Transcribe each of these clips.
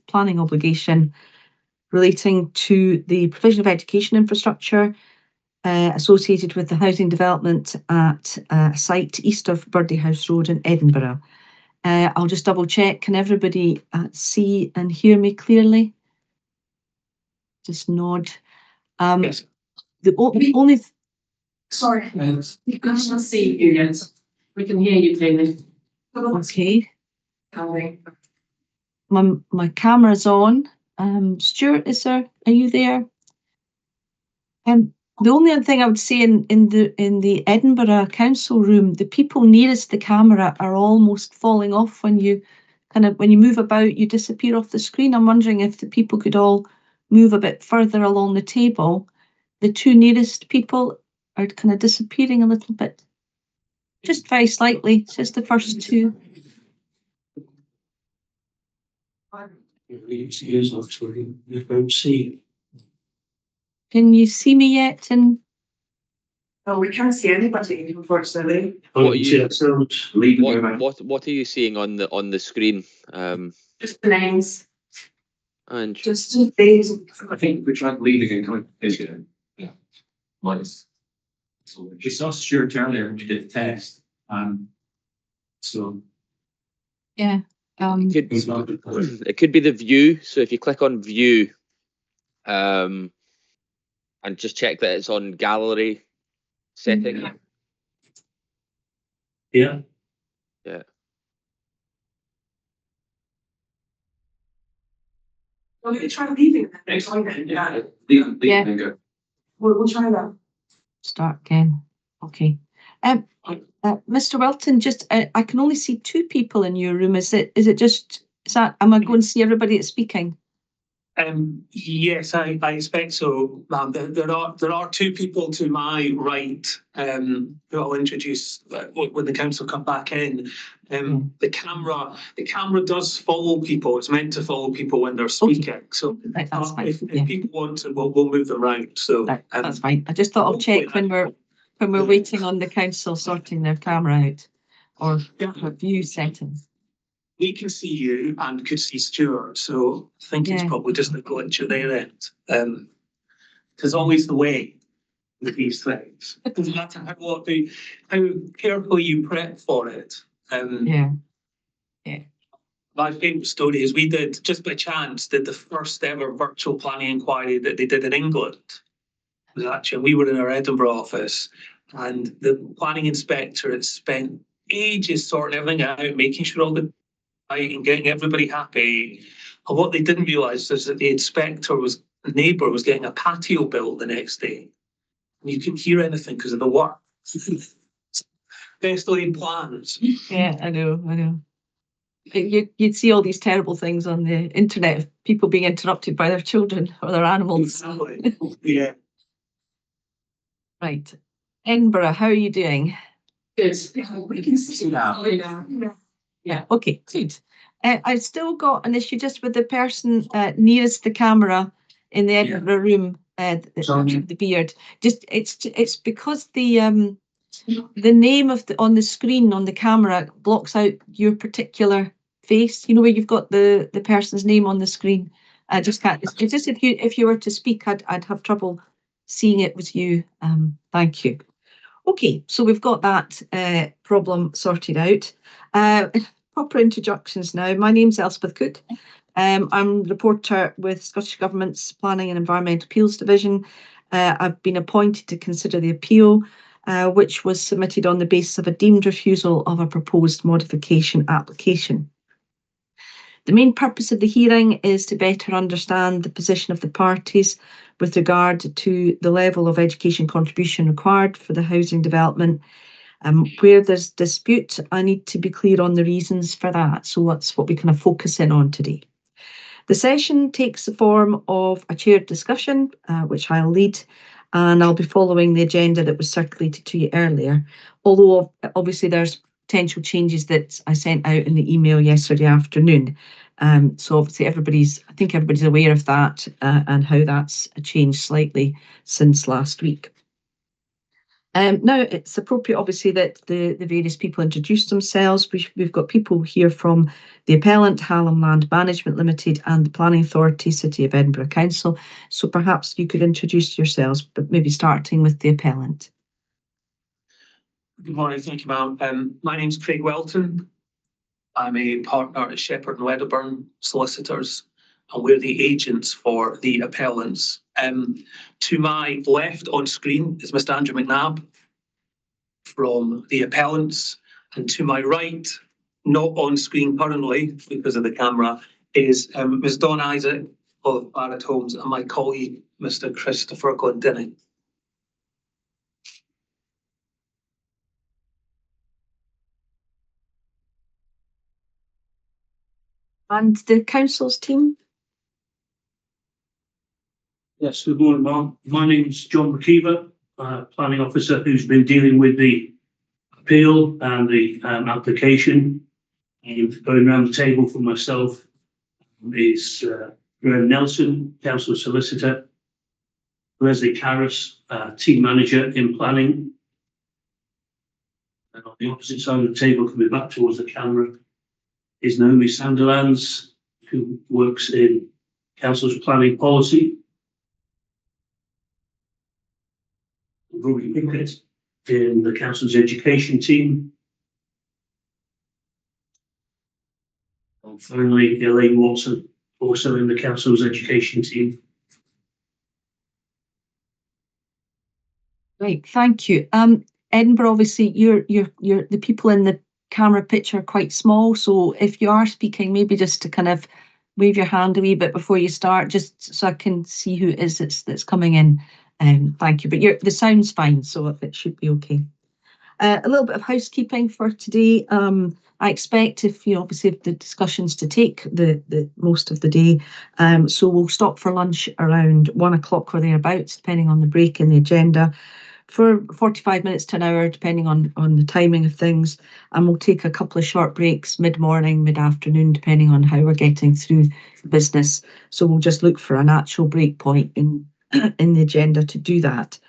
planning obligation relating to the provision of education infrastructure associated with the housing development at a site east of BurdieHouse Road in Edinburgh. I'll just double check. Can everybody see and hear me clearly? Just nod. Yes. The only... Sorry, we can't see you yet. We can hear you clearly. Okay. My camera's on. Stuart, are you there? The only other thing I would say in the Edinburgh Council room, the people nearest the camera are almost falling off when you move about, you disappear off the screen. I'm wondering if the people could all move a bit further along the table. The two nearest people are kind of disappearing a little bit. Just very slightly, just the first two. Can you see me yet? Oh, we can't see anybody, unfortunately. What are you seeing on the screen? Just the names. And Just these. I think we tried leaving and coming in. Yeah. Nice. So we saw Stuart earlier and we did the test. So yeah. It could be the view. So if you click on view, and just check that it's on gallery setting. yeah. Yeah. Well, we can try leaving next time then. Yeah. Leave and go. We'll try that. Start again. Okay. Mr. Welton, just I can only see two people in your room. Am I going to see everybody that's speaking? Yes, I expect so, ma'am. There are two people to my right who I'll introduce when the council come back in. The camera does follow people. It's meant to follow people when they're speaking. Okay. So right, that's fine. If people want to, we'll move them around. So that's fine. I just thought I'll check when we're waiting on the council sorting their camera out or view settings. We can see you and could see Stuart, so I think it's probably just a glitch at their end. There's always the way with these things. It doesn't matter how carefully you prep for it. Yeah. My favourite story is we did, just by chance, the first ever virtual planning inquiry that they did in England. It was actually, we were in our Edinburgh office, and the planning inspector had spent ages sorting everything out, making sure all the and getting everybody happy. And what they didn't realise is that the neighbour was getting a patio built the next day. And you couldn't hear anything because of the work. Best laid plans. Yeah, I know. You'd see all these terrible things on the internet of people being interrupted by their children or their animals. Exactly. Yeah. Right. Edinburgh, how are you doing? Good. We can see now. Yeah, okay, good. I've still got an issue just with the person nearest the camera in the Edinburgh room, the beard. Just it's because the name on the screen on the camera blocks out your particular face. You know where you've got the person's name on the screen. I just can't. It's just if you were to speak, I'd have trouble seeing it with you. Thank you. Okay, so we've got that problem sorted out. Proper introductions now. My name's Elspeth Cook. I'm reporter with Scottish Government's Planning and Environmental Appeals Division. I've been appointed to consider the appeal, which was submitted on the basis of a deemed refusal of a proposed modification application. The main purpose of the hearing is to better understand the position of the parties with regard to the level of education contribution required for the housing development. Where there's dispute, I need to be clear on the reasons for that. So that's what we kind of focus in on today. The session takes the form of a chaired discussion, which I'll lead, and I'll be following the agenda that was circulated to you earlier. Although obviously there's potential changes that I sent out in the email yesterday afternoon. So obviously I think everybody's aware of that and how that's changed slightly since last week. Now, it's appropriate, obviously, that the various people introduce themselves. We've got people here from the appellant, Hallam Land Management Limited, and the Planning Authority, City of Edinburgh Council. So perhaps you could introduce yourselves, but maybe starting with the appellant. Good morning, thank you, ma'am. My name's Craig Welton. I'm a partner at Shepherd and Wedderburn Solicitors, and we're the agents for the appellants. To my left on screen is Mr. Andrew McNabb from the appellants, and to my right, not on screen currently because of the camera, is Ms. Dawn Isaac of Barrett Homes and my colleague, Mr. Christopher Glendinning. And the council's team? Yes, good morning, Mark. My name's John McKeever, planning officer who's been dealing with the appeal and the application. And going around the table for myself is Graham Nelson, council solicitor, Leslie Carras, team manager in planning. And on the opposite side of the table, coming back towards the camera, is Naomi Sanderlands, who works in council's planning policy. Rory Pickett in the council's education team. And finally, Elaine Watson, also in the council's education team. Right, thank you. Edinburgh, obviously, you're the people in the camera picture are quite small, so if you are speaking, maybe just to kind of wave your hand a wee bit before you start, just so I can see who it is that's coming in. Thank you, but the sound's fine, so it should be okay. A little bit of housekeeping for today. I expect obviously if the discussions to take the most of the day, so we'll stop for lunch around 1 o'clock or thereabouts, depending on the break in the agenda, for 45 minutes to an hour, depending on the timing of things. And we'll take a couple of short breaks mid-morning, mid-afternoon, depending on how we're getting through the business. So we'll just look for an actual break point in the agenda to do that.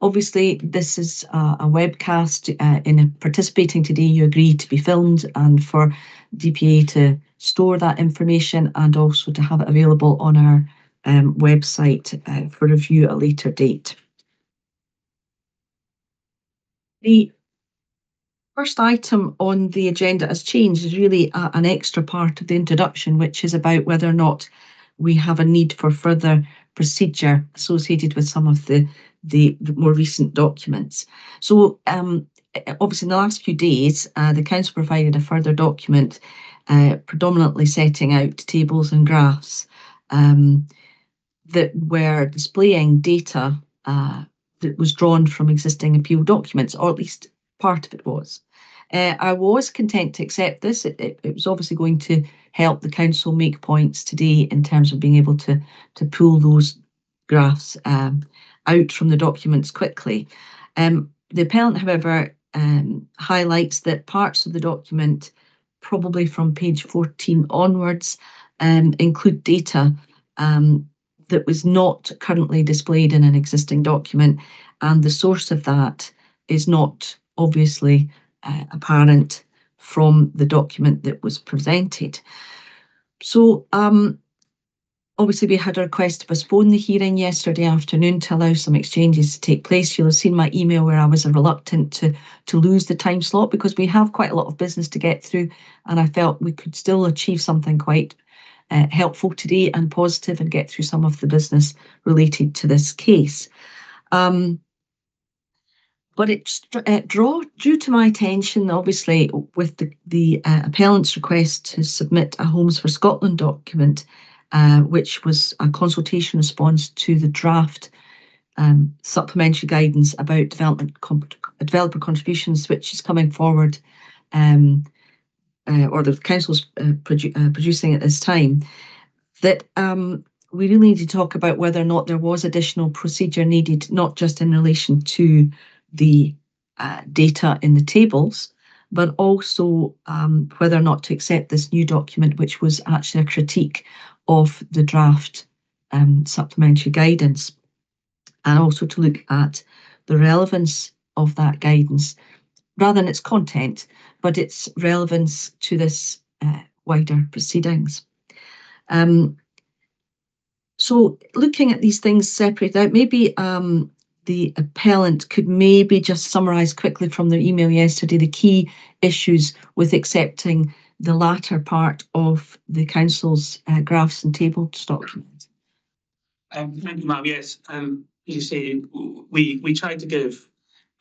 Obviously, this is a webcast. In participating today, you agree to be filmed and for DPA to store that information and also to have it available on our website for review at a later date. The first item on the agenda has changed, is really an extra part of the introduction, which is about whether or not we have a need for further procedure associated with some of the more recent documents. So obviously in the last few days, the council provided a further document predominantly setting out tables and graphs that were displaying data that was drawn from existing appeal documents, or at least part of it was. I was content to accept this. It was obviously going to help the council make points today in terms of being able to pull those graphs out from the documents quickly. The appellant, however, highlights that parts of the document, probably from page 14 onwards, include data that was not currently displayed in an existing document, and the source of that is not obviously apparent from the document that was presented. So obviously we had a request to postpone the hearing yesterday afternoon to allow some exchanges to take place. You'll have seen my email where I was reluctant to lose the time slot because we have quite a lot of business to get through, and I felt we could still achieve something quite helpful today and positive and get through some of the business related to this case. But it drew to my attention, obviously, with the appellant's request to submit a Homes for Scotland document, which was a consultation response to the draft supplementary guidance about developer contributions, which is coming forward, or the council's producing at this time, that we really need to talk about whether or not there was additional procedure needed, not just in relation to the data in the tables, but also whether or not to accept this new document, which was actually a critique of the draft supplementary guidance, and also to look at the relevance of that guidance, rather than its content, but its relevance to this wider proceedings. So looking at these things separated out, maybe the appellant could maybe just summarise quickly from their email yesterday the key issues with accepting the latter part of the council's graphs and tables document. Thank you, ma'am. Yes, as you say, we tried to give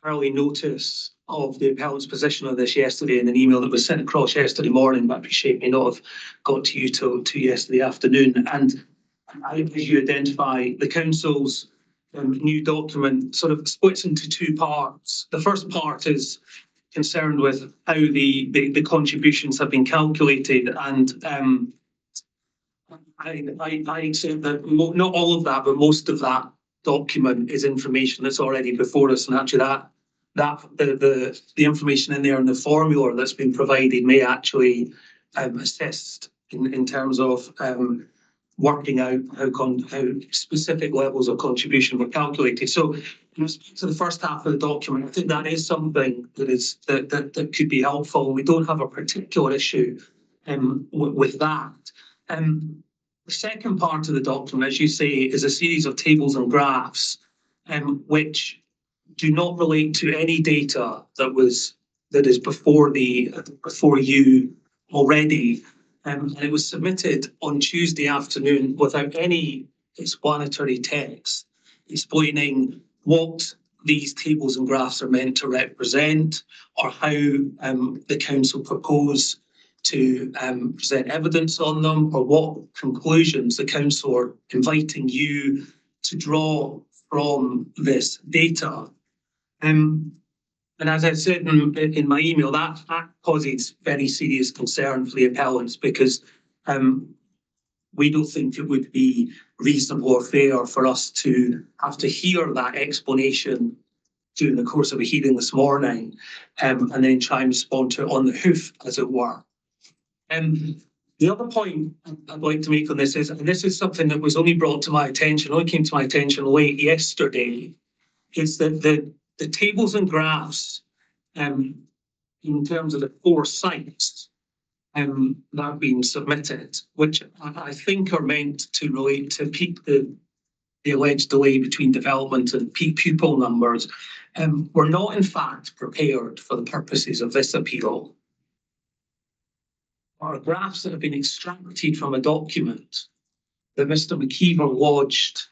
early notice of the appellant's position on this yesterday in an email that was sent across yesterday morning, but I appreciate may not have got to you till yesterday afternoon. And as you identify, the council's new document sort of splits into two parts. The first part is concerned with how the contributions have been calculated, and I accept that not all of that, but most of that document is information that's already before us, and actually the information in there and the formula that's been provided may actually assist in terms of working out how specific levels of contribution were calculated. So in respect to the first half of the document, I think that is something that could be helpful. We don't have a particular issue with that. The second part of the document, as you say, is a series of tables and graphs, which do not relate to any data that is before you already. And it was submitted on Tuesday afternoon without any explanatory text explaining what these tables and graphs are meant to represent, or how the council propose to present evidence on them, or what conclusions the council are inviting you to draw from this data. And as I said in my email, that causes very serious concern for the appellants, because we don't think it would be reasonable or fair for us to have to hear that explanation during the course of a hearing this morning, and then try and respond to it on the hoof, as it were. The other point I'd like to make on this is, and this is something that was only brought to my attention, only came to my attention late yesterday, is that the tables and graphs in terms of the 4 sites that have been submitted, which I think are meant to relate to the alleged delay between development and peak pupil numbers, were not in fact prepared for the purposes of this appeal. Are graphs that have been extracted from a document that Mr. McKeever lodged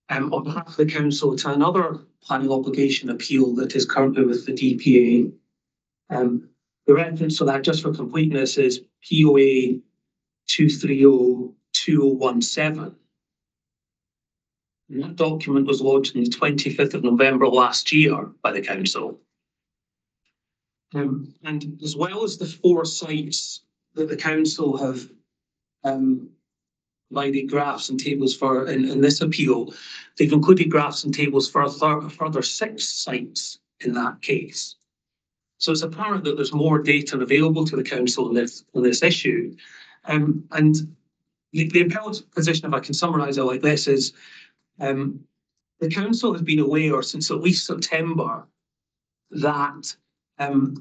on behalf of the council to another planning obligation appeal that is currently with the DPA. The reference to that, just for completeness, is POA-230-2015. And that document was lodged on the 25th of November last year by the council. And as well as the 4 sites that the council have provided graphs and tables for in this appeal, they've included graphs and tables for a further 6 sites in that case. So it's apparent that there's more data available to the council on this issue. And the appellant's position, if I can summarise it like this, is the council has been aware since at least September that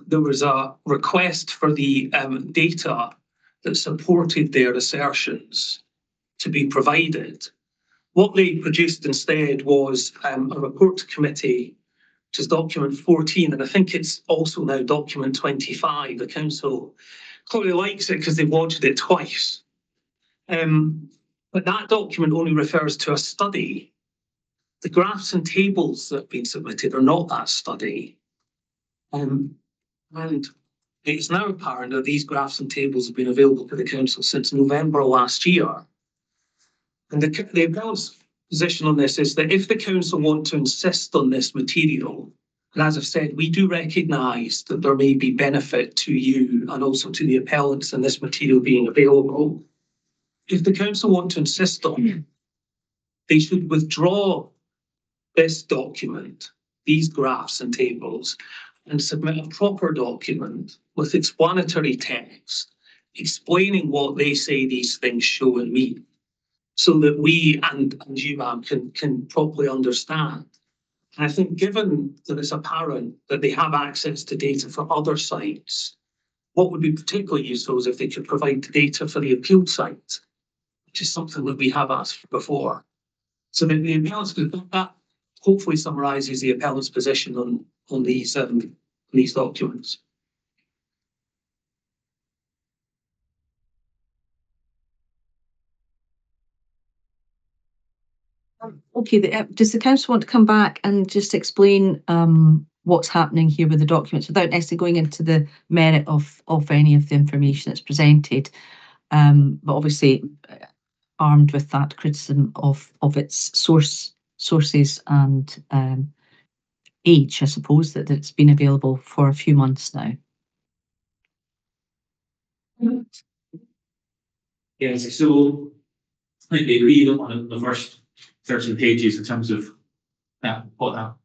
there was a request for the data that supported their assertions to be provided. What they produced instead was a report to committee, which is document 14, and I think it's also now document 25. The council clearly likes it because they've lodged it twice. But that document only refers to a study. The graphs and tables that have been submitted are not that study. And it's now apparent that these graphs and tables have been available to the council since November last year. And the appellant's position on this is that if the council want to insist on this material, and as I've said, we do recognise that there may be benefit to you and also to the appellants in this material being available. If the council want to insist on it, they should withdraw this document, these graphs and tables, and submit a proper document with explanatory text explaining what they say these things show and mean, so that we and you, ma'am, can properly understand And I think given that it's apparent that they have access to data for other sites, what would be particularly useful is if they could provide data for the appeal site, which is something that we have asked for before. So the appellant's, that hopefully summarises the appellant's position on these documents. Okay, does the council want to come back and just explain what's happening here with the documents without necessarily going into the merit of any of the information that's presented, but obviously armed with that criticism of its sources and age, I suppose, that it's been available for a few months now. Yes, so I think they agreed on the first 13 pages in terms of what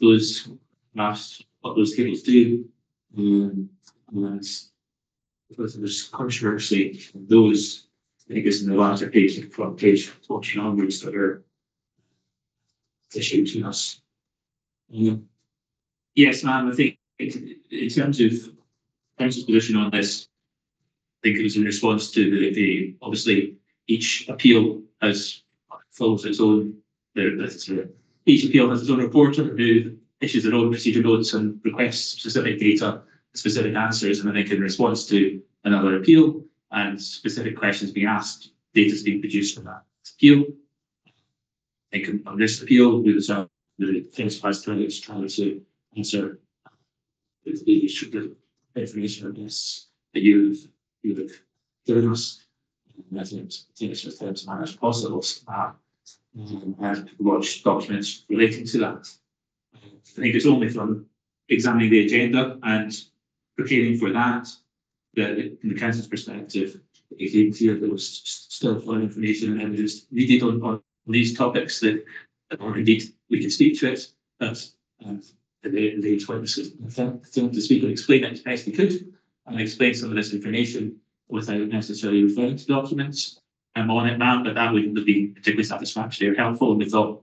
those maps, what those tables do. And because there's controversy, those, I think it's in the latter page, from page 14 onwards, that are issued to us. Yes, ma'am, I think in terms of council's position on this, I think it was in response to the obviously each appeal follows its own. Each appeal has its own reporter who issues their own procedure notes and requests specific data, specific answers, and I think in response to another appeal and specific questions being asked, data is being produced from that appeal. I think on this appeal, the defence vice president is trying to answer the information on this that you've given us. And I think it's as much as possible and watch documents relating to that. I think it's only from examining the agenda and preparing for that in the council's perspective, it became clear there was still further information and evidence needed on these topics that, or indeed we can speak to it, but the witnesses to speak and explain it as best we could and explain some of this information without necessarily referring to documents on it, ma'am, but that wouldn't have been particularly satisfactory or helpful, and we thought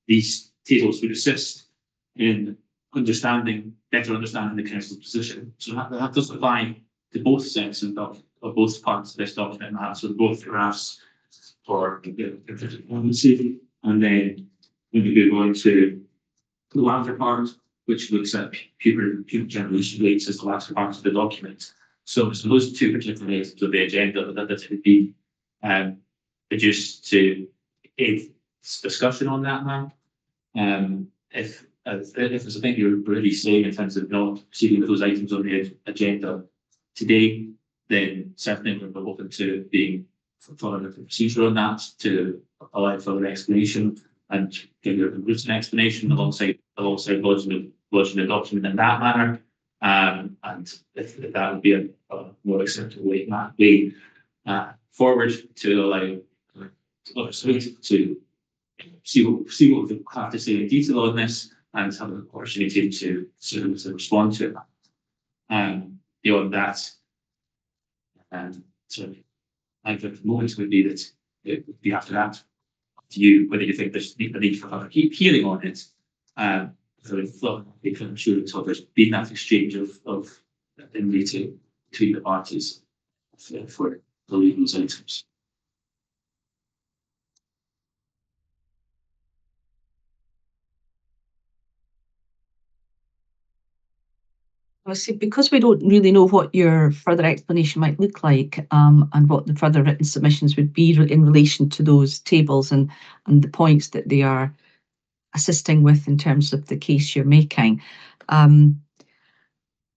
these tables would assist in better understanding the council's position. So that does apply to both sets of both parts of this document, so both graphs for the and then when we go on to the latter part, which looks at pupil generation rates as the latter part of the document. So those two particular items of the agenda that would be produced to aid discussion on that, ma'am. If there's a thing you're really saying in terms of not proceeding with those items on the agenda today, then certainly we're open to being following the procedure on that to allow further explanation and give you a written explanation alongside lodging the document in that manner. And if that would be a more acceptable way forward to allow others to see what we have to say in detail on this and have an opportunity to respond to it. Beyond that, so I think the moment would be that it would be after that to you whether you think there's a need for further hearing on it. So I'm sure until there's been that exchange of meeting between the parties for the legal items. See, because we don't really know what your further explanation might look like, and what the further written submissions would be in relation to those tables and the points that they are assisting with in terms of the case you're making.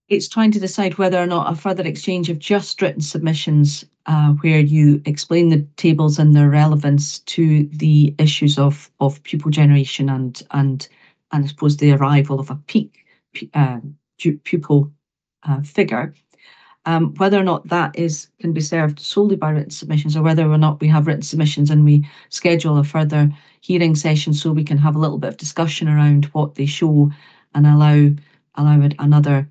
It's trying to decide whether or not a further exchange of just written submissions where you explain the tables and their relevance to the issues of pupil generation and I suppose the arrival of a peak pupil figure, whether or not that can be served solely by written submissions, or whether or not we have written submissions and we schedule a further hearing session so we can have a little bit of discussion around what they show and allow another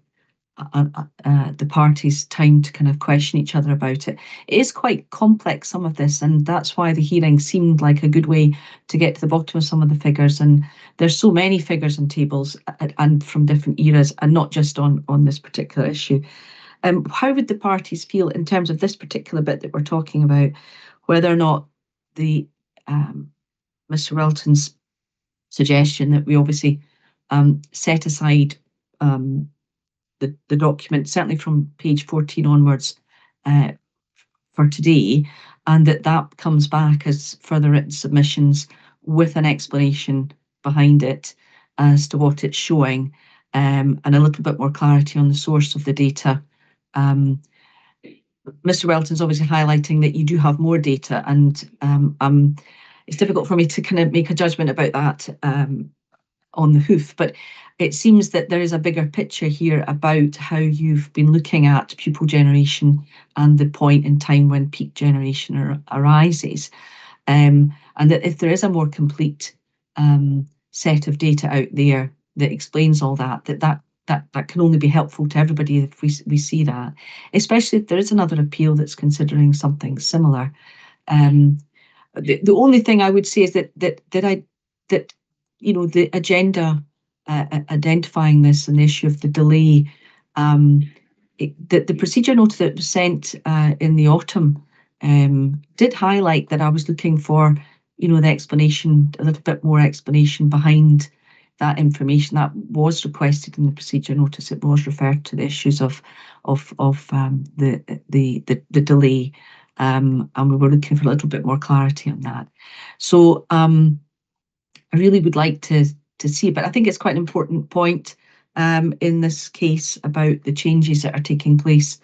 the parties time to kind of question each other about it. It is quite complex, some of this, and that's why the hearing seemed like a good way to get to the bottom of some of the figures. And there's so many figures and tables and from different eras, and not just on this particular issue. How would the parties feel in terms of this particular bit that we're talking about, whether or not the Mr. Welton's suggestion that we obviously set aside the document, certainly from page 14 onwards, for today, and that comes back as further written submissions with an explanation behind it as to what it's showing, and a little bit more clarity on the source of the data. Mr. Welton's obviously highlighting that you do have more data, and it's difficult for me to kind of make a judgment about that on the hoof, but it seems that there is a bigger picture here about how you've been looking at pupil generation and the point in time when peak generation arises, and that if there is a more complete set of data out there that explains all that can only be helpful to everybody if we see that, especially if there is another appeal that's considering something similar. The only thing I would say is that the agenda identifying this and the issue of the delay, the procedure note that was sent in the autumn did highlight that I was looking for, the explanation, a little bit more explanation behind that information that was requested in the procedure notice. It was referred to the issues of the delay, and we were looking for a little bit more clarity on that. So I really would like to see, but I think it's quite an important point in this case about the changes that are taking place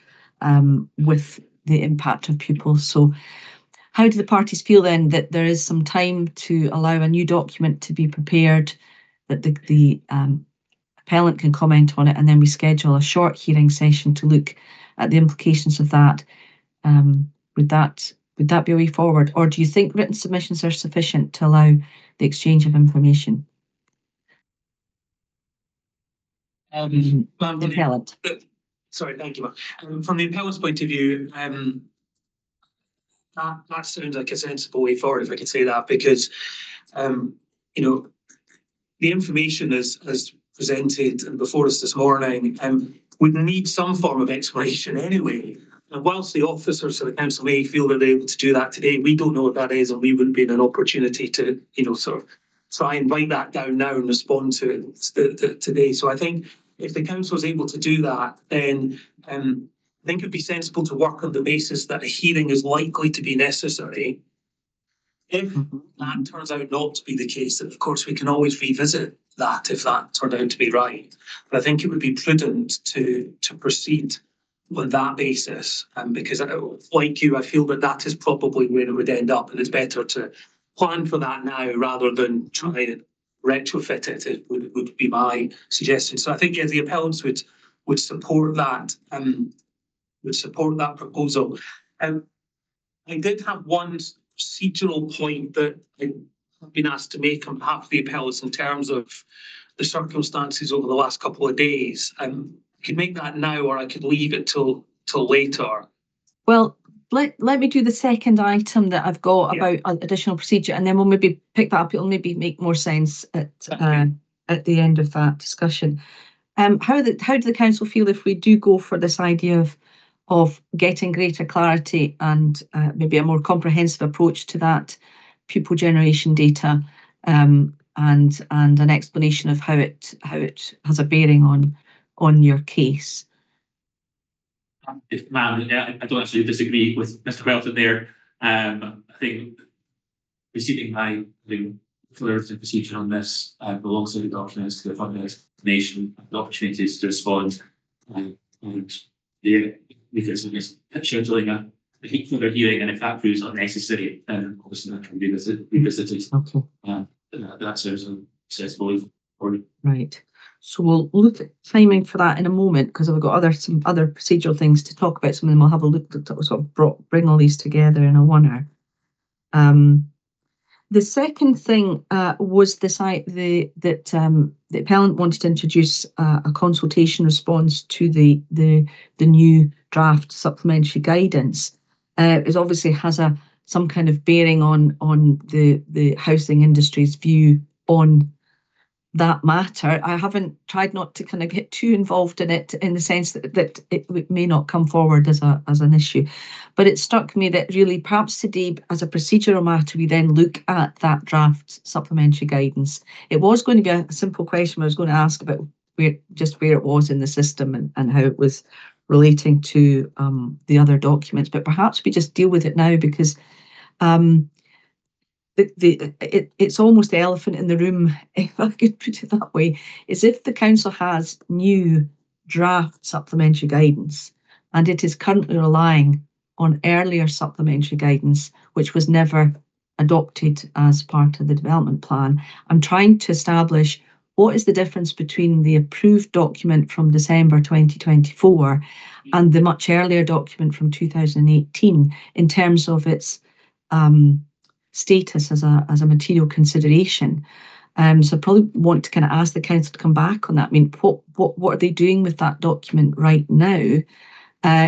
with the impact of pupils. So how do the parties feel then that there is some time to allow a new document to be prepared, that the appellant can comment on it, and then we schedule a short hearing session to look at the implications of that? Would that be a way forward, or do you think written submissions are sufficient to allow the exchange of information? The appellant. Sorry, thank you. From the appellant's point of view, that sounds like a sensible way forward, if I could say that, because the information as presented and before us this morning would need some form of explanation anyway. And whilst the officers of the council may feel that they're able to do that today, we don't know what that is, and we wouldn't be in an opportunity to, sort of try and write that down now and respond to it today. So I think if the council is able to do that, then I think it would be sensible to work on the basis that a hearing is likely to be necessary. If that turns out not to be the case, then of course we can always revisit that if that turned out to be right. But I think it would be prudent to proceed on that basis, because like you, I feel that is probably where it would end up, and it's better to plan for that now rather than try and retrofit it. It would be my suggestion. So I think the appellants would support that. Would support that proposal. I did have one procedural point that I've been asked to make on behalf of the appellants in terms of the circumstances over the last couple of days. I could make that now, or I could leave it till later. Well, let me do the second item that I've got about additional procedure, and then we'll maybe pick that up. It'll maybe make more sense at the end of that discussion. How do the council feel if we do go for this idea of getting greater clarity and maybe a more comprehensive approach to that pupil generation data, and an explanation of how it has a bearing on your case? Ma'am, I don't actually disagree with Mr. Welton there. I think receiving my clarity and procedure on this alongside the documents to the further explanation, the opportunities to respond, and we can scheduling a further hearing, and if that proves unnecessary, then obviously that can be revisited. Okay. That sounds sensible. Right. So we'll look at timing for that in a moment, because we've got some other procedural things to talk about. Some of them we'll have a look to sort of bring all these together in a oneer. The second thing was the appellant wanted to introduce a consultation response to the new draft supplementary guidance. It obviously has some kind of bearing on the housing industry's view on that matter. I haven't tried not to kind of get too involved in it, in the sense that it may not come forward as an issue, but it struck me that really perhaps today, as a procedural matter, we then look at that draft supplementary guidance. It was going to be a simple question I was going to ask about where it was in the system and how it was relating to the other documents, but perhaps we just deal with it now, because it's almost the elephant in the room, if I could put it that way, is if the council has new draft supplementary guidance and it is currently relying on earlier supplementary guidance, which was never adopted as part of the development plan. I'm trying to establish what is the difference between the approved document from December 2024 and the much earlier document from 2018 in terms of its status as a material consideration. So I probably want to kind of ask the council to come back on that. I mean, what are they doing with that document right now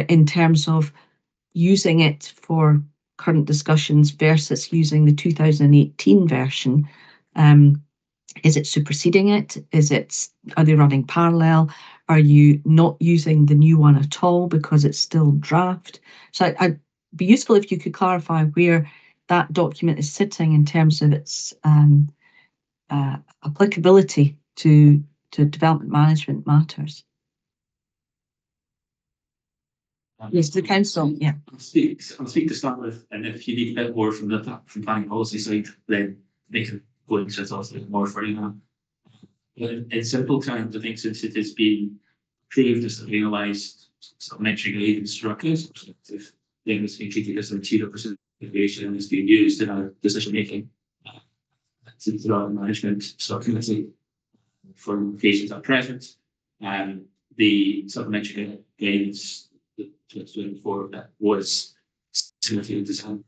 in terms of using it for current discussions versus using the 2018 version? Is it superseding it? Are they running parallel? Are you not using the new one at all because it's still draft? So I'd be useful if you could clarify where that document is sitting in terms of its applicability to development management matters. Yes, the council, yeah. I'll speak to start with, and if you need a bit more from planning policy side, then they can go into it also more for you. But in simple terms, I think since it has been approved as a realised supplementary guidance structures, then it's been treated as a material consideration and it's being used in our decision making. To the development management subcommittee for implications at present, and the supplementary guidance 2024 that was significantly designed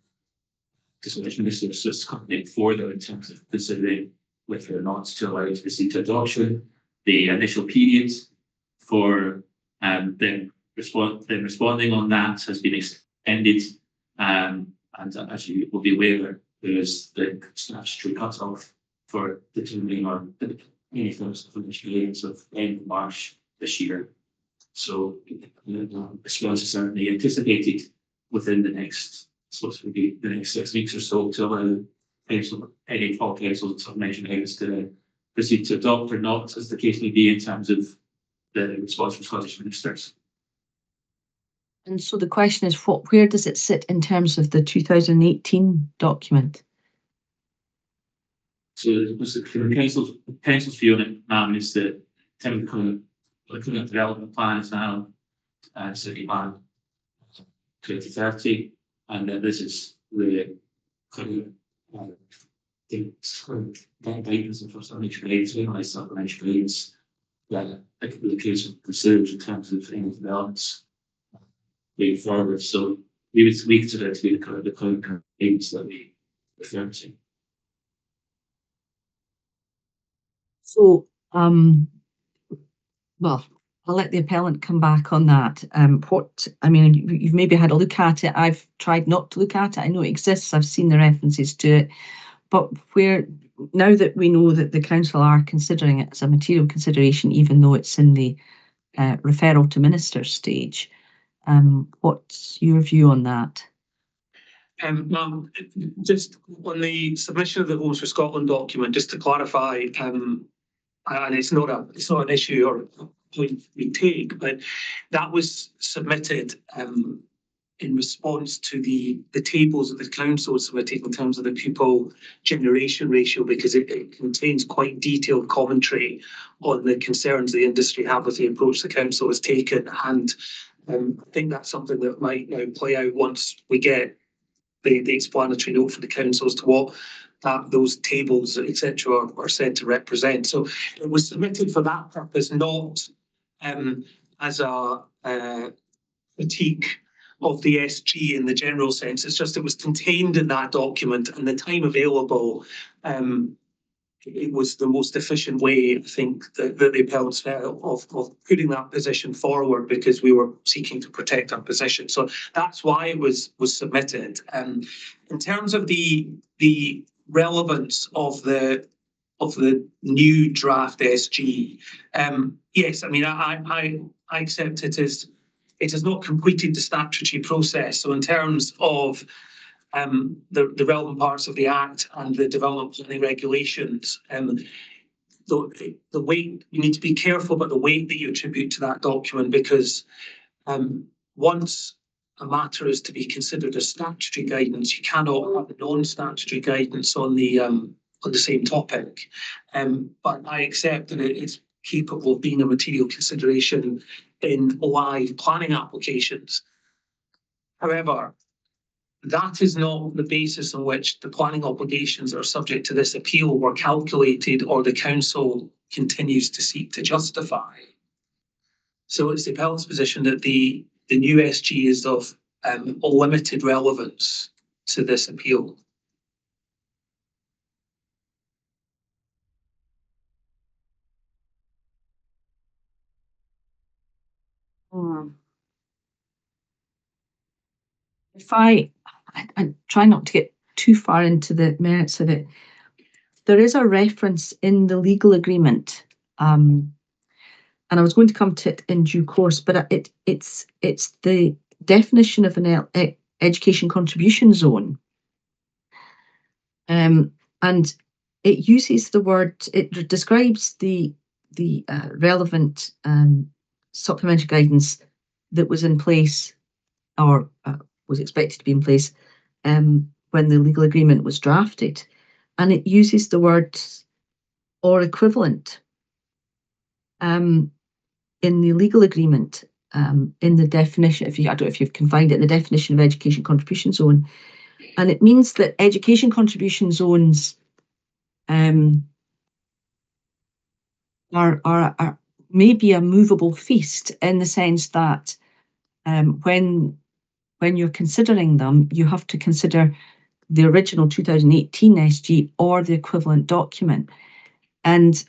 decision ministers just coming for them in terms of considering whether or not to allow it to proceed to adoption. The initial period for them responding on that has been extended, and as you will be aware, there's the statutory cut-off for determining on any first guidance of end of March this year. So response is certainly anticipated within the next, supposed to be the next 6 weeks or so, to allow any all councils and supplementary guidance to proceed to adopt or not, as the case may be, in terms of the response from Scottish ministers. And so the question is, where does it sit in terms of the 2018 document? So the council's view on it is that looking at development plan is now city plan 2030, and that this is the kind of guidance for supplementary guidance, realised supplementary guidance that the council considers in terms of any developments going forward. So we consider it to be the current guidance that we refer to. So, well, I'll let the appellant come back on that. You've maybe had a look at it. I've tried not to look at it. I know it exists. I've seen the references to it. But now that we know that the council are considering it as a material consideration, even though it's in the referral to minister stage, what's your view on that? Just on the submission of the Homes for Scotland document, just to clarify, and it's not an issue or a point we take, but that was submitted in response to the tables that the council submitted in terms of the pupil generation ratio, because it contains quite detailed commentary on the concerns the industry have with the approach the council has taken, and I think that's something that might now play out once we get the explanatory note for the council as to what those tables, etc., are said to represent. So it was submitted for that purpose, not as a critique the SG in the general sense. It's just it was contained in that document, and the time available, it was the most efficient way, I think, that the appellants felt of putting that position forward, because we were seeking to protect our position. So that's why it was submitted. In terms of the relevance of the new draft SG, yes, I mean, I accept it as it has not completed the statutory process. So in terms of the relevant parts of the Act and the development planning regulations, the weight, you need to be careful about the weight that you attribute to that document, because once a matter is to be considered as statutory guidance, you cannot have non-statutory guidance on the same topic. But I accept that it is capable of being a material consideration in live planning applications. However, that is not the basis on which the planning obligations that are subject to this appeal were calculated, or the council continues to seek to justify. So it's the appellant's position that the new SG is of limited relevance to this appeal. If I try not to get too far into the merits of it, there is a reference in the legal agreement, and I was going to come to it in due course, but it's the definition of an education contribution zone, and it uses the word. It describes the relevant supplementary guidance that was in place, or was expected to be in place when the legal agreement was drafted, and it uses the word or equivalent in the legal agreement, in the definition. I don't know if you can find it in the definition of education contribution zone, and it means that education contribution zones are maybe a movable feast, in the sense that when you're considering them, you have to consider the original 2018 SG or the equivalent document. And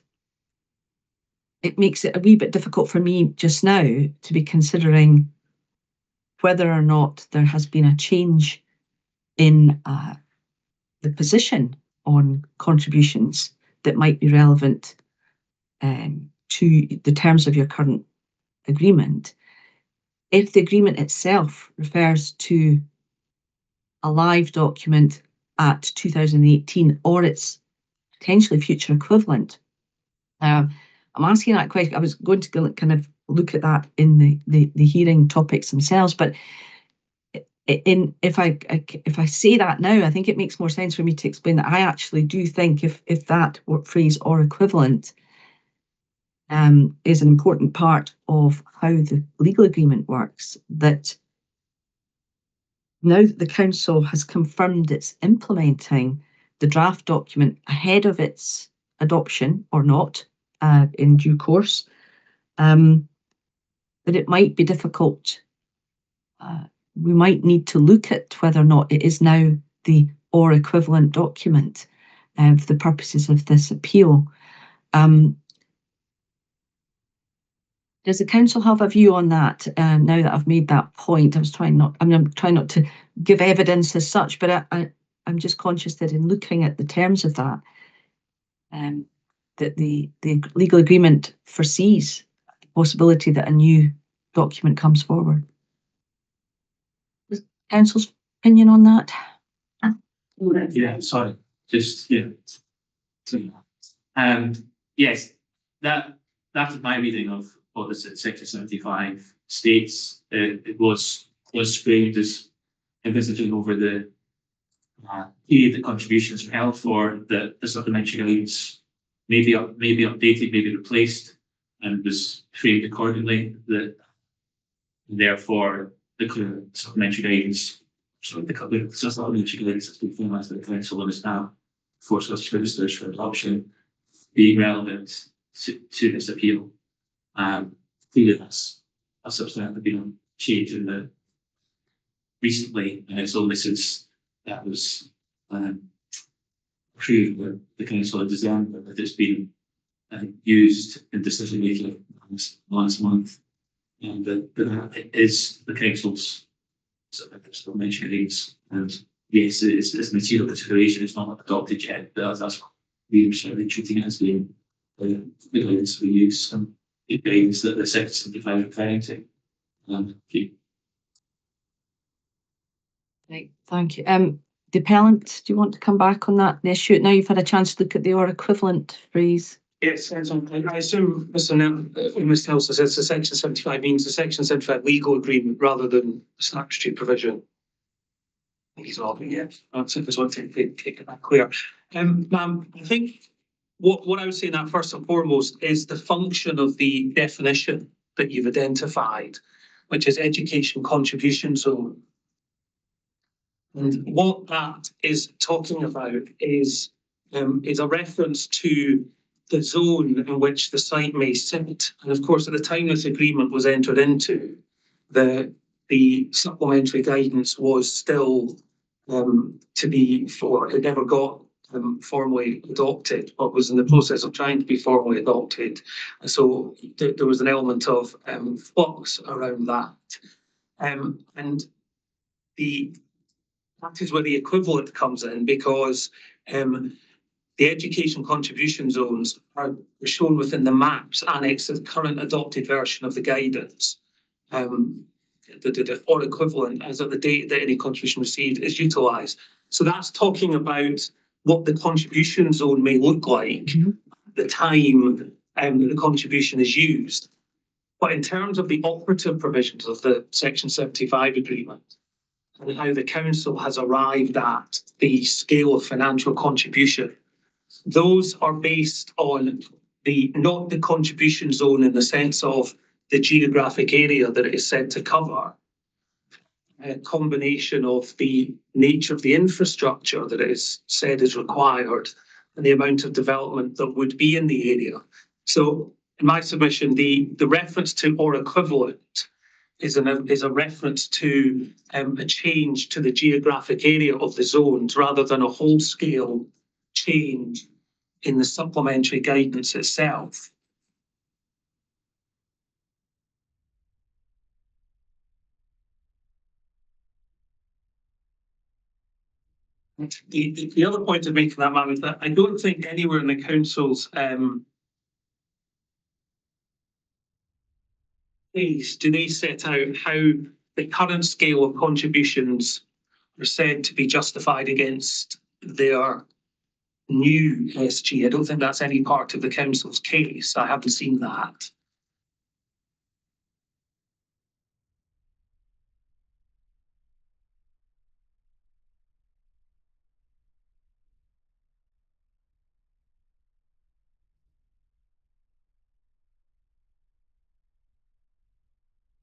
it makes it a wee bit difficult for me just now to be considering whether or not there has been a change in the position on contributions that might be relevant to the terms of your current agreement. If the agreement itself refers to a live document at 2018 or its potentially future equivalent, I'm asking that question. I was going to kind of look at that in the hearing topics themselves, but if I say that now, I think it makes more sense for me to explain that I actually do think if that phrase or equivalent is an important part of how the legal agreement works, that now that the council has confirmed it's implementing the draft document ahead of its adoption or not in due course, that it might be difficult. We might need to look at whether or not it is now the or equivalent document for the purposes of this appeal. Does the council have a view on that? Now that I've made that point, I'm trying not to give evidence as such, but I'm just conscious that in looking at the terms of that, that the legal agreement foresees the possibility that a new document comes forward. Is council's opinion on that? Yeah, sorry, just yes, that is my reading of what the Section 75 states. It was framed as envisaging over the period that contributions were held for, the supplementary guidance may be updated, maybe replaced, and was framed accordingly. That therefore the supplementary guidance. So the supplementary guidance has been formalised by the council and is now for such ministers for adoption, being relevant to this appeal. Clearly that's a substantive change in recently, and it's only since that was approved by the council in December that it's been used in decision making last month, and that it is the council's mentionings. And yes, it's material consideration. It's not adopted yet, but that's what we were certainly treating it as being the guidance we use and the guidance that the Section 75 is referring to. Right, thank you. The appellant, do you want to come back on that issue? Now you've had a chance to look at the or equivalent phrase. Yes, I assume Mr. Nelson says the Section 75 means the Section 75 legal agreement rather than statutory provision. I think he's all yes. That's it. Just want to take that clear. Ma'am, I think what I would say in that first and foremost is the function of the definition that you've identified, which is education contribution zone. And what that is talking about is a reference to the zone in which the site may sit. And of course, at the time this agreement was entered into, the supplementary guidance was still to be it never got formally adopted, but was in the process of trying to be formally adopted. And so there was an element of flux around that. And that is where the equivalent comes in, because the education contribution zones are shown within the maps annexed to the current adopted version of the guidance. The or equivalent as of the date that any contribution received is utilised. So that's talking about what the contribution zone may look like at the time that the contribution is used. But in terms of the operative provisions of the Section 75 agreement, and how the council has arrived at the scale of financial contribution, those are based on not the contribution zone in the sense of the geographic area that it is said to cover, a combination of the nature of the infrastructure that it is said is required and the amount of development that would be in the area. So in my submission, the reference to or equivalent is a reference to a change to the geographic area of the zones rather than a whole-scale change in the supplementary guidance itself. The other point to make in that, ma'am, is that I don't think anywhere in the council's case do they set out how the current scale of contributions are said to be justified against their new SG. I don't think that's any part of the council's case. I haven't seen that.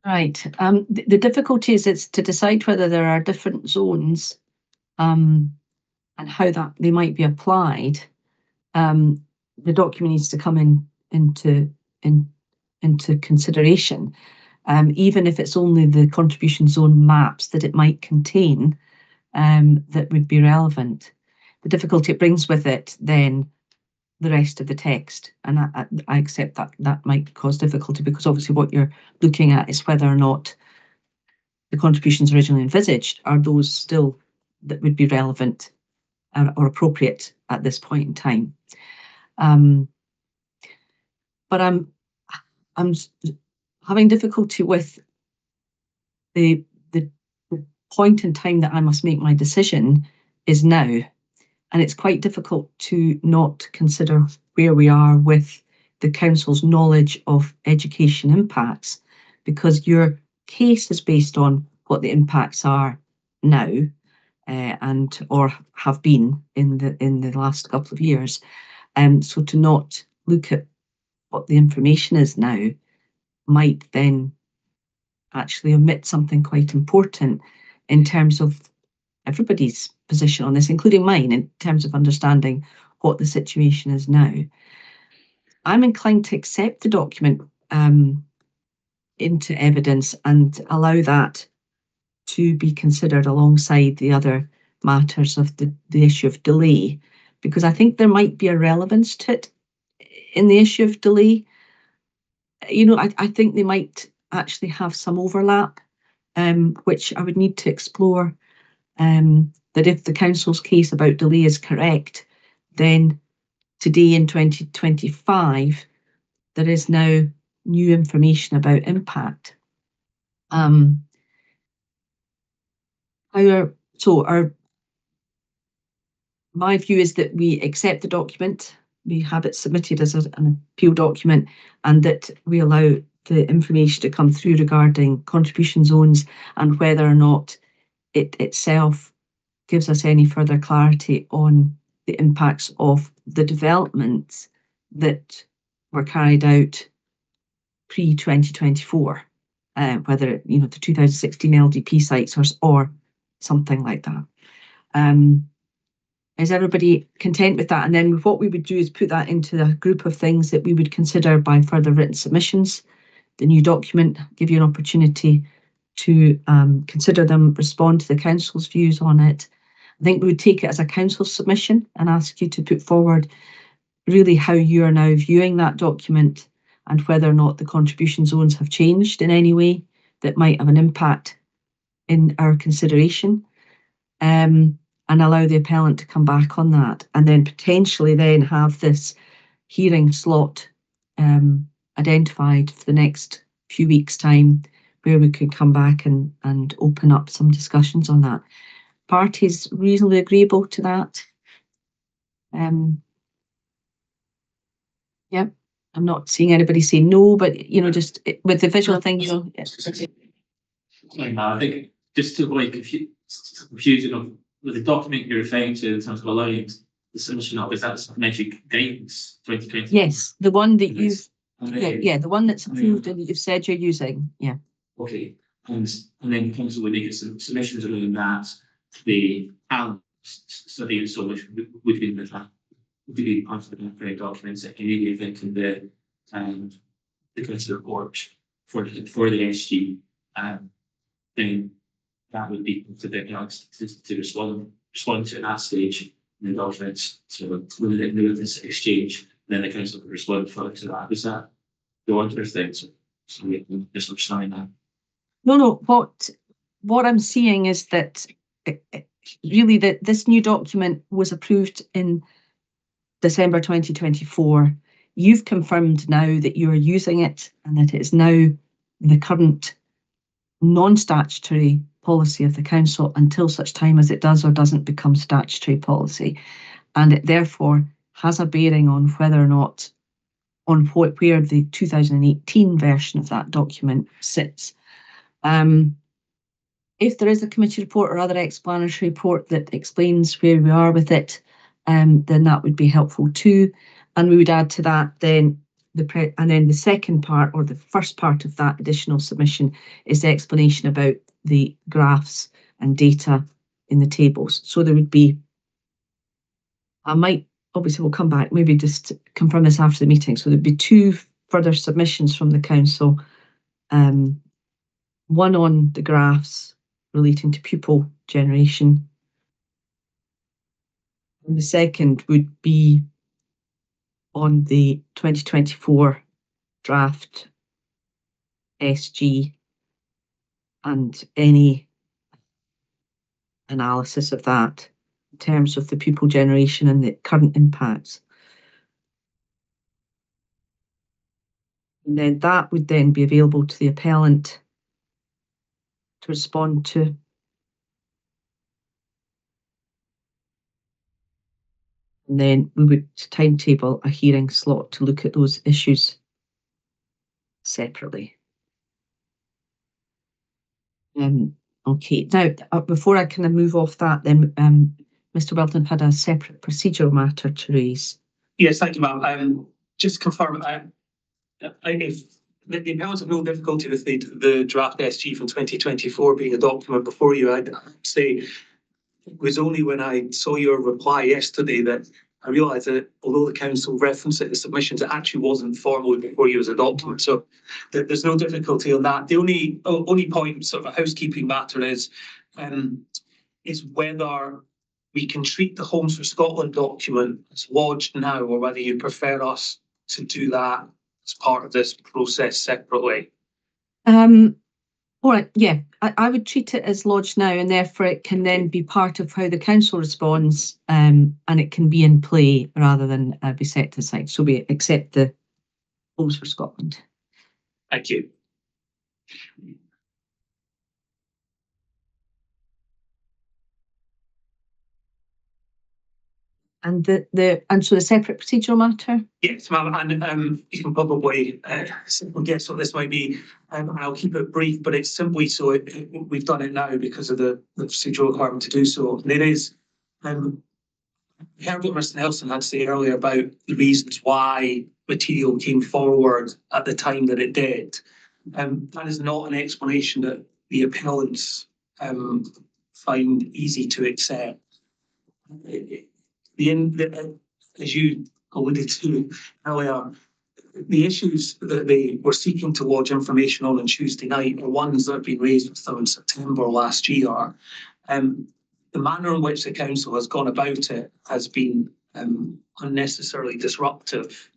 Right. The difficulty is it's to decide whether there are different zones and how that they might be applied. The document needs to come into consideration, even if it's only the contribution zone maps that it might contain that would be relevant. The difficulty it brings with it then the rest of the text, and I accept that might cause difficulty, because obviously what you're looking at is whether or not the contributions originally envisaged are those still that would be relevant or appropriate at this point in time. But I'm having difficulty with the point in time that I must make my decision is now. And it's quite difficult to not consider where we are with the council's knowledge of education impacts, because your case is based on what the impacts are now and or have been in the last couple of years. So to not look at what the information is now might then actually omit something quite important in terms of everybody's position on this, including mine, in terms of understanding what the situation is now. I'm inclined to accept the document into evidence and allow that to be considered alongside the other matters of the issue of delay, because I think there might be a relevance to it in the issue of delay. You know, I think they might actually have some overlap, which I would need to explore. That if the council's case about delay is correct, then today in 2025, there is now new information about impact. My view is that we accept the document, we have it submitted as an appeal document, and that we allow the information to come through regarding contribution zones and whether or not it itself gives us any further clarity on the impacts of the developments that were carried out pre-2024, whether, you know, the 2016 LDP sites or something like that. Is everybody content with that? And then what we would do is put that into a group of things that we would consider by further written submissions. The new document, give you an opportunity to consider them, respond to the council's views on it. I think we would take it as a council submission and ask you to put forward really how you are now viewing that document and whether or not the contribution zones have changed in any way that might have an impact in our consideration. And allow the appellant to come back on that, and then potentially then have this hearing slot identified for the next few weeks' time, where we could come back and open up some discussions on that. Parties reasonably agreeable to that? Yeah, I'm not seeing anybody say no, but you know, just with the visual thing, you know. I think just to avoid confusion of with the document you're referring to in terms of allowing the submission of, is that supplementary guidance 2020? Yes, the one that you've, yeah, the one that's approved and you've said you're using, yeah. Okay, and then the council would make some submissions around that to the panel study and so which would be part of the documents that you need in the council report for the SG, then that would be to respond to at that stage in the documents. So with this exchange, then the council could respond further to that. Is that the order of things? So we can just sign that. No. What I'm seeing is that really that this new document was approved in December 2024. You've confirmed now that you are using it and that it is now the current non-statutory policy of the council until such time as it does or doesn't become statutory policy, and it therefore has a bearing on whether or not where the 2018 version of that document sits. If there is a committee report or other explanatory report that explains where we are with it, then that would be helpful too, and we would add to that then the second part, or the first part of that additional submission, is the explanation about the graphs and data in the tables. So there would be, obviously we'll come back, maybe just confirm this after the meeting. So there'd be two further submissions from the council, one on the graphs relating to pupil generation, and the second would be on the 2024 draft SG and any analysis of that in terms of the pupil generation and the current impacts. And then that would then be available to the appellant to respond to. And then we would timetable a hearing slot to look at those issues separately. Okay, now before I kind of move off that, then Mr. Welton had a separate procedural matter to raise. Yes, thank you, ma'am. Just confirm, if the appellants have no difficulty with the draft SG from 2024 being a document before you, I'd say it was only when I saw your reply yesterday that I realise that although the council referenced it in the submissions, it actually wasn't formally before you as a document. So there's no difficulty on that. The only point, sort of a housekeeping matter, is whether we can treat the Homes for Scotland document as lodged now, or whether you prefer us to do that as part of this process separately. All right, yeah, I would treat it as lodged now, and therefore it can then be part of how the council responds, and it can be in play rather than be set aside. So we accept the Homes for Scotland. Thank you. And so the separate procedural matter. Yes, ma'am, and you can probably guess what this might be, and I'll keep it brief, but it's simply so we've done it now because of the procedural requirement to do so. And it is, I heard what Mr. Nelson had to say earlier about the reasons why material came forward at the time that it did. That is not an explanation that the appellants find easy to accept. As you alluded to earlier, the issues that they were seeking to lodge information on Tuesday night are ones that have been raised with them in September last year. The manner in which the council has gone about it has been unnecessarily disruptive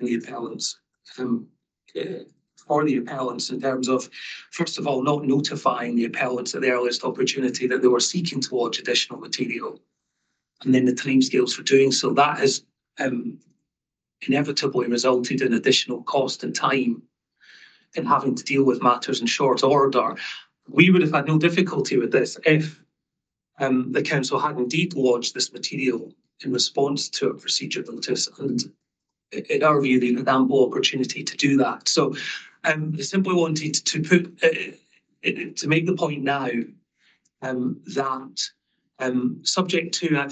in the appellants. For the appellants, in terms of, first of all, not notifying the appellants at the earliest opportunity that they were seeking to lodge additional material, and then the timescales for doing so. That has inevitably resulted in additional cost and time in having to deal with matters in short order. We would have had no difficulty with this if the council had indeed lodged this material in response to a procedure notice, and in our view, they had ample opportunity to do that. So I simply wanted to put to make the point now that subject to, I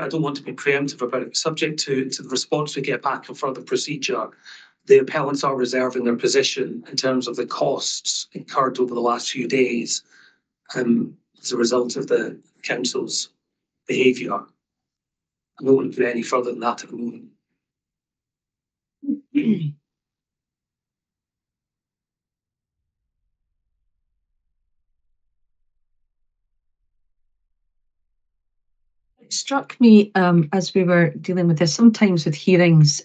don't want to be preemptive about it, subject to the response we get back and further procedure, the appellants are reserving their position in terms of the costs incurred over the last few days as a result of the council's behaviour. I don't want to put any further than that at the moment. It struck me as we were dealing with this, sometimes with hearings,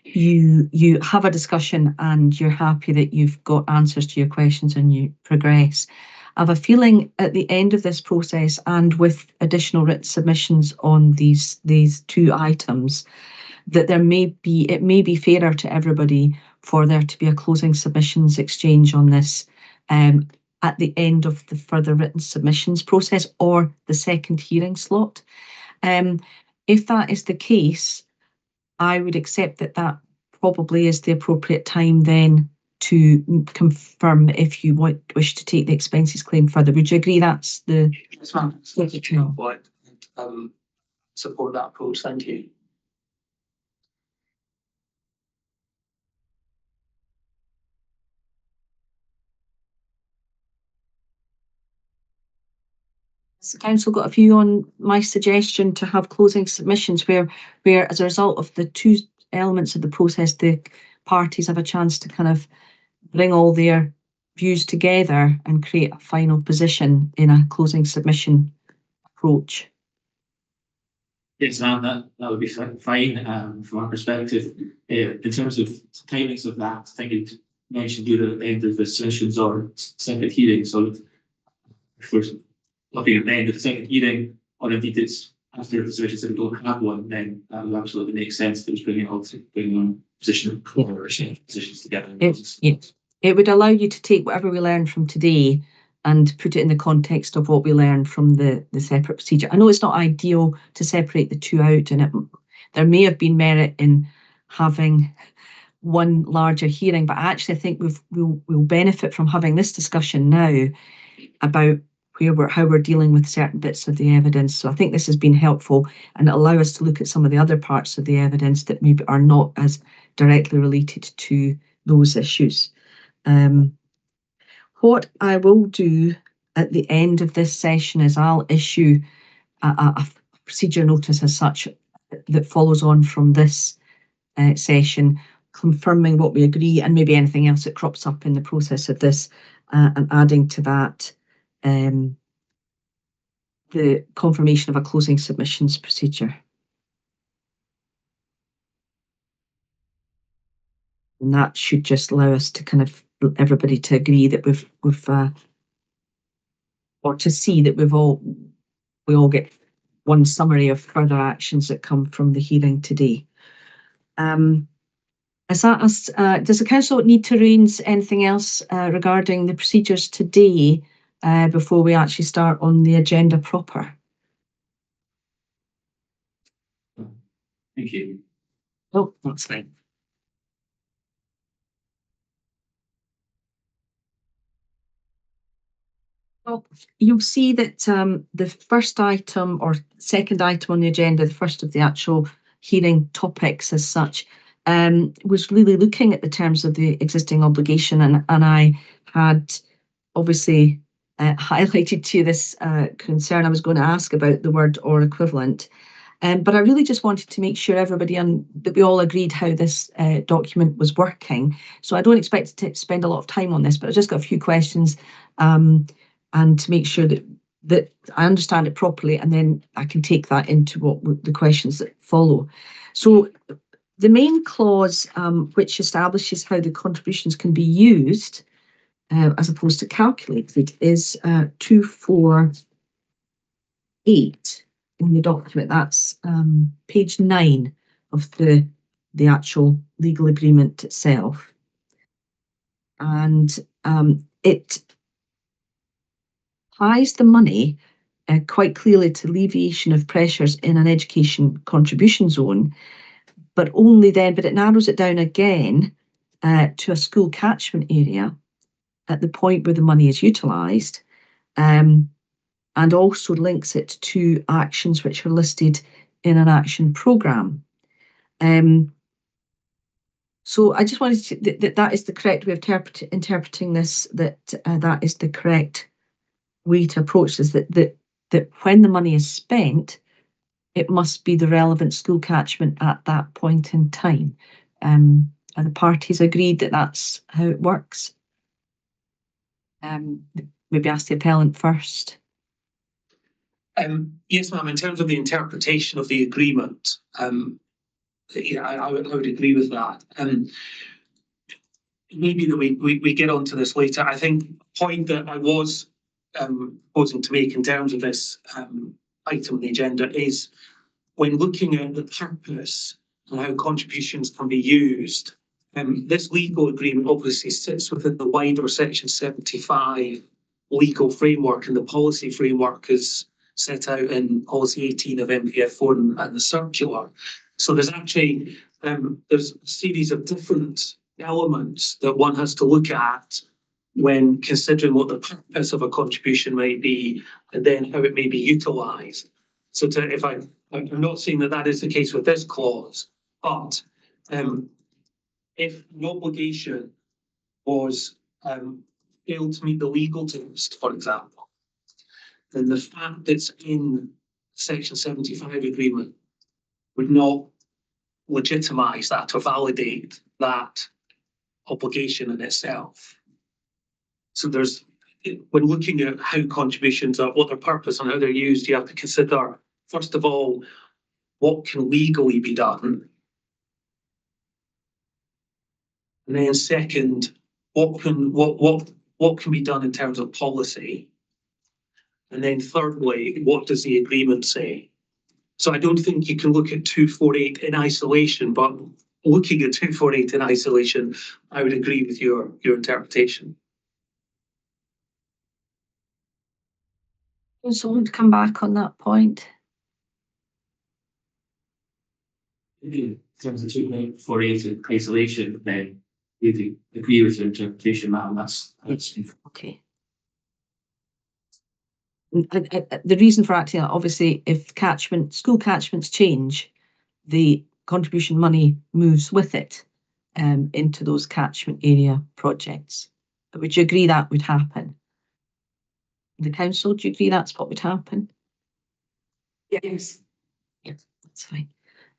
you have a discussion and you're happy that you've got answers to your questions and you progress. I have a feeling at the end of this process, and with additional written submissions on these two items, that it may be fairer to everybody for there to be a closing submissions exchange on this at the end of the further written submissions process or the second hearing slot. If that is the case, I would accept that probably is the appropriate time then to confirm if you wish to take the expenses claim further. Would you agree that's the... Yes, ma'am. Support that approach. Thank you. Has the council got a view on my suggestion to have closing submissions where as a result of the two elements of the process, the parties have a chance to kind of bring all their views together and create a final position in a closing submission approach? Yes, that would be fine from our perspective. In terms of timings of that, I think it mentioned either at the end of the sessions or second hearing. So if we're looking at the end of the second hearing, or indeed it's after the sessions that we don't have one, then that would absolutely make sense to bring on positions together. It would allow you to take whatever we learned from today and put it in the context of what we learned from the separate procedure. I know it's not ideal to separate the two out, and there may have been merit in having one larger hearing, but I actually think we'll benefit from having this discussion now about how we're dealing with certain bits of the evidence. So I think this has been helpful and allow us to look at some of the other parts of the evidence that maybe are not as directly related to those issues. What I will do at the end of this session is I'll issue a procedure notice as such that follows on from this session, confirming what we agree and maybe anything else that crops up in the process of this, and adding to that the confirmation of a closing submissions procedure. And that should just allow us to kind of everybody to agree that we've or to see that we all get one summary of further actions that come from the hearing today. Does the council need to raise anything else regarding the procedures today before we actually start on the agenda proper? Thank you. Oh, that's fine. Well, you'll see that the first item or second item on the agenda, the first of the actual hearing topics as such, was really looking at the terms of the existing obligation, and I had obviously highlighted to you this concern I was going to ask about the word or equivalent. But I really just wanted to make sure everybody that we all agreed how this document was working. So I don't expect to spend a lot of time on this, but I've just got a few questions and to make sure that I understand it properly, and then I can take that into what the questions that follow. So the main clause which establishes how the contributions can be used as opposed to calculated is 248 in the document. That's page 9 of the actual legal agreement itself. And it ties the money quite clearly to alleviation of pressures in an education contribution zone, but it narrows it down again to a school catchment area at the point where the money is utilised, and also links it to actions which are listed in an action programme. So I just wanted to, that is the correct way of interpreting this, that is the correct way to approach this, that when the money is spent, it must be the relevant school catchment at that point in time. Are the parties agreed that that's how it works? Maybe ask the appellant first. Yes, ma'am. In terms of the interpretation of the agreement, yeah, I would agree with that. Maybe that we get onto this later. I think the point that I was proposing to make in terms of this item on the agenda is when looking at the purpose and how contributions can be used, this legal agreement obviously sits within the wider Section 75 legal framework, and the policy framework is set out in Policy 18 of MPF4 and the circular. So there's actually there's a series of different elements that one has to look at when considering what the purpose of a contribution might be, and then how it may be utilised. So I'm not saying that is the case with this clause, but if an obligation was failed to meet the legal test, for example, then the fact that's in Section 75 agreement would not legitimise that or validate that obligation in itself. So when looking at how contributions are, what their purpose and how they're used, you have to consider, first of all, what can legally be done? And then second, what can be done in terms of policy? And then thirdly, what does the agreement say? So I don't think you can look at 248 in isolation, but looking at 248 in isolation, I would agree with your interpretation. Does someone come back on that point? In terms of 248 in isolation, then we agree with your interpretation, ma'am. That's okay. The reason for acting, obviously, if school catchments change, the contribution money moves with it into those catchment area projects. Would you agree that would happen? The council, do you agree that's what would happen? Yes. Yes, that's fine.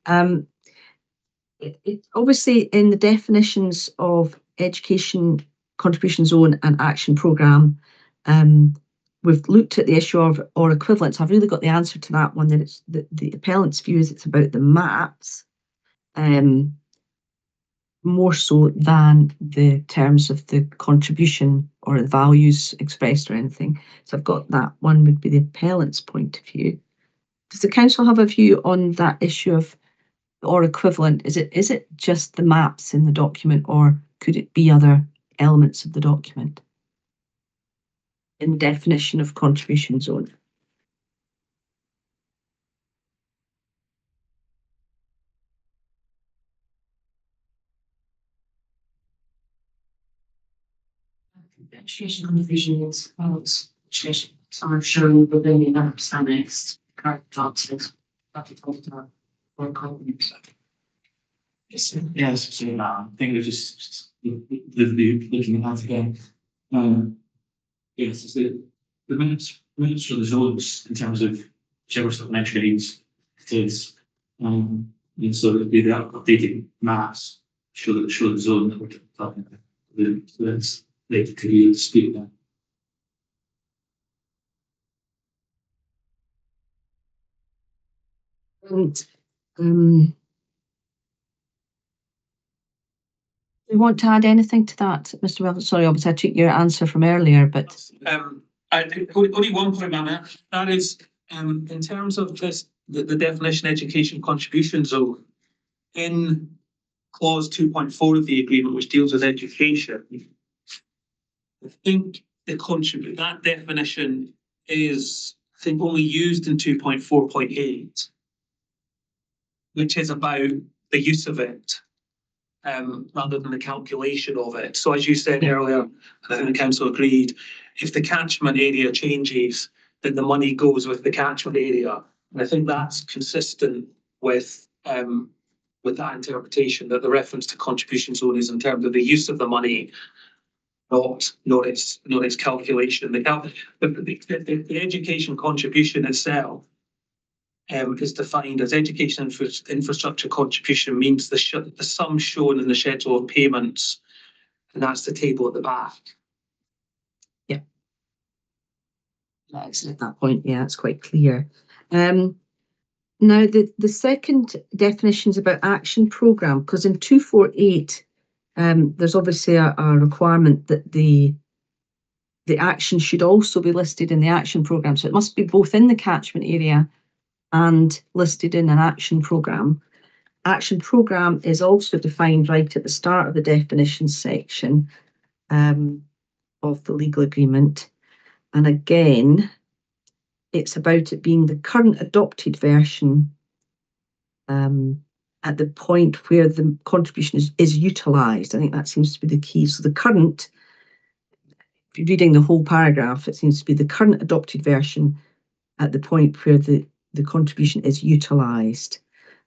It obviously in the definitions of education contribution zone and action programme, we've looked at the issue of or equivalents. I've really got the answer to that one, that it's the appellant's view is it's about the maps, more so than the terms of the contribution or the values expressed or anything. So I've got that one would be the appellant's point of view. Does the council have a view on that issue of or equivalent? Is it just the maps in the document, or could it be other elements of the document in the definition of contribution zone? Education contributions, are shown within the maps annexed, correct document, for companies. Yes, so I think it's just looking at that again. Yes, it's the minutes for the zones in terms of whichever supplementary needs it is. And so it'd be the updated maps show the zone that we're talking about. That's later to be speak now. And do you want to add anything to that, Mr. Wells? Sorry, obviously I took your answer from earlier, but I think only one point, Ma'am, that is, in terms of this, the definition education contribution zone, in clause 2.4 of the agreement, which deals with education, I think that definition is, I think, only used in 2.4.8, which is about the use of it, rather than the calculation of it. So as you said earlier, and I think the council agreed, if the catchment area changes, then the money goes with the catchment area. And I think that's consistent with that interpretation, that the reference to contribution zone is in terms of the use of the money, not its calculation. The education contribution itself is defined as education infrastructure contribution means the sum shown in the schedule of payments, and that's the table at the back. yeah, that's at that point. Yeah, it's quite clear. Now the second definition is about action programme, because in 248, there's obviously a requirement that the action should also be listed in the action programme. So it must be both in the catchment area and listed in an action programme. Action programme is also defined right at the start of the definitions section of the legal agreement. And again, it's about it being the current adopted version at the point where the contribution is utilised. I think that seems to be the key. So the current, if you're reading the whole paragraph, it seems to be the current adopted version at the point where the contribution is utilised.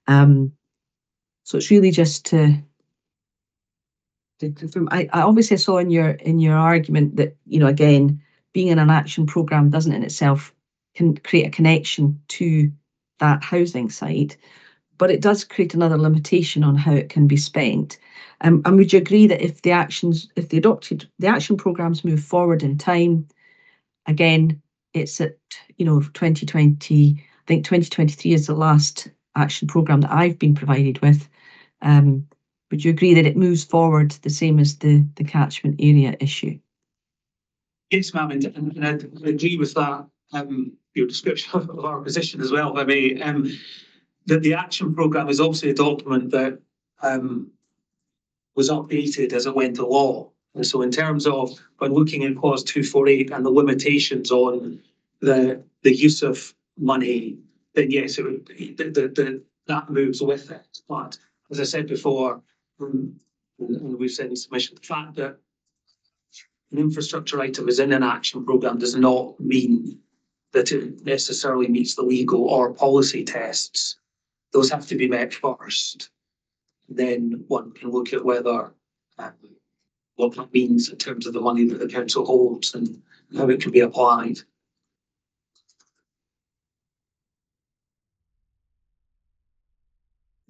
So it's really just to I obviously saw in your argument that, you know, again, being in an action programme doesn't in itself can create a connection to that housing site, but it does create another limitation on how it can be spent. And would you agree that if the action programmes move forward in time, again, it's at, you know, 2020, I think 2023 is the last action programme that I've been provided with. Would you agree that it moves forward the same as the catchment area issue? Yes, ma'am, and I agree with that, your description of our position as well, if I may. That the action programme is obviously a document that was updated as it went to law. And so in terms of when looking at clause 248 and the limitations on the use of money, then yes, it would, that moves with it. But as I said before, and we've said in submission, the fact that an infrastructure item is in an action programme does not mean that it necessarily meets the legal or policy tests. Those have to be met first. Then one can look at whether what that means in terms of the money that the council holds and how it can be applied.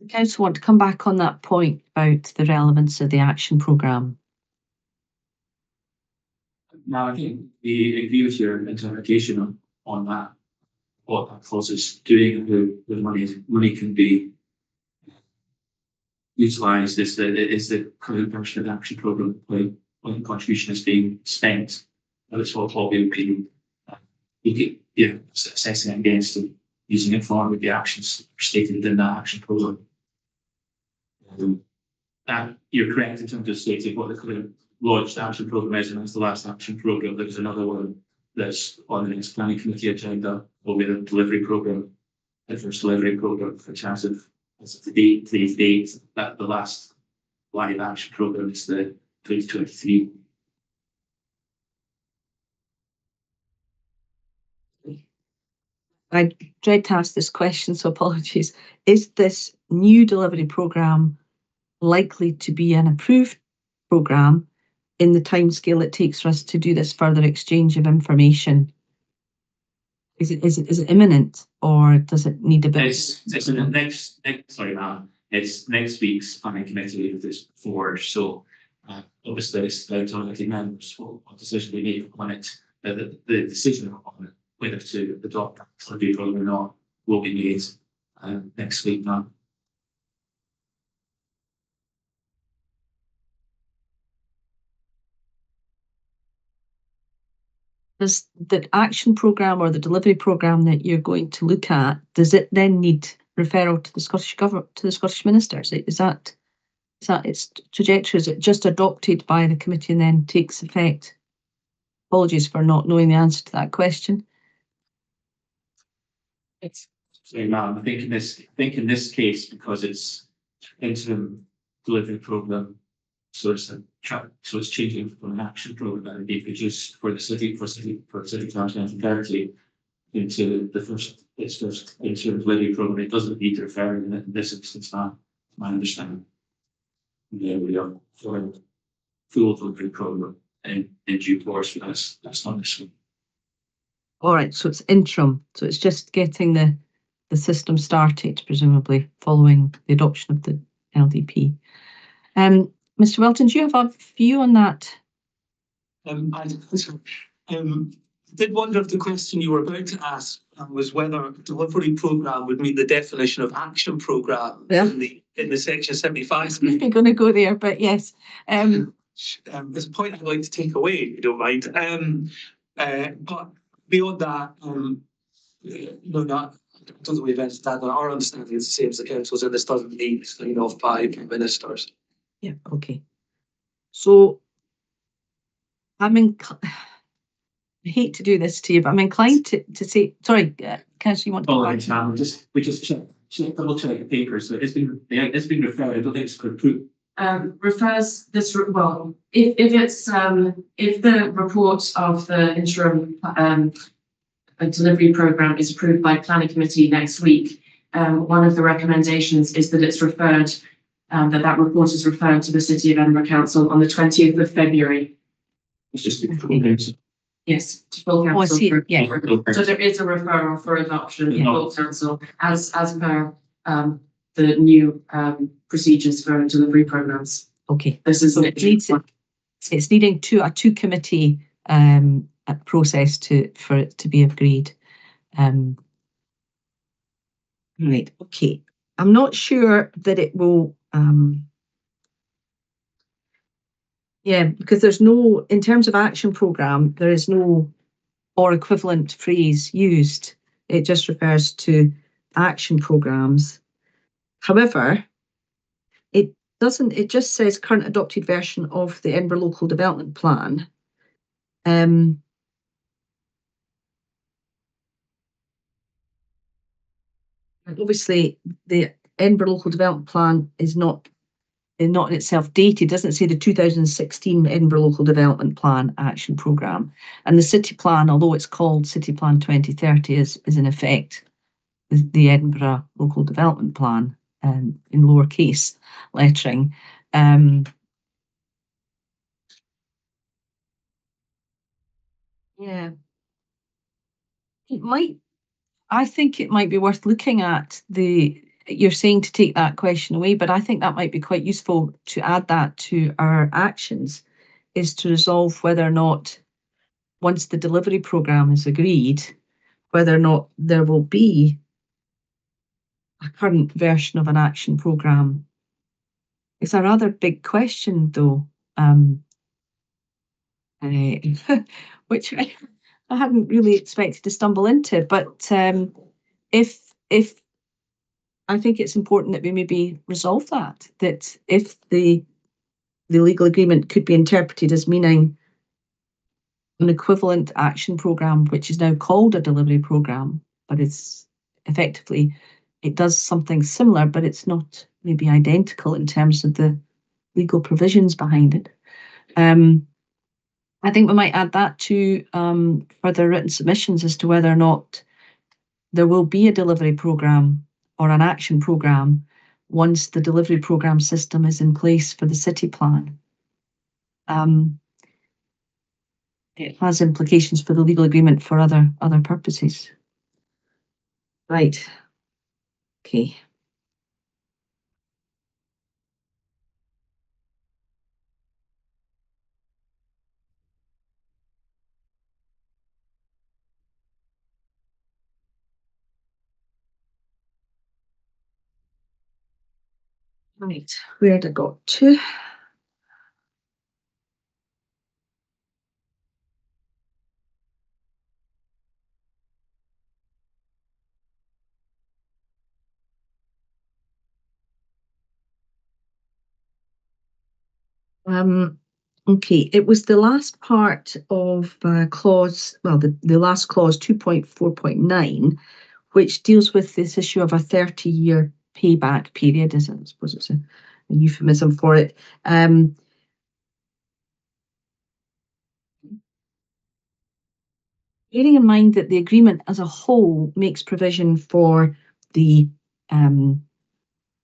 council want to come back on that point about the relevance of the action programme? Now, I think we agree with your interpretation on that. What that clause is doing, the money can be utilised is the current version of the action programme when the contribution is being spent. And it's what we'll be assessing it against and using it for with the actions stated in that action programme. You're correct in terms of stating what the current lodged action programme is, and that's the last action programme. There's another one that's on the next planning committee agenda, will be the delivery programme, the first delivery programme, which has today's date, that the last live action programme is the 2023. I dread to ask this question, so apologies. Is this new delivery programme likely to be an approved programme in the timescale it takes for us to do this further exchange of information? Is it imminent, or does it need a bit? It's next week's planning committee with this forward. So obviously it's the authority members what decision they make on it. The decision on it, whether to adopt that delivery programme or not, will be made next week now. Does the action programme or the delivery programme that you're going to look at, does it then need referral to the Scottish Government, to the Scottish Ministers? Is that its trajectory? Is it just adopted by the committee and then takes effect? Apologies for not knowing the answer to that question. Sorry, ma'am. I think in this case, because it's interim delivery programme, so it's changing from an action programme that would be produced for the city for city transparency into the first interim delivery programme. It doesn't need to refer in this instance, now, my understanding. Yeah, we are for full delivery programme in due course. That's not this one. All right, so it's interim. So it's just getting the system started, presumably following the adoption of the LDP. Mr. Welton, do you have a view on that? I did wonder if the question you were about to ask was whether delivery programme would meet the definition of action programme in the section 75. I'm going to go there, but yes. There's a point I'd like to take away, if you don't mind. But beyond that, no, not. I don't know we've understood that. Our understanding is the same as the council's, and this doesn't need sign off by ministers. Yeah, okay. So I hate to do this to you, but I'm inclined to say, sorry, Councillor, you want to? Oh, right, ma'am. We just double check the papers. So it's been referred. I don't think it's approved. Refers this well if the report of the interim delivery programme is approved by planning committee next week, one of the recommendations is that it's referred that report is referred to the City of Edinburgh Council on the 20th of February. It's just the full council. Yes, to full council. Oh, I see. Yeah. So there is a referral for adoption Yeah. to full council as per the new procedures for delivery programmes. Okay. This is So it's needing a two committee process for it to be agreed. Right. Okay. I'm not sure that it will. Because there's no, in terms of action programme, there is no or equivalent phrase used. It just refers to action programmes. However, it doesn't. It just says current adopted version of the Edinburgh Local Development Plan. Obviously, the Edinburgh Local Development Plan is not in itself dated. Doesn't say the 2016 Edinburgh Local Development Plan Action Programme, and the City Plan, although it's called City Plan 2030, is in effect the Edinburgh Local Development Plan in lowercase lettering. Yeah, it might. I think it might be worth looking at the you're saying to take that question away, but I think that might be quite useful to add that to our actions, is to resolve whether or not, once the delivery programme is agreed, whether or not there will be a current version of an action programme. It's a rather big question, though, which I hadn't really expected to stumble into. But if I think it's important that we maybe resolve that if the legal agreement could be interpreted as meaning an equivalent action programme, which is now called a delivery programme, but it's effectively, it does something similar, but it's not maybe identical in terms of the legal provisions behind it. I think we might add that to further written submissions as to whether or not there will be a delivery programme or an action programme once the delivery programme system is in place for the city plan. It has implications for the legal agreement for other purposes. Right. Okay. Right, where had I got to? Okay, it was the last part of clause, well, the last clause 2.4.9, which deals with this issue of a 30-year payback period, as I suppose it's a euphemism for it. Bearing in mind that the agreement as a whole makes provision for the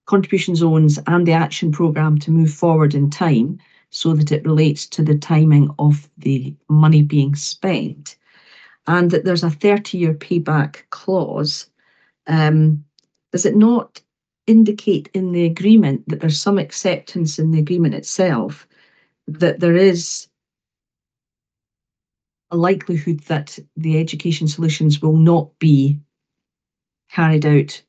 contribution zones and the action programme to move forward in time so that it relates to the timing of the money being spent, and that there's a 30-year payback clause, does it not indicate in the agreement that there's some acceptance in the agreement itself that there is a likelihood that the education solutions will not be carried out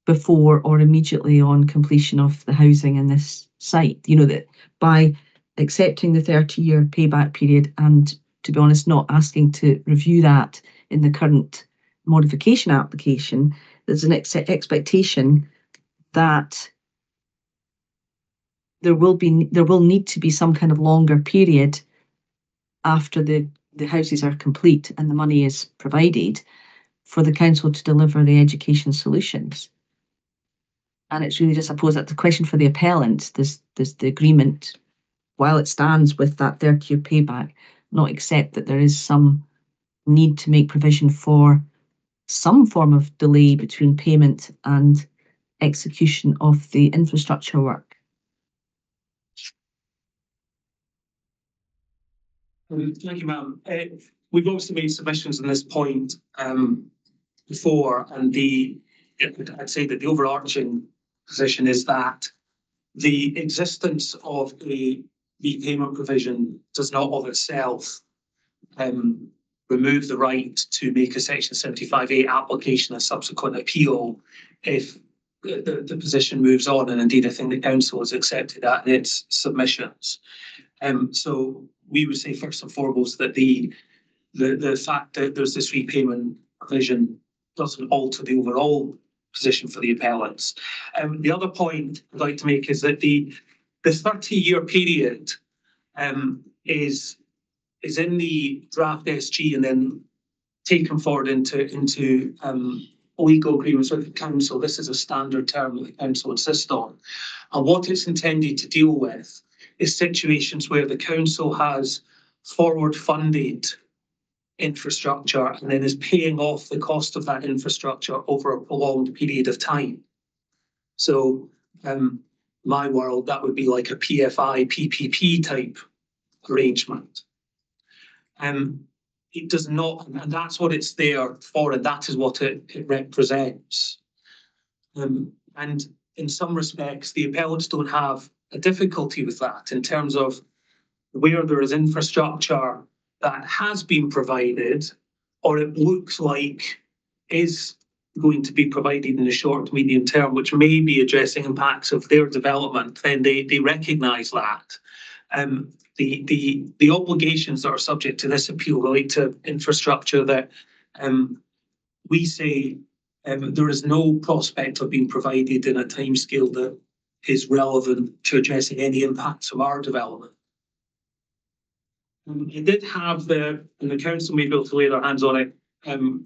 before or immediately on completion of the housing in this site? You know, that by accepting the 30-year payback period and, to be honest, not asking to review that in the current modification application, there's an expectation that there will need to be some kind of longer period after the houses are complete and the money is provided for the council to deliver the education solutions. And it's really just, I suppose, that's the question for the appellant. Does the agreement, while it stands with that 30-year payback, not accept that there is some need to make provision for some form of delay between payment and execution of the infrastructure work? Thank you, ma'am. We've obviously made submissions on this point before, and I'd say that the overarching position is that the existence of a repayment provision does not of itself remove the right to make a Section 75A application and subsequent appeal if the position moves on, and indeed I think the council has accepted that in its submissions. So we would say first and foremost that the fact that there's this repayment provision doesn't alter the overall position for the appellants. The other point I'd like to make is that the 30-year period is in the draft SG and then taken forward into legal agreements with the council. This is a standard term that the council insists on. And what it's intended to deal with is situations where the council has forward funded infrastructure and then is paying off the cost of that infrastructure over a prolonged period of time. So my world, that would be like a PFI, PPP type arrangement. It does not, and that's what it's there for, and that is what it represents. And in some respects, the appellants don't have a difficulty with that in terms of where there is infrastructure that has been provided, or it looks like is going to be provided in the short to medium term, which may be addressing impacts of their development, then they recognise that. The obligations that are subject to this appeal relate to infrastructure that we say there is no prospect of being provided in a timescale that is relevant to addressing any impacts of our development. I did have and the council may be able to lay their hands on it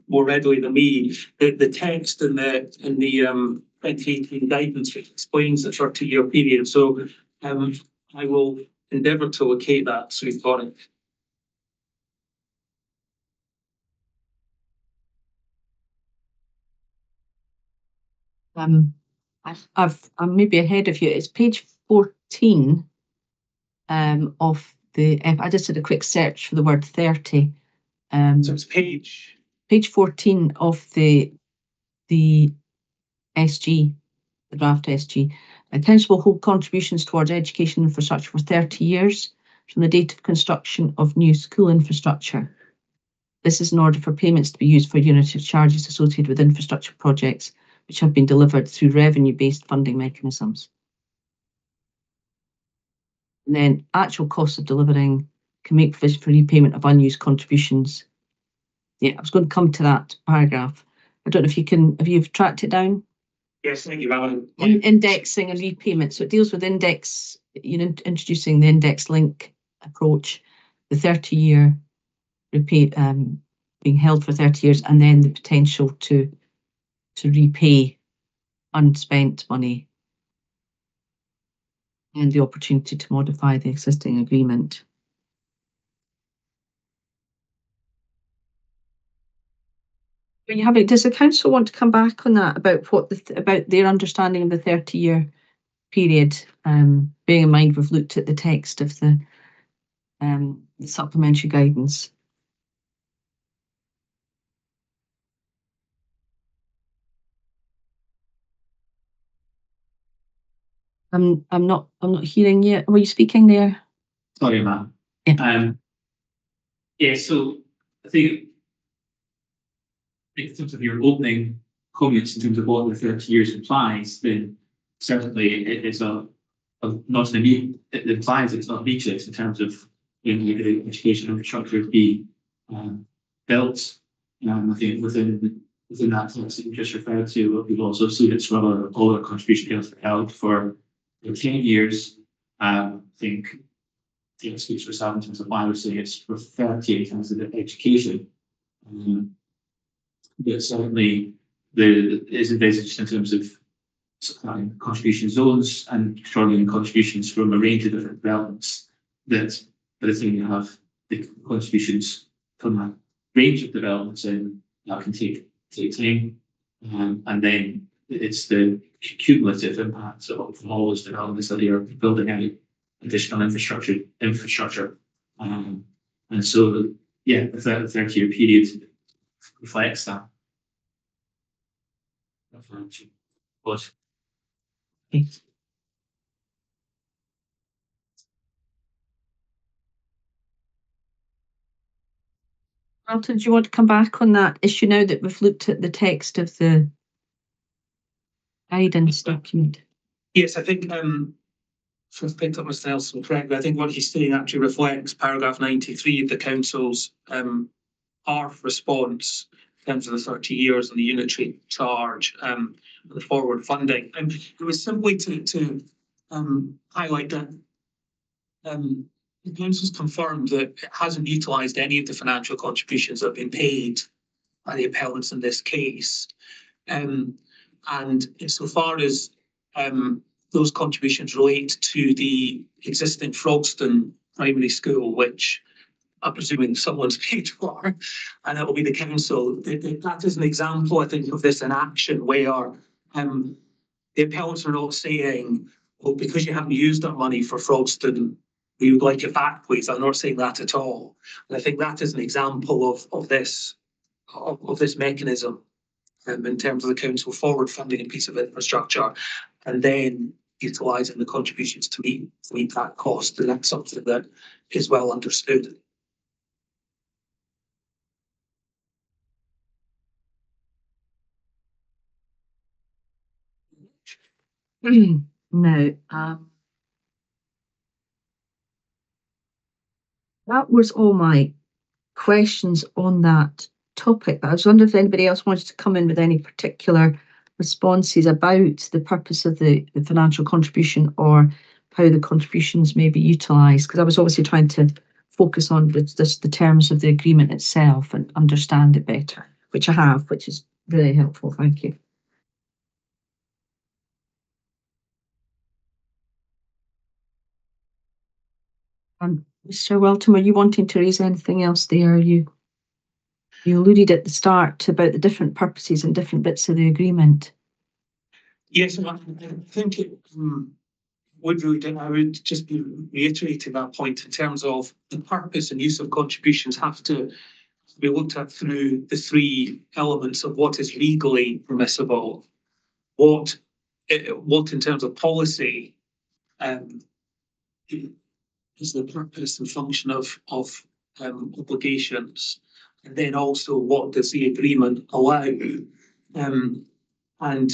more readily than me, the text in the 2018 guidance which explains the 30-year period. So I will endeavour to locate that so we've got it. I'm maybe ahead of you. It's page 14 of the. I just did a quick search for the word 30. So it's page 14 of the SG, the draft SG. Council will hold contributions towards education infrastructure for 30 years from the date of construction of new school infrastructure. This is in order for payments to be used for unit of charges associated with infrastructure projects which have been delivered through revenue-based funding mechanisms. And then actual costs of delivering can make provision for repayment of unused contributions. Yeah, I was going to come to that paragraph. I don't know if you can, have you tracked it down? Yes, thank you, Alan. Indexing and repayment. So it deals with index, introducing the index link approach, the 30-year repay, being held for 30 years, and then the potential to repay unspent money and the opportunity to modify the existing agreement. When you have it, does the council want to come back on that about about their understanding of the 30-year period? Bearing in mind we've looked at the text of the supplementary guidance. I'm not hearing you. Were you speaking there? Sorry, ma'am. Yeah. Yeah, so I think in terms of your opening comments in terms of what the 30 years implies, then certainly it is not it implies it's not immediate in terms of when the education infrastructure to be built. I think within that sense that you just referred to, we've also seen it's rather all our contribution held for 10 years. I think the excuse for some in terms of why we're saying it's for 30 in terms of the education. But certainly there is envisaged in terms of contribution zones and controlling contributions from a range of different developments, that by the time you have the contributions from a range of developments in, that can take time. And then it's the cumulative impacts of all those developments that are building out additional infrastructure. And so, yeah, the 30-year period reflects that. But Alton, do you want to come back on that issue now that we've looked at the text of the guidance document? Yes, I think if I've picked up Mr. Nelson correctly, I think what he's saying actually reflects paragraph 93 of the council's ARF response in terms of the 30 years and the unitary charge, the forward funding. And it was simply to highlight that the council's confirmed that it hasn't utilised any of the financial contributions that have been paid by the appellants in this case. And insofar as those contributions relate to the existing Frogston primary school, which I'm presuming someone's paid for, and it will be the council. That is an example, I think, of this in action, where the appellants are not saying, well, because you haven't used our money for Frogston, we would like it back, please. I'm not saying that at all. And I think that is an example of this mechanism. in terms of the council forward funding a piece of infrastructure and then utilising the contributions to meet that cost. And that's something that is well understood. Now, that was all my questions on that topic. I was wondering if anybody else wanted to come in with any particular responses about the purpose of the financial contribution or how the contributions may be utilised, because I was obviously trying to focus on the terms of the agreement itself and understand it better, which I have, which is really helpful. Thank you. Mr. Welton, were you wanting to raise anything else there? You alluded at the start about the different purposes and different bits of the agreement. Yes, I think it would really, I would just be reiterating that point in terms of the purpose and use of contributions have to be looked at through the three elements of what is legally permissible, what in terms of policy is the purpose and function of obligations, and then also what does the agreement allow. And I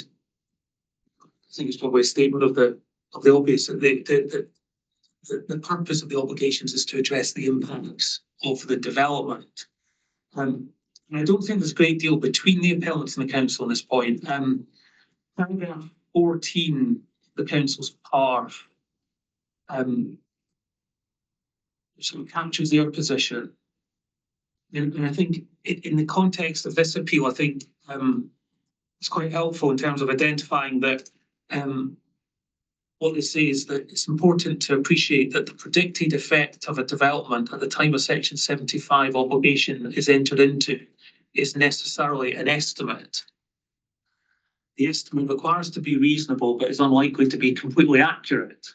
think it's probably a statement of the obvious that the purpose of the obligations is to address the impacts of the development. And I don't think there's a great deal between the appellants and the council on this point. Paragraph 14, the council's part, sort of captures their position. And I think in the context of this appeal, I think it's quite helpful in terms of identifying that what they say is that it's important to appreciate that the predicted effect of a development at the time a Section 75 obligation is entered into is necessarily an estimate. The estimate requires to be reasonable, but is unlikely to be completely accurate.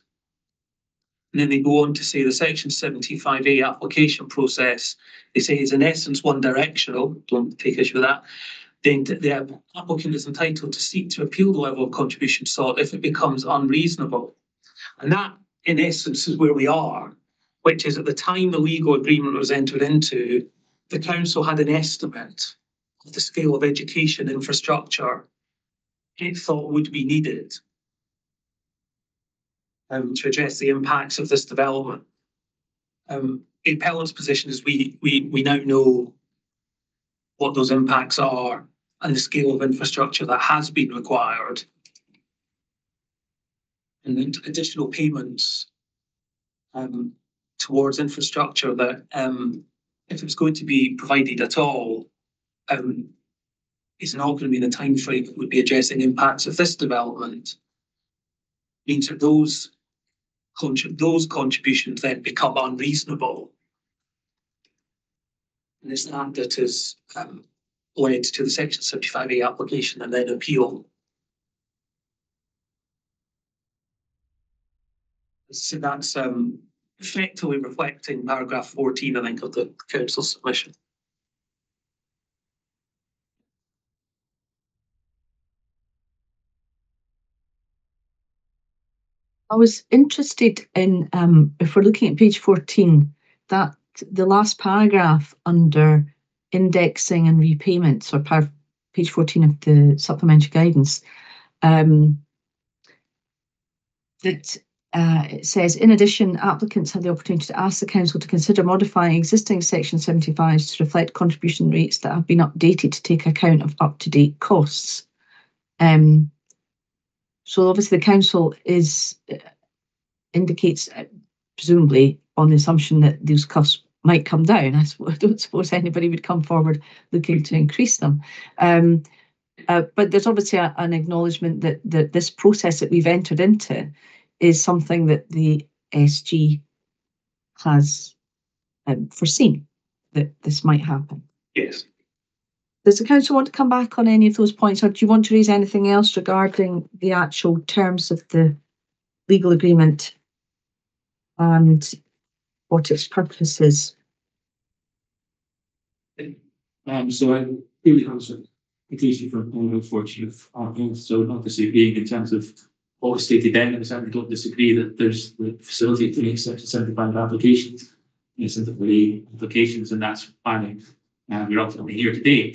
And then they go on to say the Section 75A application process, they say, is in essence one directional. Don't take issue with that. Then the applicant is entitled to seek to appeal the level of contribution sought if it becomes unreasonable. And that, in essence, is where we are, which is at the time the legal agreement was entered into, the council had an estimate of the scale of education infrastructure it thought would be needed to address the impacts of this development. The appellant's position is we now know what those impacts are and the scale of infrastructure that has been required. And then additional payments towards infrastructure that, if it's going to be provided at all, is not going to be in a time frame that would be addressing impacts of this development. Means that those contributions then become unreasonable. And it's that is led to the Section 75A application and then appeal. So that's effectively reflecting paragraph 14, I think, of the council submission. I was interested in, if we're looking at page 14, that the last paragraph under indexing and repayments, or page 14 of the supplementary guidance, that it says, in addition, applicants have the opportunity to ask the council to consider modifying existing Section 75s to reflect contribution rates that have been updated to take account of up-to-date costs. So obviously the council indicates, presumably on the assumption that those costs might come down. I don't suppose anybody would come forward looking to increase them. But there's obviously an acknowledgement that this process that we've entered into is something that the SG has foreseen that this might happen. Yes. Does the council want to come back on any of those points, or do you want to raise anything else regarding the actual terms of the legal agreement and what its purpose is? So I really answered occasion for unfortunate so not disagreeing in terms of what was stated then, I certainly don't disagree that there's the facility to make such 75 applications, 75 applications, and that's planning. We're ultimately here today.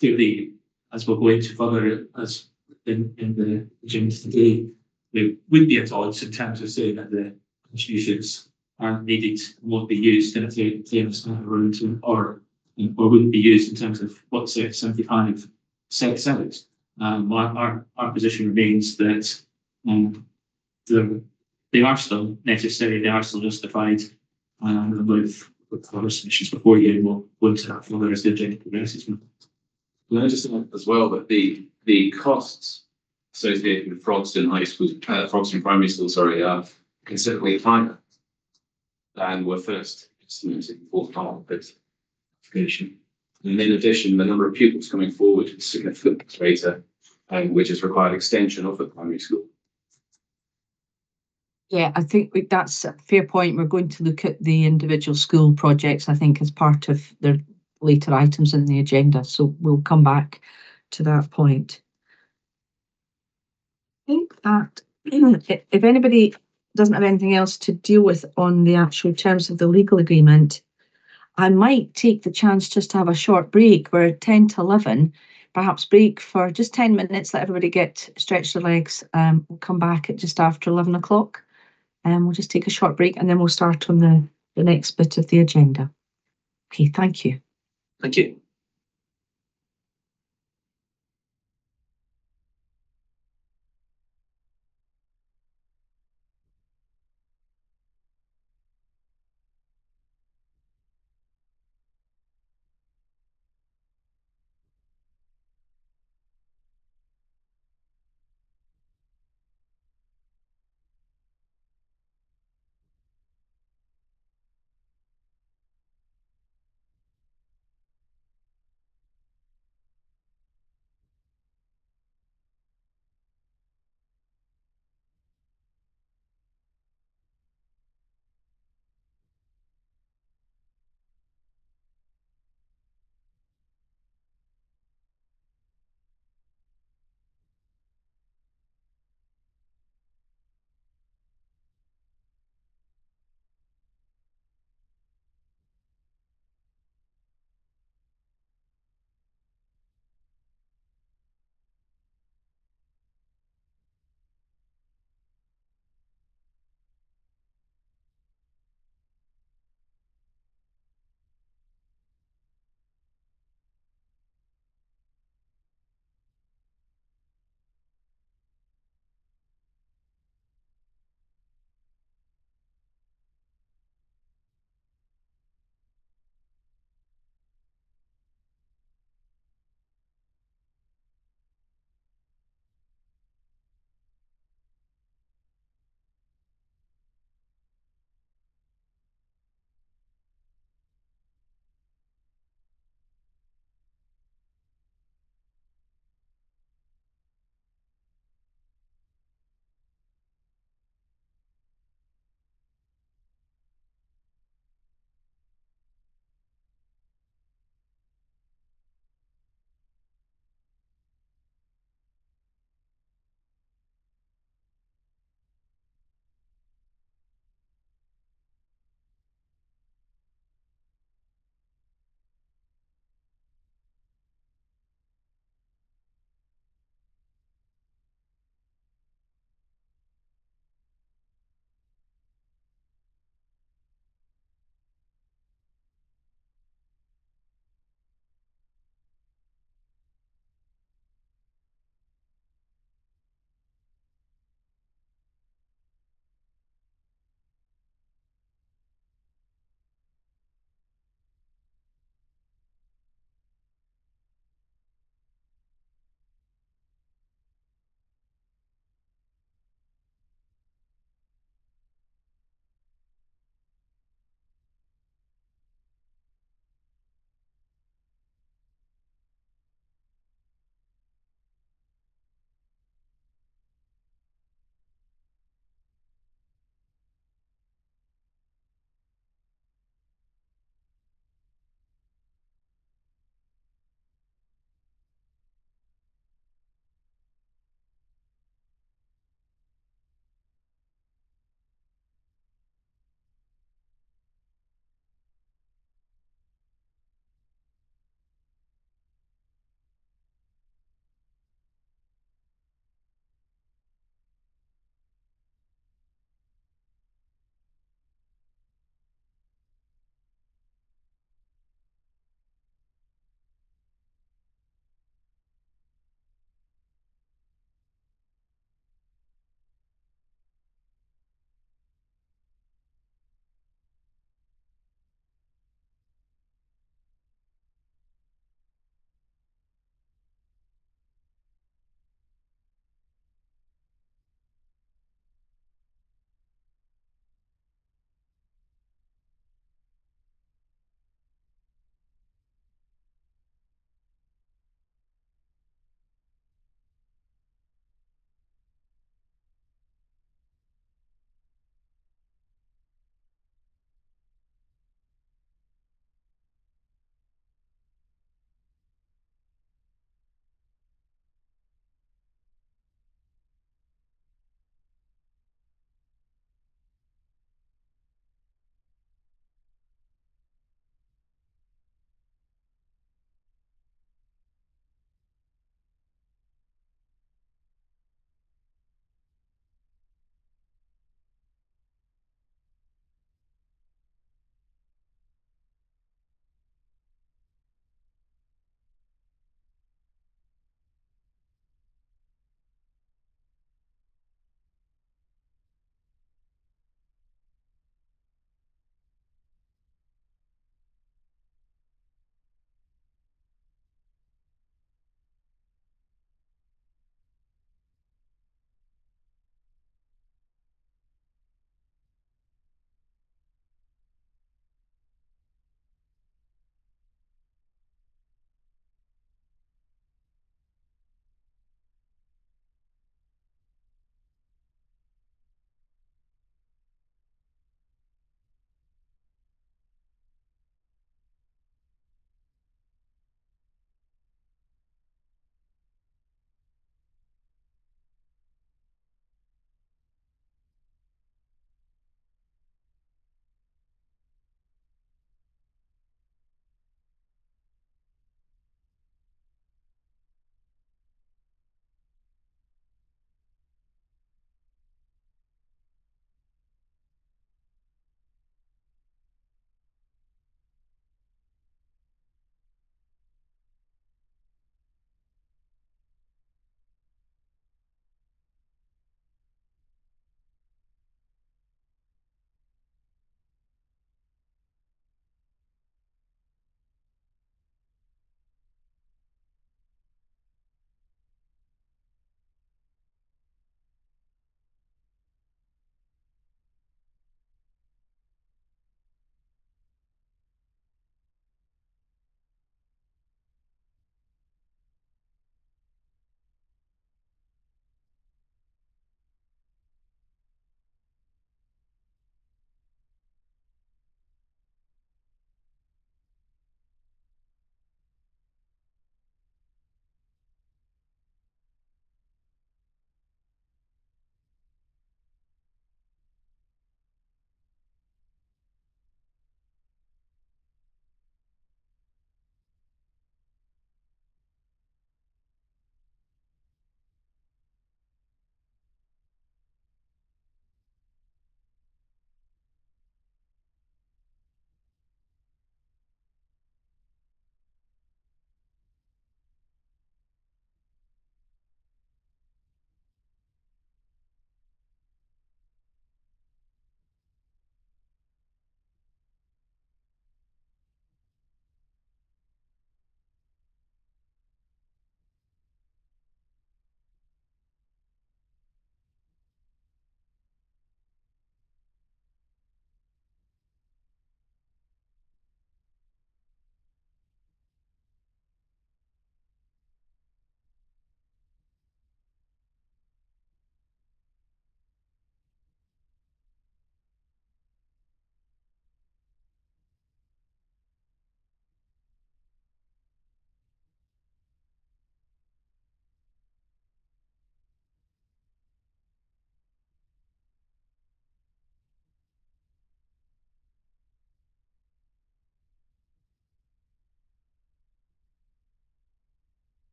Clearly, as we'll go into further as in the agenda today, there would be at odds in terms of saying that the contributions aren't needed, won't be used in a famous manner, or wouldn't be used in terms of what 75 sets out. Our position remains that they are still necessary, they are still justified, with other submissions before you, and we'll go into that further as the agenda progresses. Can I just add as well that the costs associated with Frogston High School, Frogston Primary School, sorry, are considerably higher than were first estimated for part of this application. And in addition, the number of pupils coming forward is significantly greater, which has required extension of the primary school. Yeah, I think that's a fair point. We're going to look at the individual school projects, I think, as part of the later items in the agenda. So we'll come back to that point. I think that if anybody doesn't have anything else to deal with on the actual terms of the legal agreement, I might take the chance just to have a short break. We're at 10 to 11, perhaps break for just 10 minutes, let everybody stretch their legs. We'll come back at just after 11 o'clock. And we'll just take a short break and then we'll start on the next bit of the agenda. Okay, thank you. Thank you.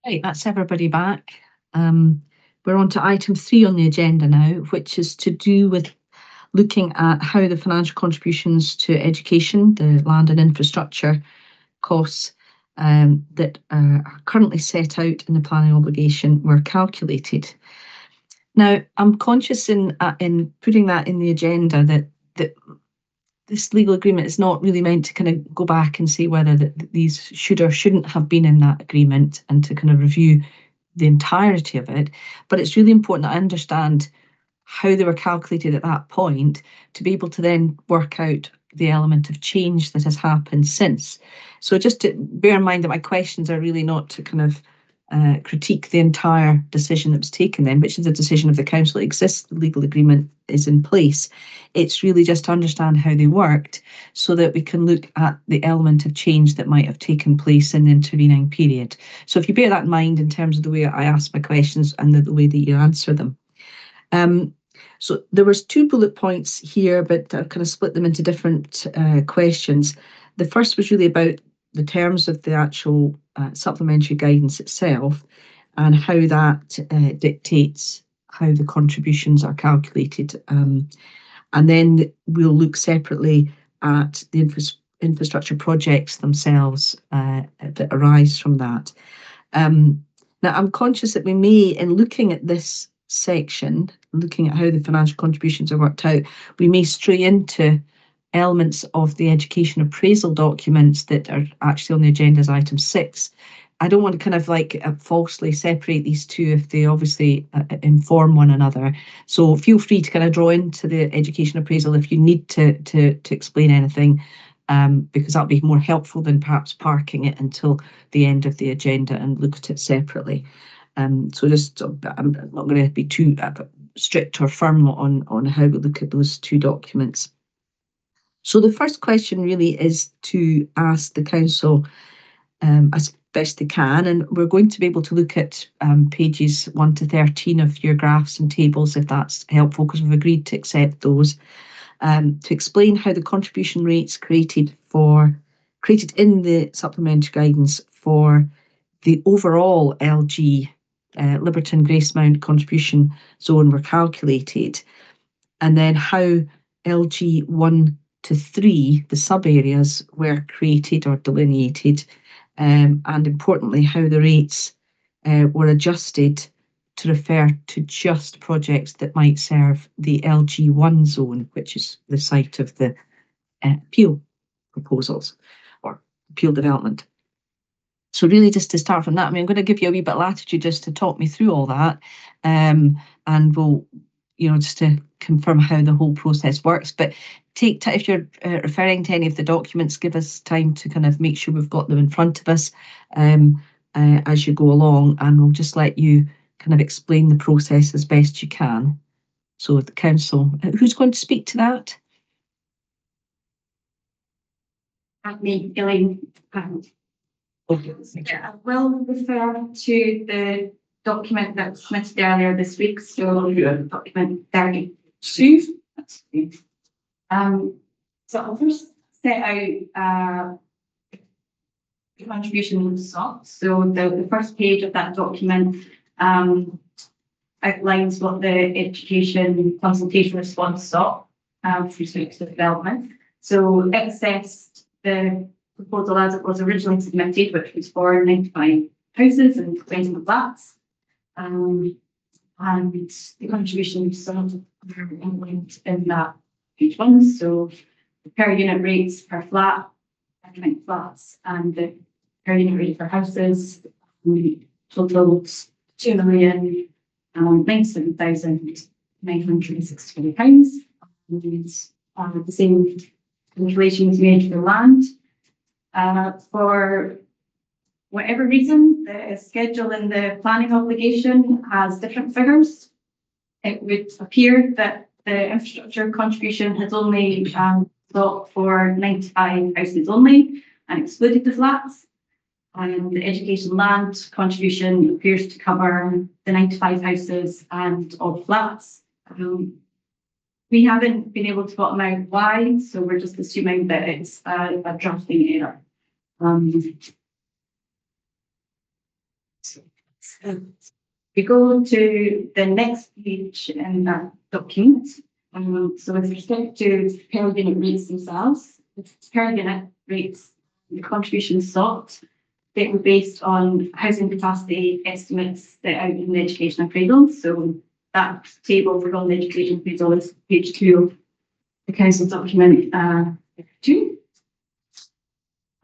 Right, that's everybody back. We're on to item 3 on the agenda now, which is to do with looking at how the financial contributions to education, the land and infrastructure costs that are currently set out in the planning obligation were calculated. Now, I'm conscious in putting that in the agenda that this legal agreement is not really meant to kind of go back and say whether these should or shouldn't have been in that agreement and to kind of review the entirety of it. But it's really important to understand how they were calculated at that point to be able to then work out the element of change that has happened since. So just to bear in mind that my questions are really not to kind of critique the entire decision that was taken then, which is a decision of the council. It exists, the legal agreement is in place. It's really just to understand how they worked so that we can look at the element of change that might have taken place in the intervening period. So if you bear that in mind in terms of the way I ask my questions and the way that you answer them. So there was 2 bullet points here, but I've kind of split them into different questions. The first was really about the terms of the actual supplementary guidance itself and how that dictates how the contributions are calculated. And then we'll look separately at the infrastructure projects themselves that arise from that. Now, I'm conscious that we may, in looking at this section, looking at how the financial contributions are worked out, we may stray into elements of the education appraisal documents that are actually on the agenda as item 6. I don't want to kind of like falsely separate these two if they obviously inform one another. So feel free to kind of draw into the education appraisal if you need to explain anything, because that'll be more helpful than perhaps parking it until the end of the agenda and look at it separately. So just, I'm not going to be too strict or firm on how we look at those 2 documents. So the first question really is to ask the council as best they can, and we're going to be able to look at pages 1 to 13 of your graphs and tables if that's helpful, because we've agreed to accept those, to explain how the contribution rates created in the supplementary guidance for the overall LG Liberton Gracemount contribution zone were calculated, and then how LG 1 to 3, the sub-areas, were created or delineated, and importantly, how the rates were adjusted to refer to just projects that might serve the LG1 zone, which is the site of the appeal proposals or appeal development. So really just to start from that, I mean, I'm going to give you a wee bit of latitude just to talk me through all that, and we'll, just to confirm how the whole process works. But if you're referring to any of the documents, give us time to kind of make sure we've got them in front of us as you go along, and we'll just let you kind of explain the process as best you can. So the council, who's going to speak to that? Me, Elaine. I will refer to the document that was submitted earlier this week, so document 32. So I'll first set out the contribution sought. So the first page of that document outlines what the education consultation response sought with respect to development. So it assessed the proposal as it was originally submitted, which was for 95 houses and 20 flats. And the contributions sought are outlined in that page 1. So the per unit rates per flat, 20 flats, and the per unit rate for houses totaled £2,097,963. And the same calculations made for land. For whatever reason, the schedule in the planning obligation has different figures. It would appear that the infrastructure contribution has only sought for 95 houses only and excluded the flats. And the education land contribution appears to cover the 95 houses and all flats. We haven't been able to bottom out why, so we're just assuming that it's a drafting error. We go to the next page in that document. So with respect to per unit rates themselves, the per unit rates, the contributions sought, they were based on housing capacity estimates set out in the education appraisal. So that table from the education appraisal is page 2 of the council document 2.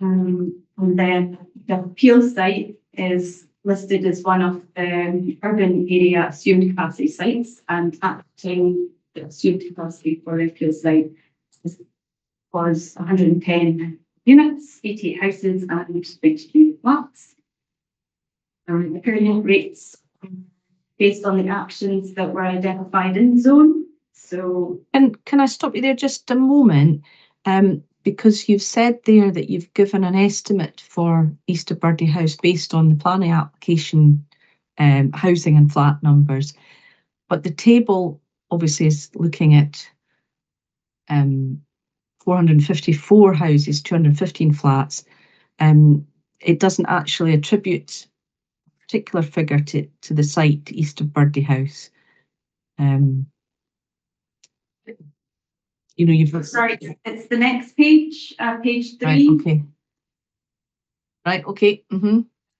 And then the appeal site is listed as one of the urban area assumed capacity sites, and at the time the assumed capacity for the appeal site was 110 units, 88 houses and 22 flats. The per unit rates based on the actions that were identified in the zone. So, And can I stop you there just a moment? Because you've said there that you've given an estimate for East of BurdieHouse based on the planning application, housing and flat numbers, but the table obviously is looking at 454 houses, 215 flats. It doesn't actually attribute a particular figure to the site East of BurdieHouse. You know, you've sorry, it's the next page, page 3. right, okay. Right, okay.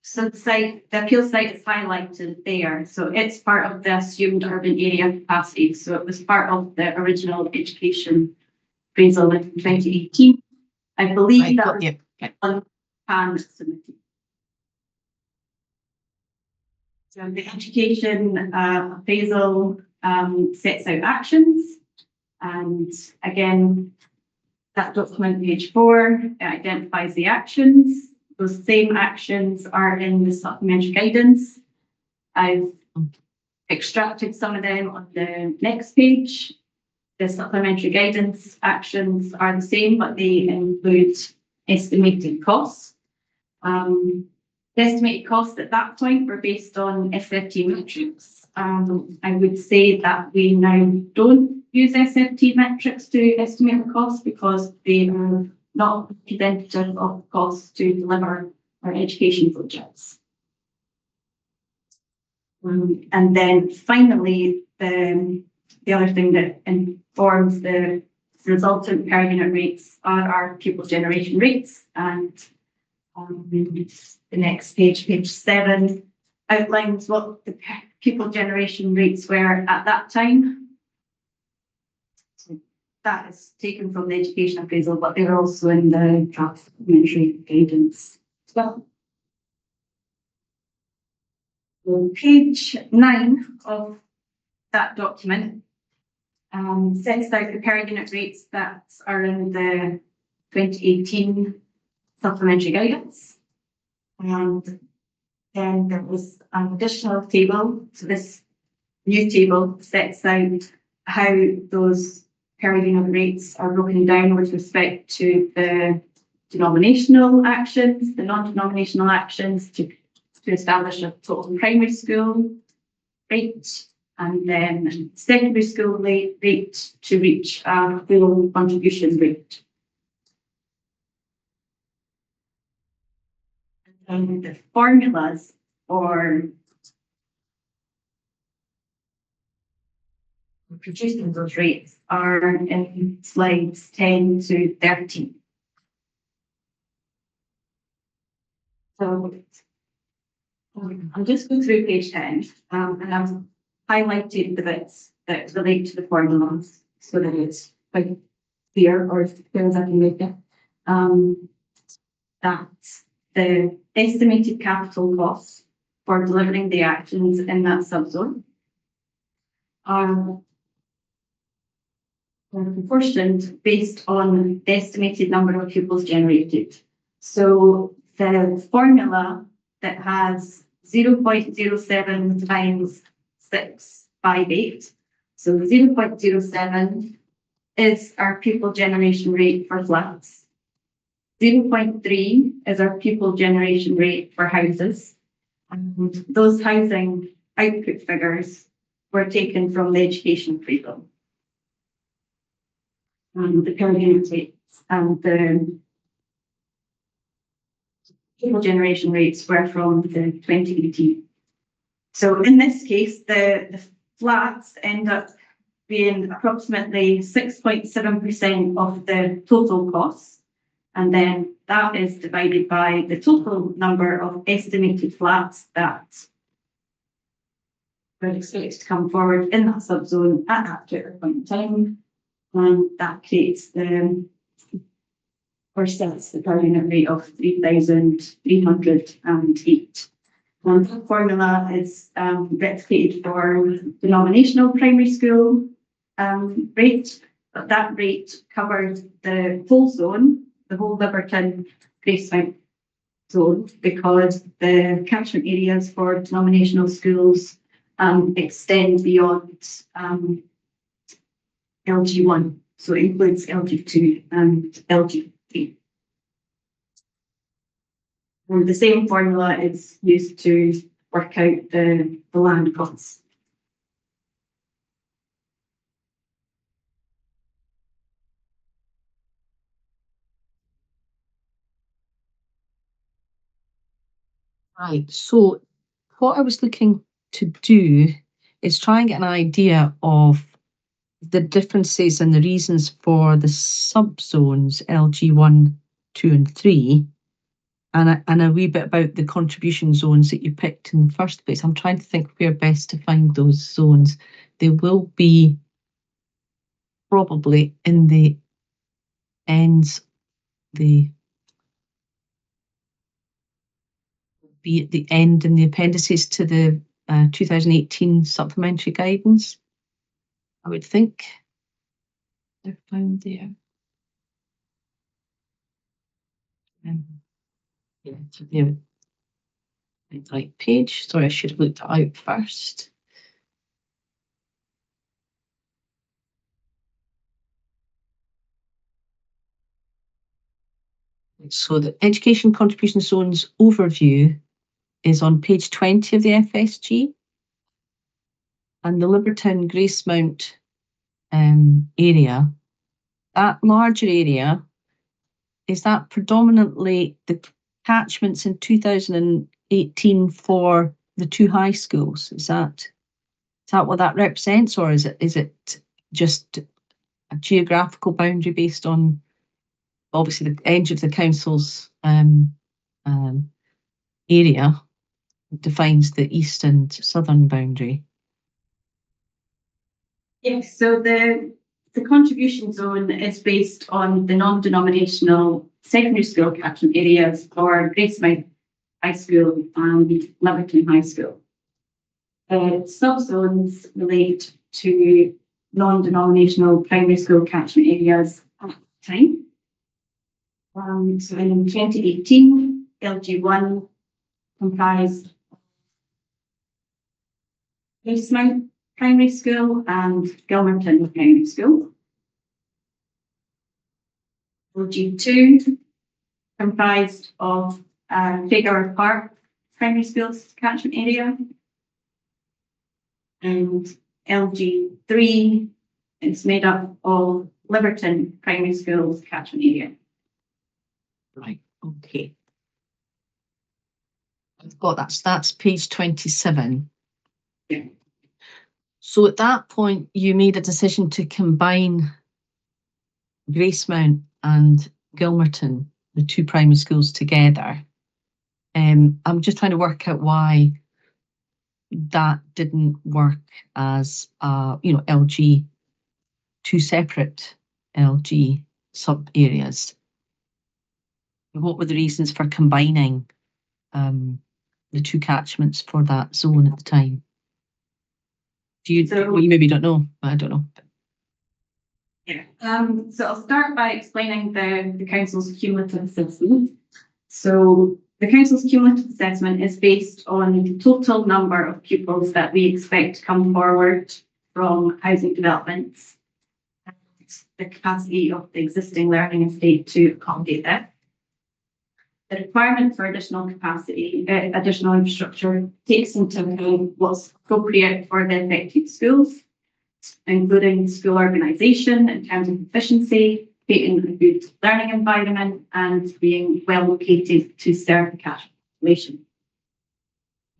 So the appeal site is highlighted there. So it's part of the assumed urban area capacity. So it was part of the original education appraisal in 2018. I believe Right, that got was you. Okay. on hand submitted. So the education appraisal sets out actions. And again, that document, page 4, it identifies the actions. Those same actions are in the supplementary guidance. I've extracted some of them on the next page. The supplementary guidance actions are the same, but they include estimated costs. The estimated costs at that point were based on SFT metrics. I would say that we now don't use SFT metrics to estimate the costs because they are not representative of costs to deliver our education projects. And then finally, the other thing that informs the resultant per unit rates are our pupil generation rates. And the next page, page 7, outlines what the pupil generation rates were at that time. So that is taken from the education appraisal, but they're also in the draft supplementary guidance as well. So page 9 of that document sets out the per unit rates that are in the 2018 supplementary guidance. And then there was an additional table. So this new table sets out how those per unit rates are broken down with respect to the denominational actions, the non-denominational actions to establish a total primary school rate, and then secondary school rate to reach a full contribution rate. And the formulas for producing those rates are in slides 10 to 13. So I'll just go through page 10 and I've highlighted the bits that relate to the formulas so that it's quite clear, or as clear as I can make it. That the estimated capital costs for delivering the actions in that subzone are proportioned based on the estimated number of pupils generated. So the formula that has 0.07 times 658, so 0.07 is our pupil generation rate for flats. 0.3 is our pupil generation rate for houses. And those housing output figures were taken from the education appraisal. The per unit rates and the pupil generation rates were from the 2018 So in this case, the flats end up being approximately 6.7% of the total costs. And then that is divided by the total number of estimated flats that we're expected to come forward in that subzone at that particular point in time. And that creates the, or sets the per unit rate of 3,308. And that formula is replicated for denominational primary school rate, but that rate covers the whole zone, the whole Liberton Gracemount zone, because the catchment areas for denominational schools extend beyond LG1, so it includes LG2 and LG3. And the same formula is used to work out the land costs. Right, so what I was looking to do is try and get an idea of the differences and the reasons for the subzones LG1, 2 and 3, and a wee bit about the contribution zones that you picked in the first place. I'm trying to think where best to find those zones. They will be probably in the ends, be at the end in the appendices to the 2018 supplementary guidance, I would think. They're found there. Yeah, to the right page. Sorry, I should have looked that out first. So the education contribution zones overview is on page 20 of the FSG. And the Liberton Gracemount area, that larger area, is that predominantly the catchments in 2018 for the two high schools? Is that what that represents, or is it just a geographical boundary based on obviously the edge of the council's area defines the east and southern boundary? Yes, so the contribution zone is based on the non-denominational secondary school catchment areas for Gracemount High School and Liberton High School. Subzones relate to non-denominational primary school catchment areas at the time. So in 2018, LG1 comprised Gracemount Primary School and Gilmerton Primary School. LG2 comprised of Figure Park Primary School's catchment area. And LG3 is made up of Liberton Primary School's catchment area. Right, okay. I've got that. So that's page 27. Yeah. So at that point, you made a decision to combine Gracemount and Gilmerton, the two primary schools, together. I'm just trying to work out why that didn't work as LG, two separate LG sub areas. What were the reasons for combining the two catchments for that zone at the time? Well, you maybe don't know, I don't know. Yeah. So I'll start by explaining the council's cumulative assessment. So the council's cumulative assessment is based on the total number of pupils that we expect to come forward from housing developments and the capacity of the existing learning estate to accommodate that. The requirement for additional capacity, additional infrastructure takes into account what's appropriate for the affected schools, including school organisation in terms of efficiency, creating a good learning environment, and being well located to serve the catchment population.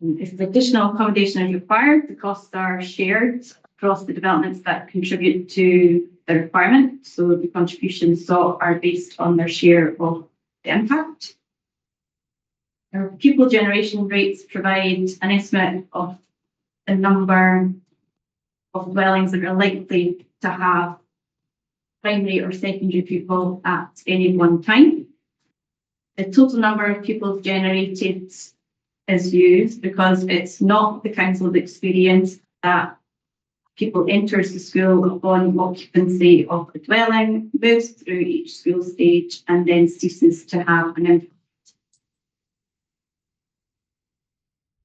If additional accommodation is required, the costs are shared across the developments that contribute to the requirement. So the contributions sought are based on their share of the impact. Our pupil generation rates provide an estimate of the number of dwellings that are likely to have primary or secondary pupil at any one time. The total number of pupils generated is used because it's not the council's experience that pupil enters the school upon occupancy of the dwelling, moves through each school stage, and then ceases to have an impact.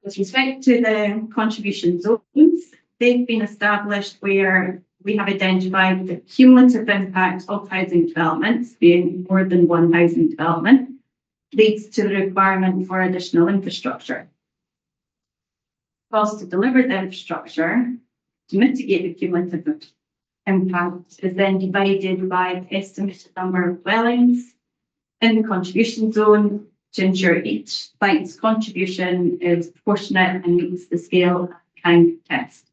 With respect to the contribution zones, they've been established where we have identified the cumulative impact of housing developments, being more than one housing development, leads to the requirement for additional infrastructure. Cost to deliver the infrastructure to mitigate the cumulative impact is then divided by the estimated number of dwellings in the contribution zone to ensure each site's contribution is proportionate and meets the scale and kind test.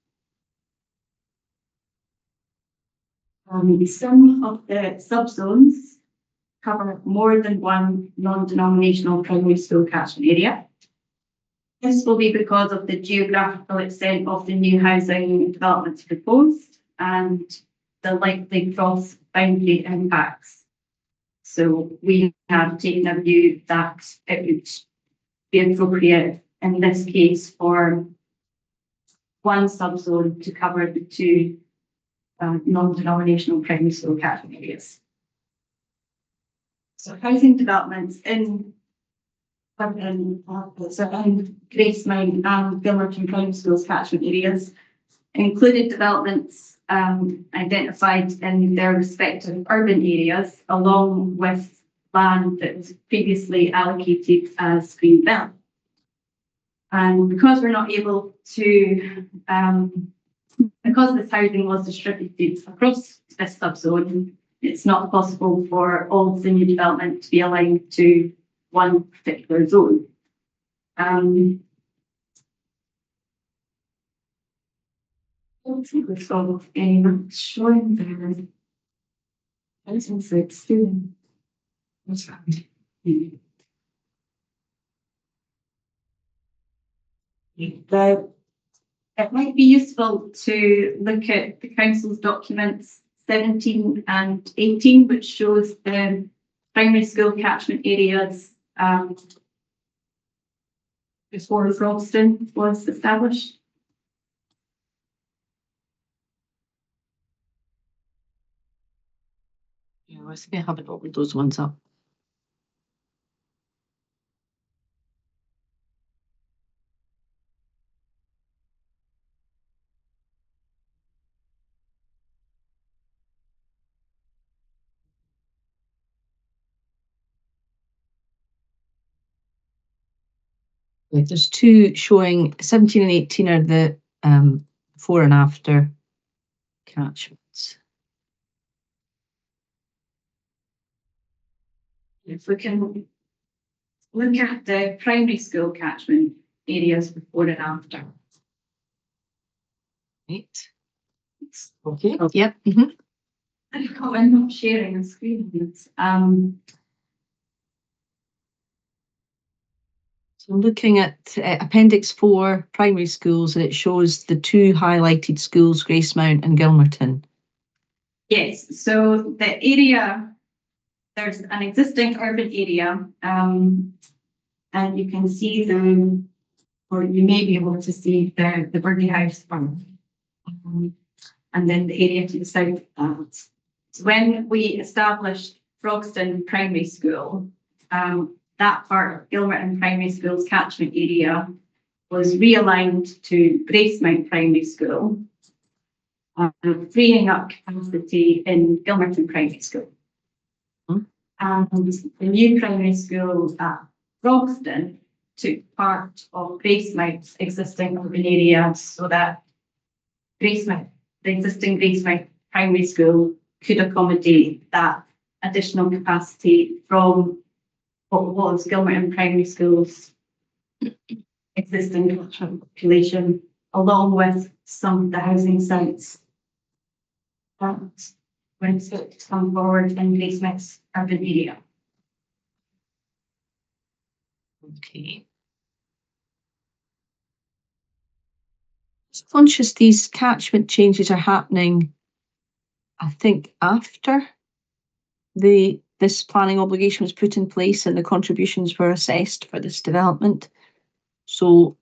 Some of the subzones cover more than one non-denominational primary school catchment area. This will be because of the geographical extent of the new housing developments proposed and the likely cross-boundary impacts. So we have taken a view that it would be appropriate in this case for one subzone to cover the two non-denominational primary school catchment areas. So housing developments in Gracemount and Gilmerton primary schools catchment areas included developments identified in their respective urban areas, along with land that was previously allocated as green belt. And because we're not able to, because this housing was distributed across this subzone, it's not possible for all the new development to be aligned to one particular zone. Let's see what's all showing there. Housing 16. What's happening? It might be useful to look at the council's documents 17 and 18, which shows the primary school catchment areas before Frogston was established. Yeah, I was going to have it open those ones up. There's two showing 17 and 18 are the before and after catchments. If we can look at the primary school catchment areas before and after. Right. Okay. Yep. I'm not sharing a screen. So I'm looking at Appendix 4 primary schools, and it shows the two highlighted schools, Gracemount and Gilmerton. Yes, so the area, there's an existing urban area, and you can see or you may be able to see the BurdieHouse farm, and then the area to the south of that. So when we established Frogston Primary School, that part of Gilmerton Primary School's catchment area was realigned to Gracemount Primary School, freeing up capacity in Gilmerton Primary School. And the new primary school at Frogston took part of Gracemount's existing urban area so that the existing Gracemount Primary School could accommodate that additional capacity from what was Gilmerton Primary School's existing population, along with some of the housing sites that when it's to come forward in Grace urban area. Okay. Conscious these catchment changes are happening, I think, after this planning obligation was put in place and the contributions were assessed for this development. So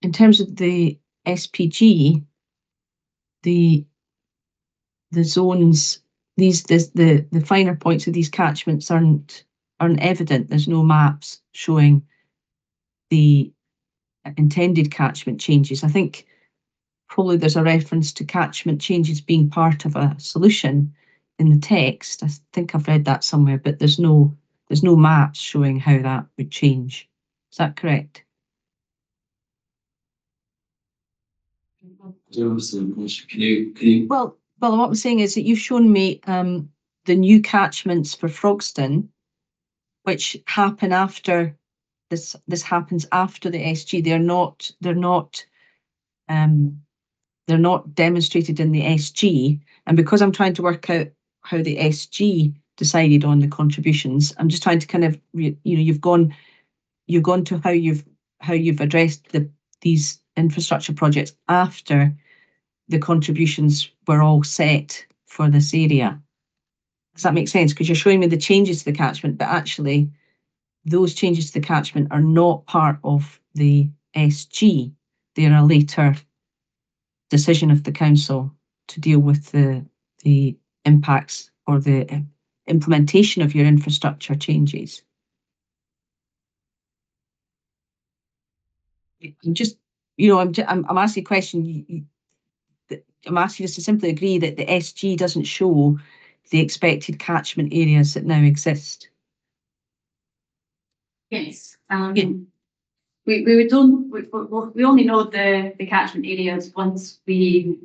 in terms of the SPG, the zones, the finer points of these catchments aren't evident. There's no maps showing the intended catchment changes. I think probably there's a reference to catchment changes being part of a solution in the text. I think I've read that somewhere, but there's no maps showing how that would change. Is that correct? Can you? Well, what I'm saying is that you've shown me the new catchments for Frogston, which happen after this. This happens after the SG. They're not demonstrated in the SG, and because I'm trying to work out how the SG decided on the contributions, I'm just trying to kind of you've gone to how you've addressed these infrastructure projects after the contributions were all set for this area. Does that make sense? Because you're showing me the changes to the catchment, but actually those changes to the catchment are not part of the SG. They are a later decision of the council to deal with the impacts or the implementation of your infrastructure changes. I'm just, I'm asking a question. I'm asking you just to simply agree that the SG doesn't show the expected catchment areas that now exist. Yes. We only know the catchment areas once we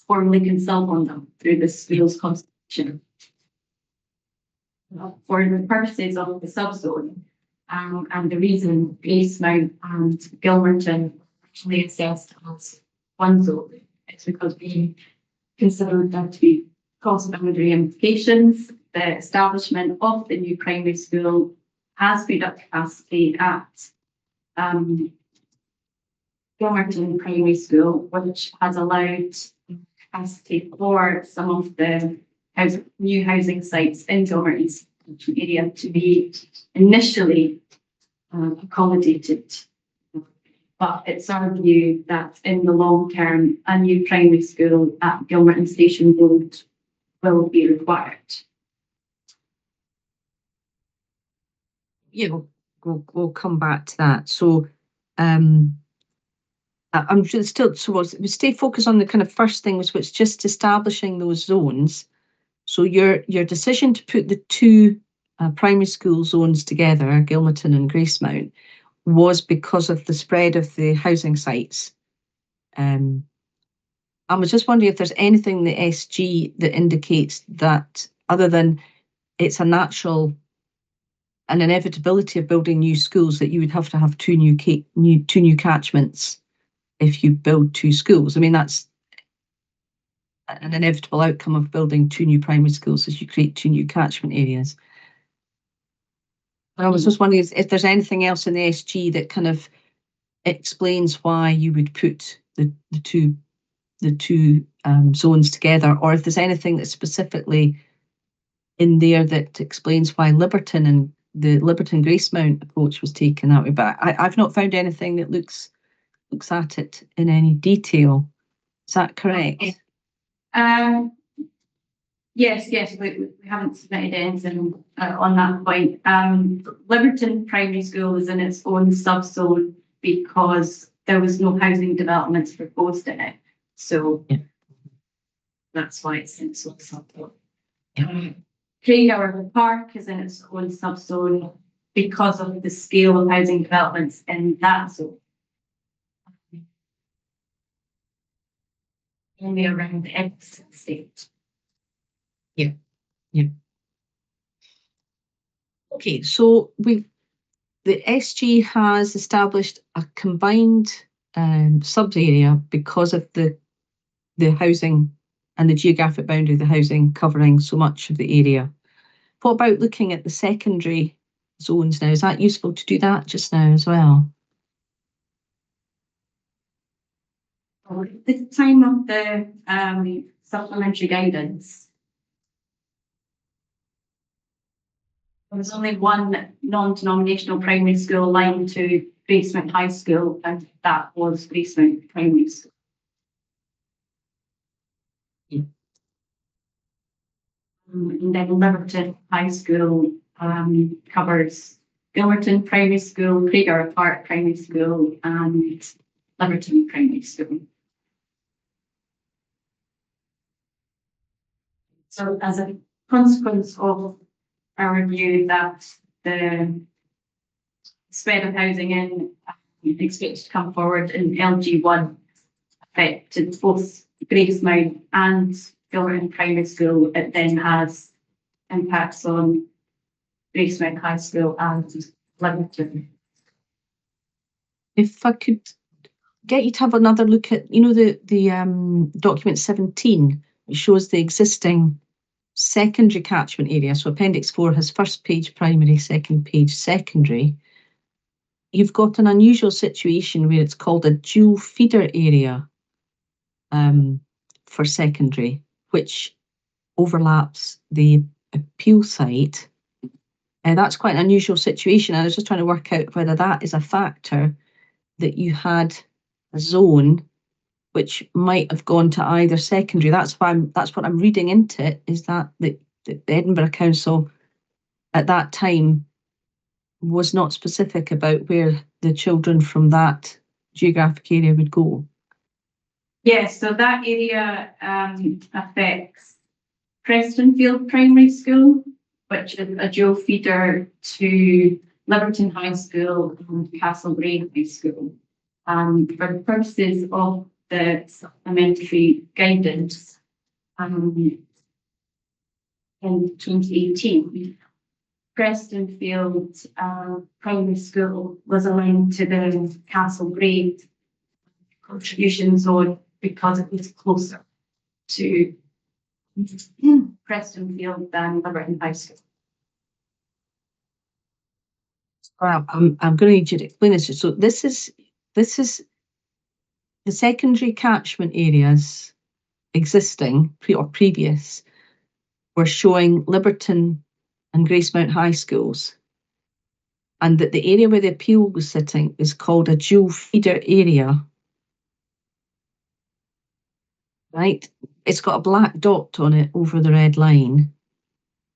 formally consult on them through the schools consultation. For the purposes of the subzone, and the reason Gracemount and Gilmerton actually assessed as one zone is because we considered there to be cross-boundary implications. The establishment of the new primary school has freed up capacity at Gilmerton Primary School, which has allowed capacity for some of the new housing sites in Gilmerton's area to be initially accommodated. But it's our view that in the long term, a new primary school at Gilmerton Station Road will be required. We'll come back to that. So I'm just still we stay focused on the kind of first thing, which was just establishing those zones. So your decision to put the two primary school zones together, Gilmerton and Gracemount, was because of the spread of the housing sites. I was just wondering if there's anything in the SG that indicates that, other than it's a natural and inevitability of building new schools, that you would have to have two new catchments if you build two schools. I mean, that's an inevitable outcome of building two new primary schools, as you create two new catchment areas. I was just wondering if there's anything else in the SG that kind of explains why you would put the two zones together, or if there's anything that's specifically in there that explains why Liberton and the Liberton Gracemount approach was taken that way. But I've not found anything that looks at it in any detail. Is that correct? Yes, we haven't submitted anything on that point. Liberton Primary School is in its own subzone because there was no housing developments proposed in it. So that's why it's in its own subzone. Craighour Park is in its own subzone because of the scale of housing developments in that zone. Only around the exit state. Yeah. Okay, so the SG has established a combined sub-area because of the housing and the geographic boundary of the housing covering so much of the area. What about looking at the secondary zones now? Is that useful to do that just now as well? At the time of the supplementary guidance, there was only one non-denominational primary school aligned to Gracemount High School, and that was Gracemount Primary School. And then Liverton High School covers Gilmerton Primary School, Craigar Park Primary School, and Liverton Primary School. So as a consequence of our view that the spread of housing in expected to come forward in LG1 affected both Gracemount and Gilmerton Primary School, it then has impacts on Gracemount High School and Liverton. If I could get you to have another look at, you know, the document 17, which shows the existing secondary catchment area. So Appendix 4 has first page primary, second page secondary. You've got an unusual situation where it's called a dual feeder area for secondary, which overlaps the appeal site. And that's quite an unusual situation. I was just trying to work out whether that is a factor that you had a zone which might have gone to either secondary. That's what I'm reading into it, is that the Edinburgh Council at that time was not specific about where the children from that geographic area would go. Yes, so that area affects Prestonfield Primary School, which is a dual feeder to Liverton High School and Castlereagh High School. For the purposes of the supplementary guidance in 2018, Prestonfield Primary School was aligned to the Castlereagh contribution zone because it was closer to Prestonfield than Liverton High School. Well, I'm going to need you to explain this. So this is the secondary catchment areas existing or previous were showing Liverton and Gracemount High Schools, and that the area where the appeal was sitting is called a dual feeder area. Right? It's got a black dot on it over the red line.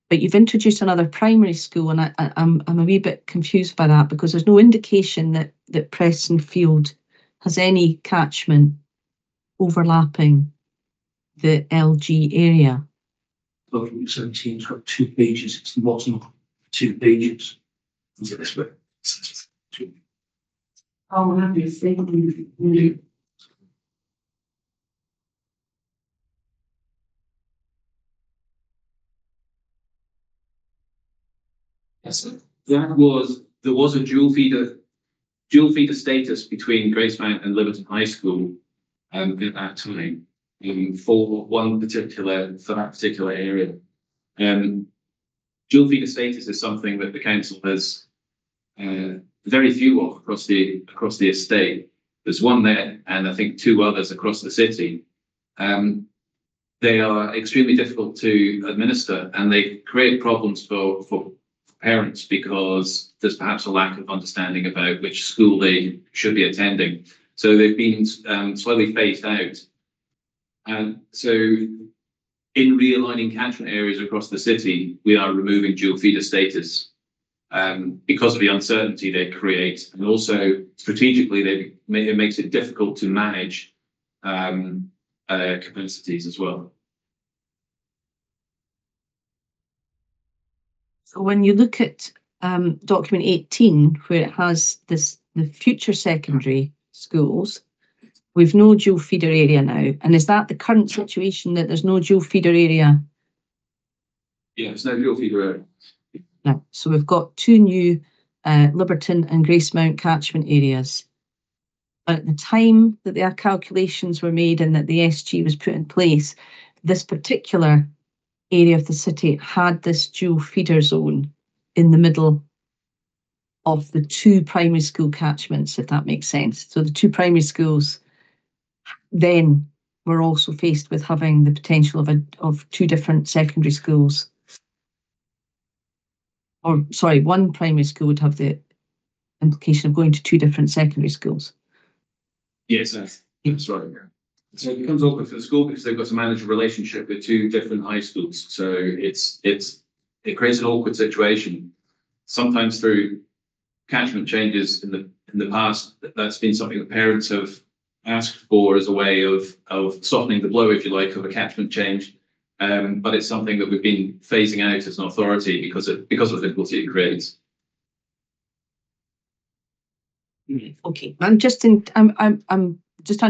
But you've introduced another primary school, and I'm a wee bit confused by that, because there's no indication that Prestonfield has any catchment overlapping the LG area. Document 17's got 2 pages. It's the bottom of 2 pages. Is it this way? Oh, obviously. Yes, there was a dual feeder status between Gracemount and Liverton High School at that time for that particular area. Dual feeder status is something that the council has very few of across the estate. There's one there, and I think 2 others across the city. They are extremely difficult to administer, and they create problems for parents because there's perhaps a lack of understanding about which school they should be attending. So they've been slowly phased out. And so in realigning catchment areas across the city, we are removing dual feeder status because of the uncertainty they create. And also strategically, it makes it difficult to manage capacities as well. So when you look at document 18, where it has the future secondary schools, we've no dual feeder area now. And is that the current situation, that there's no dual feeder area? Yeah, there's no dual feeder area. No. So we've got 2 new Liberton and Gracemount catchment areas. At the time that their calculations were made and that the SG was put in place, this particular area of the city had this dual feeder zone in the middle of the two primary school catchments, if that makes sense. So the two primary schools then were also faced with having the potential of two different secondary schools. Or, sorry, one primary school would have the implication of going to two different secondary schools. Yes, that's right. So it becomes awkward for the school because they've got to manage a relationship with two different high schools. So it creates an awkward situation. Sometimes through catchment changes in the past, that's been something that parents have asked for as a way of softening the blow, if you like, of a catchment change. But it's something that we've been phasing out as an authority because of the difficulty it creates. Okay, I'm just trying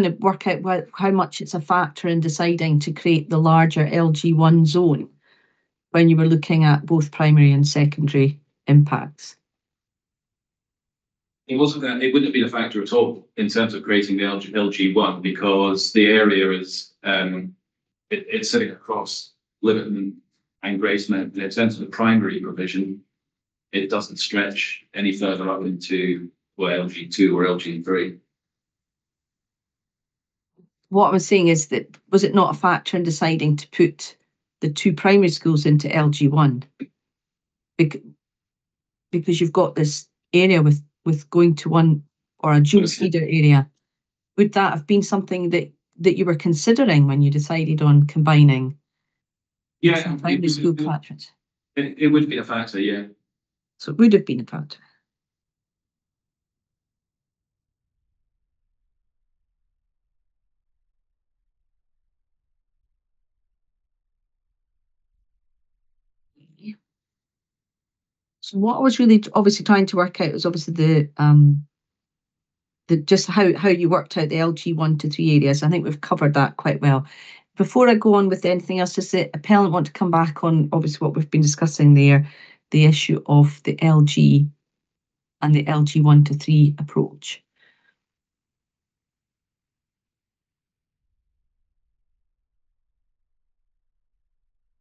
to work out how much it's a factor in deciding to create the larger LG1 zone when you were looking at both primary and secondary impacts. It wouldn't have been a factor at all in terms of creating the LG1 because the area is it's sitting across Liberton and Gracemount. In terms of the primary provision, it doesn't stretch any further up into LG2 or LG3. What I was saying is that, was it not a factor in deciding to put the two primary schools into LG1? Because you've got this area with going to one or a dual feeder area. Would that have been something that you were considering when you decided on combining? Yeah, primary school catchments? It would be a factor, yeah. So it would have been a factor. So what I was really obviously trying to work out was obviously the just how you worked out the LG1 to 3 areas. I think we've covered that quite well. Before I go on with anything else, does the appellant want to come back on obviously what we've been discussing there, the issue of the LG and the LG1 to 3 approach?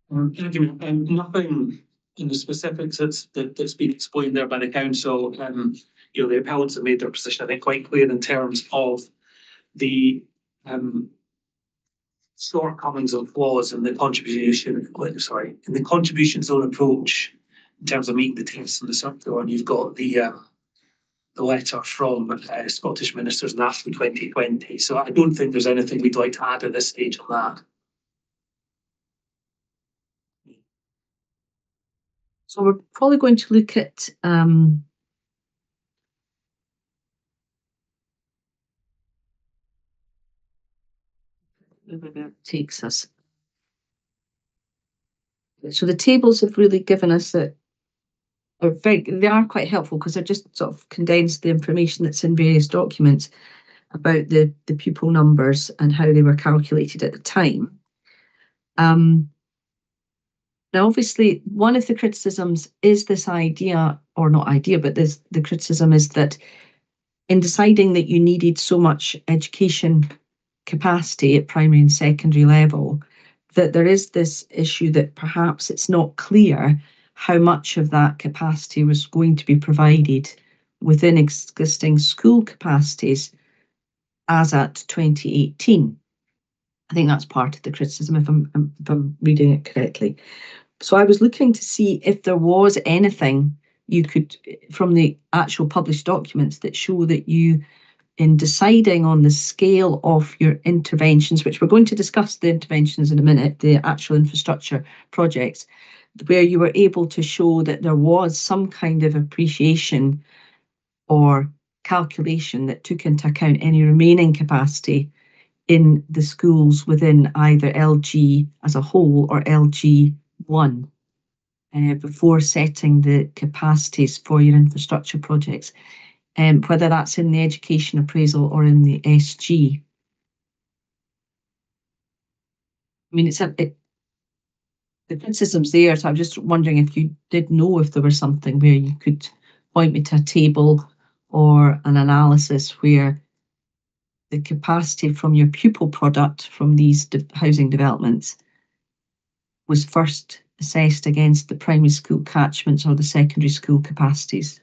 Nothing in the specifics that's been explained there by the council. The appellants have made their position, I think, quite clear in terms of the shortcomings and flaws in the contribution zone approach in terms of meeting the tests in the circular. And you've got the letter from Scottish Ministers in AFLI 2020. So I don't think there's anything we'd like to add at this stage on that. So we're probably going to look at where that takes us. So the tables have really given us they are quite helpful because they're just sort of condensed the information that's in various documents about the pupil numbers and how they were calculated at the time. Now, obviously, one of the criticisms is this idea, or not idea, but the criticism is that in deciding that you needed so much education capacity at primary and secondary level, that there is this issue that perhaps it's not clear how much of that capacity was going to be provided within existing school capacities as at 2018. I think that's part of the criticism, if I'm reading it correctly. So I was looking to see if there was anything you could, from the actual published documents, that show that you, in deciding on the scale of your interventions, which we're going to discuss the interventions in a minute, the actual infrastructure projects, where you were able to show that there was some kind of appreciation or calculation that took into account any remaining capacity in the schools within either LG as a whole or LG1 before setting the capacities for your infrastructure projects, whether that's in the education appraisal or in the SG. I mean, the criticism's there, so I'm just wondering if you did know if there was something where you could point me to a table or an analysis where the capacity from your pupil product from these housing developments was first assessed against the primary school catchments or the secondary school capacities.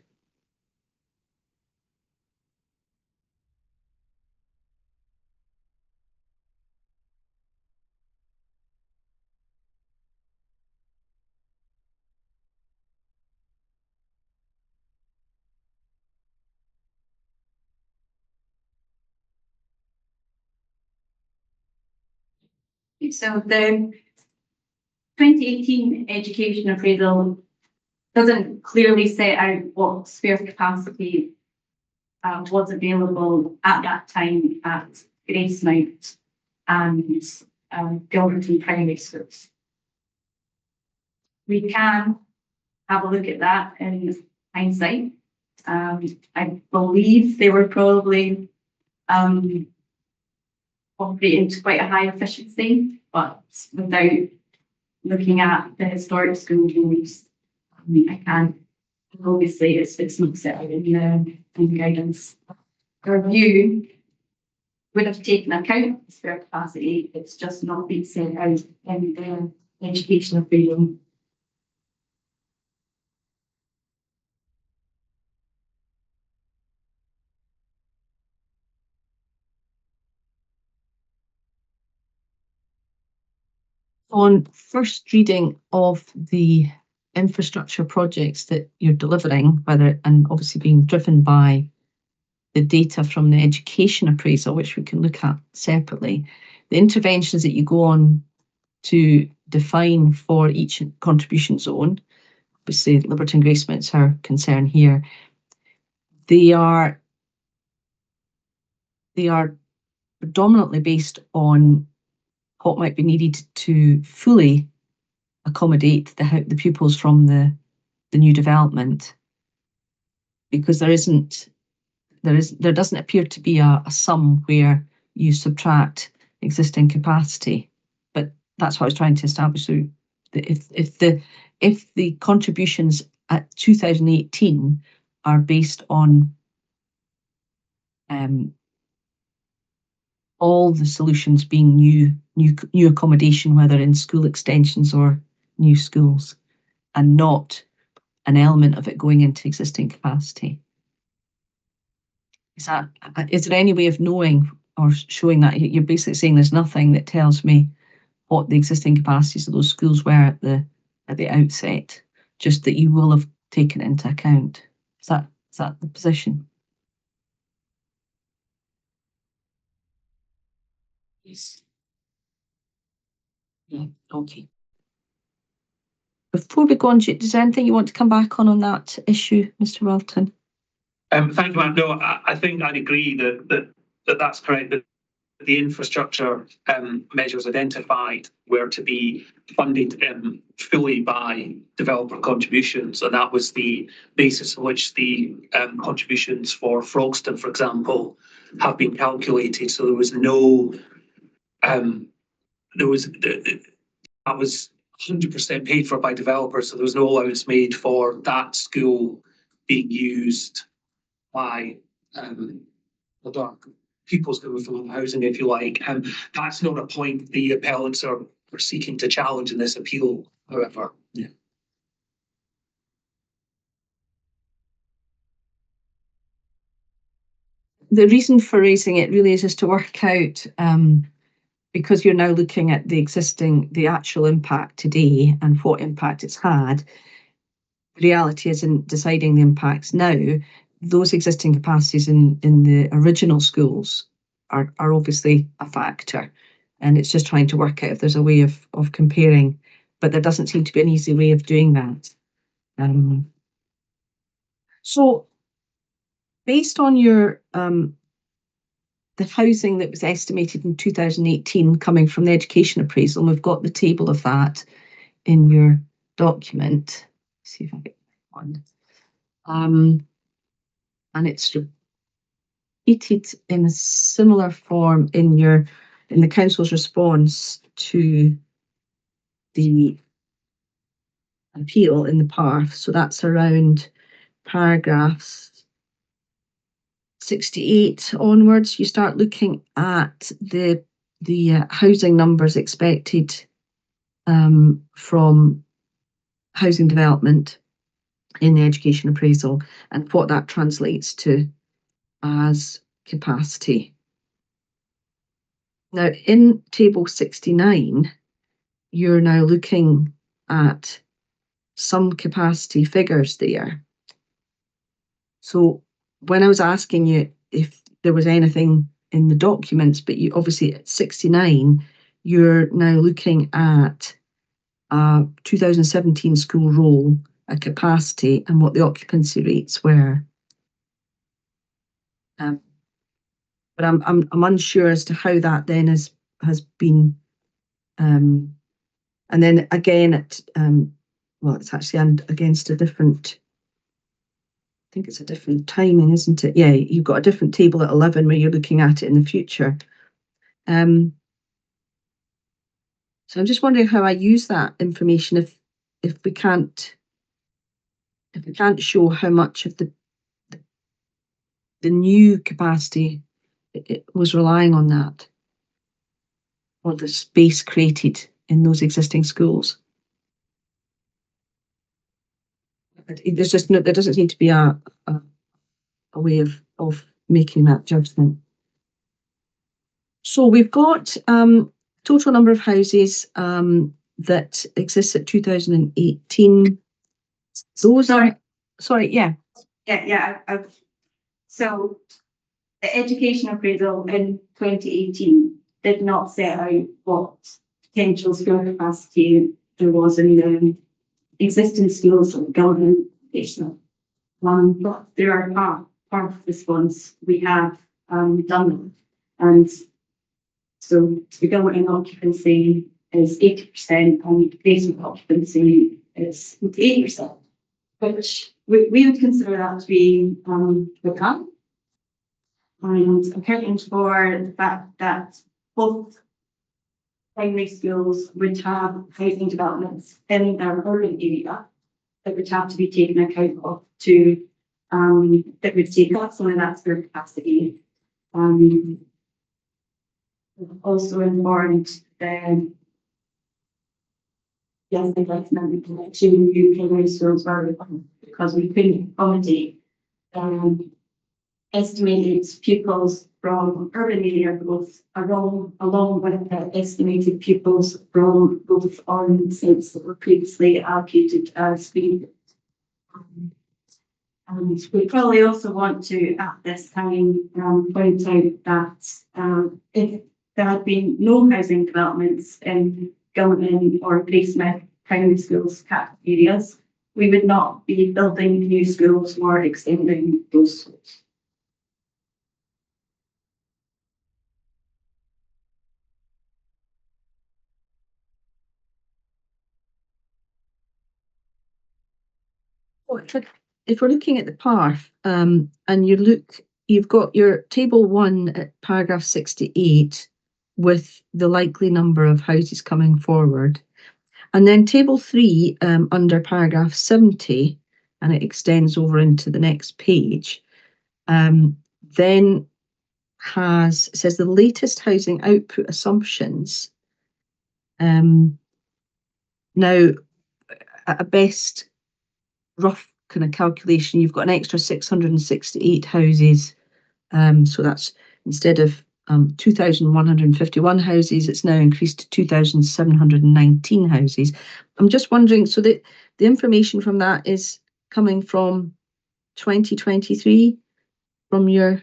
So the 2018 education appraisal doesn't clearly set out what spare capacity was available at that time at Gracemount and Gilberton Primary Schools. We can have a look at that in hindsight. I believe they were probably operating to quite a high efficiency, but without looking at the historic school rules, I can't. Obviously, it's not set out in guidance. Our view would have taken account of spare capacity. It's just not been set out in the educational freedom. On first reading of the infrastructure projects that you're delivering, whether and obviously being driven by the data from the education appraisal, which we can look at separately, the interventions that you go on to define for each contribution zone, obviously Liberton and Gracemount's our concern here, they are predominantly based on what might be needed to fully accommodate the pupils from the new development, because there doesn't appear to be a sum where you subtract existing capacity. But that's what I was trying to establish. So if the contributions at 2018 are based on all the solutions being new accommodation, whether in school extensions or new schools, and not an element of it going into existing capacity. Is there any way of knowing or showing that? You're basically saying there's nothing that tells me what the existing capacities of those schools were at the outset, just that you will have taken it into account. Is that the position? Yes. Yeah, okay. Before we go on, is there anything you want to come back on that issue, Mr. Welton? Thank you, ma'am. No, I think I'd agree that's correct. That the infrastructure measures identified were to be funded fully by developer contributions, and that was the basis on which the contributions for Frogston, for example, have been calculated. So there was no that was 100% paid for by developers, so there was no allowance made for that school being used by people's affordable housing, if you like. And that's not a point the appellants are seeking to challenge in this appeal, however. Yeah. The reason for raising it really is just to work out, because you're now looking at the actual impact today and what impact it's had. The reality is, in deciding the impacts now, those existing capacities in the original schools are obviously a factor, and it's just trying to work out if there's a way of comparing, but there doesn't seem to be an easy way of doing that. So based on your the housing that was estimated in 2018 coming from the education appraisal, and we've got the table of that in your document. Let's see if I get one. And it's repeated in a similar form in the council's response to the appeal in the PARF. So that's around paragraphs 68 onwards, you start looking at the housing numbers expected from housing development in the education appraisal and what that translates to as capacity. Now, in table 69, you're now looking at some capacity figures there. So when I was asking you if there was anything in the documents, but you obviously at 69, you're now looking at a 2017 school roll, a capacity, and what the occupancy rates were. But I'm unsure as to how that then has been. And then again, well, it's actually against a different. I think it's a different timing, isn't it? Yeah, you've got a different table at 11 where you're looking at it in the future. So I'm just wondering how I use that information if we can't show how much of the new capacity it was relying on that, or the space created in those existing schools. There's just there doesn't seem to be a way of making that judgment. So we've got total number of houses that exist at 2018. Those are, sorry, yeah. Yeah. So the education appraisal in 2018 did not set out what potential school capacity there was in the existing schools of government education. But through our part response, we have done them. And so the government occupancy is 80% and basement occupancy is 80%, which we would consider that to be good enough. And accounting for the fact that both primary schools would have housing developments in their urban area that would have to be taken account of to that would take up some of that spare capacity. Also informed the investment to new primary schools because we couldn't accommodate estimated pupils from urban area growth along with the estimated pupils from both on sites that were previously allocated as being. And we probably also want to, at this time, point out that if there had been no housing developments in government or placement primary schools cap areas, we would not be building new schools or extending those schools. If we're looking at the PARF, and you've got your table 1 at paragraph 68 with the likely number of houses coming forward, and then table 3 under paragraph 70, and it extends over into the next page, then says the latest housing output assumptions. Now, at a best rough kind of calculation, you've got an extra 668 houses. So that's instead of 2,151 houses, it's now increased to 2,719 houses. I'm just wondering, so the information from that is coming from 2023, from your,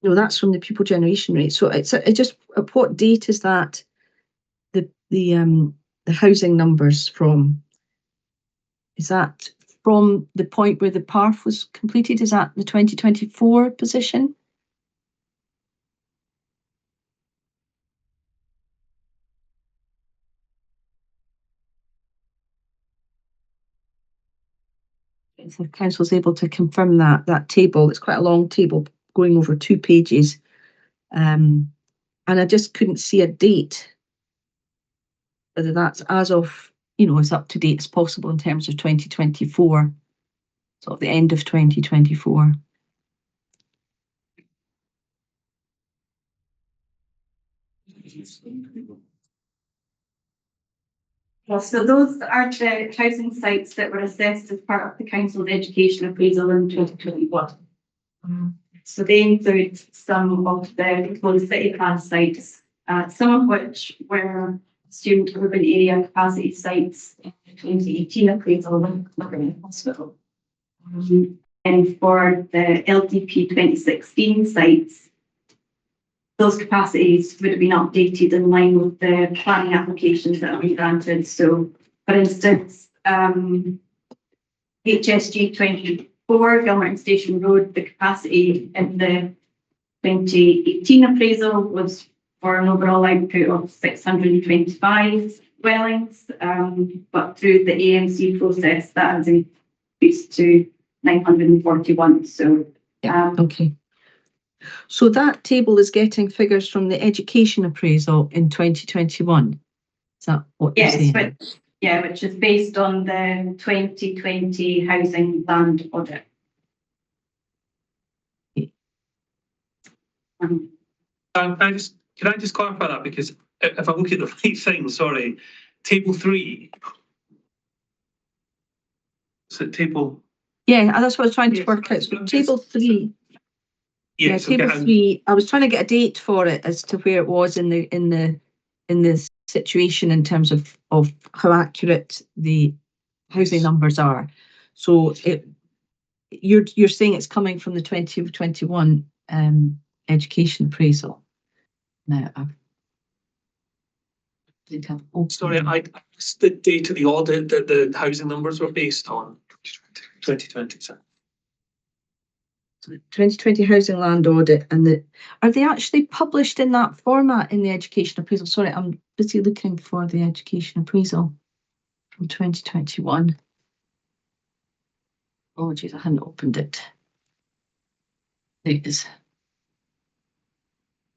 no, that's from the pupil generation rate. So it just, at what date is that the housing numbers from? Is that from the point where the PARF was completed? Is that the 2024 position? If the council is able to confirm that table, it's quite a long table going over 2 pages. And I just couldn't see a date, whether that's as of, as up to date as possible in terms of 2024. sort of the end of 2024. Well, so those are the housing sites that were assessed as part of the Council's education appraisal in 2021. So they include some of the proposed city plan sites, some of which were student urban area capacity sites in the 2018 appraisal with Liberty Hospital. And for the LDP 2016 sites, those capacities would have been updated in line with the planning applications that have been granted. So, for instance, HSG 24, Gilmerton Station Road, the capacity in the 2018 appraisal was for an overall output of 625 dwellings, but through the AMC process, that has increased to 941. So, Okay. So that table is getting figures from the education appraisal in 2021. Is that what you're saying? Which is based on the 2020 housing land audit. Can I just clarify that, because if I look at the right thing, sorry, table 3. Is it table? Yeah, that's what I was trying to work out. So table 3. Yes, table 3. I was trying to get a date for it as to where it was in the situation in terms of how accurate the housing numbers are. So you're saying it's coming from the 2021 education appraisal. Now I did have. Sorry, I missed the date of the audit that the housing numbers were based on. 2020. Sorry. So the 2020 housing land audit, and are they actually published in that format in the education appraisal? Sorry, I'm busy looking for the education appraisal from 2021. Oh geez, I hadn't opened it. There it is.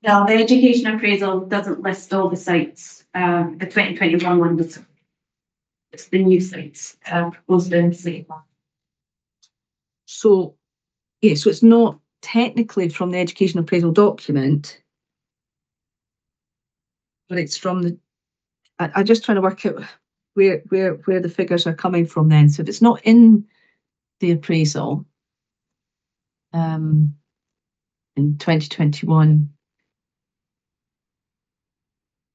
Now, the education appraisal doesn't list all the sites. The 2021 one does. It's the new sites proposed in the city plan. So, yeah, so it's not technically from the education appraisal document, but it's from the. I'm just trying to work out where the figures are coming from then. So if it's not in the appraisal, in 2021,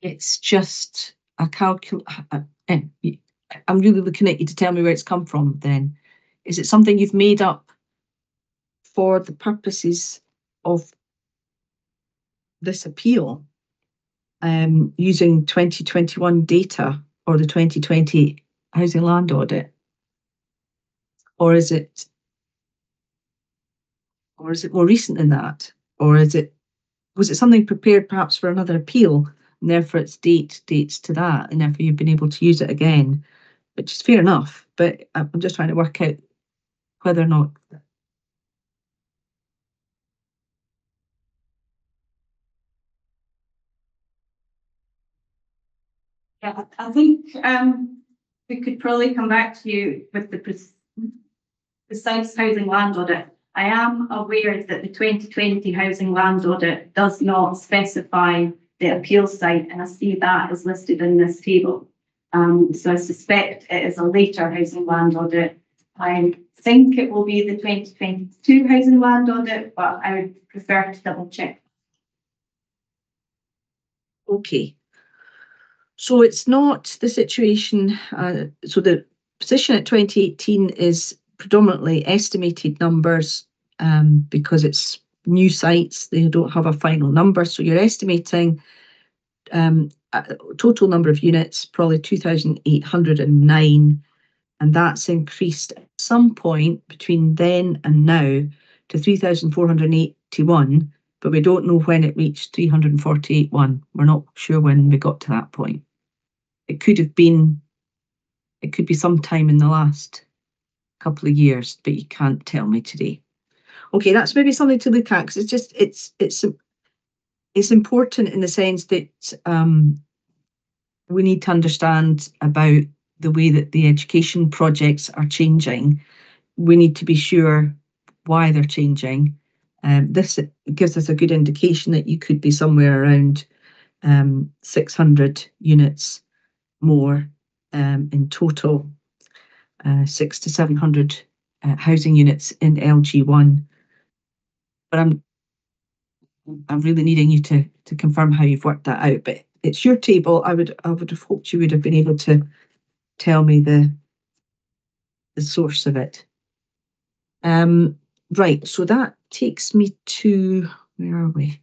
it's just a I'm really looking at you to tell me where it's come from then. Is it something you've made up for the purposes of this appeal, using 2021 data or the 2020 housing land audit? Or is it more recent than that? Or was it something prepared perhaps for another appeal, and therefore it's dates to that, and therefore you've been able to use it again, which is fair enough, but I'm just trying to work out whether or not. Yeah, I think we could probably come back to you with the precise housing land audit. I am aware that the 2020 housing land audit does not specify the appeal site, and I see that is listed in this table. So I suspect it is a later housing land audit. I think it will be the 2022 housing land audit, but I would prefer to double check. Okay. So it's not the situation, so the position at 2018 is predominantly estimated numbers, because it's new sites, they don't have a final number. So you're estimating a total number of units, probably 2,809, and that's increased at some point between then and now to 3,481, but we don't know when it reached 348.1. We're not sure when we got to that point. It could be sometime in the last couple of years, but you can't tell me today. Okay, that's maybe something to look at, because it's important in the sense that we need to understand about the way that the education projects are changing. we need to be sure why they're changing. This gives us a good indication that you could be somewhere around 600 units more in total, 600 to 700 housing units in LG1. But I'm really needing you to confirm how you've worked that out. But it's your table. I would have hoped you would have been able to tell me the source of it. Right, so that takes me to, where are we?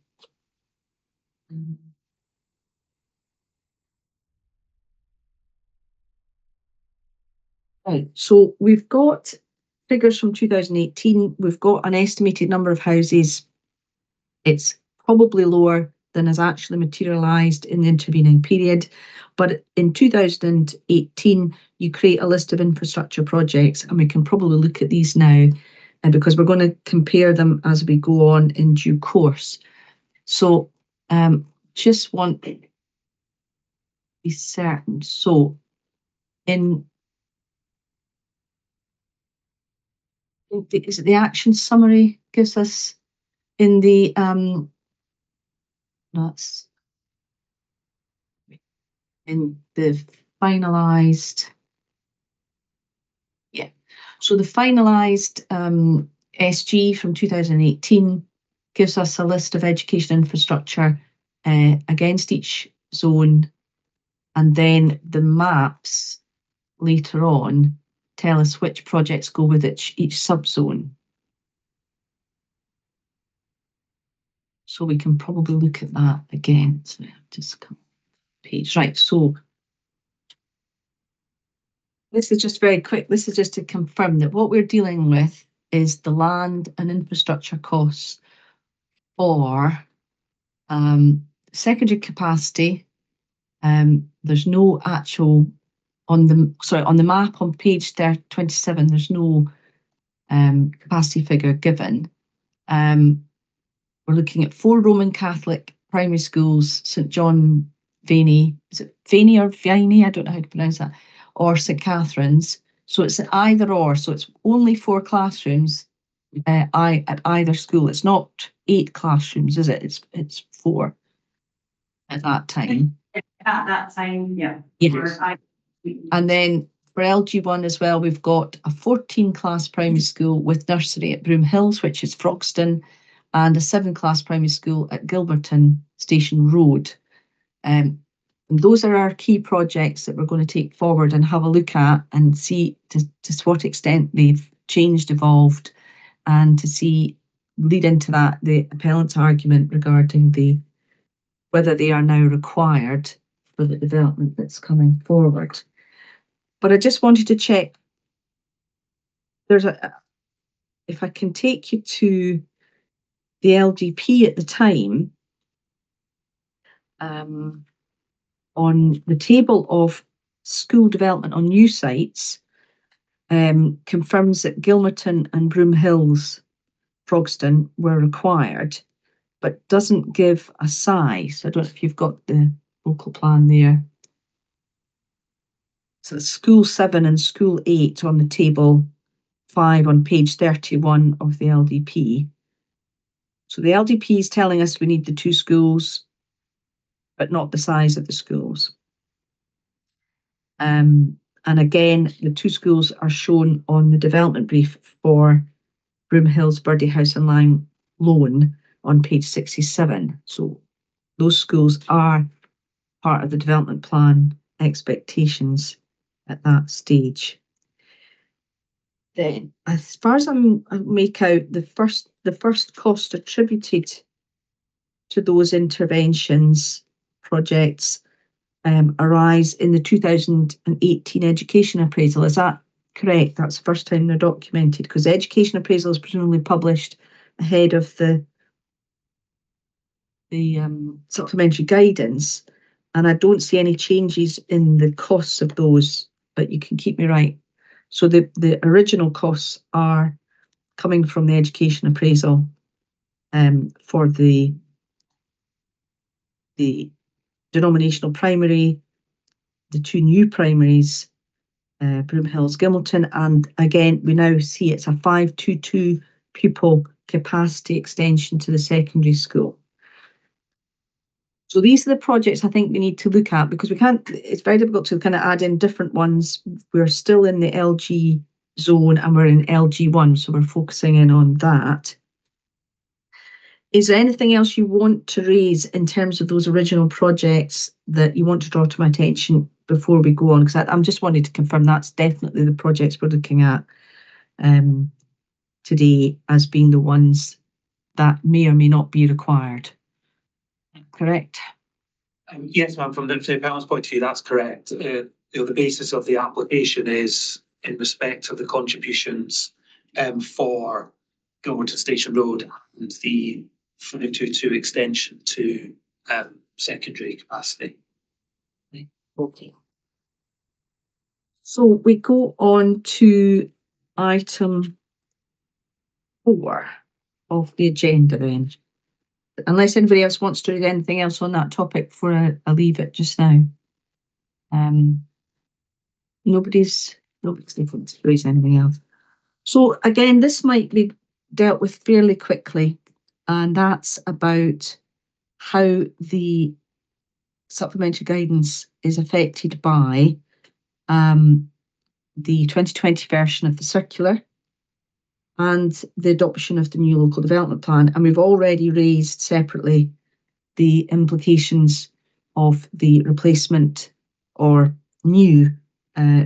Right, so we've got figures from 2018. We've got an estimated number of houses. It's probably lower than has actually materialised in the intervening period. But in 2018, you create a list of infrastructure projects, and we can probably look at these now, because we're going to compare them as we go on in due course. So just want to be certain. So is it the action summary gives us in the that's in the finalised, yeah. So the finalised SG from 2018 gives us a list of education infrastructure against each zone, and then the maps later on tell us which projects go with each subzone. So we can probably look at that again. So just come page, right, so this is just very quick. This is just to confirm that what we're dealing with is the land and infrastructure costs for secondary capacity. There's no actual on the map on page 27. There's no capacity figure given. We're looking at 4 Roman Catholic primary schools, St John Vianney, is it Vianney or Vianney? I don't know how to pronounce that, or St Catherine's. So it's either or. So it's only 4 classrooms at either school. It's not 8 classrooms, is it? It's 4 at that time. At that time, yeah. Yes. And then for LG1 as well, we've got a 14-class primary school with nursery at Broomhills, which is Frogston, and a 7-class primary school at Gilberton Station Road. And those are our key projects that we're going to take forward and have a look at and see to what extent they've changed, evolved, and to see, lead into that, the appellant's argument regarding whether they are now required for the development that's coming forward. But I just wanted to check, if I can take you to the LDP at the time, on the table of school development on new sites, confirms that Gilmerton and Broomhills, Frogston, were required, but doesn't give a size. I don't know if you've got the local plan there. So School 7 and School 8 on the table 5 on page 31 of the LDP. So the LDP is telling us we need the 2 schools, but not the size of the schools. And again, the 2 schools are shown on the development brief for Broomhills, BurdieHouse and Lang Lone on page 67. So those schools are part of the development plan expectations at that stage. Then, as far as I make out, the first cost attributed to those interventions projects arise in the 2018 education appraisal. Is that correct? That's the first time they're documented, because the education appraisal is presumably published ahead of the supplementary guidance, and I don't see any changes in the costs of those, but you can keep me right. So the original costs are coming from the education appraisal for the denominational primary, the 2 new primaries, Broomhills, Gilmalton, and again we now see it's a 522 pupil capacity extension to the secondary school. So these are the projects I think we need to look at, because we can't, it's very difficult to kind of add in different ones. We're still in the LG zone and we're in LG1, so we're focusing in on that. Is there anything else you want to raise in terms of those original projects that you want to draw to my attention before we go on? Because I'm just wanting to confirm that's definitely the projects we're looking at today as being the ones that may or may not be required. Correct? Yes, ma'am, from the panel's point of view, that's correct. The basis of the application is in respect of the contributions for Gilmerton Station Road and the 522 extension to secondary capacity. Okay. So we go on to item 4 of the agenda then. Unless anybody else wants to read anything else on that topic before I leave it just now. Nobody's looking to raise anything else. So again, this might be dealt with fairly quickly, and that's about how the supplementary guidance is affected by the 2020 version of the circular and the adoption of the new local development plan. And we've already raised separately the implications of the replacement or new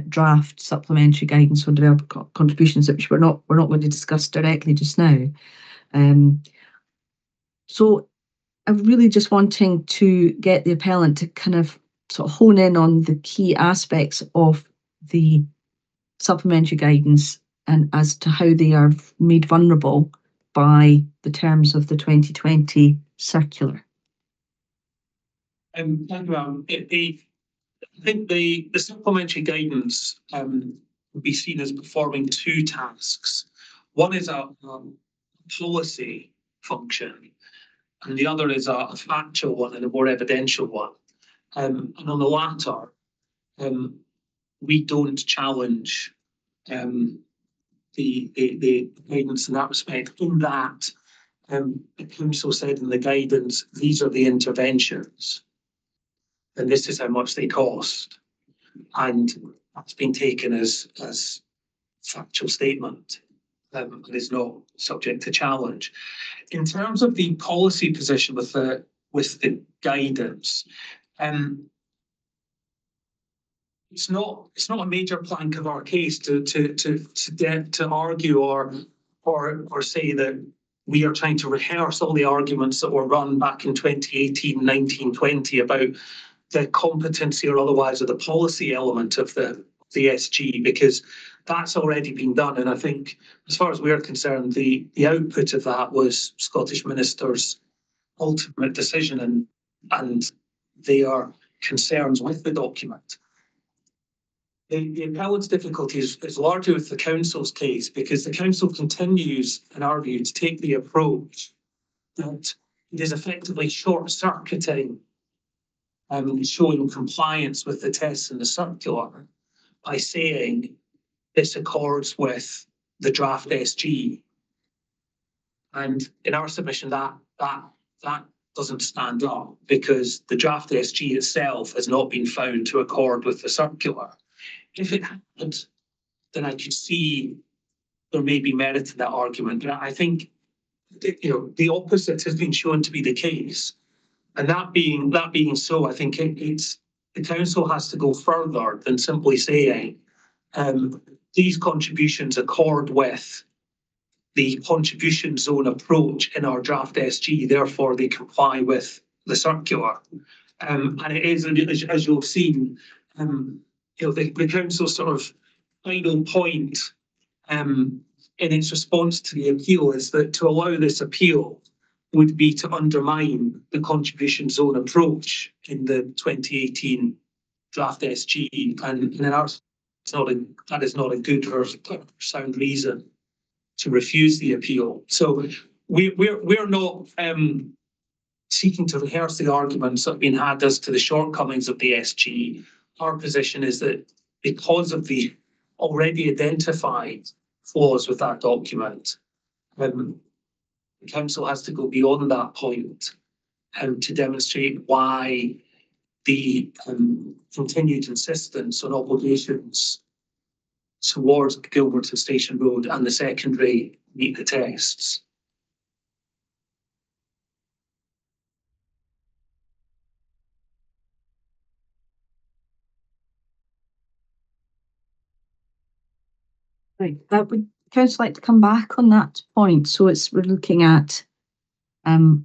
draft supplementary guidance on developer contributions, which we're not going to discuss directly just now. So I'm really just wanting to get the appellant to kind of sort of hone in on the key aspects of the supplementary guidance and as to how they are made vulnerable by the terms of the 2020 circular. Thank you, ma'am. I think the supplementary guidance would be seen as performing 2 tasks. One is a policy function, and the other is a factual one and a more evidential one. And on the latter, we don't challenge the guidance in that respect. In that, the council said in the guidance, these are the interventions, and this is how much they cost. And that's been taken as factual statement and is not subject to challenge. In terms of the policy position with the guidance, it's not a major plank of our case to argue or say that we are trying to rehearse all the arguments that were run back in 2018, 19, 20 about the competency or otherwise of the policy element of the SG, because that's already been done. And I think, as far as we're concerned, the output of that was Scottish Minister's ultimate decision and their concerns with the document. The appellant's difficulty is largely with the council's case, because the council continues, in our view, to take the approach that it is effectively short-circuiting showing compliance with the tests in the circular by saying this accords with the draft SG. And in our submission, that doesn't stand up, because the draft SG itself has not been found to accord with the circular. If it had, then I could see there may be merit to that argument. But I think the opposite has been shown to be the case. And that being so, I think it's the council has to go further than simply saying these contributions accord with the contribution zone approach in our draft SG, therefore they comply with the circular. And it is, as you've seen, the council's sort of final point in its response to the appeal is that to allow this appeal would be to undermine the contribution zone approach in the 2018 draft SG, and in ours, that is not a good or sound reason to refuse the appeal. So we're not seeking to rehearse the arguments that have been had as to the shortcomings of the SG. Our position is that because of the already identified flaws with that document, the council has to go beyond that point to demonstrate why the continued insistence on obligations towards Gilberton Station Road and the secondary meet the tests. Right, would council like to come back on that point? So we're looking at the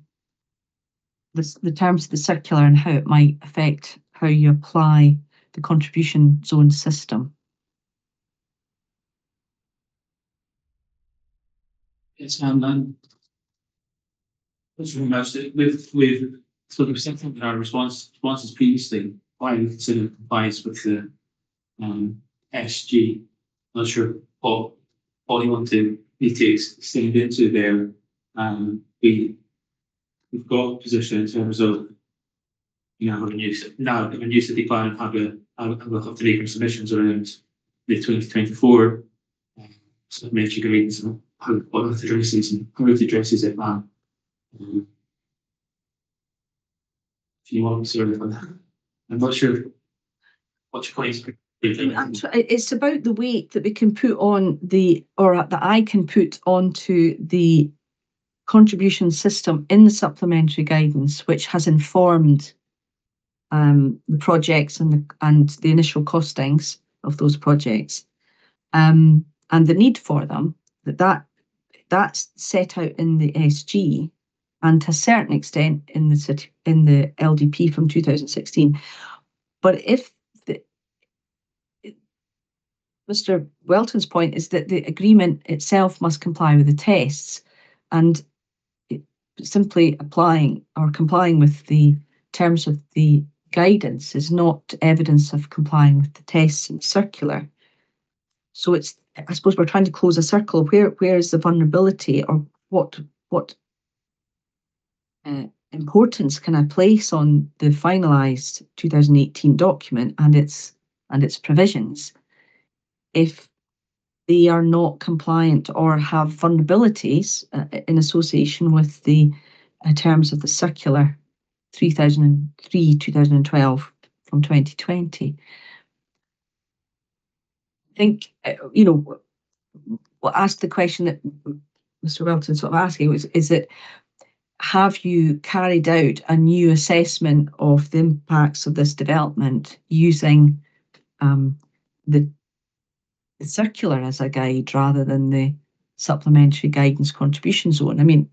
terms of the circular and how it might affect how you apply the contribution zone system. It's let's remember that we've sort of said in our responses previously why we consider compliance with the SG. Not sure what you want to need to extend into there. We've got a position in terms of having a new city plan and we'll have to make submissions around the 2024 supplementary guidance and what it addresses and how it addresses it, man. If you want to sort of, I'm not sure what your point is. It's about the weight that we can put on or that I can put onto the contribution system in the supplementary guidance, which has informed the projects and the initial costings of those projects, and the need for them. That's set out in the SG, and to a certain extent in the LDP from 2016. But if Mr. Welton's point is that the agreement itself must comply with the tests, and simply applying or complying with the terms of the guidance is not evidence of complying with the tests in the circular. So I suppose we're trying to close a circle. Where is the vulnerability, or what importance can I place on the finalised 2018 document and its provisions if they are not compliant or have vulnerabilities in association with the terms of the circular 3003-2012 from 2020. I think, we'll ask the question that Mr. Welton sort of asking, is that have you carried out a new assessment of the impacts of this development using the circular as a guide rather than the supplementary guidance contribution zone? I mean,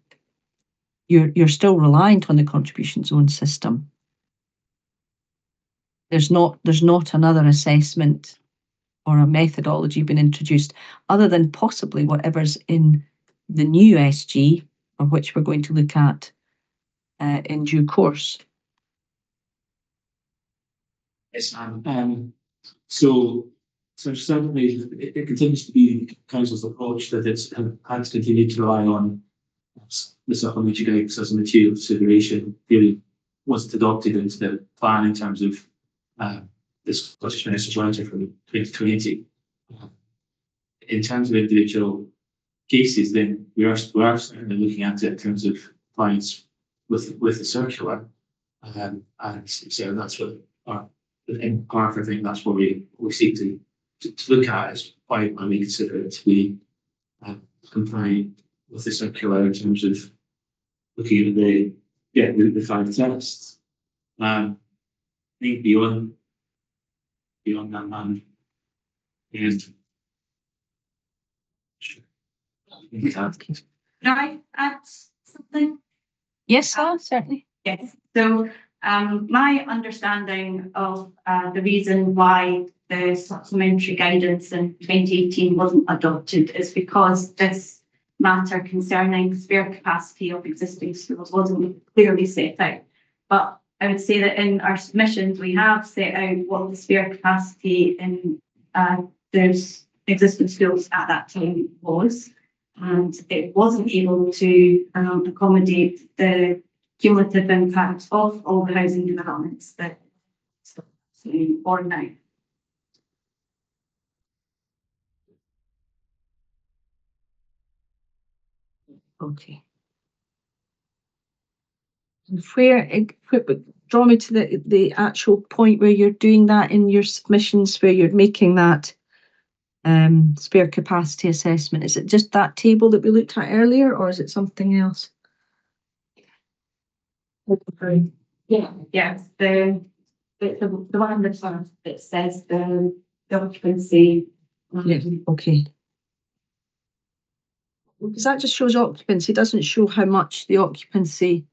you're still reliant on the contribution zone system. There's not another assessment or a methodology been introduced other than possibly whatever's in the new SG, of which we're going to look at in due course. Yes, so certainly it continues to be the council's approach that it's had to continue to rely on the supplementary guidance as a material consideration. Really wasn't adopted into the plan in terms of this question from 2020. In terms of individual cases, then we are certainly looking at it in terms of compliance with the circular, and so that's what in part I think that's what we seek to look at is why we consider it to be compliant with the circular in terms of looking at the 5 tests. I think beyond that, man, and Can I add something? Yes, certainly. Yes. So my understanding of the reason why the supplementary guidance in 2018 wasn't adopted is because this matter concerning spare capacity of existing schools wasn't clearly set out. But I would say that in our submissions, we have set out what the spare capacity in those existing schools at that time was. And it wasn't able to accommodate the cumulative impact of all the housing developments that are now. Okay. And draw me to the actual point where you're doing that in your submissions, where you're making that spare capacity assessment. Is it just that table that we looked at earlier, or is it something else? Yeah, the one that says the occupancy. Yeah, okay. Because that just shows occupancy, doesn't show how much the occupancy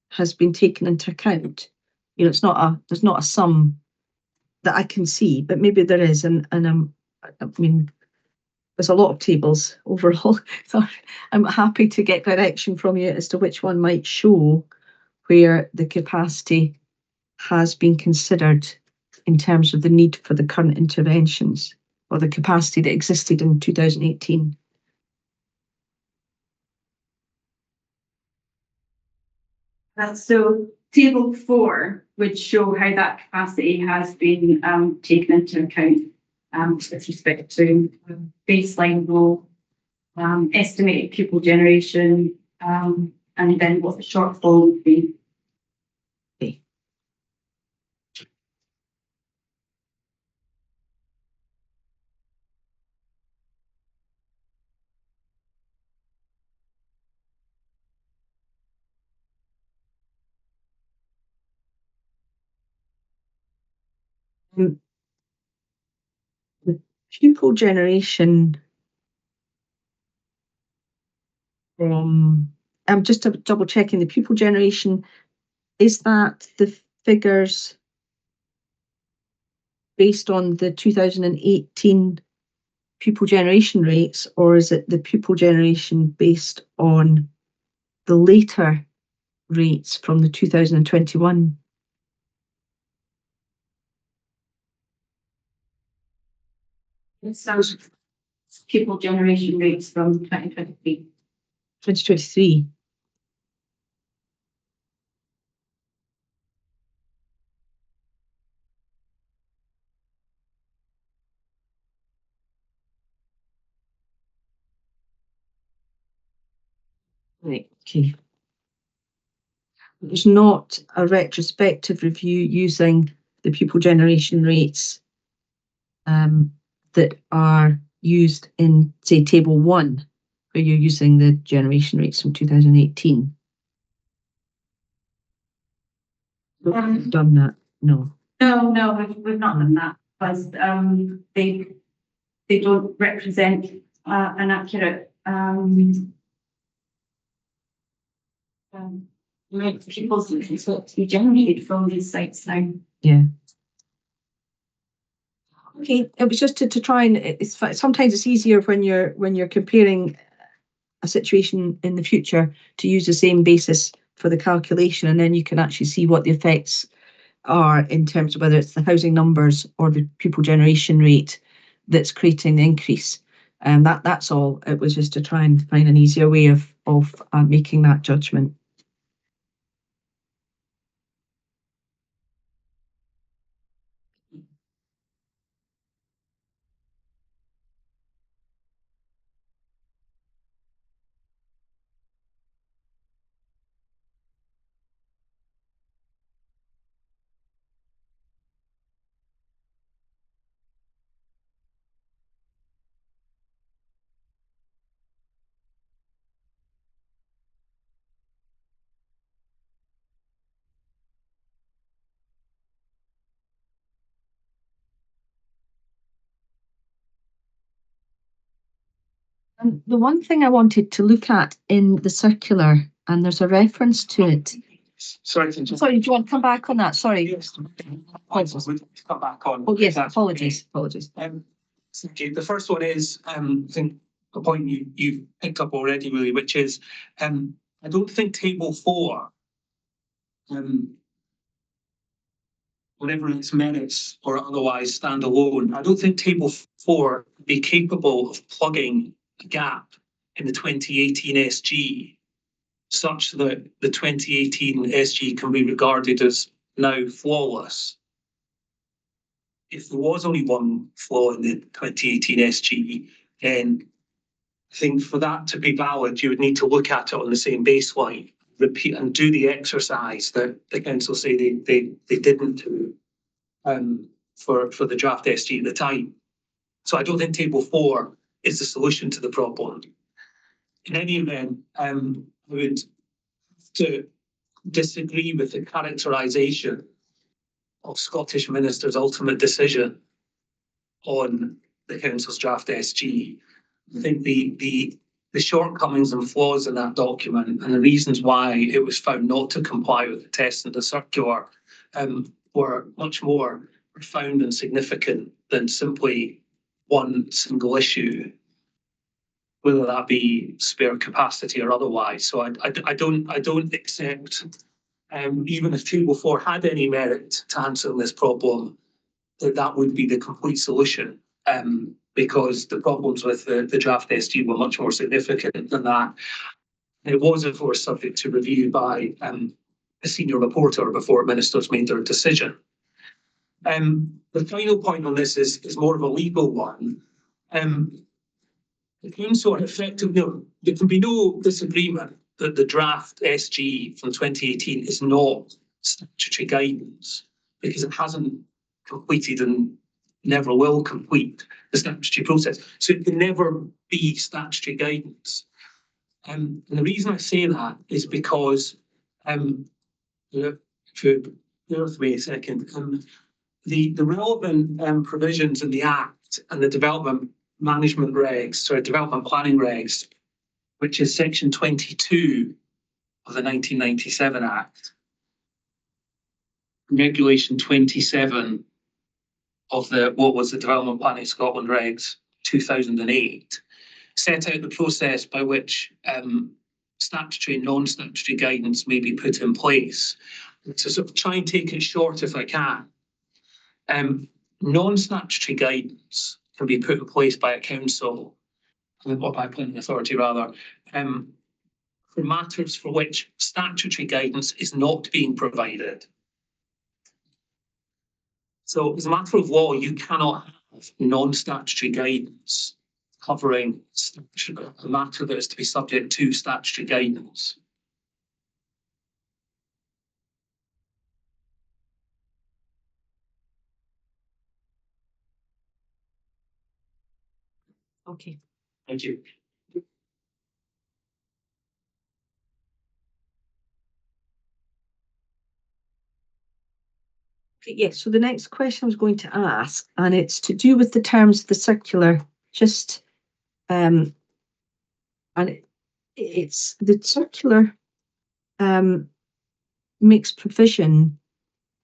has been taken into account. You know, there's not a sum that I can see, but maybe there is, and I mean, there's a lot of tables overall. So I'm happy to get direction from you as to which one might show where the capacity has been considered in terms of the need for the current interventions, or the capacity that existed in 2018. So table 4 would show how that capacity has been taken into account with respect to baseline role, estimated pupil generation, and then what the shortfall would be. Okay. The pupil generation from, I'm just double checking, the pupil generation, is that the figures based on the 2018 pupil generation rates, or is it the pupil generation based on the later rates from the 2021? It sounds pupil generation rates from 2023. 2023. Right, okay. There's not a retrospective review using the pupil generation rates that are used in, say, table 1, where you're using the generation rates from 2018. Done that? No. No, we've not done that, because they don't represent an accurate pupils to be generated from these sites now. Yeah. Okay, it was just to try and sometimes it's easier when you're comparing a situation in the future to use the same basis for the calculation, and then you can actually see what the effects are in terms of whether it's the housing numbers or the pupil generation rate that's creating the increase. And that's all. It was just to try and find an easier way of making that judgment. And the one thing I wanted to look at in the circular, and there's a reference to it. Sorry, do you want to come back on that? Sorry. Yes. Apologies. Come back on. Oh yes, apologies. Okay, the first one is I think a point you've picked up already, really, which is I don't think table 4, whatever its merits or otherwise stand alone, I don't think table 4 would be capable of plugging a gap in the 2018 SG such that the 2018 SG can be regarded as now flawless. If there was only one flaw in the 2018 SG, then I think for that to be valid, you would need to look at it on the same baseline, repeat and do the exercise that the council say they didn't do for the draft SG at the time. So I don't think table 4 is the solution to the problem. In any event, I would have to disagree with the characterisation of Scottish Minister's ultimate decision on the council's draft SG. I think the shortcomings and flaws in that document and the reasons why it was found not to comply with the test in the circular were much more profound and significant than simply one single issue, whether that be spare capacity or otherwise. So I don't accept, even if table 4 had any merit to answering this problem, that would be the complete solution. Because the problems with the draft SG were much more significant than that. It was, of course, subject to review by a senior reporter before ministers made their decision. The final point on this is more of a legal one. The council effectively, there can be no disagreement that the draft SG from 2018 is not statutory guidance because it hasn't completed and never will complete the statutory process. So it can never be statutory guidance. And the reason I say that is because, if you bear with me a second, the relevant provisions in the Act and the development management regs, development planning regs, which is section 22 of the 1997 Act, regulation 27 of what was the Development Planning Scotland regs 2008, set out the process by which statutory and non-statutory guidance may be put in place. To sort of try and take it short if I can, non-statutory guidance can be put in place by a council, or by a planning authority rather, for matters for which statutory guidance is not being provided. So as a matter of law, you cannot have non-statutory guidance covering a matter that is to be subject to statutory guidance. Okay. Thank you. Yes, so the next question I was going to ask, and it's to do with the terms of the circular, just and it's the circular makes provision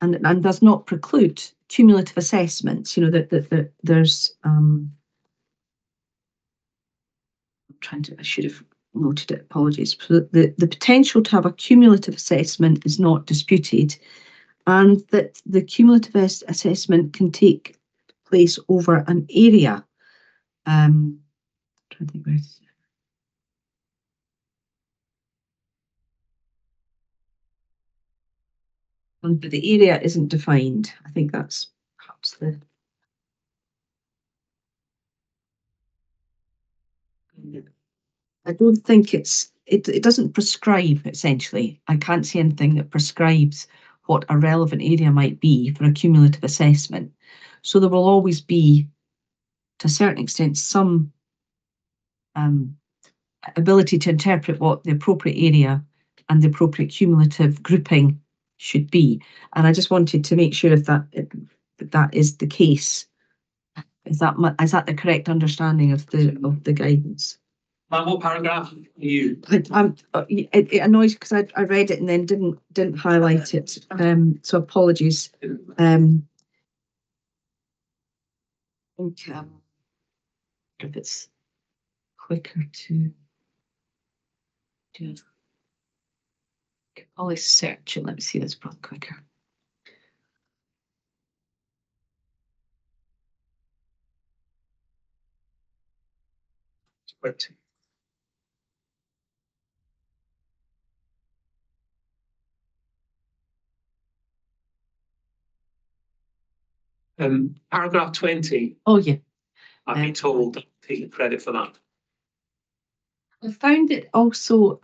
and does not preclude cumulative assessments. You know that there's I'm trying to, I should have noted it, apologies. So the potential to have a cumulative assessment is not disputed, and that the cumulative assessment can take place over an area. I'm trying to think where but the area isn't defined. I think that's perhaps the I don't think it doesn't prescribe, essentially. I can't see anything that prescribes what a relevant area might be for a cumulative assessment. So there will always be, to a certain extent, some ability to interpret what the appropriate area and the appropriate cumulative grouping should be. And I just wanted to make sure if that is the case. Is that the correct understanding of the guidance? What paragraph are you? It annoys because I read it and then didn't highlight it. So apologies. I think if it's quicker to do, I'll always search it. Let me see this probably quicker. Paragraph 20. Oh yeah. I've been told, taking credit for that. I found it also,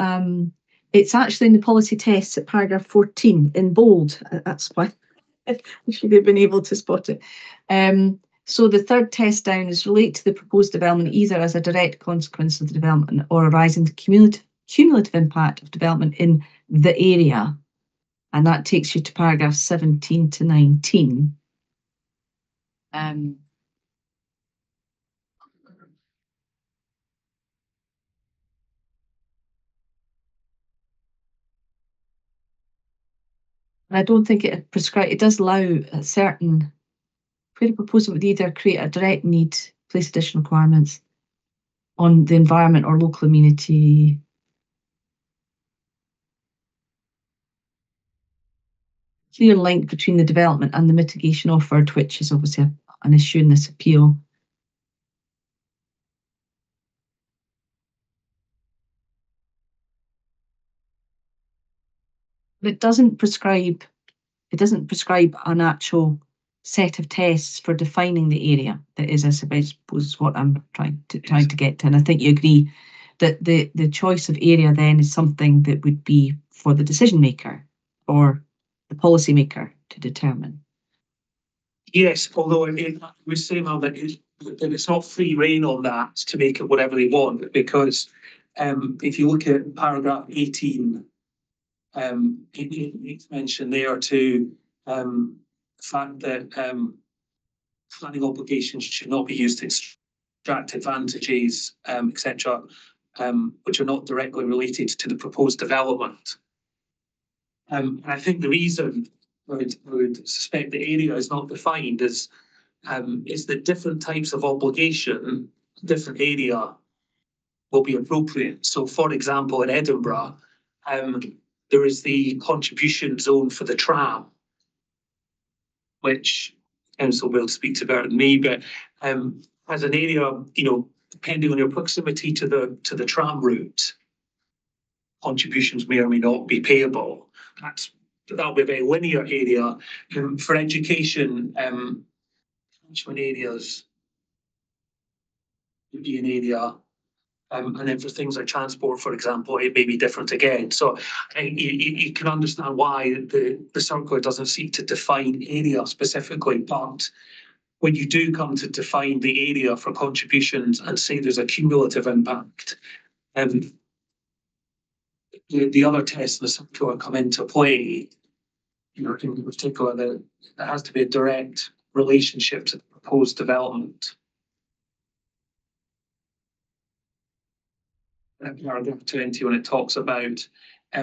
it's actually in the policy tests at paragraph 14 in bold. That's why I should have been able to spot it. So the third test down is relate to the proposed development either as a direct consequence of the development or arising to cumulative impact of development in the area. And that takes you to paragraph 17 to 19. I don't think it prescribe. It does allow a certain where a proposal would either create a direct need, place additional requirements on the environment or local community. Clear link between the development and the mitigation offered, which is obviously an issue in this appeal. But it doesn't prescribe an actual set of tests for defining the area. That is, I suppose, what I'm trying to get to. And I think you agree that the choice of area then is something that would be for the decision maker or the policy maker to determine. Yes, although we say now that it's not free rein on that to make it whatever they want, because if you look at paragraph 18, it makes mention there to the fact that planning obligations should not be used to extract advantages, etc., which are not directly related to the proposed development. And I think the reason I would suspect the area is not defined is that different types of obligation, different area will be appropriate. So, for example, in Edinburgh, there is the contribution zone for the tram, which council will speak to better than me, but as an area, depending on your proximity to the tram route, contributions may or may not be payable. That'll be a very linear area. For education, catchment areas would be an area. And then for things like transport, for example, it may be different again. So you can understand why the circular doesn't seek to define area specifically, but when you do come to define the area for contributions and say there's a cumulative impact, the other tests in the circular come into play. In particular, that there has to be a direct relationship to the proposed development. Paragraph 20, when it talks about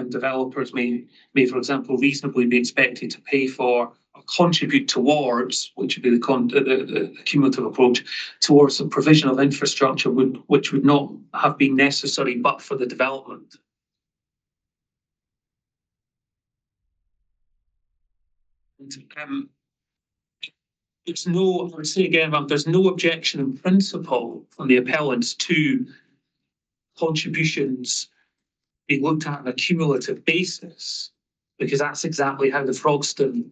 developers may, for example, reasonably be expected to pay for or contribute towards, which would be the cumulative approach, towards the provision of infrastructure which would not have been necessary but for the development. And, I would say again, there's no objection in principle from the appellants to contributions being looked at on a cumulative basis, because that's exactly how the Frogston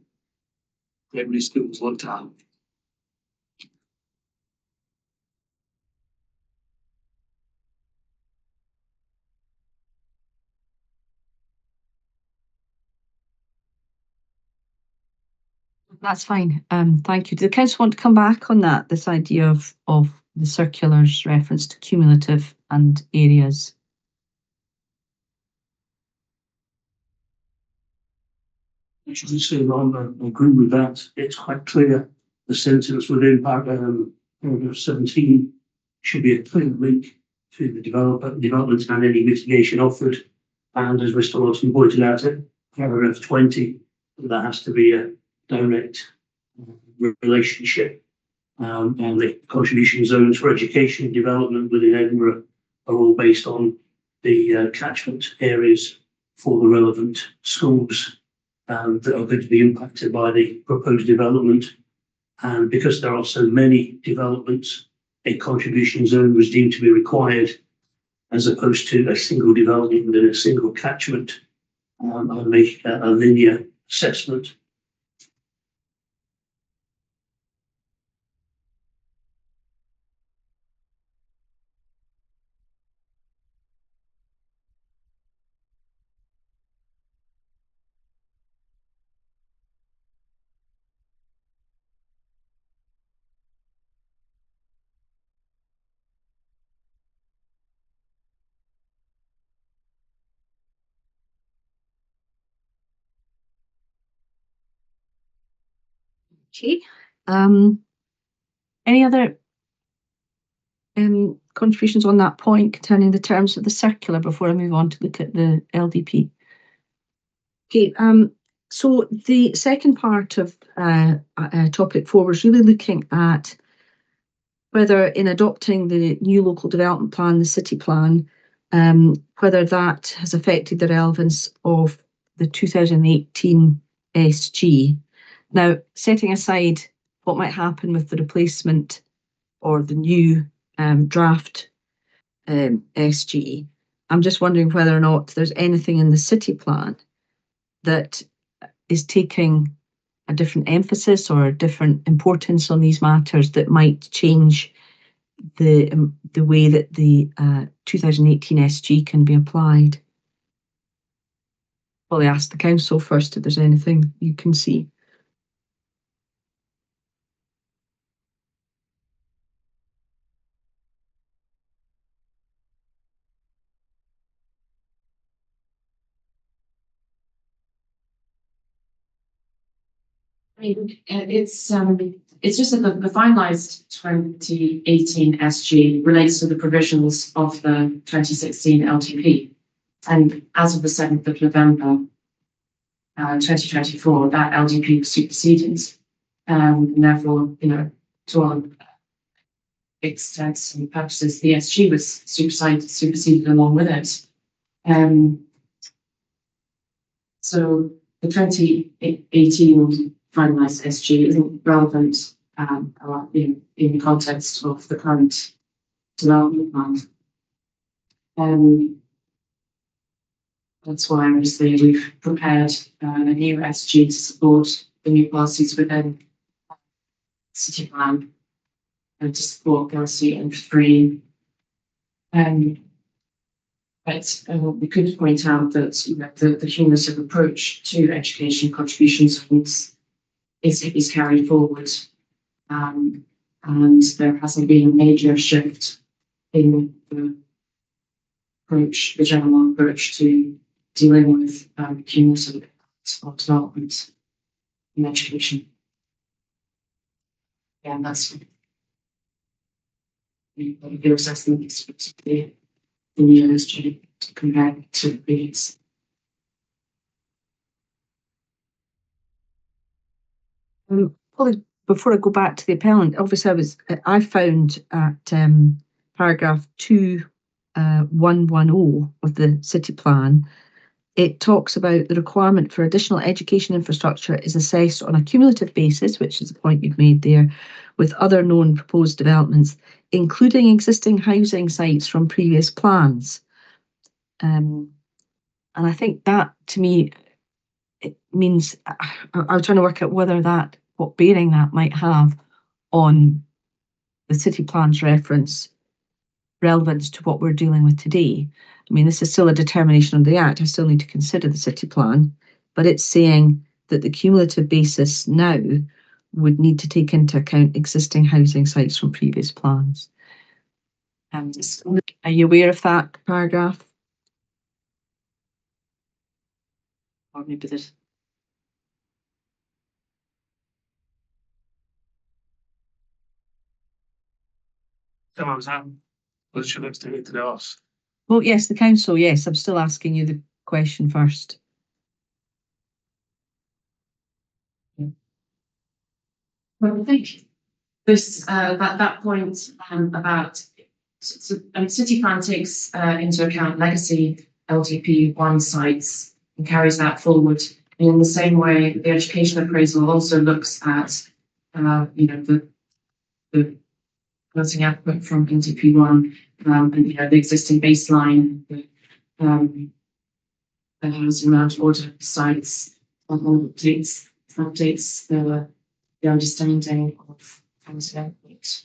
primary school was looked at. That's fine. Thank you. Do the council want to come back on that? This idea of the circular's reference to cumulative and areas. I should say, Ron, I agree with that. It's quite clear the sentence within paragraph 17 should be a clear link to the development and any mitigation offered. And as Mr. Lawson pointed out, paragraph 20, there has to be a direct relationship. And the contribution zones for education and development within Edinburgh are all based on the catchment areas for the relevant schools that are going to be impacted by the proposed development. And because there are so many developments, a contribution zone was deemed to be required as opposed to a single development within a single catchment and make a linear assessment. Okay. Any other contributions on that point concerning the terms of the circular before I move on to look at the LDP? Okay. So the second part of topic 4 was really looking at whether in adopting the new local development plan, the city plan, whether that has affected the relevance of the 2018 SG. Now, setting aside what might happen with the replacement or the new draft SG, I'm just wondering whether or not there's anything in the city plan that is taking a different emphasis or a different importance on these matters that might change the way that the 2018 SG can be applied. Probably ask the council first if there's anything you can see. I mean, it's just that the finalised 2018 SG relates to the provisions of the 2016 LTP, and as of the 7th of November 2024, that LTP was superseded, and therefore, you know, to all extents and purposes, the SG was superseded along with it. So the 2018 finalised SG isn't relevant in the context of the current development plan. That's why obviously we've prepared a new SG to support the new policies within the city plan and to support policy and free. But we could point out that, you know, the cumulative approach to education contribution zones is carried forward, and there hasn't been a major shift in the approach, the general approach to dealing with cumulative impacts of development in education. Yeah, and that's the assessment is the new SG compared to the previous. Probably before I go back to the appellant, obviously I found at paragraph 2110 of the city plan, it talks about the requirement for additional education infrastructure is assessed on a cumulative basis, which is the point you've made there, with other known proposed developments, including existing housing sites from previous plans. And I think that, to me, it means I was trying to work out whether that, what bearing that might have on the city plan's relevance to what we're dealing with today. I mean, this is still a determination of the Act. I still need to consider the city plan, but it's saying that the cumulative basis now would need to take into account existing housing sites from previous plans. Are you aware of that paragraph? Or maybe there's... Someone's hand. Well, she looks to me to ask. Well, yes, the council, yes. I'm still asking you the question first. Well, I think this that point about city plan takes into account legacy LTP1 sites and carries that forward. And in the same way, the education appraisal also looks at you know, the housing output from LTP1 and, you know, the existing baseline, the housing around order sites, updates the understanding of housing output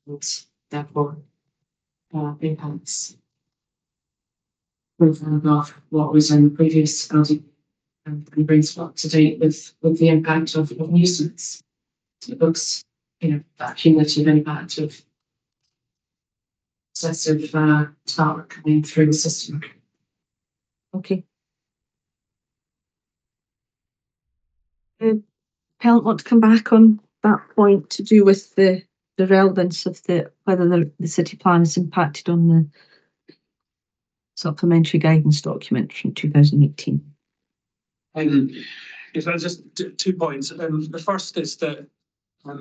and therefore impacts of what was in the previous LTP and brings it up to date with the impact of nuisance. So it looks, you know, that cumulative impact of excessive development coming through the system. Okay. Appellant want to come back on that point to do with the relevance of whether the city plan is impacted on the supplementary guidance document from 2018. Yes, just 2 points. The first is that I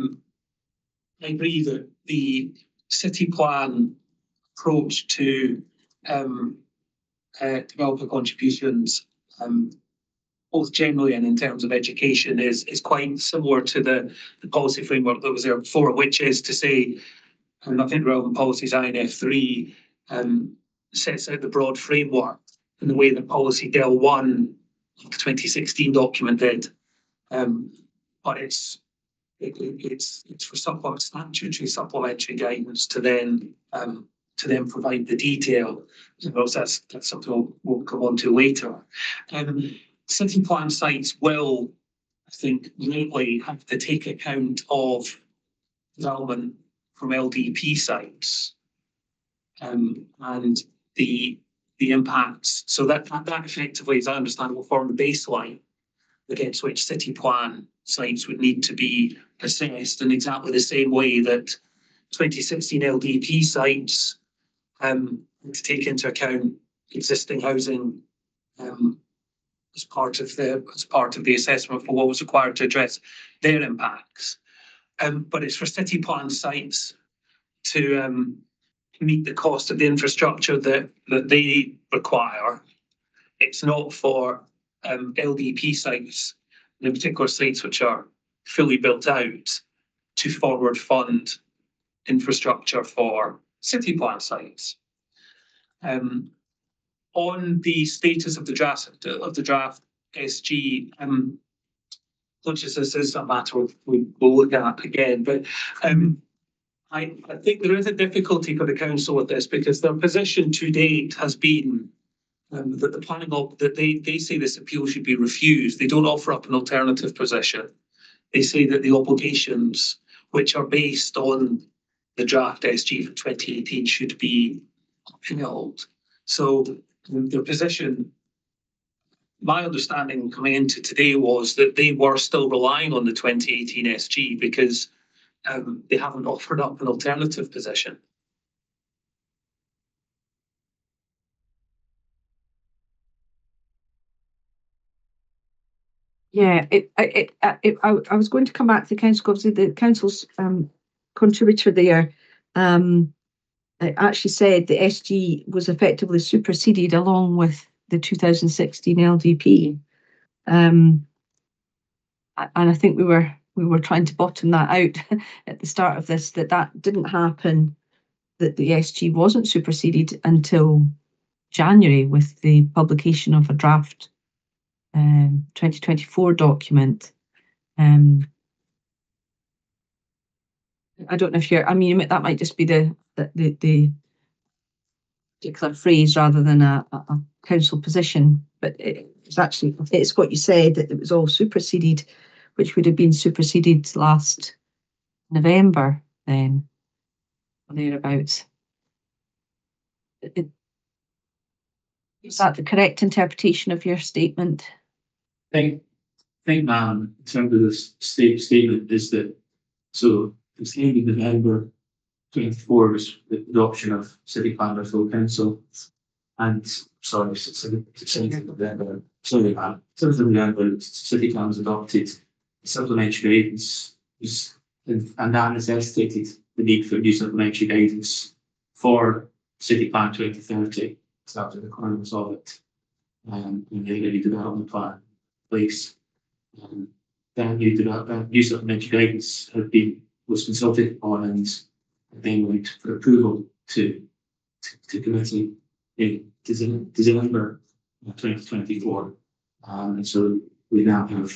agree that the city plan approach to developer contributions, both generally and in terms of education, is quite similar to the policy framework that was there before, which is to say, and I think relevant policies INF3 sets out the broad framework in the way that policy Del 1 of the 2016 document did. But it's for statutory supplementary guidance to then provide the detail. That's something we'll come on to later. City plan sites will, I think, rightly have to take account of development from LDP sites and the impacts. So that effectively, as I understand, will form the baseline against which city plan sites would need to be assessed in exactly the same way that 2016 LDP sites to take into account existing housing as part of the assessment for what was required to address their impacts. But it's for city plan sites to meet the cost of the infrastructure that they require. It's not for LDP sites, in particular sites which are fully built out, to forward fund infrastructure for city plan sites. On the status of the draft SG, not just this is a matter we'll look at again, but I think there is a difficulty for the council with this because their position to date has been that the planning that they say this appeal should be refused. They don't offer up an alternative position. They say that the obligations which are based on the draft SG for 2018 should be upheld. So their position, my understanding coming into today was that they were still relying on the 2018 SG because they haven't offered up an alternative position. Yeah, I was going to come back to the council because the council's contributor there actually said the SG was effectively superseded along with the 2016 LDP, and I think we were trying to bottom that out at the start of this, that didn't happen, that the SG wasn't superseded until January with the publication of a draft 2024 document. I don't know if I mean, that might just be the particular phrase rather than a council position, but it's what you said, that it was all superseded, which would have been superseded last November then, or thereabouts. Is that the correct interpretation of your statement? I think, ma'am, in terms of this statement is that, so it's in November 24 was the adoption of city plan by full council, and sorry, November, sorry, ma'am, 7th of November, city plan was adopted, supplementary guidance was, and that necessitated the need for new supplementary guidance for city plan 2030. So that was the requirements of it, and the new development plan in place. That new supplementary guidance was consulted on and then went for approval to committee in December 2024. And so we now have a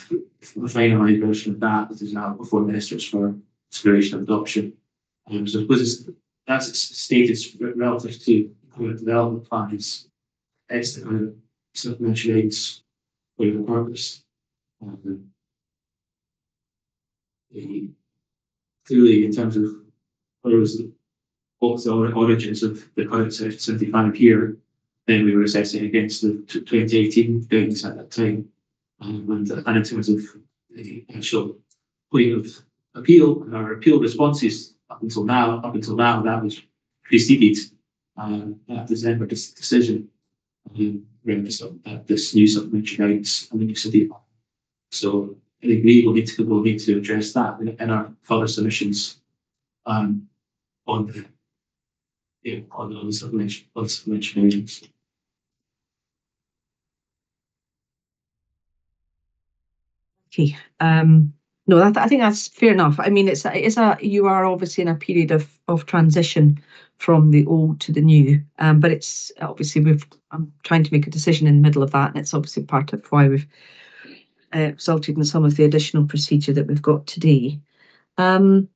finalised version of that is now before ministers for consideration of adoption. So that's its status relative to the development plans. It's the kind of supplementary guidance for the purpose. Clearly, in terms of what was the origins of the current 75 here, then we were assessing against the 2018 guidance at that time. And in terms of the actual point of appeal and our appeal responses up until now, that was preceded that December decision around this new supplementary guidance and the new city. So I think we will need to address that in our further submissions on the supplementary guidance. Okay. No, I think that's fair enough. I mean, you are obviously in a period of transition from the old to the new, but it's obviously I'm trying to make a decision in the middle of that, and it's obviously part of why we've resulted in some of the additional procedure that we've got today. I'm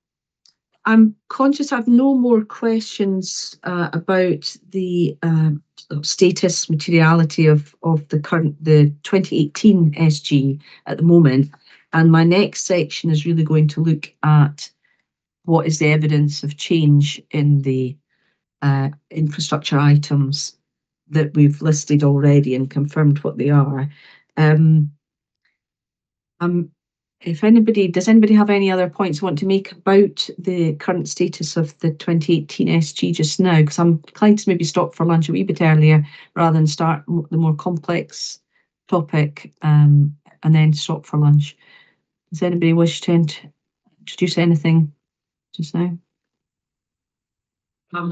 conscious I have no more questions about the status materiality of the 2018 SG at the moment. And my next section is really going to look at what is the evidence of change in the infrastructure items that we've listed already and confirmed what they are. Does anybody have any other points they want to make about the current status of the 2018 SG just now? Because I'm inclined to maybe stop for lunch a wee bit earlier rather than start the more complex topic and then stop for lunch. Does anybody wish to introduce anything just now? I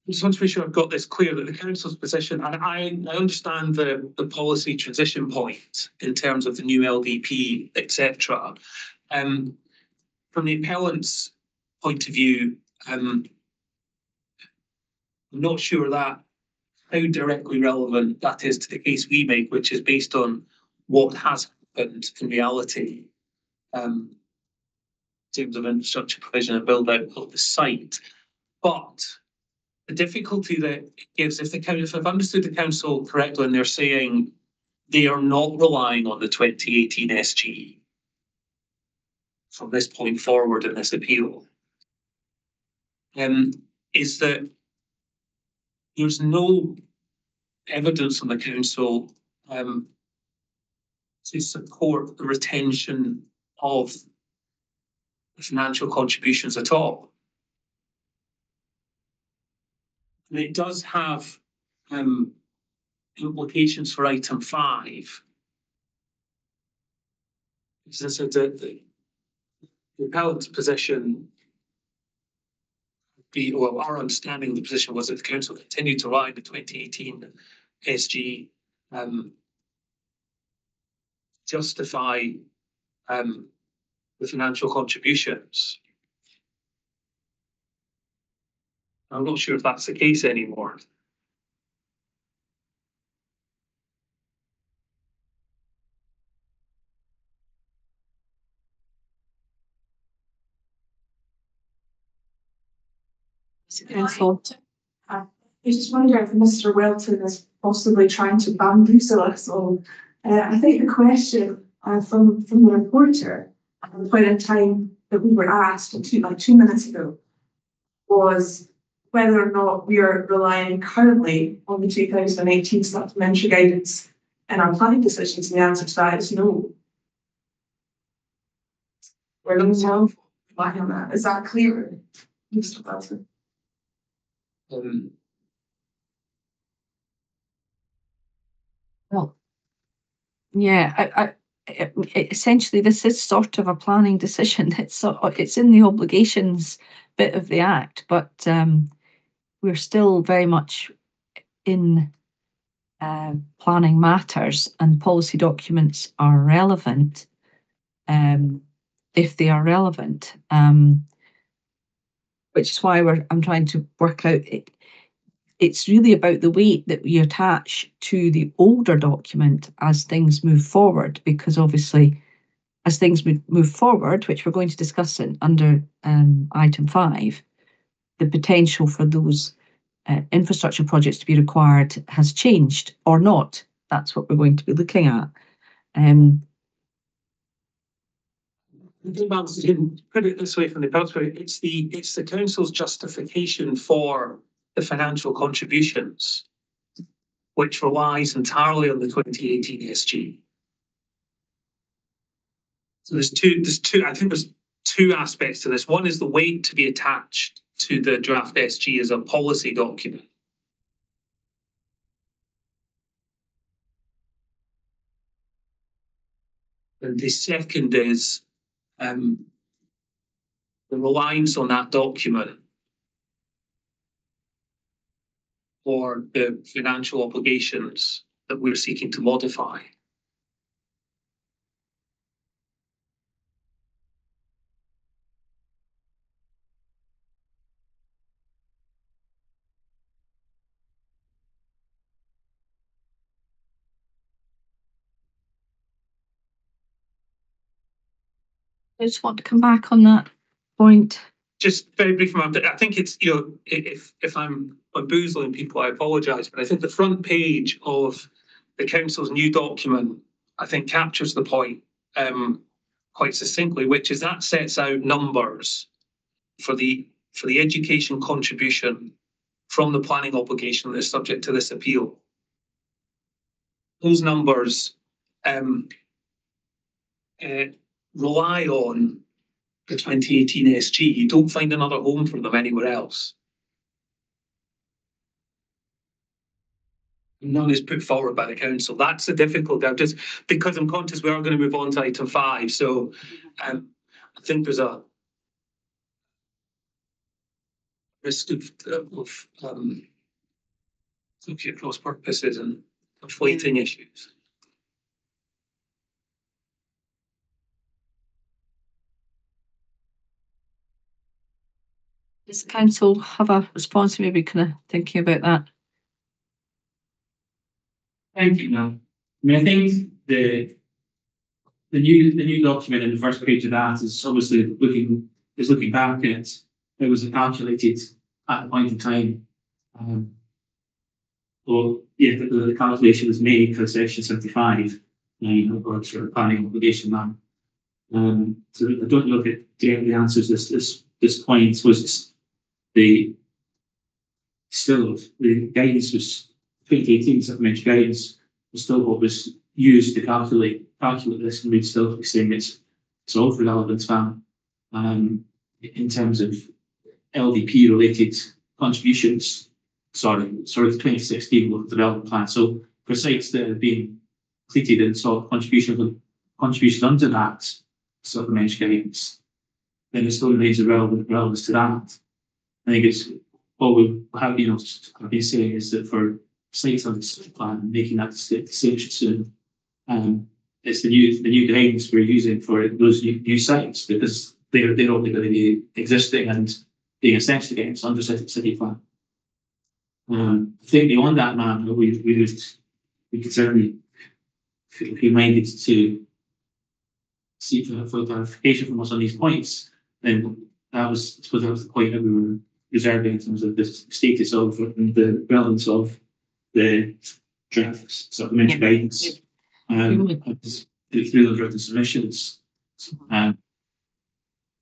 just want to make sure I've got this clear that the council's position, and I understand the policy transition point in terms of the new LDP, etc. From the appellant's point of view, I'm not sure that how directly relevant that is to the case we make, which is based on what has happened in reality in terms of infrastructure provision and build out of the site. But the difficulty that it gives, if I've understood the council correctly, and they're saying they are not relying on the 2018 SG from this point forward in this appeal, is that there's no evidence on the council to support the retention of the financial contributions at all. And it does have implications for item 5. Since the appellant's position, our understanding of the position was that the council continued to ride the 2018 SG, justify the financial contributions. I'm not sure if that's the case anymore. Council. I just wonder if Mr. Welton is possibly trying to bamboozle us all. I think the question from the reporter at the point in time that we were asked like 2 minutes ago was whether or not we are relying currently on the 2018 supplementary guidance in our planning decisions, and the answer to that is no. We're going to have relying on that. Is that clear, Mr. Welton? Well, yeah, essentially this is sort of a planning decision. It's in the obligations bit of the Act, but we're still very much in planning matters, and policy documents are relevant if they are relevant, which is why I'm trying to work out it. It's really about the weight that we attach to the older document as things move forward, because obviously as things move forward, which we're going to discuss under item 5, the potential for those infrastructure projects to be required has changed or not. That's what we're going to be looking at. Put it this way from the perspective, it's the council's justification for the financial contributions, which relies entirely on the 2018 SG. So there's two. I think there's two aspects to this. One is the weight to be attached to the draft SG as a policy document. And the second is the reliance on that document for the financial obligations that we're seeking to modify. I just want to come back on that point. Just very briefly, I think it's, you know, if I'm boozling people, I apologise, but I think the front page of the council's new document, I think, captures the point quite succinctly, which is that sets out numbers for the education contribution from the planning obligation that is subject to this appeal. Those numbers rely on the 2018 SG. You don't find another home for them anywhere else. None is put forward by the council. That's the difficulty. I'm just, because I'm conscious we are going to move on to item 5. So I think there's a risk of looking at cross purposes and conflating issues. Does the council have a response? Maybe kind of thinking about that. Thank you, ma'am. I mean, I think the new document in the first page of that is obviously looking back at it was calculated at the point in time. Well, yeah, the calculation was made for section 75, or sort of planning obligation man. So I don't know if it directly answers this point. Was the guidance was 2018 supplementary guidance was still what was used to calculate this, and we'd still be saying it's all for relevance fan. In terms of LDP related contributions, sorry, the 2016 local development plan. So for sites that have been completed and saw contribution under that supplementary guidance, then it still remains a relevance to that. I think it's what we have been saying is that for sites on this plan, making that distinction soon, it's the new guidance we're using for those new sites, because they're only going to be existing and being essentially guidance under city plan. I think beyond that, man, we could certainly be minded to seek for clarification from us on these points. Then that was the point that we were reserving in terms of the status of and the relevance of the draft supplementary guidance. Through those written submissions.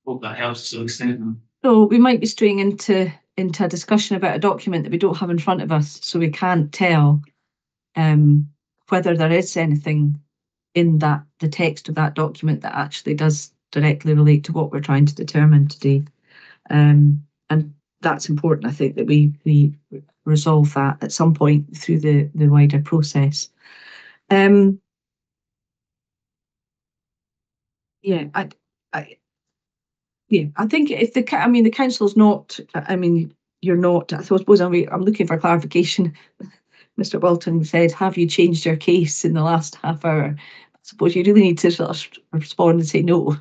Hope that helps to some extent. So we might be straying into a discussion about a document that we don't have in front of us, so we can't tell whether there is anything in the text of that document that actually does directly relate to what we're trying to determine today. And that's important, I think, that we resolve that at some point through the wider process. I think if the council's not, you're not, I suppose I'm looking for clarification. Mr. Wilton said, have you changed your case in the last half hour? I suppose you really need to sort of respond and say no.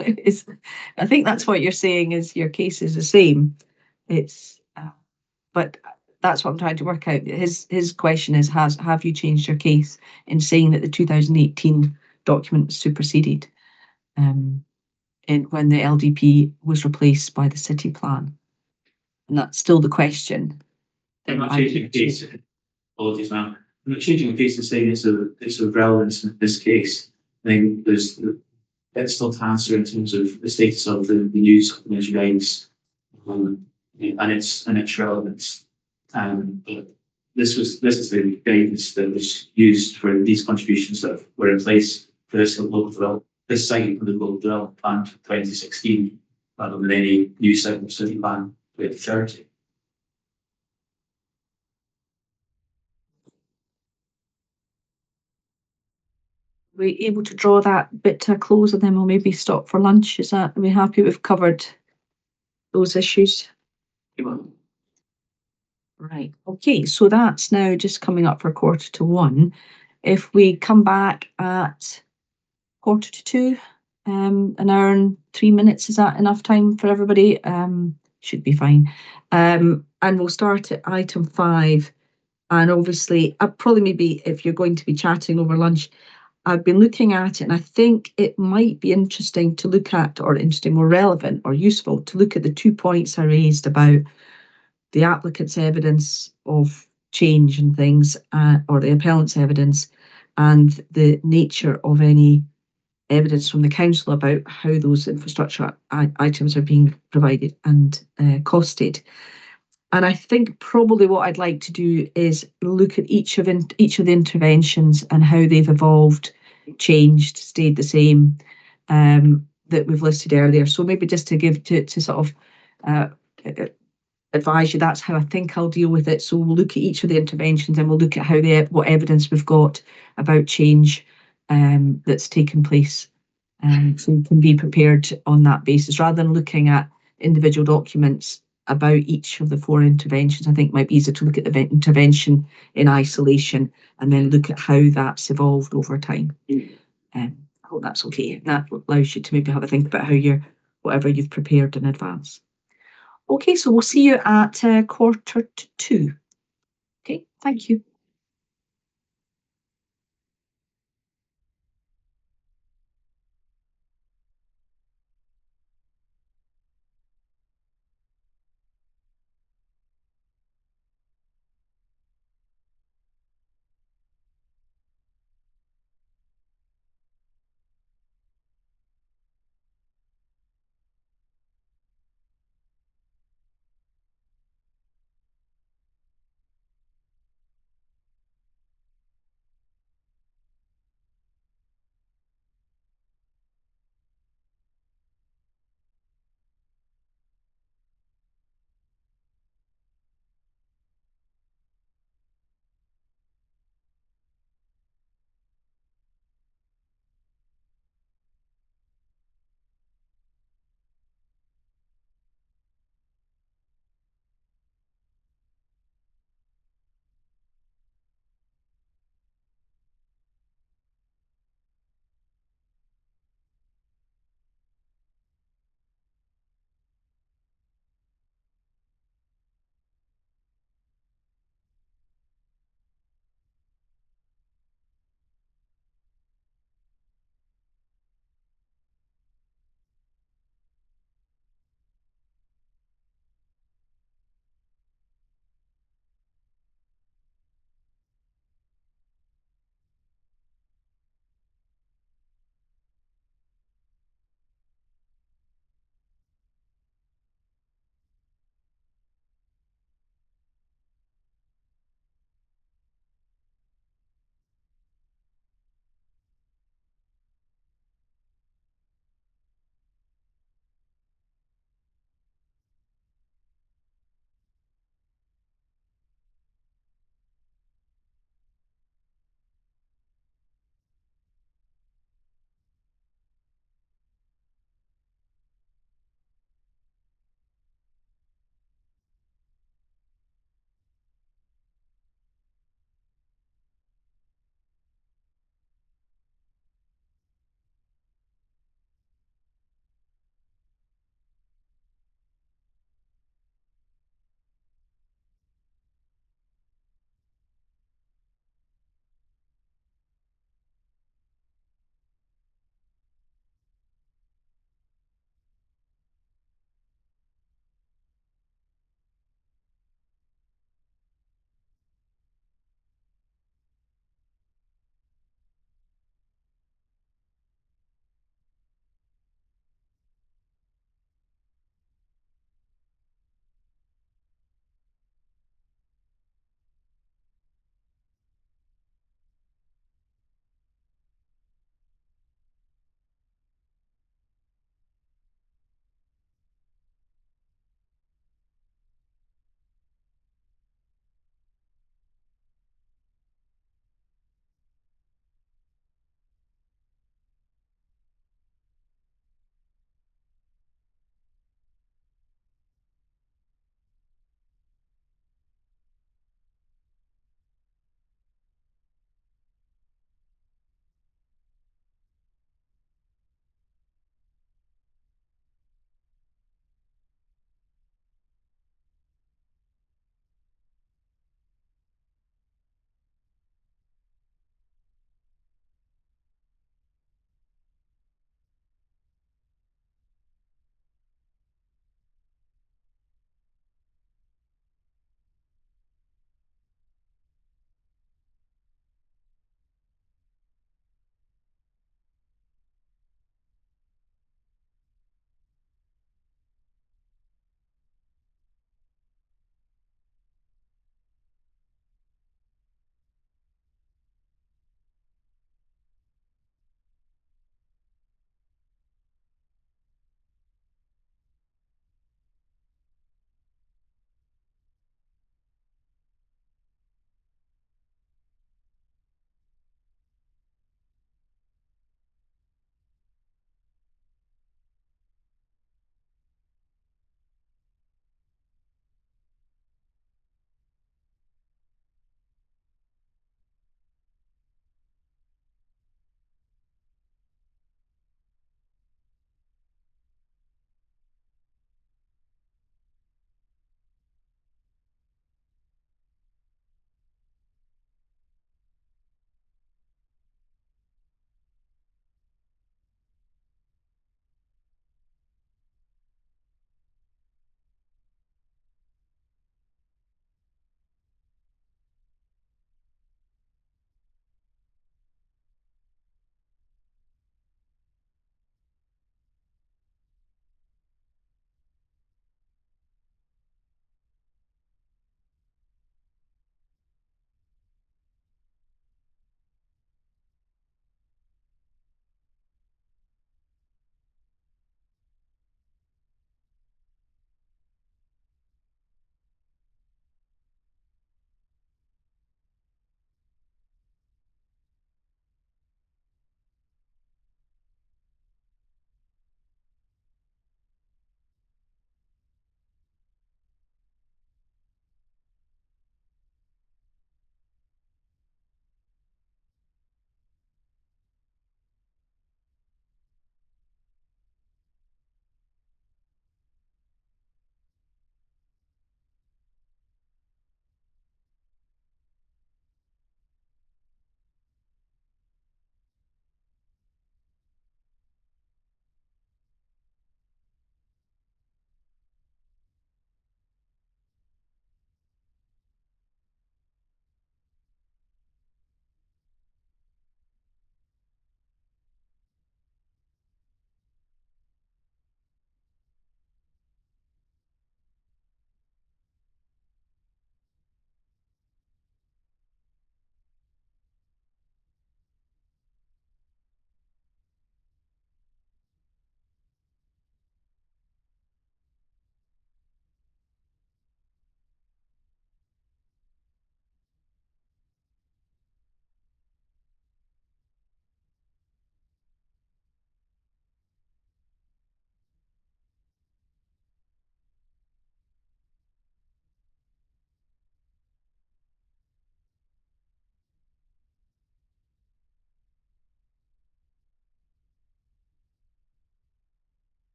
I think that's what you're saying, is your case is the same. But that's what I'm trying to work out. His question is, have you changed your case in saying that the 2018 document was superseded when the LDP was replaced by the city plan? And that's still the question. I'm not changing the case. Apologies, ma'am. I'm not changing the case and saying it's of relevance in this case. I think there's it's still to answer in terms of the status of the new supplementary guidance and its relevance. But this is the guidance that was used for these contributions that were in place for this local development, this site for the local development plan for 2016. rather than any new city plan 2030. We able to draw that bit to a close and then we'll maybe stop for lunch? Is that, are we happy we've covered those issues? Right, okay, so that's now just coming up for 1:45. If we come back at 1:45, an hour and 3 minutes, is that enough time for everybody? Should be fine. And we'll start at item 5. And obviously, probably maybe if you're going to be chatting over lunch, I've been looking at it and I think it might be interesting to look at, or interesting, or relevant or useful to look at the 2 points I raised about the applicant's evidence of change and things, or the appellant's evidence, and the nature of any evidence from the council about how those infrastructure items are being provided and costed. And I think probably what I'd like to do is look at each of the interventions and how they've evolved, changed, stayed the same, that we've listed earlier. So maybe just to give to sort of advise you, that's how I think I'll deal with it. So we'll look at each of the interventions and we'll look at how what evidence we've got about change that's taken place. So you can be prepared on that basis rather than looking at individual documents about each of the 4 interventions. I think it might be easier to look at the intervention in isolation and then look at how that's evolved over time. I hope that's okay. That allows you to maybe have a think about how whatever you've prepared in advance. Okay, so we'll see you at 1:45. Okay, thank you.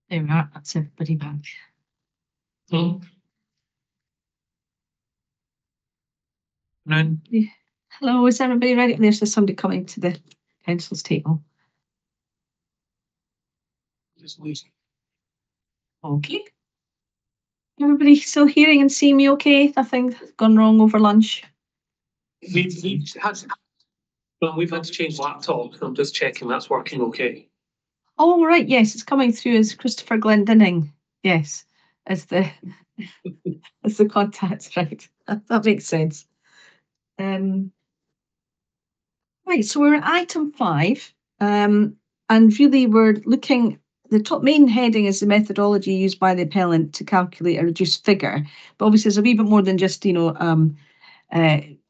There we are. That's everybody back. No. No. Hello, is everybody ready? There's just somebody coming to the council's table. Just losing. Okay. Everybody still hearing and seeing me okay? Nothing gone wrong over lunch? We've had to change laptops. I'm just checking that's working okay. Oh, right. Yes, it's coming through as Christopher Glendinning. Yes, as the as the contact. Right. That makes sense. Right. So we're at item 5, and really we're looking. The top main heading is the methodology used by the appellant to calculate a reduced figure. But obviously, there's a wee bit more than just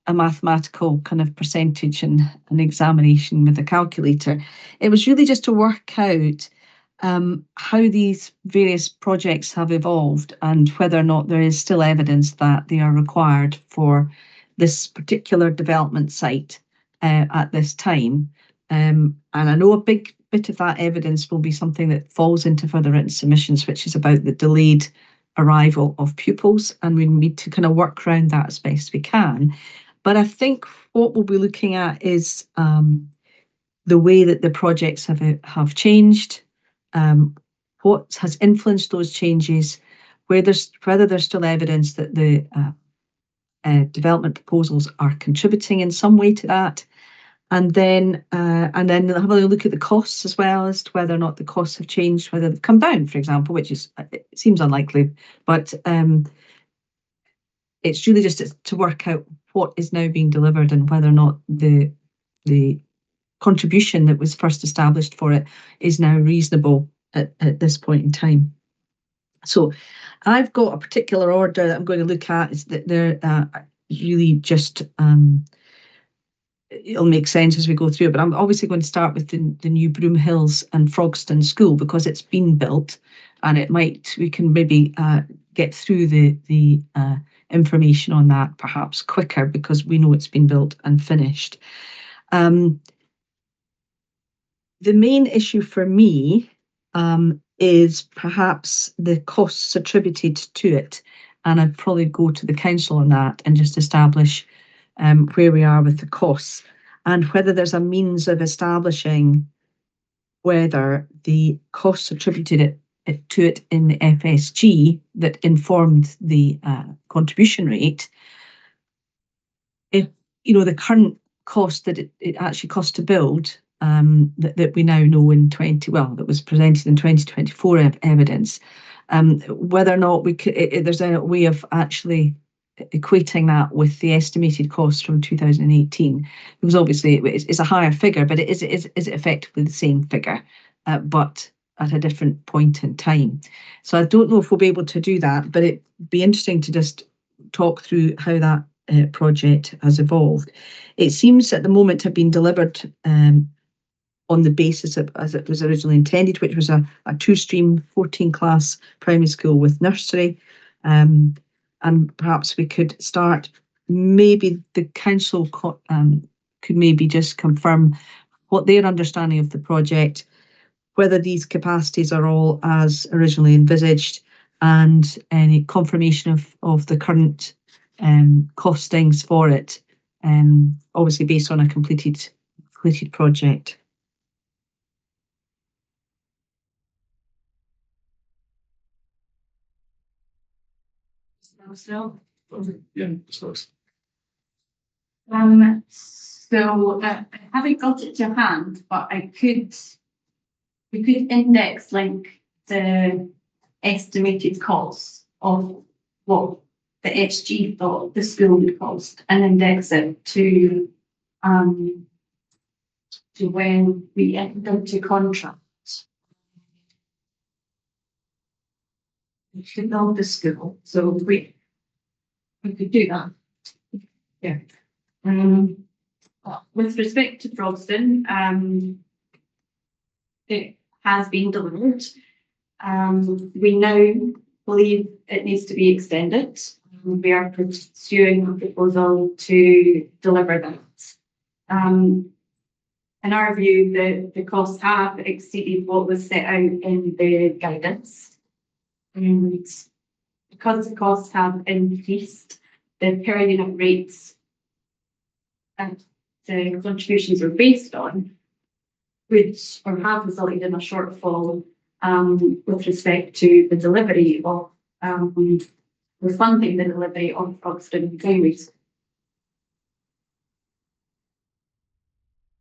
a mathematical kind of percentage and an examination with a calculator. It was really just to work out how these various projects have evolved and whether or not there is still evidence that they are required for this particular development site at this time. And I know a big bit of that evidence will be something that falls into further written submissions, which is about the delayed arrival of pupils, and we need to kind of work around that as best we can. But I think what we'll be looking at is the way that the projects have changed, what has influenced those changes, whether there's still evidence that the development proposals are contributing in some way to that, and then have a look at the costs as well, as to whether or not the costs have changed, whether they've come down, for example, which it seems unlikely, but it's really just to work out what is now being delivered and whether or not the contribution that was first established for it is now reasonable at this point in time. So I've got a particular order that I'm going to look at. Is that they're really just it'll make sense as we go through it, but I'm obviously going to start with the new Broom Hills and Frogston School because it's been built, and we can maybe get through the information on that perhaps quicker because we know it's been built and finished. The main issue for me is perhaps the costs attributed to it, and I'd probably go to the council on that and just establish where we are with the costs and whether there's a means of establishing whether the costs attributed to it in the FSG that informed the contribution rate, if the current cost that it actually costs to build, that we now know that was presented in 2024 evidence, whether or not there's a way of actually equating that with the estimated costs from 2018, because obviously it's a higher figure, but is it effectively the same figure, but at a different point in time. So I don't know if we'll be able to do that, but it'd be interesting to just talk through how that project has evolved. It seems at the moment to have been delivered on the basis of as it was originally intended, which was a 2-stream 14-class primary school with nursery. And perhaps we could start, maybe the council could maybe just confirm what their understanding of the project, whether these capacities are all as originally envisaged, and any confirmation of the current costings for it, obviously based on a completed project. So, Yeah, sorry. I haven't got it to hand, but we could index link the estimated costs of what the SG thought the school would cost and index it to when we enter into contract to build the school. So we could do that. Yeah. With respect to Frogston, it has been delivered. We now believe it needs to be extended. We are pursuing a proposal to deliver that. in our view, the costs have exceeded what was set out in the guidance. And because the costs have increased, the per unit rates and the contributions are based on, which or have resulted in a shortfall with respect to the delivery of funding the delivery of Foxton Highways.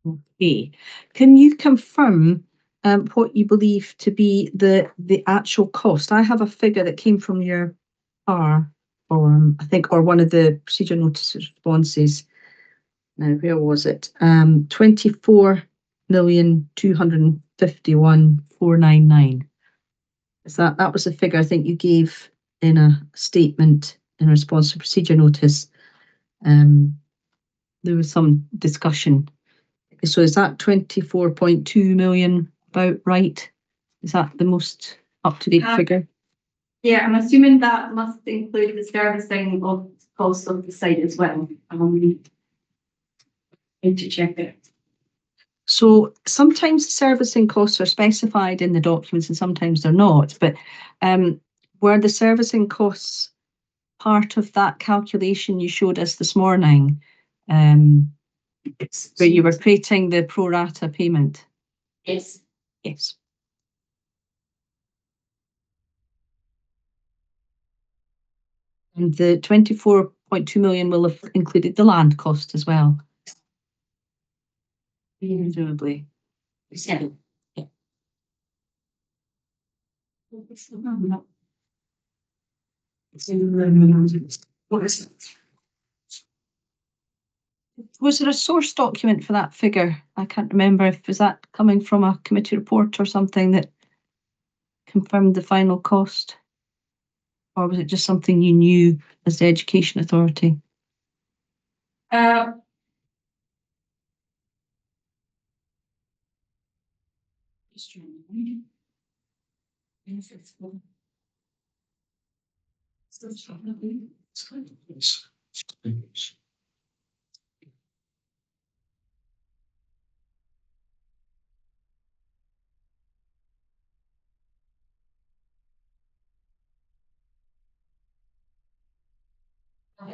Okay. Can you confirm what you believe to be the actual cost? I have a figure that came from your R form, I think, or one of the procedure notice responses. Now, where was it? 24,251,499. Is that was the figure I think you gave in a statement in response to procedure notice? There was some discussion. So is that 24.2 million about right? Is that the most up-to-date figure? Yeah, I'm assuming that must include the servicing of costs of the site as well. Need to check it. So sometimes the servicing costs are specified in the documents and sometimes they're not. But were the servicing costs part of that calculation you showed us this morning? Where you were creating the pro rata payment? Yes. Yes. And the 24.2 million will have included the land cost as well. Presumably. Yeah. Yeah. What is it? Was there a source document for that figure? I can't remember if was that coming from a committee report or something that confirmed the final cost, or was it just something you knew as the Education Authority?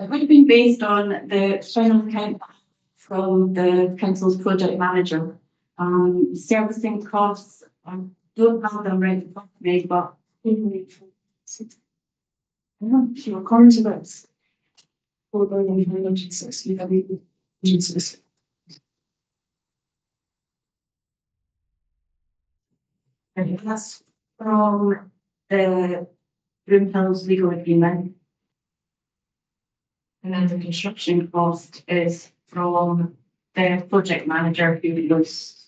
It would have been based on the final account from the council's project manager. Servicing costs, I don't have them right in front of me, but According to this, 4,960 agencies. and that's from the BurdieHouse legal agreement. And then the construction cost is from the project manager who was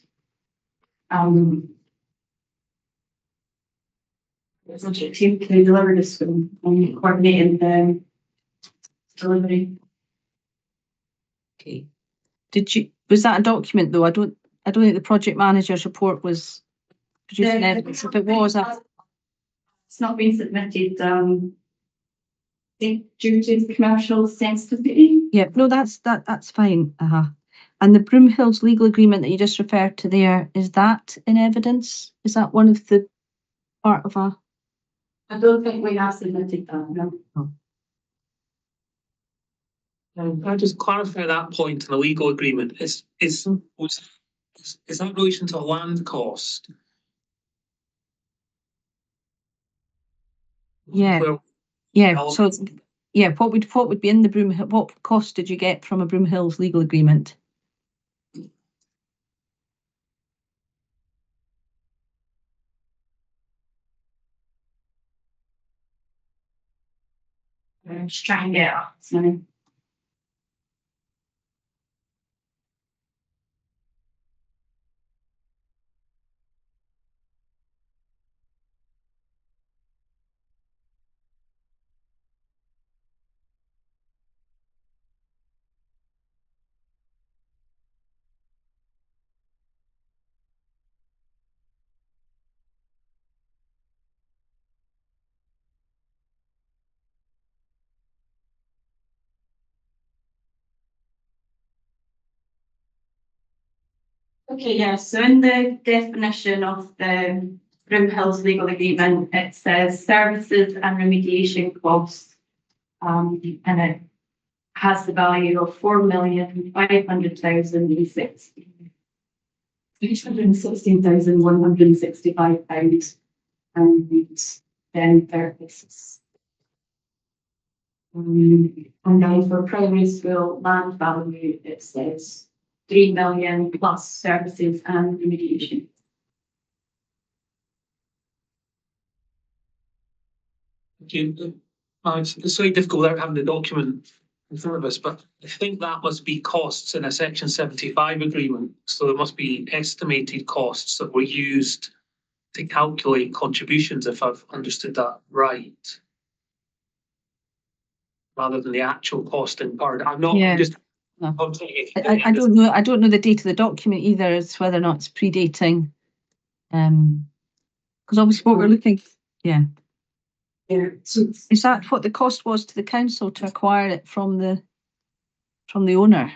the project team to deliver this film and coordinating the delivery. Okay. Was that a document though? I don't think the project manager's report was producing evidence. If it was, It's not been submitted due to the commercial sensitivity. yeah, no, that's fine. And the Broomhills legal agreement that you just referred to there, is that in evidence? Is that one of the part of a? I don't think we have submitted that, no. Can I just clarify that point in the legal agreement? Is that in relation to a land cost? Yeah. Well, Yeah. So yeah, what would be in the what cost did you get from a Broomhills legal agreement? Just try and get up. So. Okay, yeah, so in the definition of the BurdieHouse legal agreement, it says services and remediation costs. And it has the value of 4,500,616,165 pounds and then purposes. And then for primary school land value, it says 3 million plus services and remediation. It's very difficult without having the document in front of us, but I think that must be costs in a section 75 agreement. So there must be estimated costs that were used to calculate contributions, if I've understood that right. Rather than the actual cost incurred. I'm not just. No. I don't know. I don't know the date of the document either. As whether or not it's predating. Because obviously what we're looking. Yeah. Yeah. So is that what the cost was to the council to acquire it from the owner?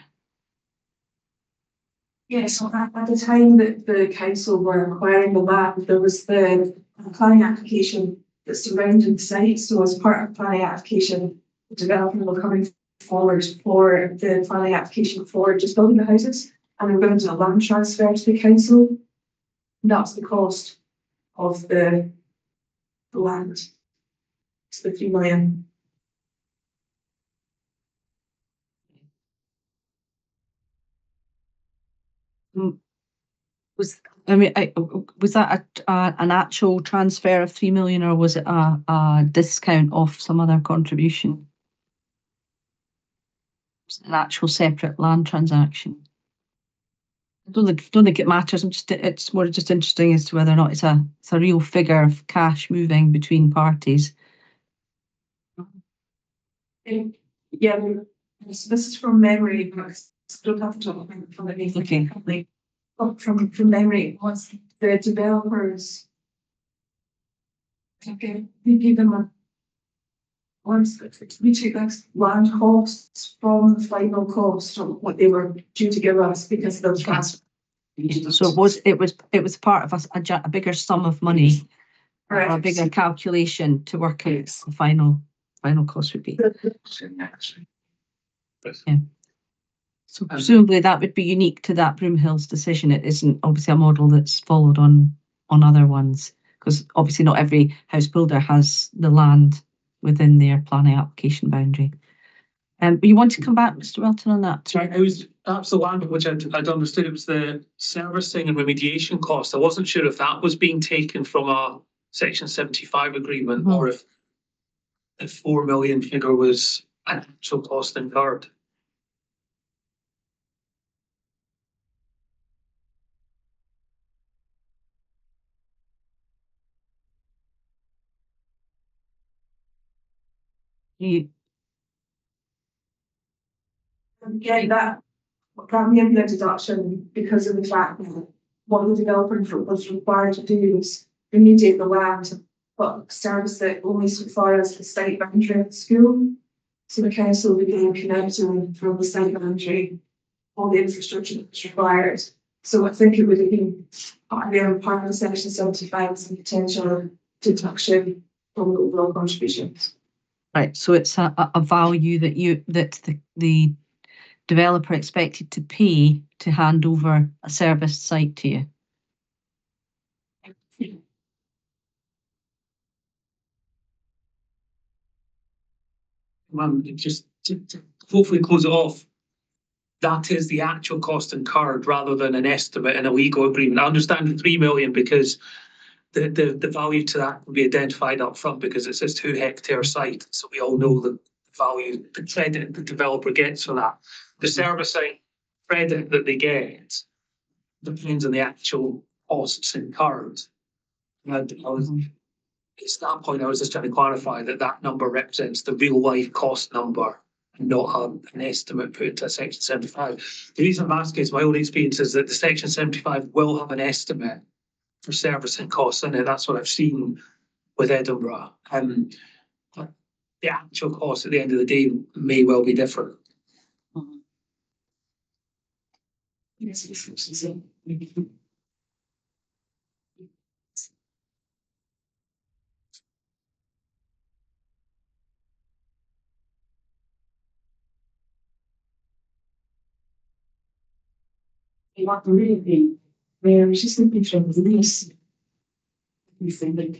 yes, so at the time that the council were acquiring the land, there was the planning application that surrounded the site. So as part of the planning application, the developer were coming forward for the planning application for just building the houses, and they were going to do a land transfer to the council. And that's the cost of the land. It's the 3 million. Was that an actual transfer of 3 million, or was it a discount off some other contribution? Was it an actual separate land transaction? I don't think it matters. It's more just interesting as to whether or not it's a real figure of cash moving between parties. Yeah, this is from memory, but I don't have to talk from the name. Okay. From memory, was the developers. Okay, we give them a. Once we take that land costs from the final cost of what they were due to give us because of the transfer. So it was part of a bigger sum of money, or a bigger calculation to work out the final cost would be. Yeah. So presumably that would be unique to that Broomhills decision. It isn't obviously a model that's followed on other ones, because obviously not every house builder has the land within their planning application boundary. You want to come back, Mr. Welton, on that? Sorry, that's the land which I'd understood it was the servicing and remediation cost. I wasn't sure if that was being taken from a section 75 agreement or if the 4 million figure was an actual cost incurred. Again, that may be a deduction because of the fact that what the developer was required to do was remediate the land, but service it only so far as the site boundary of the school. So the council began connecting from the site boundary all the infrastructure that was required. So I think it would have been part of the section 75 as a potential deduction from the overall contributions. Right, so it's a value that the developer expected to pay to hand over a serviced site to you. Just to hopefully close it off, that is the actual cost incurred rather than an estimate in a legal agreement. I understand the 3 million because the value to that will be identified up front because it's a 2 hectare site. So we all know the value, the credit the developer gets for that. The servicing credit that they get depends on the actual costs incurred. It's that point I was just trying to clarify that number represents the real life cost number and not an estimate put into section 75. The reason I'm asking is my own experience is that the section 75 will have an estimate for servicing costs in it. That's what I've seen with Edinburgh. But the actual cost at the end of the day may well be different. You want to really, where she's looking from the lease. You think that.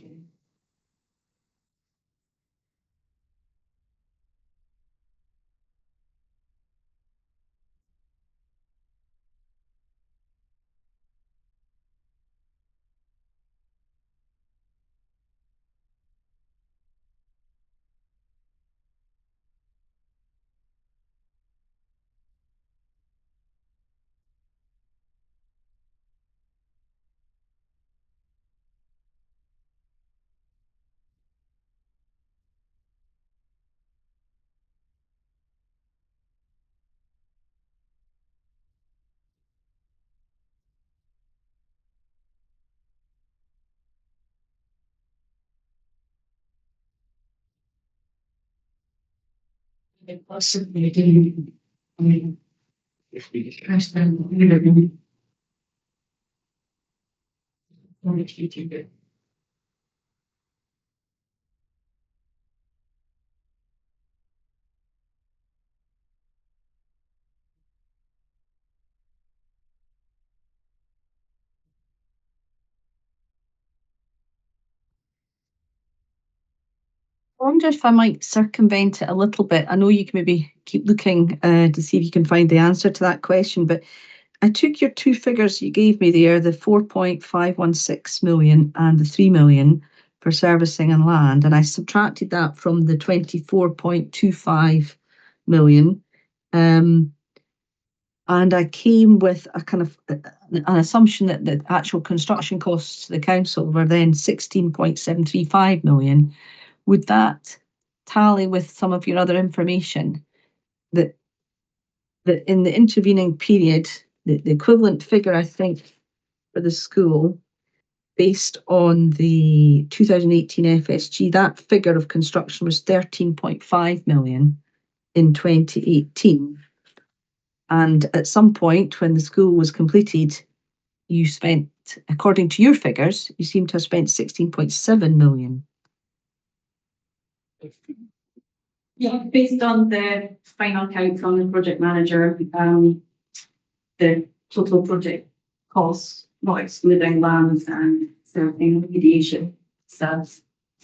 Possibly doing, I mean, if we crash down, you know, it. I wonder if I might circumvent it a little bit. I know you can maybe keep looking to see if you can find the answer to that question, but I took your two figures you gave me there, the 4.516 million and the 3 million for servicing and land, and I subtracted that from the 24.25 million. And I came with a kind of an assumption that the actual construction costs to the council were then 16.735 million. Would that tally with some of your other information that in the intervening period, the equivalent figure, I think, for the school, based on the 2018 FSG, that figure of construction was 13.5 million in 2018. And at some point when the school was completed, you spent, according to your figures, you seem to have spent 16.7 million. Yeah, based on the final count from the project manager, the total project costs, not excluding land and serving remediation, so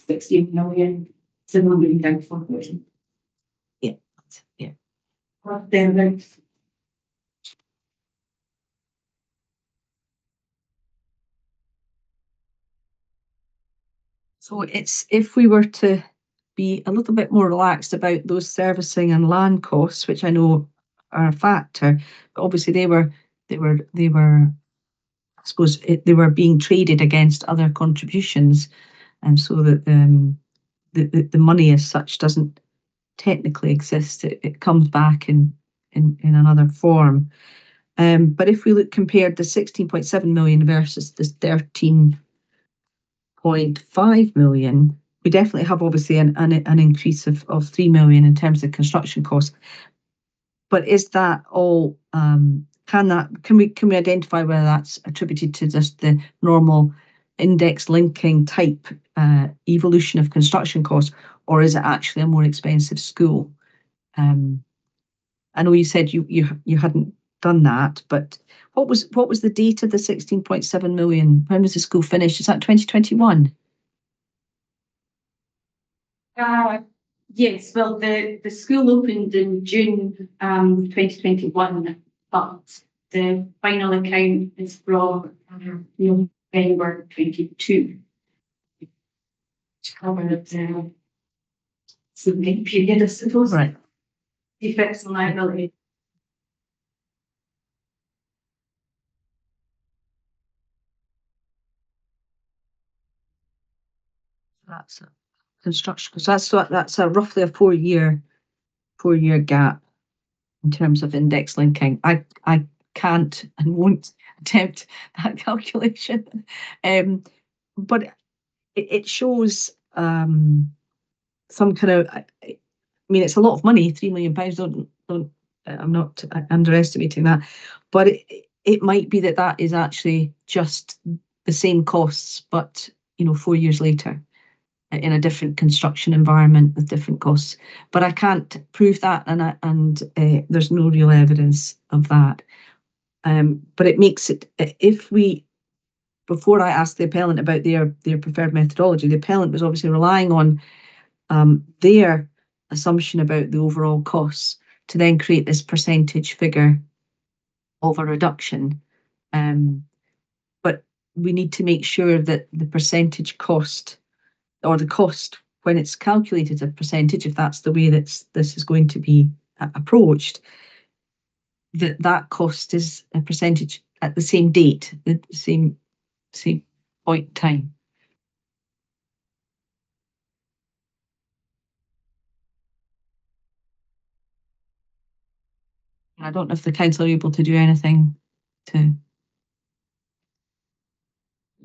16 million, 794,000. Yeah, yeah. Then So it's, if we were to be a little bit more relaxed about those servicing and land costs, which I know are a factor, but obviously they were, I suppose they were being traded against other contributions, and so that the money as such doesn't technically exist. It comes back in another form. But if we compared the 16.7 million versus this 13.5 million, we definitely have obviously an increase of 3 million in terms of construction costs. But is that all? Can we identify whether that's attributed to just the normal index linking type evolution of construction costs, or is it actually a more expensive school? I know you said you hadn't done that, but what was the date of the 16.7 million? When was the school finished? Is that 2021? yes, well, the school opened in June 2021, but the final account is from November 22. To cover the significant period, I suppose. Right. Effects on liability. That's a construction, because that's a roughly a 4-year gap in terms of index linking. I can't and won't attempt that calculation, but it shows some kind of. I mean, it's a lot of money. £3 million. Don't. I'm not underestimating that, but it might be that that is actually just the same costs, but 4 years later in a different construction environment with different costs. But I can't prove that, and there's no real evidence of that. But it makes it, before I asked the appellant about their preferred methodology, the appellant was obviously relying on their assumption about the overall costs to then create this percentage figure of a reduction. But we need to make sure that the percentage cost, or the cost when it's calculated a percentage, if that's the way this is going to be approached, that cost is a percentage at the same date, the same point in time. I don't know if the council are able to do anything to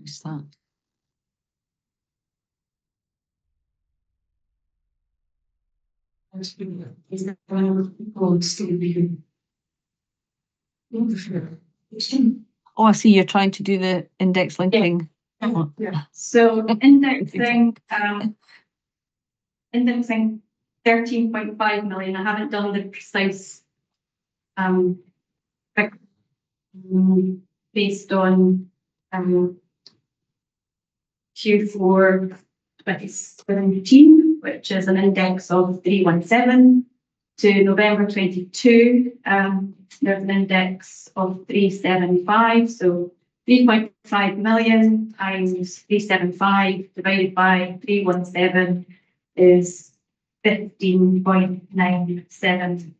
use that. Oh, I see you're trying to do the index linking. Yeah. So indexing, indexing 13.5 million. I haven't done the precise based on Q4 2017, which is an index of 317, to November 22. There's an index of 375, so 3.5 million times 375 divided by 317 is 15.97.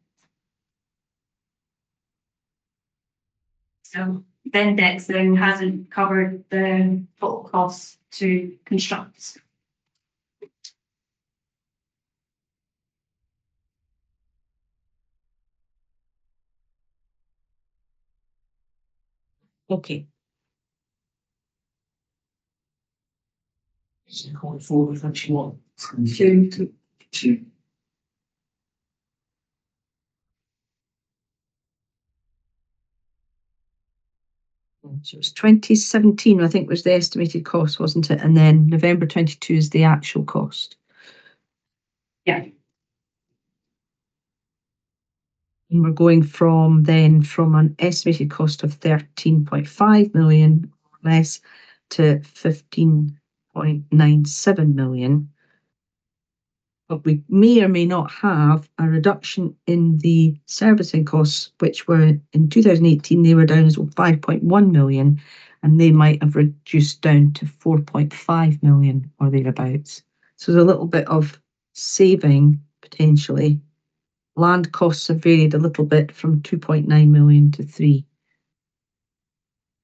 So the indexing hasn't covered the total costs to construct. Okay. Going forward, that's what. Two. So it was 2017, I think, was the estimated cost, wasn't it? And then November 22 is the actual cost. Yeah. And we're going from an estimated cost of 13.5 million or less to 15.97 million. But we may or may not have a reduction in the servicing costs, which were in 2018, they were down as 5.1 million, and they might have reduced down to 4.5 million or thereabouts. So there's a little bit of saving potentially. Land costs have varied a little bit from 2.9 million to 3.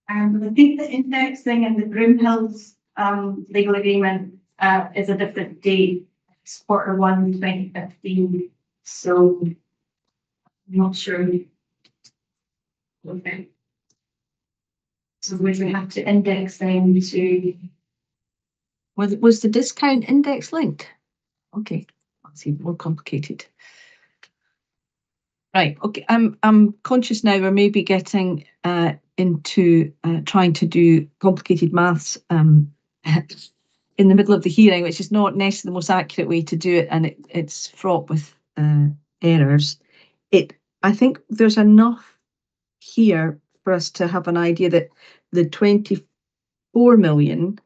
I think the indexing and the Broomhills legal agreement is a different date. It's Q1 2015. So I'm not sure. Okay. So would we have to index them to? Was the discount index linked? Okay, that's even more complicated. Right. Okay. I'm conscious now we're maybe getting into trying to do complicated maths in the middle of the hearing, which is not necessarily the most accurate way to do it, and it's fraught with errors. I think there's enough here for us to have an idea that the 24 million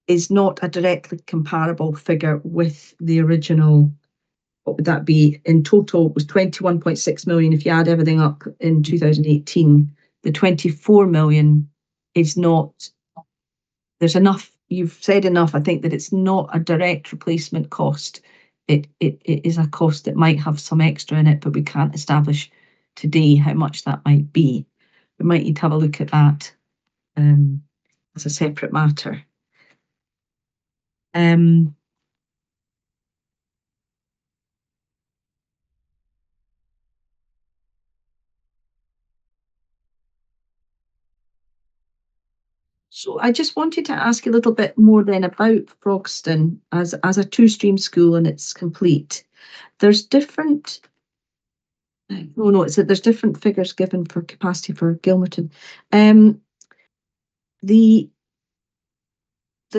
is not a directly comparable figure with the original. What would that be? In total, it was 21.6 million if you add everything up in 2018. The 24 million is not, there's enough, you've said enough, I think, that it's not a direct replacement cost. It is a cost that might have some extra in it, but we can't establish today how much that might be. We might need to have a look at that as a separate matter. So I just wanted to ask you a little bit more then about Frogston as a two-stream school and it's complete. There's different No, it's that there's different figures given for capacity for Gilmerton. The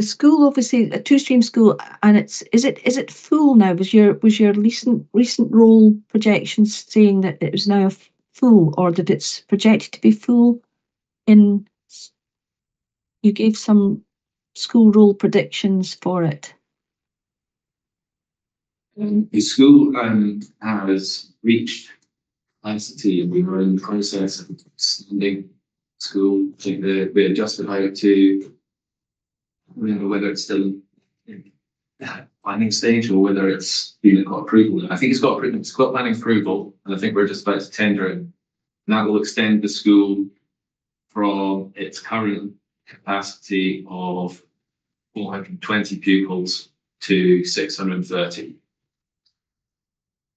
school, obviously a two-stream school, and is it full now? Was your recent roll projections saying that it was now full, or that it's projected to be full? You gave some school roll predictions for it. The school has reached capacity, and we were in the process of extending school. I think we adjusted out to, I don't know whether it's still in planning stage or whether it's got approval. I think it's got planning approval, and I think we're just about to tender it. And that will extend the school from its current capacity of 420 pupils to 630.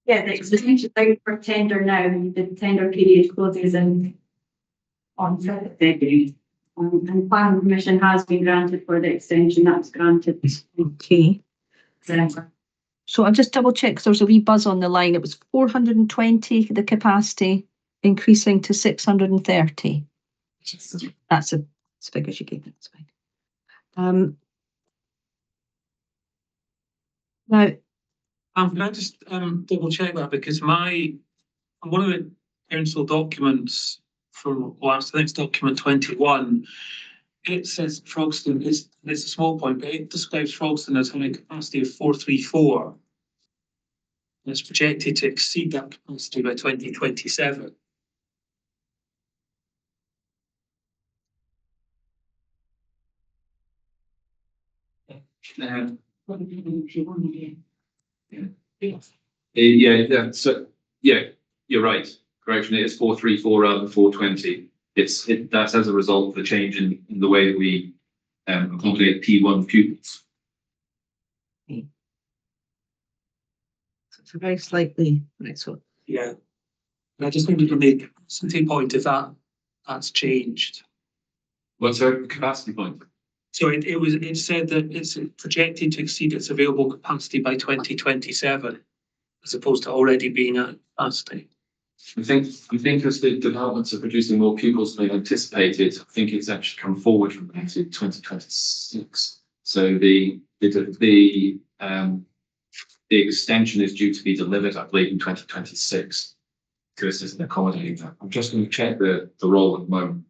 Yeah, the extension out for tender now. The tender period closes on 5th of February. And planning permission has been granted for the extension. That's granted. Okay. December. So I'll just double check because there was a wee buzz on the line. It was 420, the capacity, increasing to 630. That's the figures you gave me. That's fine. Now, Can I just double check that, because one of the council documents from last, I think it's document 21, it says Frogston it's a small point, but it describes Frogston as having a capacity of 434. And it's projected to exceed that capacity by 2027. So you're right. Correction, it is 434 rather than 420. That's as a result of the change in the way that we accommodate P1 pupils. so it's a very slightly right. So Yeah. I just wanted to make some point if that's changed. What's our capacity point? So it said that it's projected to exceed its available capacity by 2027, as opposed to already being at capacity. I think as the developments are producing more pupils than anticipated, I think it's actually come forward from that to 2026. So the extension is due to be delivered, I believe, in 2026. This isn't accommodating that. I'm just going to check the role at the moment.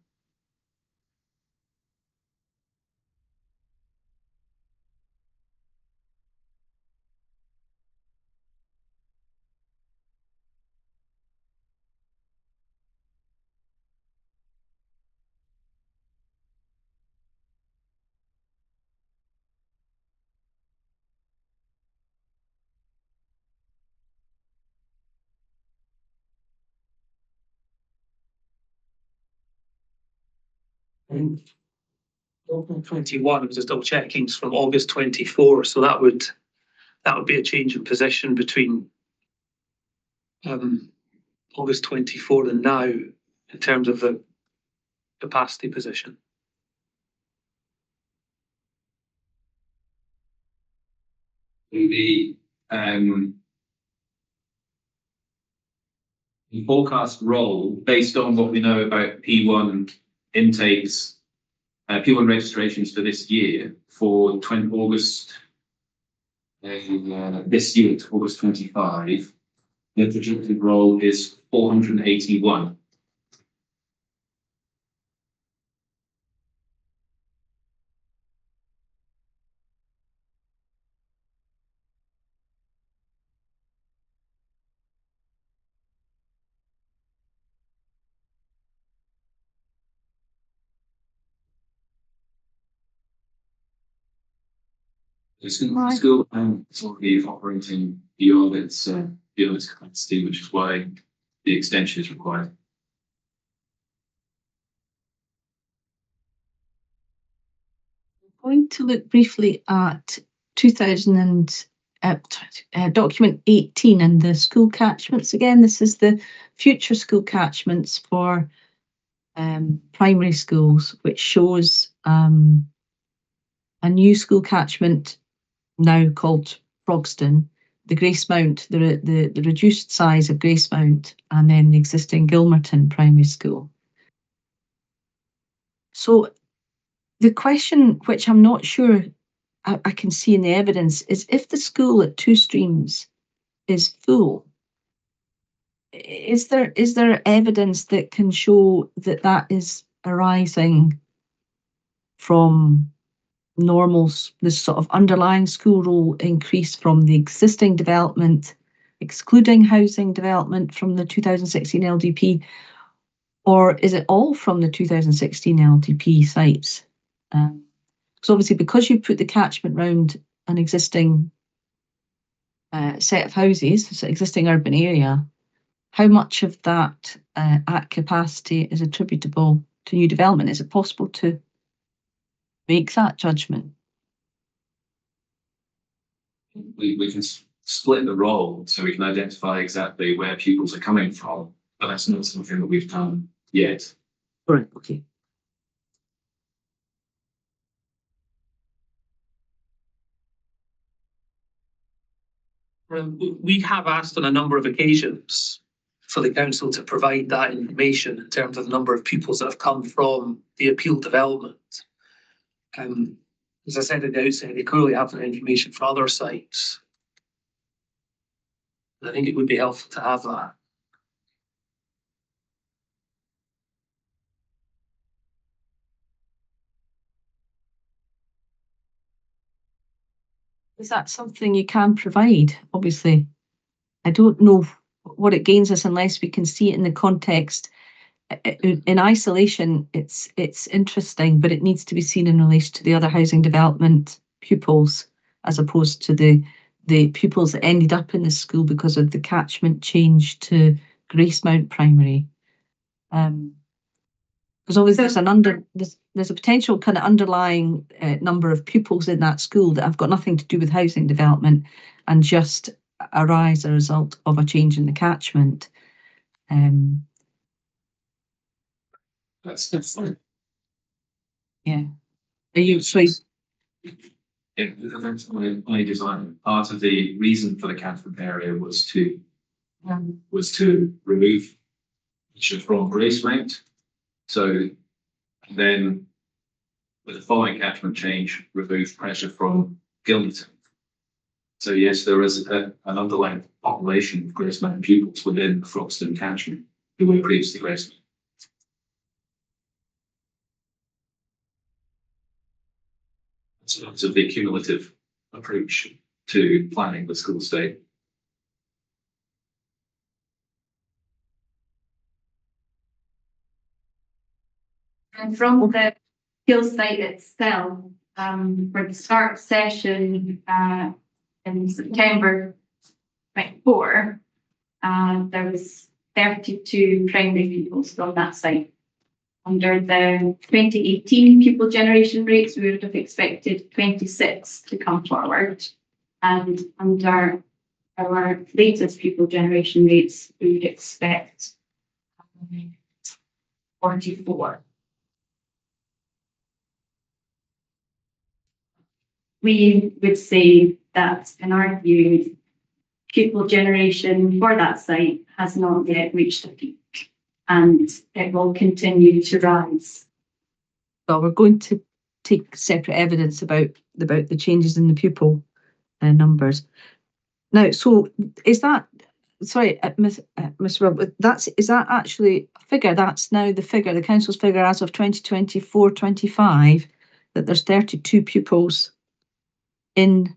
And document 21 was just double checking from August 24, so that would be a change in position between August 24 and now in terms of the capacity position. The forecast role, based on what we know about P1 intakes, P1 registrations for this year, for August this year to August 25, the projected role is 481. The school is already operating beyond its capacity, which is why the extension is required. I'm going to look briefly at 2000 document 18 and the school catchments again. This is the future school catchments for primary schools, which shows a new school catchment now called Frogston, Gracemount, the reduced size of Gracemount, and then the existing Gilmerton Primary School. So the question, which I'm not sure I can see in the evidence, is if the school at Two Streams is full, is there evidence that can show that that is arising from this sort of underlying school role increase from the existing development, excluding housing development from the 2016 LDP, or is it all from the 2016 LDP sites? So obviously, because you put the catchment round an existing set of houses, so existing urban area, how much of that at capacity is attributable to new development? Is it possible to make that judgment? We can split the role so we can identify exactly where pupils are coming from, but that's not something that we've done yet. Right, okay. We have asked on a number of occasions for the council to provide that information in terms of the number of pupils that have come from the appeal development. As I said at the outset, they clearly have that information for other sites. I think it would be helpful to have that. Is that something you can provide? Obviously, I don't know what it gains us unless we can see it in the context. In isolation, it's interesting, but it needs to be seen in relation to the other housing development pupils, as opposed to the pupils that ended up in the school because of the catchment change to Gracemount Primary. Because obviously there's a potential kind of underlying number of pupils in that school that have got nothing to do with housing development and just arise as a result of a change in the catchment. That's fine. Yeah. Are you sorry? Yeah, that's my design. Part of the reason for the catchment area was to remove pressure from Gracemount. So then, with the following catchment change, remove pressure from Gilmerton. So yes, there is an underlying population of Gracemount pupils within the Frogston catchment who were previously Gracemount. So the cumulative approach to planning the school state. And from the appeal site itself, for the start session in September 24, there was 32 primary pupils from that site. Under the 2018 pupil generation rates, we would have expected 26 to come forward. And under our latest pupil generation rates, we would expect 44. We would say that, in our view, pupil generation for that site has not yet reached a peak, and it will continue to rise. Well, we're going to take separate evidence about the changes in the pupil numbers. Now, so is that, sorry, Ms. Rob, is that actually a figure? That's now the figure, the council's figure as of 2024-25, that there's 32 pupils in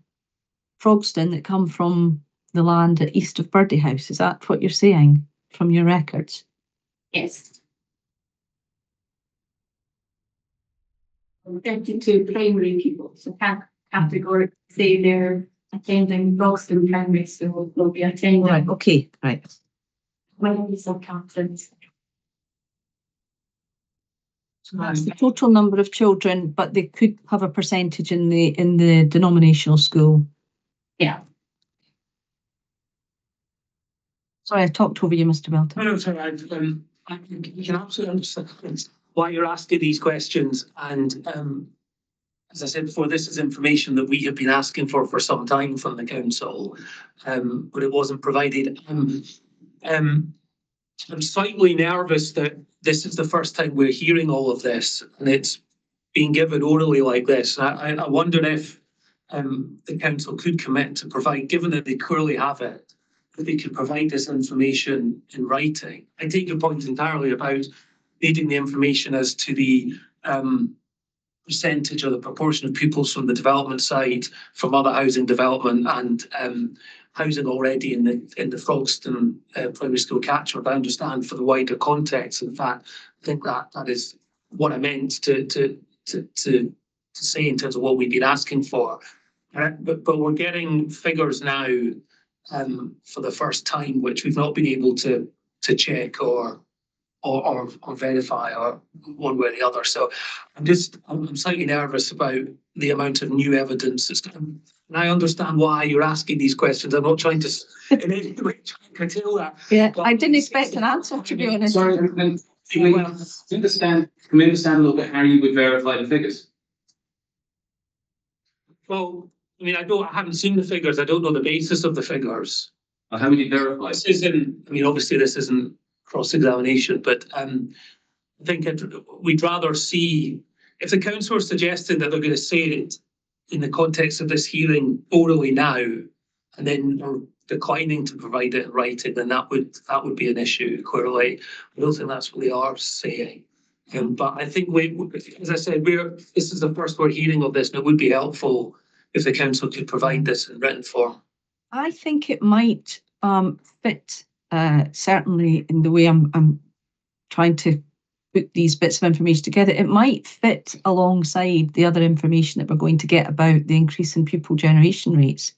Frogston that come from the land east of BurdieHouse. Is that what you're saying from your records? Yes. 32 primary pupils, so can't categorically say they're attending Frogston Primary School, will be attending. Right, okay, right. Might be some captains. So that's the total number of children, but they could have a percentage in the denominational school. Yeah. Sorry, I talked over you, Mr. Belton. No, sorry. I think you can absolutely understand why you're asking these questions, and as I said before, this is information that we have been asking for some time from the council, but it wasn't provided. I'm slightly nervous that this is the first time we're hearing all of this, and it's being given orally like this. I wonder if the council could commit to provide, given that they clearly have it, that they could provide this information in writing. I take your point entirely about needing the information as to the percentage or the proportion of pupils from the development side, from other housing development, and housing already in the Frogston primary school catchment. I understand for the wider context. In fact, I think that is what I meant to say in terms of what we've been asking for. But we're getting figures now for the first time, which we've not been able to check or verify or one way or the other. So I'm slightly nervous about the amount of new evidence that's coming. And I understand why you're asking these questions. I'm not trying to in any way curtail that. Yeah, I didn't expect an answer, to be honest. Sorry, can we understand a little bit how you would verify the figures? Well, I mean, I haven't seen the figures. I don't know the basis of the figures. Or how would you verify? Obviously this isn't cross-examination, but I think we'd rather see, if the council are suggesting that they're going to say it in the context of this hearing orally now, and then are declining to provide it in writing, then that would be an issue, clearly. I don't think that's what they are saying. But I think, as I said, this is the first we're hearing of this, and it would be helpful if the council could provide this in written form. I think it might fit, certainly in the way I'm trying to put these bits of information together. It might fit alongside the other information that we're going to get about the increase in pupil generation rates,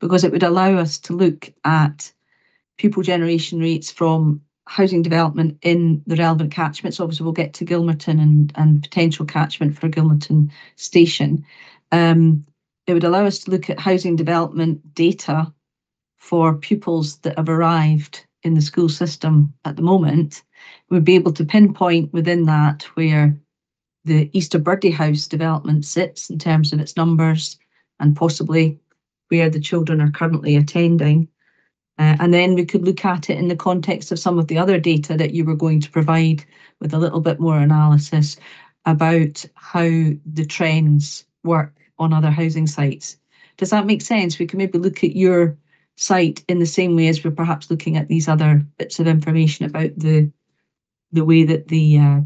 because it would allow us to look at pupil generation rates from housing development in the relevant catchments. Obviously, we'll get to Gilmerton and potential catchment for Gilmerton Station. It would allow us to look at housing development data for pupils that have arrived in the school system at the moment. We'd be able to pinpoint within that where the East of BurdieHouse development sits in terms of its numbers, and possibly where the children are currently attending. And then we could look at it in the context of some of the other data that you were going to provide, with a little bit more analysis about how the trends work on other housing sites. Does that make sense? We can maybe look at your site in the same way as we're perhaps looking at these other bits of information about the way that the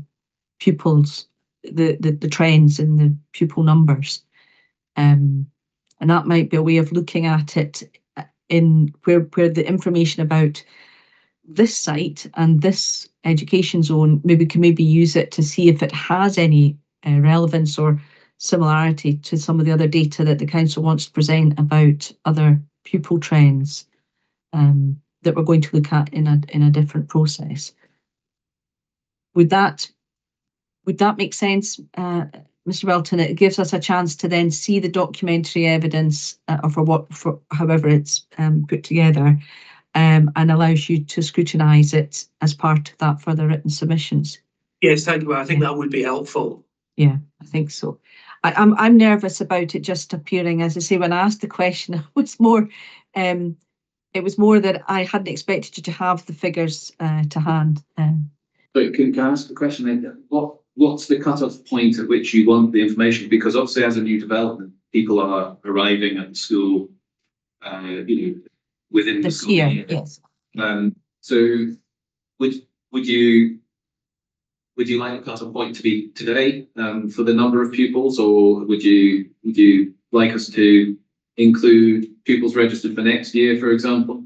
pupils, the trends in the pupil numbers. And that might be a way of looking at it in where the information about this site and this education zone, maybe can use it to see if it has any relevance or similarity to some of the other data that the council wants to present about other pupil trends that we're going to look at in a different process. Would that make sense, Mr. Welton? It gives us a chance to then see the documentary evidence for however it's put together, and allows you to scrutinise it as part of that further written submissions. Yes, thank you. I think that would be helpful. Yeah, I think so. I'm nervous about it just appearing, as I say, when I asked the question, it was more that I hadn't expected you to have the figures to hand. But can I ask the question then? What's the cut-off point at which you want the information? Because obviously, as a new development, people are arriving at the school, within the school year. Yes. So, would you like the cut-off point to be today for the number of pupils, or would you like us to include pupils registered for next year, for example?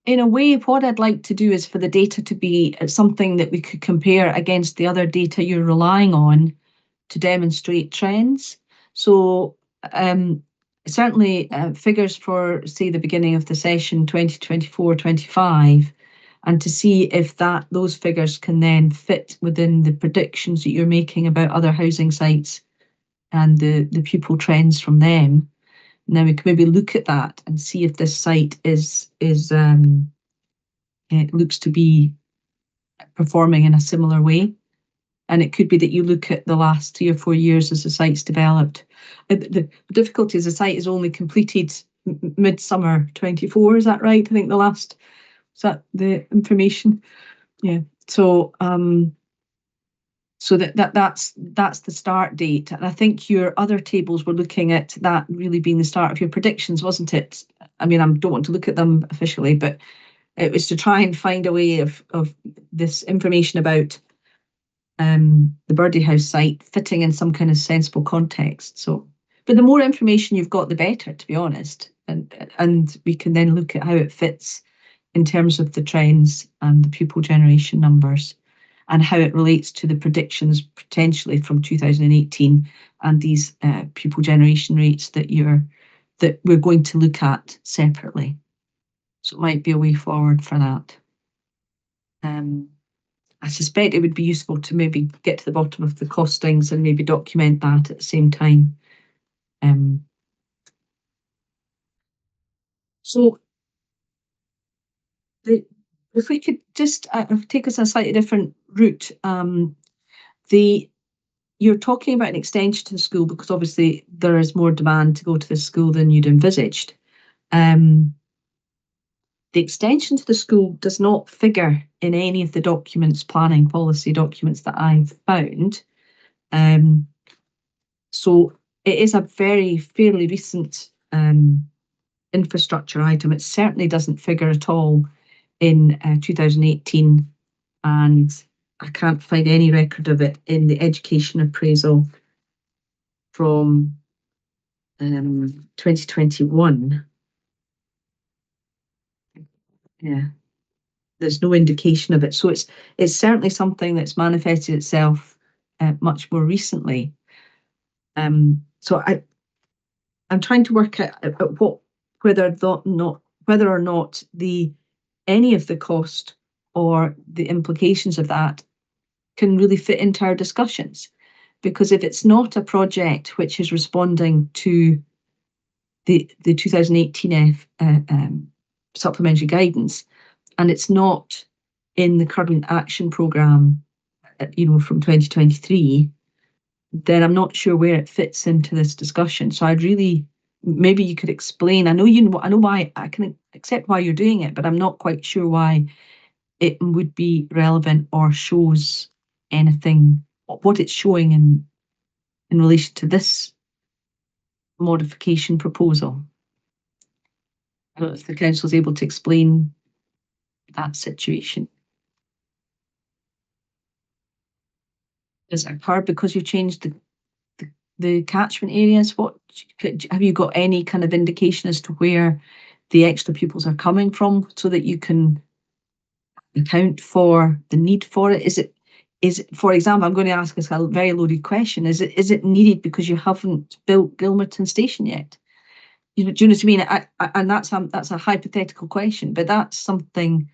In a way, what I'd like to do is for the data to be something that we could compare against the other data you're relying on to demonstrate trends. So certainly figures for, say, the beginning of the session 2024-25, and to see if those figures can then fit within the predictions that you're making about other housing sites and the pupil trends from them. And then we can maybe look at that and see if this site it looks to be performing in a similar way. And it could be that you look at the last 3 or 4 years as the site's developed. The difficulty is the site is only completed midsummer 24, is that right? I think the last, is that the information? Yeah. So so that's the start date. And I think your other tables were looking at that really being the start of your predictions, wasn't it? I mean, I don't want to look at them officially, but it was to try and find a way of this information about the BurdieHouse site fitting in some kind of sensible context. So, but the more information you've got, the better, to be honest. And we can then look at how it fits in terms of the trends and the pupil generation numbers, and how it relates to the predictions potentially from 2018 and these pupil generation rates that we're going to look at separately. So it might be a way forward for that. I suspect it would be useful to maybe get to the bottom of the costings and maybe document that at the same time. So if we could just take us a slightly different route, you're talking about an extension to the school because obviously there is more demand to go to the school than you'd envisaged. The extension to the school does not figure in any of the documents, planning policy documents that I've found. So it is a fairly recent infrastructure item. It certainly doesn't figure at all in 2018, and I can't find any record of it in the education appraisal from 2021. Yeah, there's no indication of it. So it's certainly something that's manifested itself much more recently. So I'm trying to work out whether or not any of the cost or the implications of that can really fit into our discussions. Because if it's not a project which is responding to the 2018 supplementary guidance, and it's not in the current action programme, from 2023, then I'm not sure where it fits into this discussion. So I'd really, maybe you could explain. I know why, I can accept why you're doing it, but I'm not quite sure why it would be relevant or shows anything, what it's showing in relation to this modification proposal. I don't know if the council is able to explain that situation. Is it hard because you've changed the catchment areas? What have you got any kind of indication as to where the extra pupils are coming from, so that you can account for the need for it? Is it, for example, I'm going to ask this a very loaded question. Is it needed because you haven't built Gilmerton Station yet? Do you know what I mean? And that's a hypothetical question, but that's something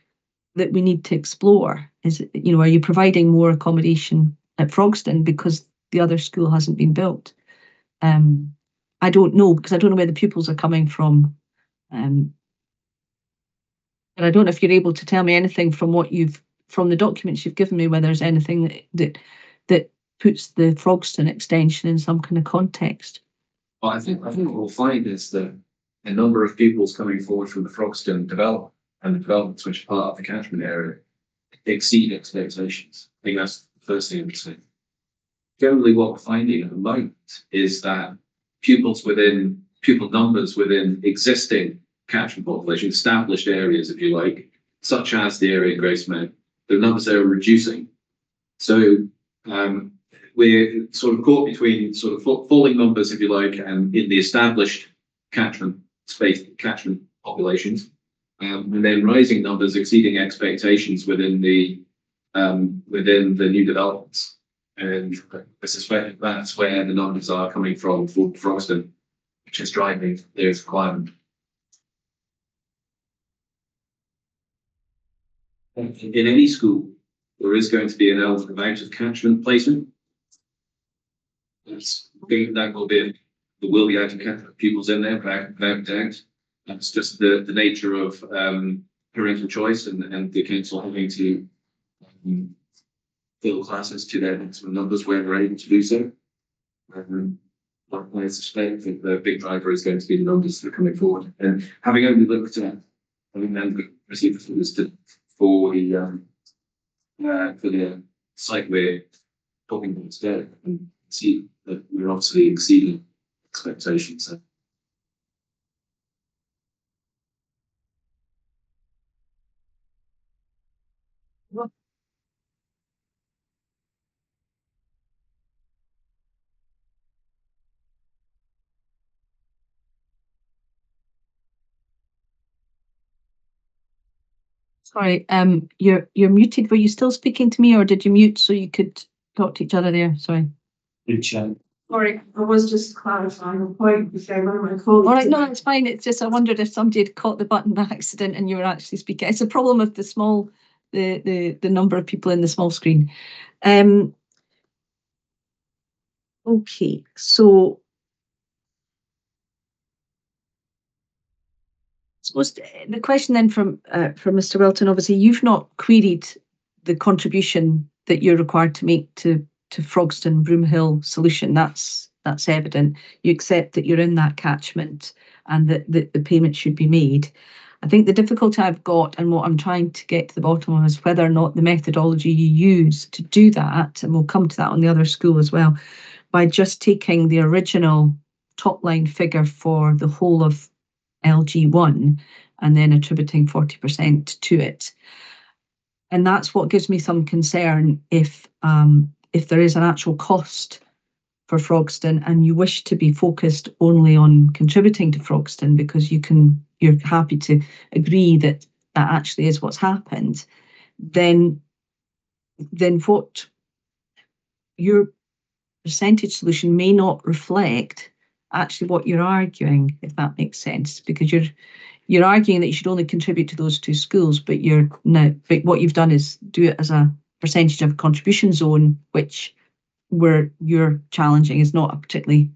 that we need to explore. Is it, are you providing more accommodation at Frogston because the other school hasn't been built? I don't know, because I don't know where the pupils are coming from. And I don't know if you're able to tell me anything from the documents you've given me, whether there's anything that puts the Frogston extension in some kind of context. Well, I think what we'll find is that a number of pupils coming forward from the Frogston development and the developments which are part of the catchment area exceed expectations. I think that's the first thing I would say. Generally, what we're finding at the moment is that pupil numbers within existing catchment population, established areas, if you like, such as the area in Grace Mount, the numbers there are reducing. So we're sort of caught between sort of falling numbers, if you like, and in the established catchment populations, and then rising numbers exceeding expectations within the new developments. And I suspect that's where the numbers are coming from for Frogston, which is driving their requirement. In any school, there is going to be an element of out of catchment placement. There will be out of catchment pupils in there, without doubt. That's just the nature of parental choice and the council having to fill classes to their maximum numbers when we're able to do so. I suspect that the big driver is going to be the numbers that are coming forward. And having only looked at, having then received the figures for the site we're talking about today, and see that we're obviously exceeding expectations. So. Sorry, you're muted. Were you still speaking to me, or did you mute so you could talk to each other there? Sorry. Good chat. Sorry, I was just clarifying a point because one of my colleagues. All right, no, it's fine. It's just I wondered if somebody had caught the button by accident and you were actually speaking. It's a problem with the small, the number of people in the small screen. Okay, so I suppose the question then from Mr. Welton, obviously you've not queried the contribution that you're required to make to Frogston Broomhill solution. That's evident. You accept that you're in that catchment and that the payment should be made. I think the difficulty I've got and what I'm trying to get to the bottom of is whether or not the methodology you use to do that, and we'll come to that on the other school as well, by just taking the original top line figure for the whole of LG1 and then attributing 40% to it. And that's what gives me some concern if there is an actual cost for Frogston and you wish to be focused only on contributing to Frogston because you're happy to agree that that actually is what's happened, then what your percentage solution may not reflect actually what you're arguing, if that makes sense, because you're arguing that you should only contribute to those two schools, but what you've done is do it as a percentage of contribution zone, which where you're challenging is not a particularly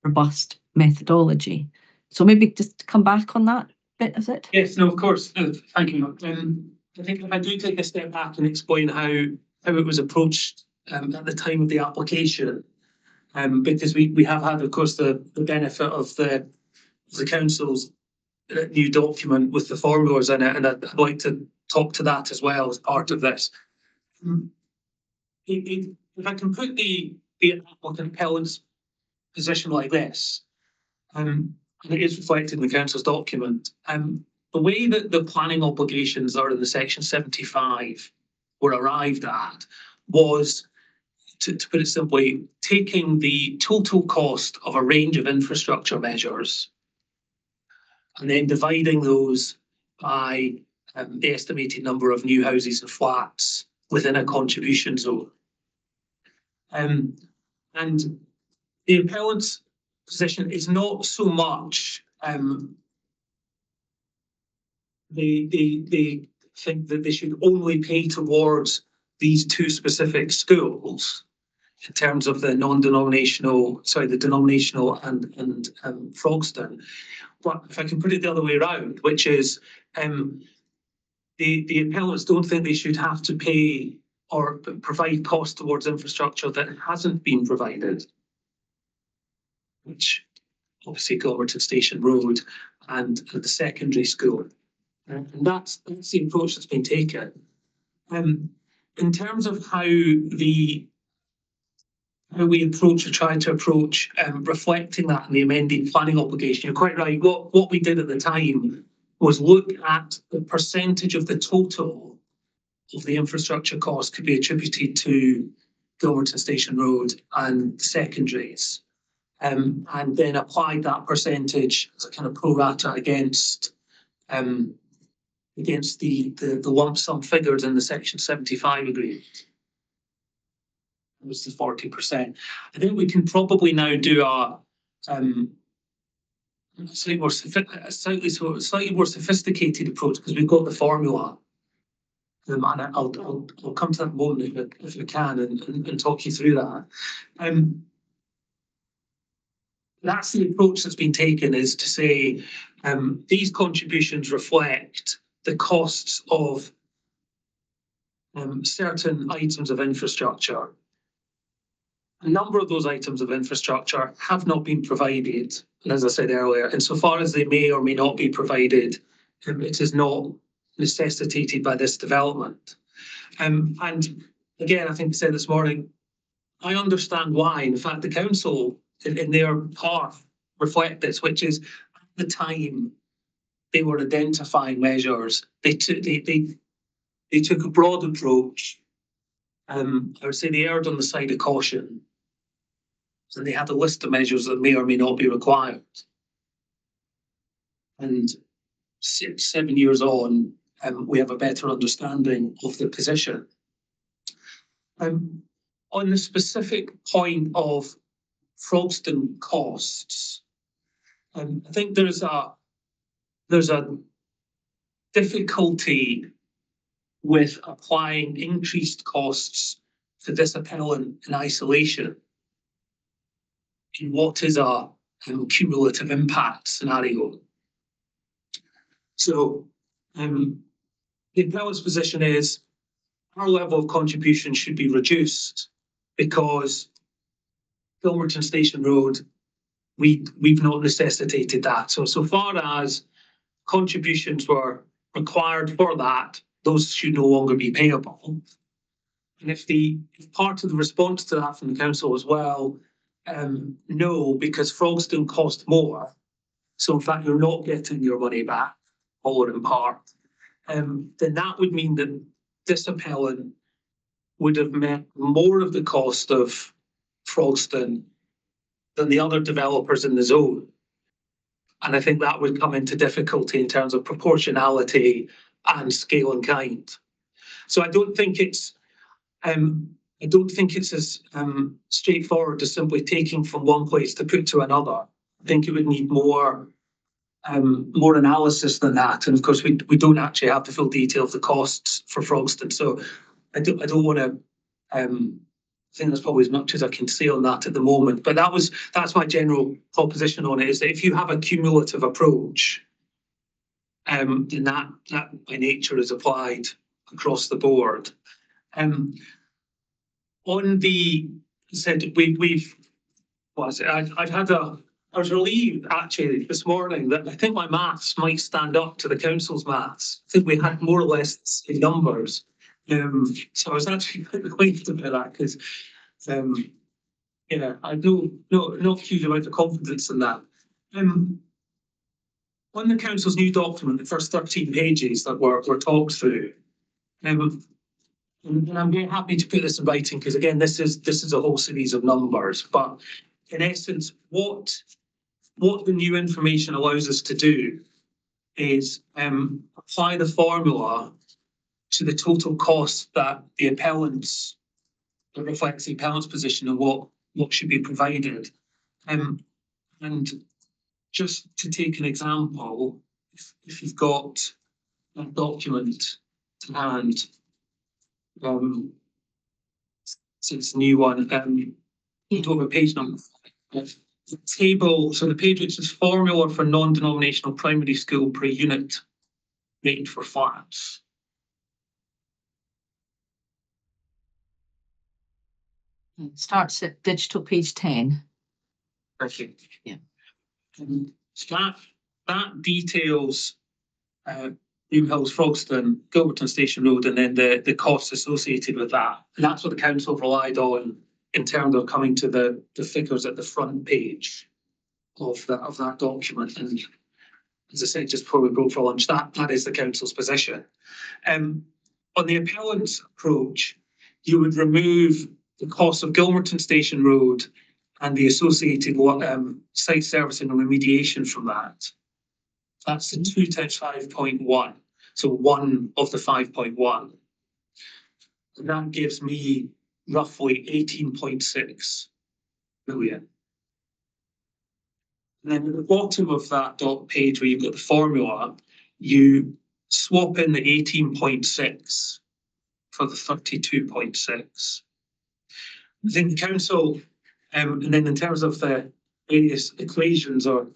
robust methodology. So maybe just to come back on that bit of it. Yes, no, of course. Thank you. I think if I do take a step back and explain how it was approached at the time of the application, because we have had, of course, the benefit of the council's new document with the formulas in it, and I'd like to talk to that as well as part of this. If I can put the appellant's position like this, and it is reflected in the council's document, the way that the planning obligations are in the section 75 were arrived at was, to put it simply, taking the total cost of a range of infrastructure measures and then dividing those by the estimated number of new houses and flats within a contribution zone. And the appellant's position is not so much they think that they should only pay towards these two specific schools in terms of the denominational and Frogston. But if I can put it the other way around, which is the appellants don't think they should have to pay or provide cost towards infrastructure that hasn't been provided, which obviously Gilberton Station Road and the secondary school. And that's the approach that's been taken. In terms of how we approach or try to approach reflecting that in the amended planning obligation, you're quite right. What we did at the time was look at the percentage of the total of the infrastructure cost could be attributed to Gilberton Station Road and secondaries, and then applied that percentage as a kind of pro rata against the lump sum figures in the section 75 agreement. It was the 40%. I think we can probably now do a slightly more sophisticated approach because we've got the formula. And I'll come to that moment if we can and talk you through that. That's the approach that's been taken, is to say these contributions reflect the costs of certain items of infrastructure. A number of those items of infrastructure have not been provided, and as I said earlier, insofar as they may or may not be provided, it is not necessitated by this development. And again, I think I said this morning, I understand why. In fact, the council in their part reflect this, which is at the time they were identifying measures, they took a broad approach. I would say they erred on the side of caution. And they had a list of measures that may or may not be required. And 7 years on, we have a better understanding of the position. On the specific point of Frogston costs, I think there's a difficulty with applying increased costs to this appellant in isolation in what is a cumulative impact scenario. So the appellant's position is our level of contribution should be reduced because Gilmerton Station Road, we've not necessitated that. So far as contributions were required for that, those should no longer be payable. And if part of the response to that from the council as well, no, because Frogston cost more. So in fact, you're not getting your money back, all or in part. Then that would mean that this appellant would have met more of the cost of Frogston than the other developers in the zone. And I think that would come into difficulty in terms of proportionality and scale and kind. So I don't think it's as straightforward as simply taking from one place to put to another. I think it would need more analysis than that. And of course, we don't actually have the full detail of the costs for Frogston. So I don't want to. I think that's probably as much as I can say on that at the moment. But that's my general proposition on it, is that if you have a cumulative approach, then that by nature is applied across the board. On the said I was relieved actually this morning that I think my maths might stand up to the council's maths. I think we had more or less the same numbers. So I was actually quite relieved about that because, I have no huge amount of confidence in that. On the council's new document, the first 13 pages that were talked through, and I'm very happy to put this in writing because again, this is a whole series of numbers. But in essence, what the new information allows us to do is apply the formula to the total cost that reflects the appellant's position and what should be provided. And just to take an example, if you've got a document to hand, so it's a new one, over page number 5. The table, so the page which is formula for non-denominational primary school per unit rate for flats. It starts at digital page 10. Perfect. Yeah. So that details New Hills, Frogston, Gilmerton Station Road, and then the costs associated with that. And that's what the council relied on in terms of coming to the figures at the front page of that document. And as I said just before we broke for lunch, that is the council's position. On the appellant's approach, you would remove the cost of Gilmerton Station Road and the associated site servicing and remediation from that. That's the 2 times 5.1. So 1 of the 5.1. And that gives me roughly 18.6 million. And then at the bottom of that page where you've got the formula, you swap in the 18.6 for the 32.6. I think the council, and then in terms of the various equations or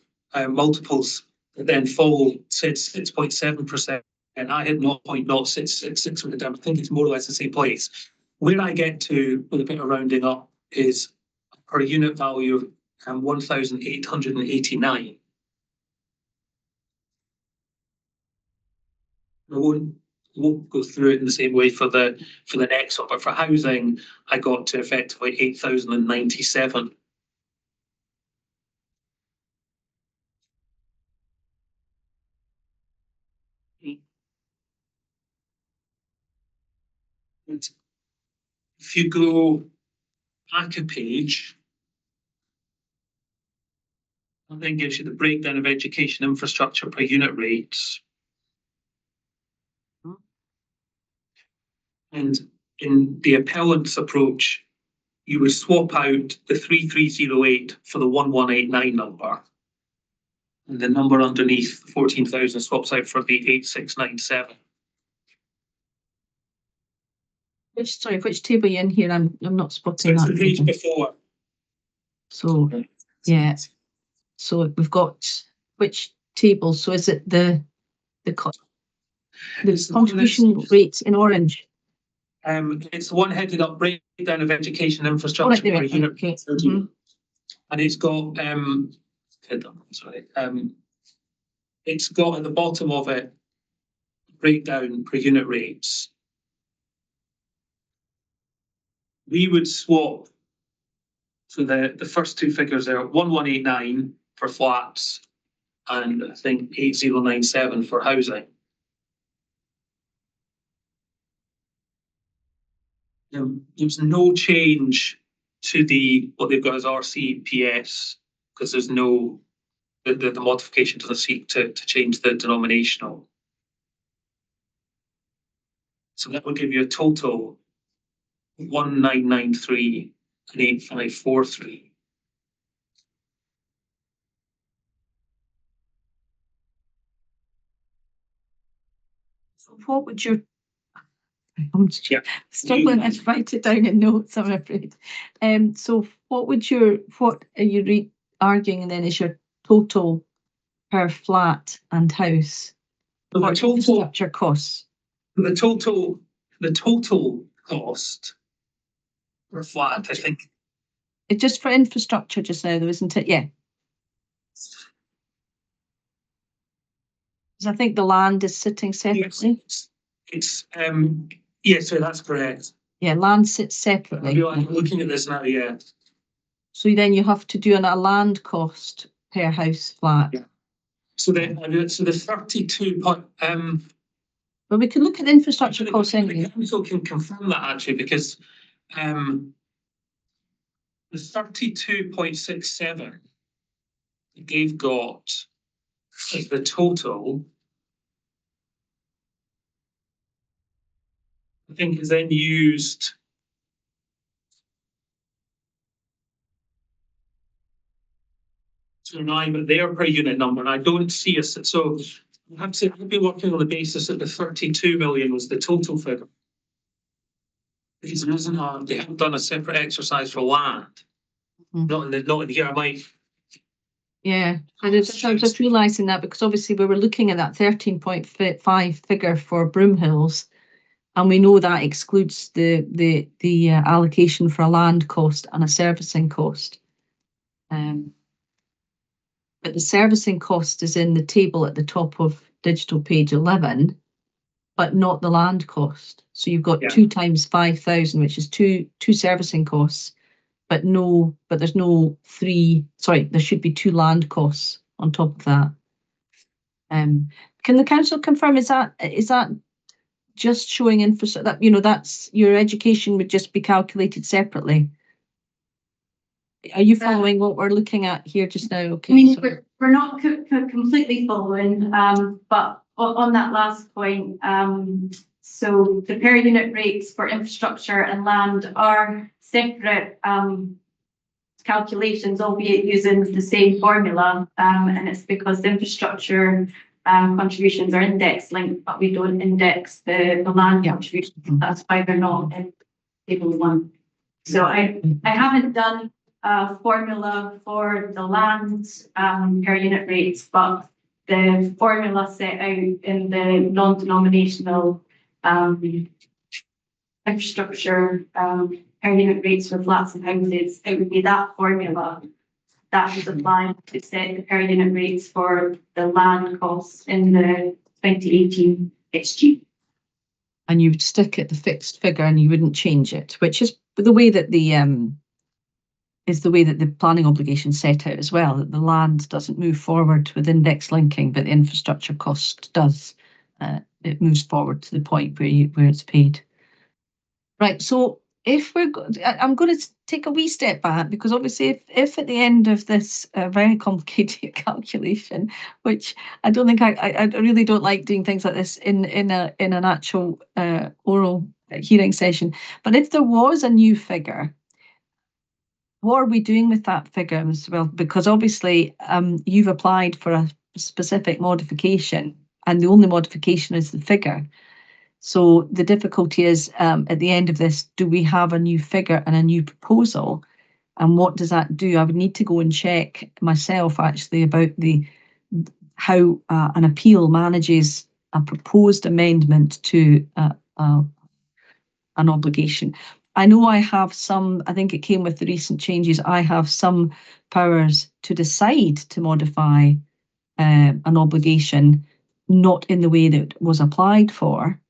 multiples that then follow, said 6.7% and I had 0.0666 with the down. I think it's more or less the same place. Where I get to with a bit of rounding up is per unit value of 1,889. I won't go through it in the same way for the next one, but for housing, I got to effectively 8,097. And if you go back a page, that then gives you the breakdown of education infrastructure per unit rates. And in the appellant's approach, you would swap out the 3308 for the 1189 number. And the number underneath 14,000 swaps out for the 8697. Which table are you in here? I'm not spotting It's that. the page before. So yeah. So we've got which table? So is it the contribution rates in orange? It's the one headed up breakdown of education infrastructure per unit. Okay. And it's got it's got at the bottom of it breakdown per unit rates. We would swap, so the first two figures there, 1189 for flats and I think 8097 for housing. There's no change to what they've got as RCPS because there's no the modification doesn't seek to change the denominational. So that would give you a total 1993 and 8543. So what would your I'm struggling to write it down in notes, I'm afraid. So what are you arguing and then is your total per flat and house? The total infrastructure costs. The total cost per flat, I think. It's just for infrastructure just now, though, isn't it? Yeah. Because I think the land is sitting separately. Yes, so that's correct. Yeah, land sits separately. I'm looking at this now, yeah. So then you have to do a land cost per house flat. Yeah. So the 32 point. Well, we can look at the infrastructure costs anyway. The council can confirm that actually because the 32.67 they've got as the total. I think is then used to arrive at their per unit number. And I don't see a so I have to be working on the basis that the 32 million was the total figure. Because there isn't they haven't done a separate exercise for land. Not in here. I might. Yeah, I was just realising that because obviously we were looking at that 13.5 figure for Broomhills. And we know that excludes the allocation for a land cost and a servicing cost. But the servicing cost is in the table at the top of digital page 11, but not the land cost. So you've got 2 times 5,000, which is two servicing costs, but there's no 3. Sorry, there should be 2 land costs on top of that. Can the council confirm is that just showing infrastructure that that's your education would just be calculated separately? Are you following what we're looking at here just now? Okay, I mean, we're not completely following, but on that last point, so the per unit rates for infrastructure and land are separate calculations, albeit using the same formula, and it's because the infrastructure contributions are index linked, but we don't index the land contributions. That's why they're not in table 1. So I haven't done a formula for the land per unit rates, but the formula set out in the non-denominational infrastructure per unit rates for flats and houses, it would be that formula that was applied to set the per unit rates for the land costs in the 2018 SG. And you would stick at the fixed figure and you wouldn't change it, which is the way that the planning obligation set out as well, that the land doesn't move forward with index linking, but the infrastructure cost does. It moves forward to the point where it's paid. Right, so if I'm going to take a wee step back, because obviously if at the end of this very complicated calculation, which I don't think I really don't like doing things like this in an actual oral hearing session, but if there was a new figure, what are we doing with that figure as well? Because obviously you've applied for a specific modification and the only modification is the figure. So the difficulty is at the end of this, do we have a new figure and a new proposal? And what does that do? I would need to go and check myself actually about how an appeal manages a proposed amendment to an obligation. I know I have some, I think it came with the recent changes, I have some powers to decide to modify an obligation, not in the way that was applied for.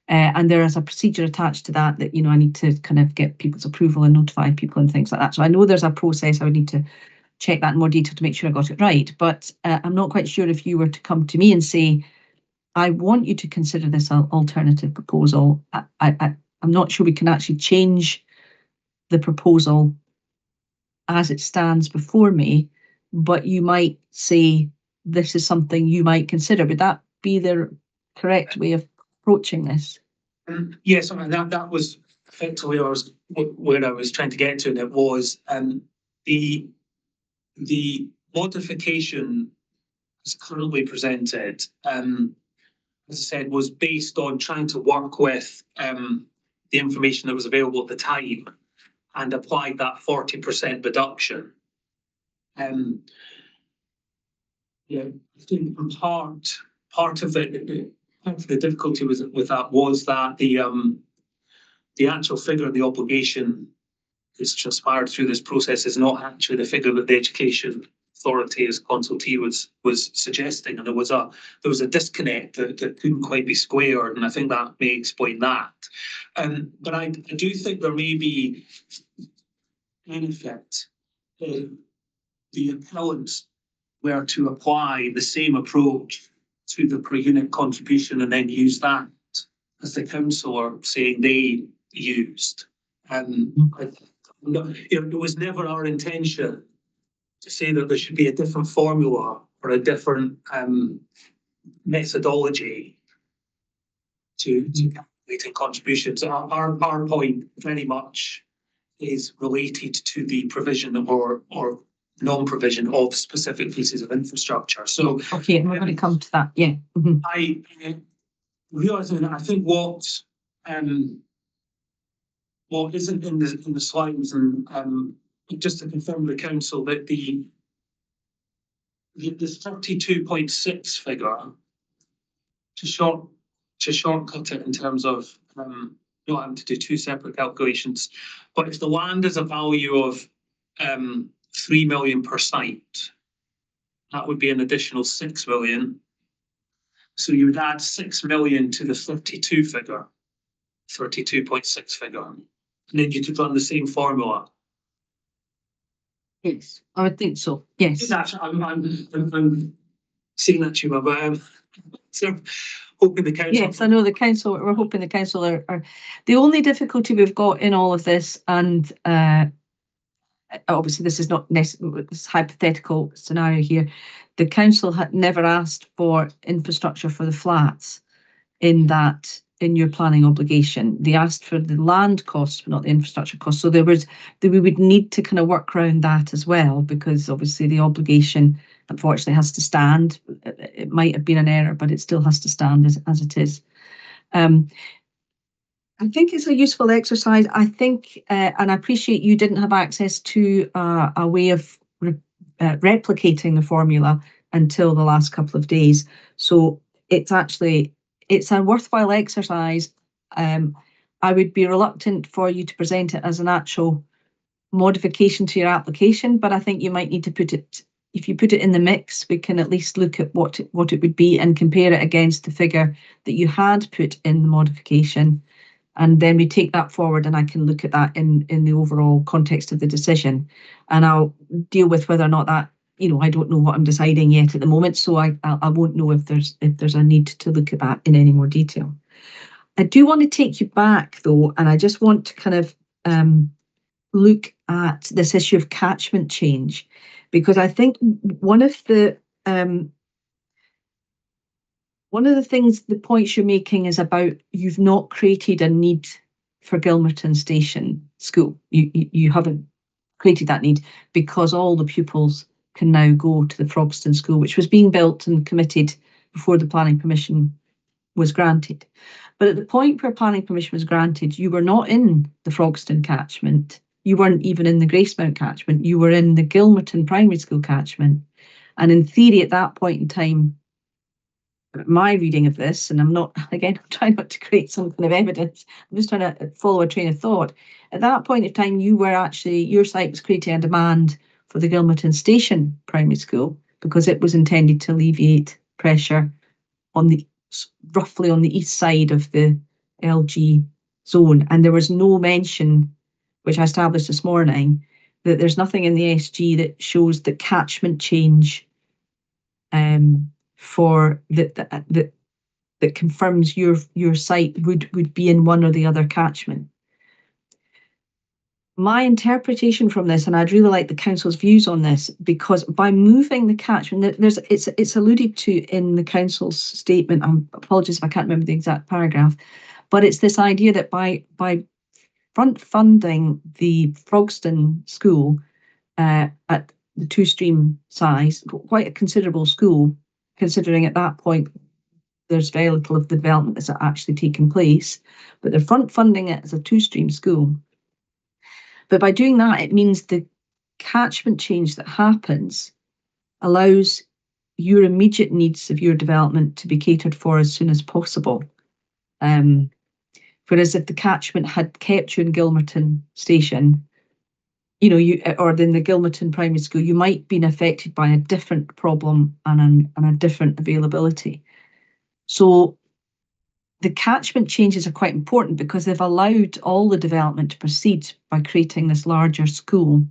And there is a procedure attached to that, I need to kind of get people's approval and notify people and things like that. So I know there's a process. I would need to check that in more detail to make sure I got it right. But I'm not quite sure if you were to come to me and say, I want you to consider this alternative proposal. I'm not sure we can actually change the proposal as it stands before me, but you might say this is something you might consider. Would that be the correct way of approaching this? Yes, I mean, that was effectively where I was trying to get to, and it was the modification as currently presented, as I said, was based on trying to work with the information that was available at the time and applied that 40% reduction. I think part of it. The difficulty with that was that the actual figure of the obligation that's transpired through this process is not actually the figure that the Education Authority as consultee was suggesting, and there was a disconnect that couldn't quite be squared, and I think that may explain that. But I do think there may be benefit if the appellants were to apply the same approach to the per unit contribution and then use that as the council are saying they used. It was never our intention to say that there should be a different formula or a different methodology to calculating contributions. Our point very much is related to the provision or non-provision of specific pieces of infrastructure. So okay, we're going to come to that. Yeah. Mm-hmm. I realising that I think what isn't in the slides, and just to confirm with the council that the 32.6 figure to shortcut it in terms of not having to do two separate calculations, but if the land is a value of 3 million per site, that would be an additional 6 million. So you would add 6 million to the 32 figure, 32.6 figure, and then you could run the same formula. Yes, I would think so. Yes. I'm seeing that, Tuba, but so hoping the council. Yes, I know the council. We're hoping the council are the only difficulty we've got in all of this, and obviously this is not necessarily this hypothetical scenario here. The council had never asked for infrastructure for the flats in your planning obligation. They asked for the land costs, but not the infrastructure costs. So we would need to kind of work around that as well, because obviously the obligation unfortunately has to stand. It might have been an error, but it still has to stand as it is. I think it's a useful exercise. I think, and I appreciate you didn't have access to a way of replicating the formula until the last couple of days. So it's a worthwhile exercise. I would be reluctant for you to present it as an actual modification to your application, but I think you might need to put it, if you put it in the mix, we can at least look at what it would be and compare it against the figure that you had put in the modification. And then we take that forward and I can look at that in the overall context of the decision. And I'll deal with whether or not that, I don't know what I'm deciding yet at the moment. So I won't know if there's a need to look at that in any more detail. I do want to take you back though, and I just want to kind of look at this issue of catchment change, because I think one of the things, the points you're making is about you've not created a need for Gilmerton Station School. You haven't created that need because all the pupils can now go to the Frogston School, which was being built and committed before the planning permission was granted. But at the point where planning permission was granted, you were not in the Frogston catchment. You weren't even in the Gracemount catchment. You were in the Gilmerton Primary School catchment. And in theory, at that point in time, my reading of this, and I'm trying not to create some kind of evidence, I'm just trying to follow a train of thought. At that point in time, your site was creating a demand for the Gilmerton Station Primary School because it was intended to alleviate pressure roughly on the east side of the LG zone. And there was no mention, which I established this morning, that there's nothing in the SG that shows the catchment change for that confirms your site would be in one or the other catchment. My interpretation from this, and I'd really like the council's views on this, because by moving the catchment, it's alluded to in the council's statement. Apologies if I can't remember the exact paragraph, but it's this idea that by front funding the Frogston School at the 2-stream size, quite a considerable school, considering at that point there's very little of the development that's actually taken place, but they're front funding it as a 2-stream school. But by doing that, it means the catchment change that happens allows your immediate needs of your development to be catered for as soon as possible. Whereas if the catchment had kept you in Gilmerton Station, or in the Gilmerton Primary School, you might have been affected by a different problem and a different availability. So the catchment changes are quite important because they've allowed all the development to proceed by creating this larger school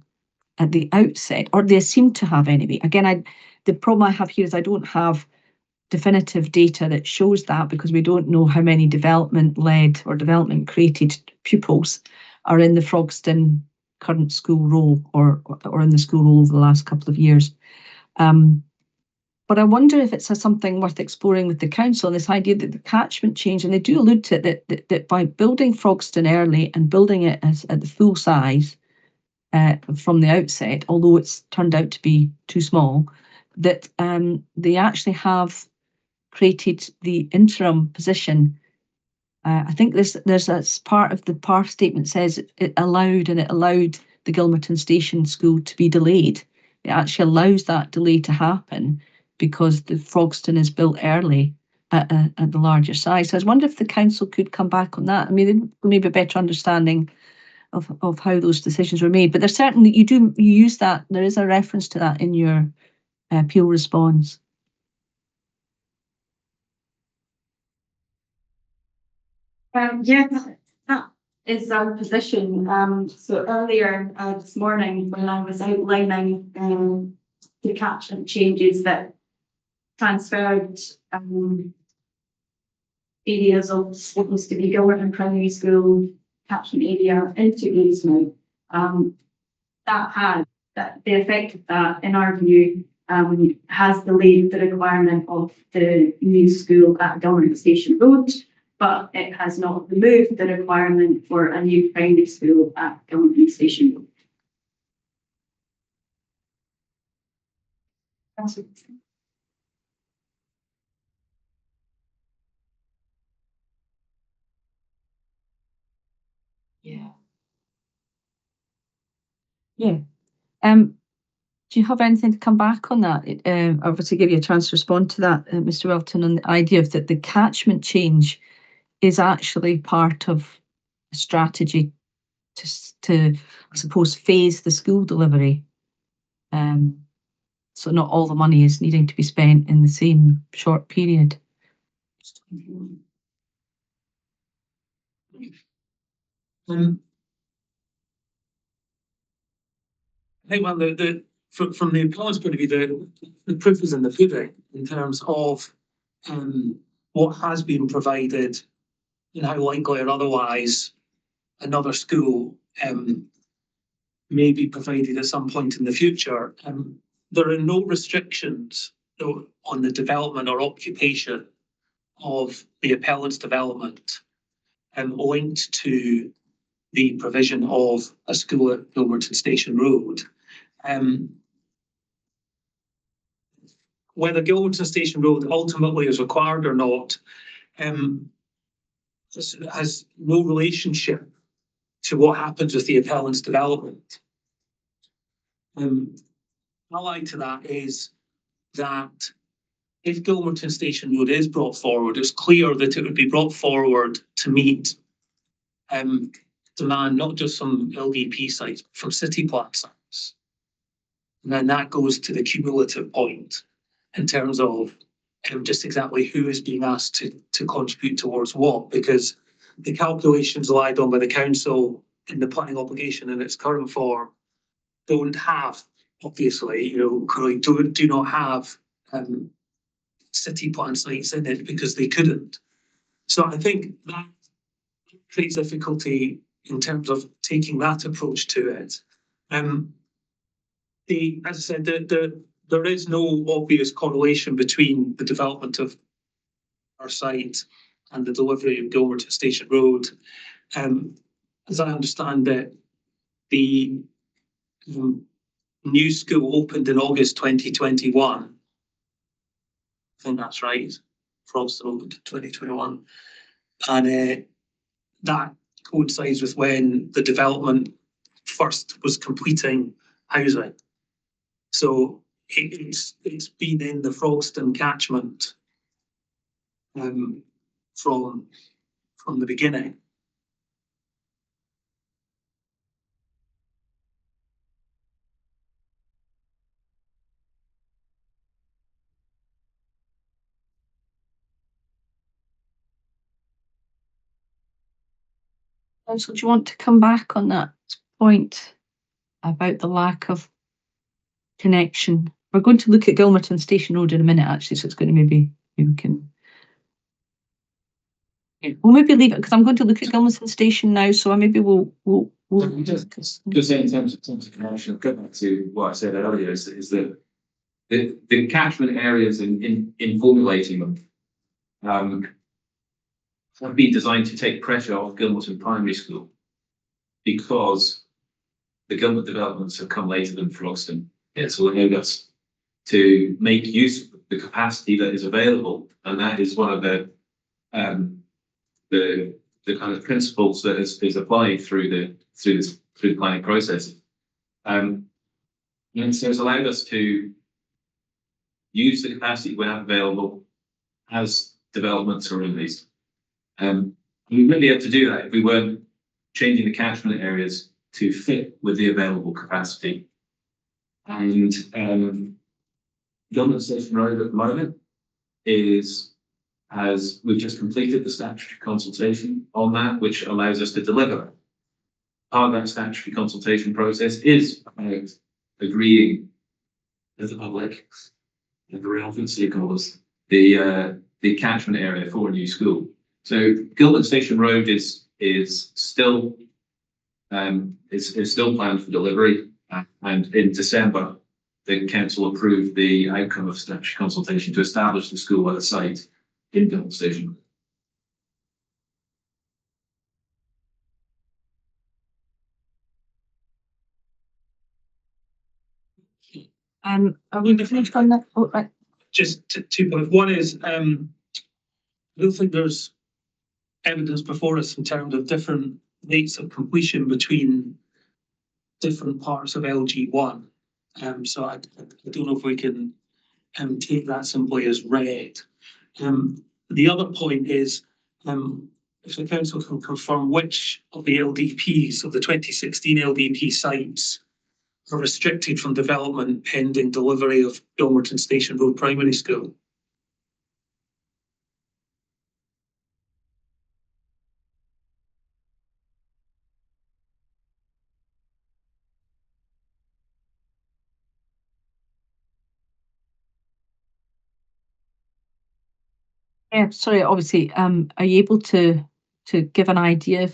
at the outset, or they seem to have anyway. Again, the problem I have here is I don't have definitive data that shows that, because we don't know how many development-led or development-created pupils are in the Frogston current school role or in the school role over the last couple of years. But I wonder if it's something worth exploring with the council, this idea that the catchment change, and they do allude to it, that by building Frogston early and building it at the full size from the outset, although it's turned out to be too small, that they actually have created the interim position. I think there's as part of the PAR statement says it allowed the Gilmerton Station School to be delayed. It actually allows that delay to happen because the Frogston is built early at the larger size. So I was wondering if the council could come back on that. I mean, maybe a better understanding of how those decisions were made. But there's certainly, you use that, there is a reference to that in your appeal response. Yeah, that is our position. So earlier this morning, when I was outlining the catchment changes that transferred areas of what used to be Gilmerton Primary School catchment area into Gracemount, the effect of that, in our view, has delayed the requirement of the new school at Gilmerton Station Road, but it has not removed the requirement for a new primary school at Gilmerton Station Road. Yeah. Do you have anything to come back on that? Obviously give you a chance to respond to that, Mr. Welton, on the idea of that the catchment change is actually part of a strategy to I suppose, phase the school delivery. So not all the money is needing to be spent in the same short period. I think, well, from the appellant's point of view, the proof is in the pudding in terms of what has been provided and how likely or otherwise another school may be provided at some point in the future. There are no restrictions on the development or occupation of the appellant's development linked to the provision of a school at Gilmerton Station Road. Whether Gilmerton Station Road ultimately is required or not has no relationship to what happens with the appellant's development. Allied to that is that if Gilmerton Station Road is brought forward, it's clear that it would be brought forward to meet demand not just from LDP sites, but from city plan sites. And then that goes to the cumulative point in terms of just exactly who is being asked to contribute towards what, because the calculations relied on by the council in the planning obligation in its current form don't have, obviously, do not have city plan sites in it because they couldn't. So I think that creates difficulty in terms of taking that approach to it. As I said, there is no obvious correlation between the development of our site and the delivery of Gilmerton Station Road. As I understand it, the new school opened in August 2021. I think that's right. Froston opened in 2021. And that coincides with when the development first was completing housing. So it's been in the Froston catchment from the beginning. So do you want to come back on that point about the lack of connection? We're going to look at Gilmerton Station Road in a minute, actually, so it's going to maybe we can. We'll maybe leave it because I'm going to look at Gilmerton Station now, so maybe we'll just say in terms of connection, go back to what I said earlier, is that the catchment areas in formulating them have been designed to take pressure off Gilmerton Primary School because the government developments have come later than Froston. It's allowed us to make use of the capacity that is available, and that is one of the kind of principles that is applied through the planning process. And so it's allowed us to use the capacity we have available as developments are released. We wouldn't be able to do that if we weren't changing the catchment areas to fit with the available capacity. And Gilmerton Station Road at the moment we've just completed the statutory consultation on that, which allows us to deliver. Part of that statutory consultation process is about agreeing with the public and the relevant stakeholders the catchment area for a new school. So Gilmerton Station Road is still planned for delivery, and in December the council approved the outcome of statutory consultation to establish the school at a site in Gilmerton Station. Are we finished on that? Oh, right. Just 2 points. One is I don't think there's evidence before us in terms of different rates of completion between different parts of LG1. So I don't know if we can take that simply as read. The other point is, if the council can confirm which of the LDPs, of the 2016 LDP sites, are restricted from development pending delivery of Gilmerton Station Road Primary School. Yeah, sorry, obviously, are you able to give an idea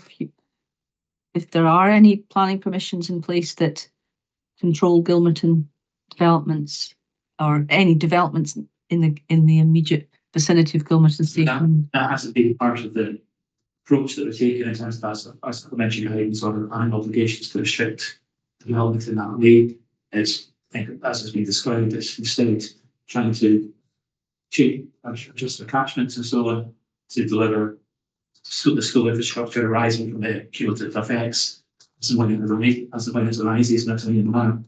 if there are any planning permissions in place that control Gilmerton developments or any developments in the immediate vicinity of Gilmerton Station? That hasn't been part of the approach that we're taking in terms of, as I mentioned, having sort of obligations to restrict development in that way. It's, I think, as has been described, it's instead trying to change, adjust the catchments and so on to deliver the school infrastructure arising from the cumulative effects as and when it arises, not only in manner.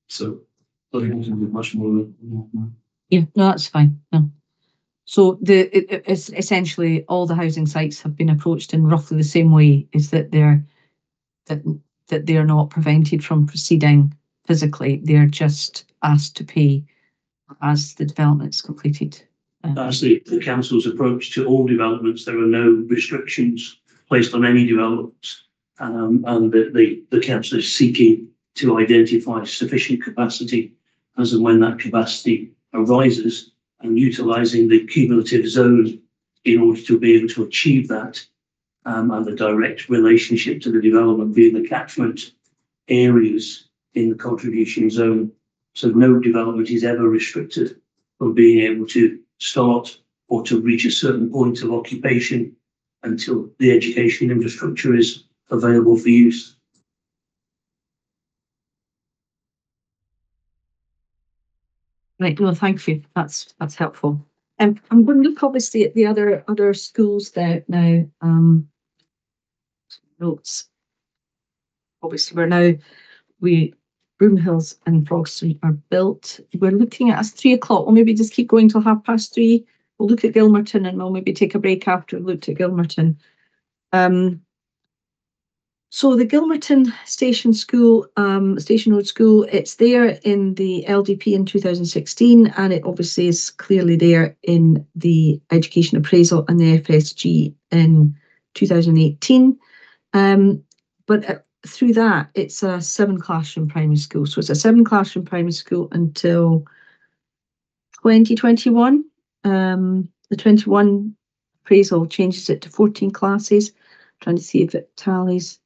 So I think we can do much more. Yeah, no, that's fine. No. So it's essentially all the housing sites have been approached in roughly the same way, is that they're not prevented from proceeding physically. They're just asked to pay as the development's completed. That's the council's approach to all developments. There are no restrictions placed on any developments, and the council is seeking to identify sufficient capacity as and when that capacity arises, and utilising the cumulative zone in order to be able to achieve that, and the direct relationship to the development being the catchment areas in the contribution zone. So no development is ever restricted from being able to start or to reach a certain point of occupation until the education infrastructure is available for use. Right, no, thank you. That's helpful. I'm going to look obviously at the other schools there now. Notes. Obviously, Broomhills and Frogston are built. We're looking at 3 o'clock. We'll maybe just keep going till 3:30. We'll look at Gilmerton and we'll maybe take a break after we've looked at Gilmerton. So the Gilmerton Station School, Station Road School, it's there in the LDP in 2016, and it obviously is clearly there in the Education Appraisal and the FSG in 2018. But through that, it's a 7-classroom primary school. So it's a 7-classroom primary school until 2021. The 21 appraisal changes it to 14 classes. Trying to see if it tallies.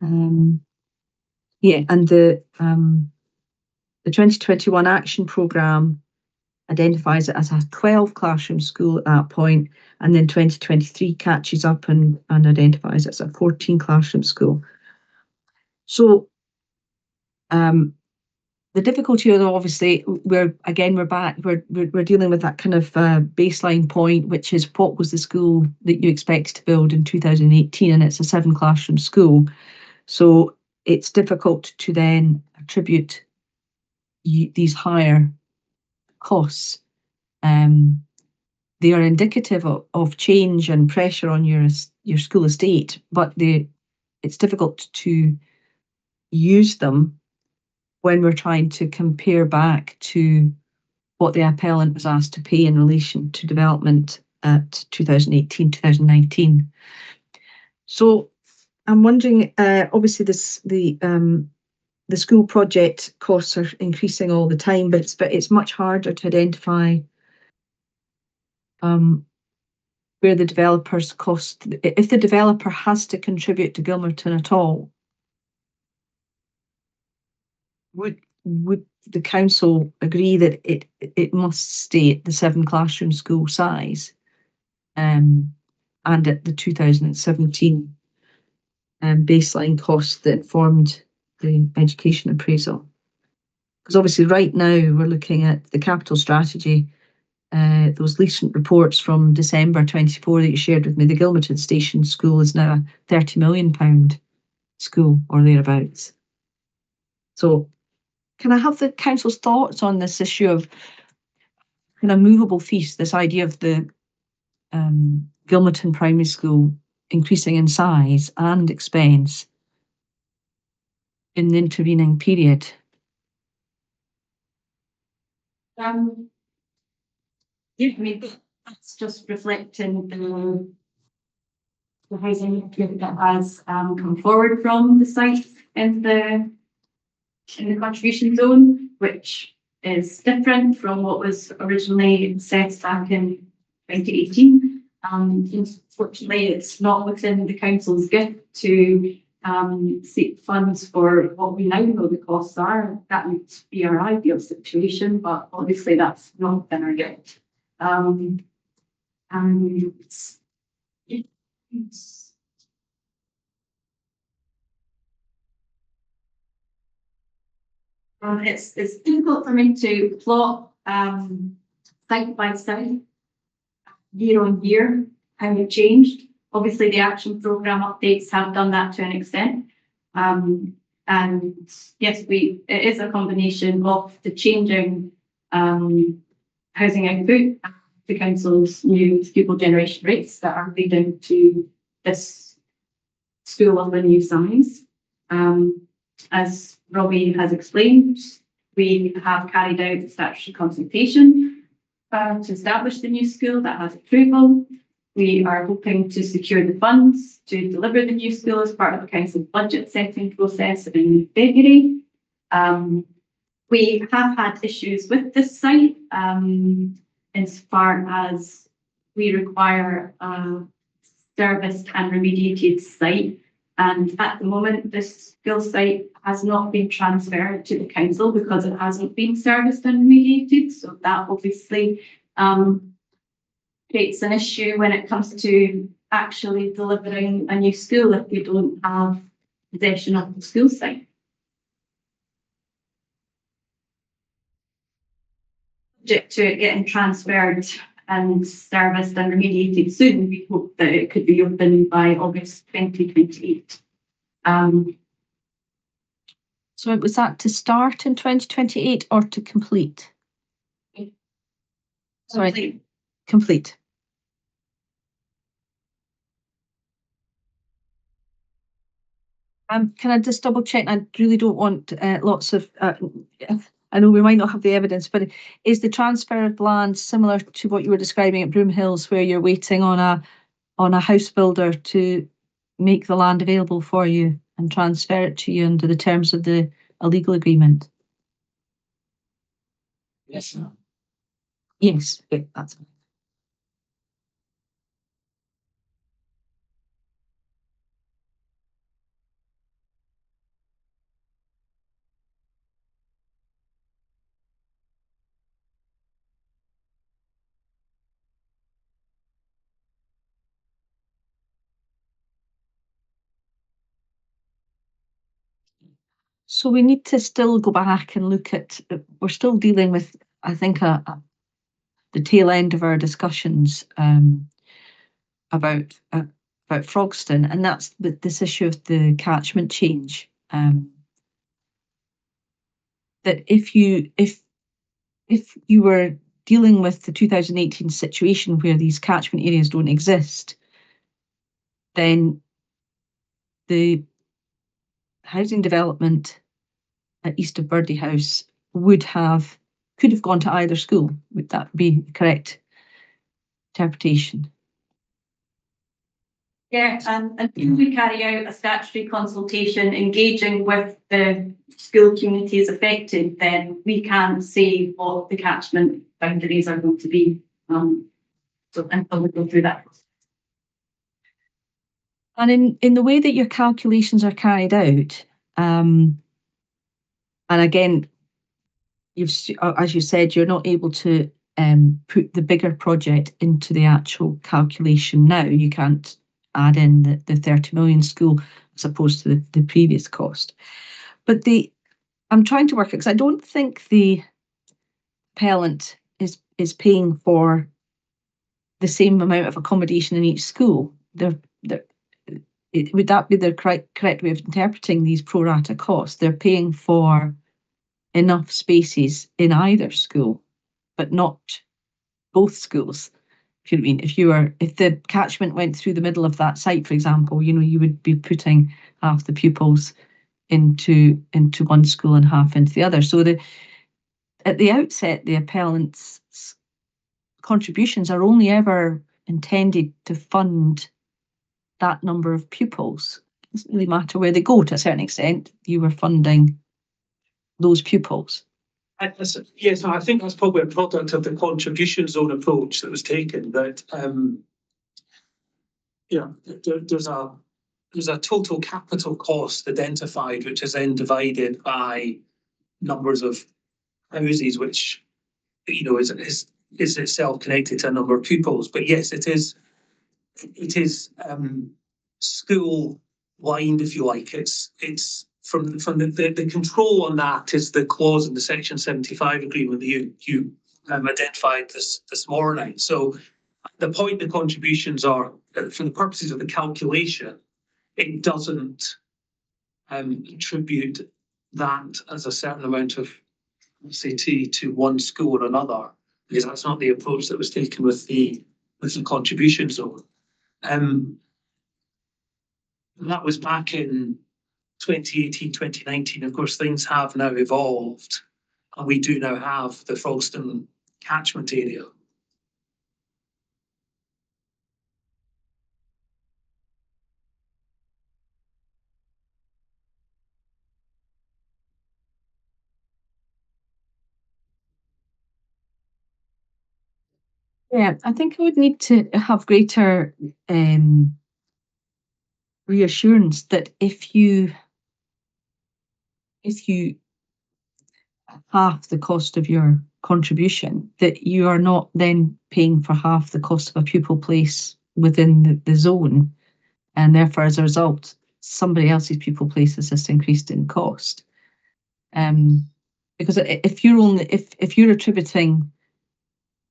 Yeah, and the 2021 action programme identifies it as a 12-classroom school at that point, and then 2023 catches up and identifies it as a 14-classroom school. So the difficulty is obviously we're back. We're dealing with that kind of baseline point, which is what was the school that you expect to build in 2018, and it's a 7-classroom school. So it's difficult to then attribute these higher costs. They are indicative of change and pressure on your school estate, but it's difficult to use them when we're trying to compare back to what the appellant was asked to pay in relation to development at 2018, 2019. So I'm wondering, obviously the school project costs are increasing all the time, but it's much harder to identify where the developer's cost, if the developer has to contribute to Gilmerton at all, would the council agree that it must stay at the 7-classroom school size, and at the 2017 baseline cost that formed the education appraisal? Because obviously right now we're looking at the capital strategy, those recent reports from December 24 that you shared with me. The Gilmerton Station School is now a £30 million school or thereabouts. So can I have the council's thoughts on this issue of kind of movable feast, this idea of the Gilmerton Primary School increasing in size and expense in the intervening period? Yeah, I mean, that's just reflecting the housing that has come forward from the site in the contribution zone, which is different from what was originally assessed back in 2018. Unfortunately, it's not within the council's gift to seek funds for what we now know the costs are. That would be our ideal situation, but obviously that's not within our gift. And it's difficult for me to plot site by site, year on year, how it changed. Obviously, the action program updates have done that to an extent. And yes, it is a combination of the changing housing output, the council's new pupil generation rates that are leading to this school of a new size. As Robbie has explained, we have carried out a statutory consultation to establish the new school that has approval. We are hoping to secure the funds to deliver the new school as part of the council budget setting process in February. We have had issues with this site insofar as we require a serviced and remediated site. And at the moment, this school site has not been transferred to the council because it hasn't been serviced and remediated. So that obviously creates an issue when it comes to actually delivering a new school if we don't have possession of the school site. Subject to it getting transferred and serviced and remediated soon, we hope that it could be open by August 2028. So was that to start in 2028 or to complete? Sorry, complete. Can I just double check? I really don't want lots of. I know we might not have the evidence, but is the transfer of land similar to what you were describing at Broom Hills, where you're waiting on a house builder to make the land available for you and transfer it to you under the terms of a legal agreement? Yes. Yes, okay, that's fine. So we need to still go back and look at, we're still dealing with, I think, the tail end of our discussions about Frogston, and that's this issue of the catchment change. That if you were dealing with the 2018 situation where these catchment areas don't exist, then the housing development at east of BurdieHouse could have gone to either school. Would that be the correct interpretation? Yeah, and until we carry out a statutory consultation engaging with the school communities affected, then we can't say what the catchment boundaries are going to be. So until we go through that process. And in the way that your calculations are carried out, and again, as you said, you're not able to put the bigger project into the actual calculation now. You can't add in the 30 million school as opposed to the previous cost. But I'm trying to work it because I don't think the appellant is paying for the same amount of accommodation in each school. Would that be the correct way of interpreting these pro rata costs? They're paying for enough spaces in either school, but not both schools. If you know what I mean, if the catchment went through the middle of that site, for example, you would be putting half the pupils into one school and half into the other. So at the outset, the appellant's contributions are only ever intended to fund that number of pupils. It doesn't really matter where they go to a certain extent. You were funding those pupils. Yes, I think that's probably a product of the contribution zone approach that was taken. That there's a total capital cost identified, which is then divided by numbers of houses, which is itself connected to a number of pupils. But yes, it is school lined, if you like. It's from the control on that is the clause in the Section 75 agreement that you identified this morning. So the point the contributions are, for the purposes of the calculation, it doesn't attribute that as a certain amount of CT to one school or another, because that's not the approach that was taken with the contribution zone. That was back in 2018, 2019. Of course, things have now evolved, and we do now have the Frogston catchment area. Yeah, I think I would need to have greater reassurance that if you half the cost of your contribution, that you are not then paying for half the cost of a pupil place within the zone, and therefore as a result somebody else's pupil place has just increased in cost. Because if you're attributing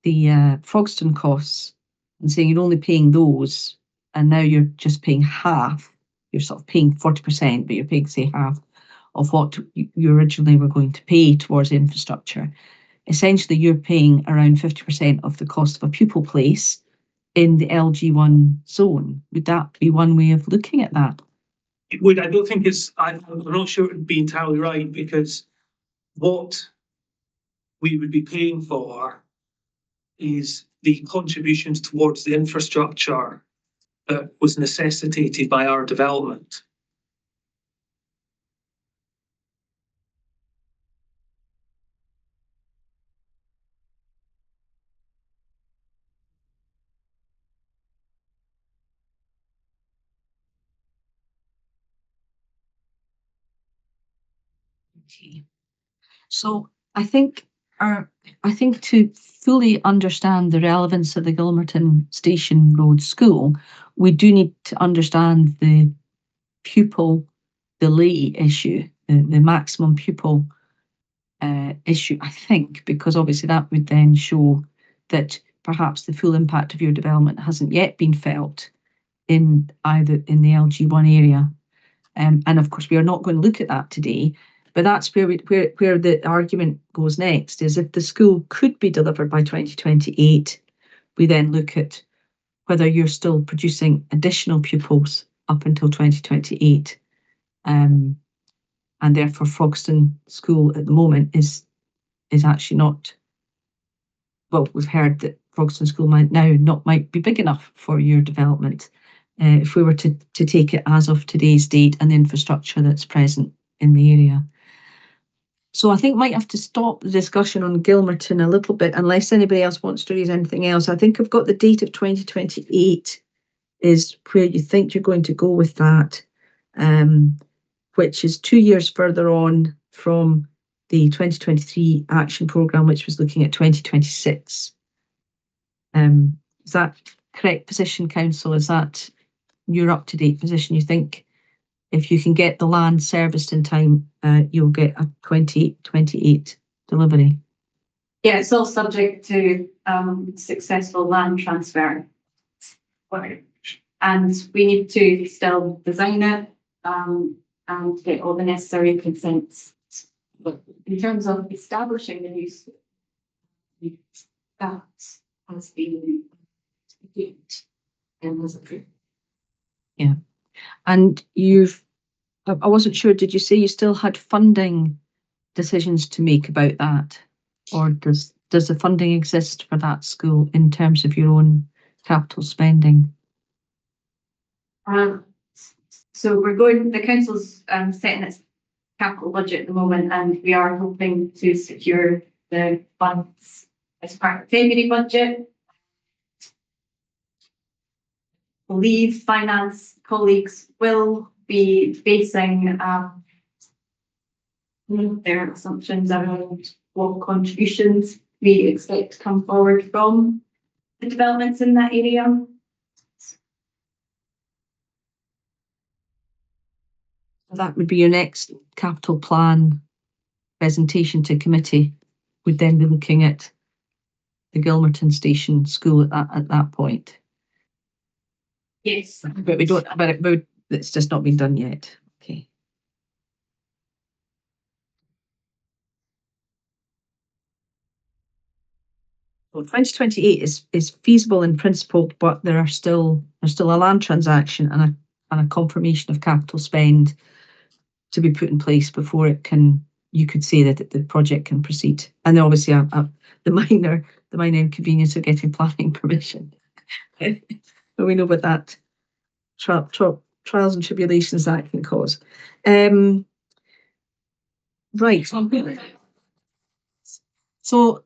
the Frogston costs and saying you're only paying those, and now you're just paying half, you're sort of paying 40%, but you're paying, say, half of what you originally were going to pay towards infrastructure. Essentially, you're paying around 50% of the cost of a pupil place in the LG1 zone. Would that be one way of looking at that? It would. I don't think I'm not sure it would be entirely right, because what we would be paying for is the contributions towards the infrastructure that was necessitated by our development. Okay. So I think to fully understand the relevance of the Gilmerton Station Road School, we do need to understand the pupil delay issue, the maximum pupil issue, I think, because obviously that would then show that perhaps the full impact of your development hasn't yet been felt in either in the LG1 area. And of course, we are not going to look at that today. But that's where the argument goes next, is if the school could be delivered by 2028, we then look at whether you're still producing additional pupils up until 2028. And therefore Frogston School at the moment is actually not, well, we've heard that Frogston School might be big enough for your development if we were to take it as of today's date and the infrastructure that's present in the area. So I think might have to stop the discussion on Gilmerton a little bit, unless anybody else wants to raise anything else. I think I've got the date of 2028 is where you think you're going to go with that, which is 2 years further on from the 2023 action programme, which was looking at 2026. Is that correct position, Council? Is that your up-to-date position? You think if you can get the land serviced in time, you'll get a 2028 delivery? Yeah, it's all subject to successful land transfer. And we need to still design it and get all the necessary consents But in terms of establishing the new school, that has been good and was approved. And I wasn't sure, did you say you still had funding decisions to make about that? Or does the funding exist for that school in terms of your own capital spending? So the council's setting its capital budget at the moment, and we are hoping to secure the funds as part of the February budget. I believe finance colleagues will be basing their assumptions around what contributions we expect to come forward from the developments in that area. That would be your next capital plan presentation to committee. Would then be looking at the Gilmerton Station School at that point. Yes. But we don't. But it's just not been done yet. Okay. Well, 2028 is feasible in principle, but there's still a land transaction and a confirmation of capital spend to be put in place before you could say that the project can proceed. And then obviously the minor inconvenience of getting planning permission. But we know about that trials and tribulations that can cause. Right. So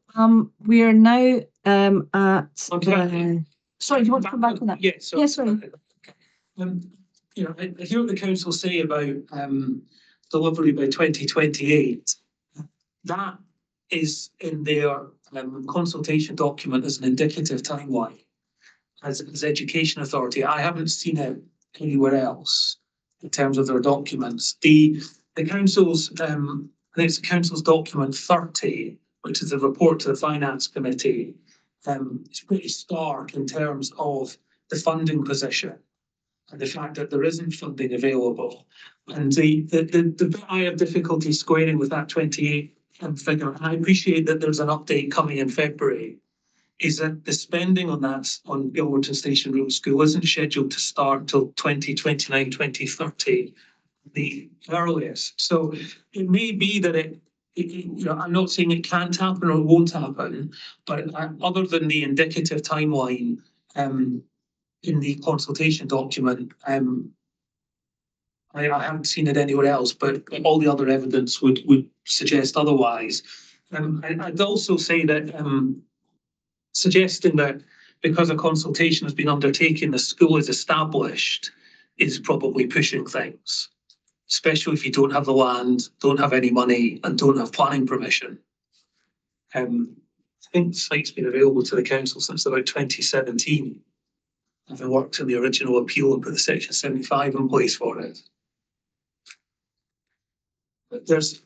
we are now at. Sorry, do you want to come back on that? Yeah, so, yes, sorry. You know, I hear what the council say about delivery by 2028. That is in their consultation document as an indicative timeline as Education Authority. I haven't seen it anywhere else in terms of their documents. The council's, I think it's the council's document 30, which is a report to the Finance Committee. It's pretty stark in terms of the funding position and the fact that there isn't funding available. And the bit I have difficulty squaring with that 28 figure, and I appreciate that there's an update coming in February, is that the spending on that, on Gilmerton Station Road School, isn't scheduled to start until 2029, 2030, the earliest. So it may be that you know, I'm not saying it can't happen or it won't happen, but other than the indicative timeline in the consultation document, I haven't seen it anywhere else, but all the other evidence would suggest otherwise. I'd also say that suggesting that because a consultation has been undertaken, the school is established, is probably pushing things, especially if you don't have the land, don't have any money, and don't have planning permission. I think the site's been available to the council since about 2017. Having worked in the original appeal and put the Section 75 in place for it. There's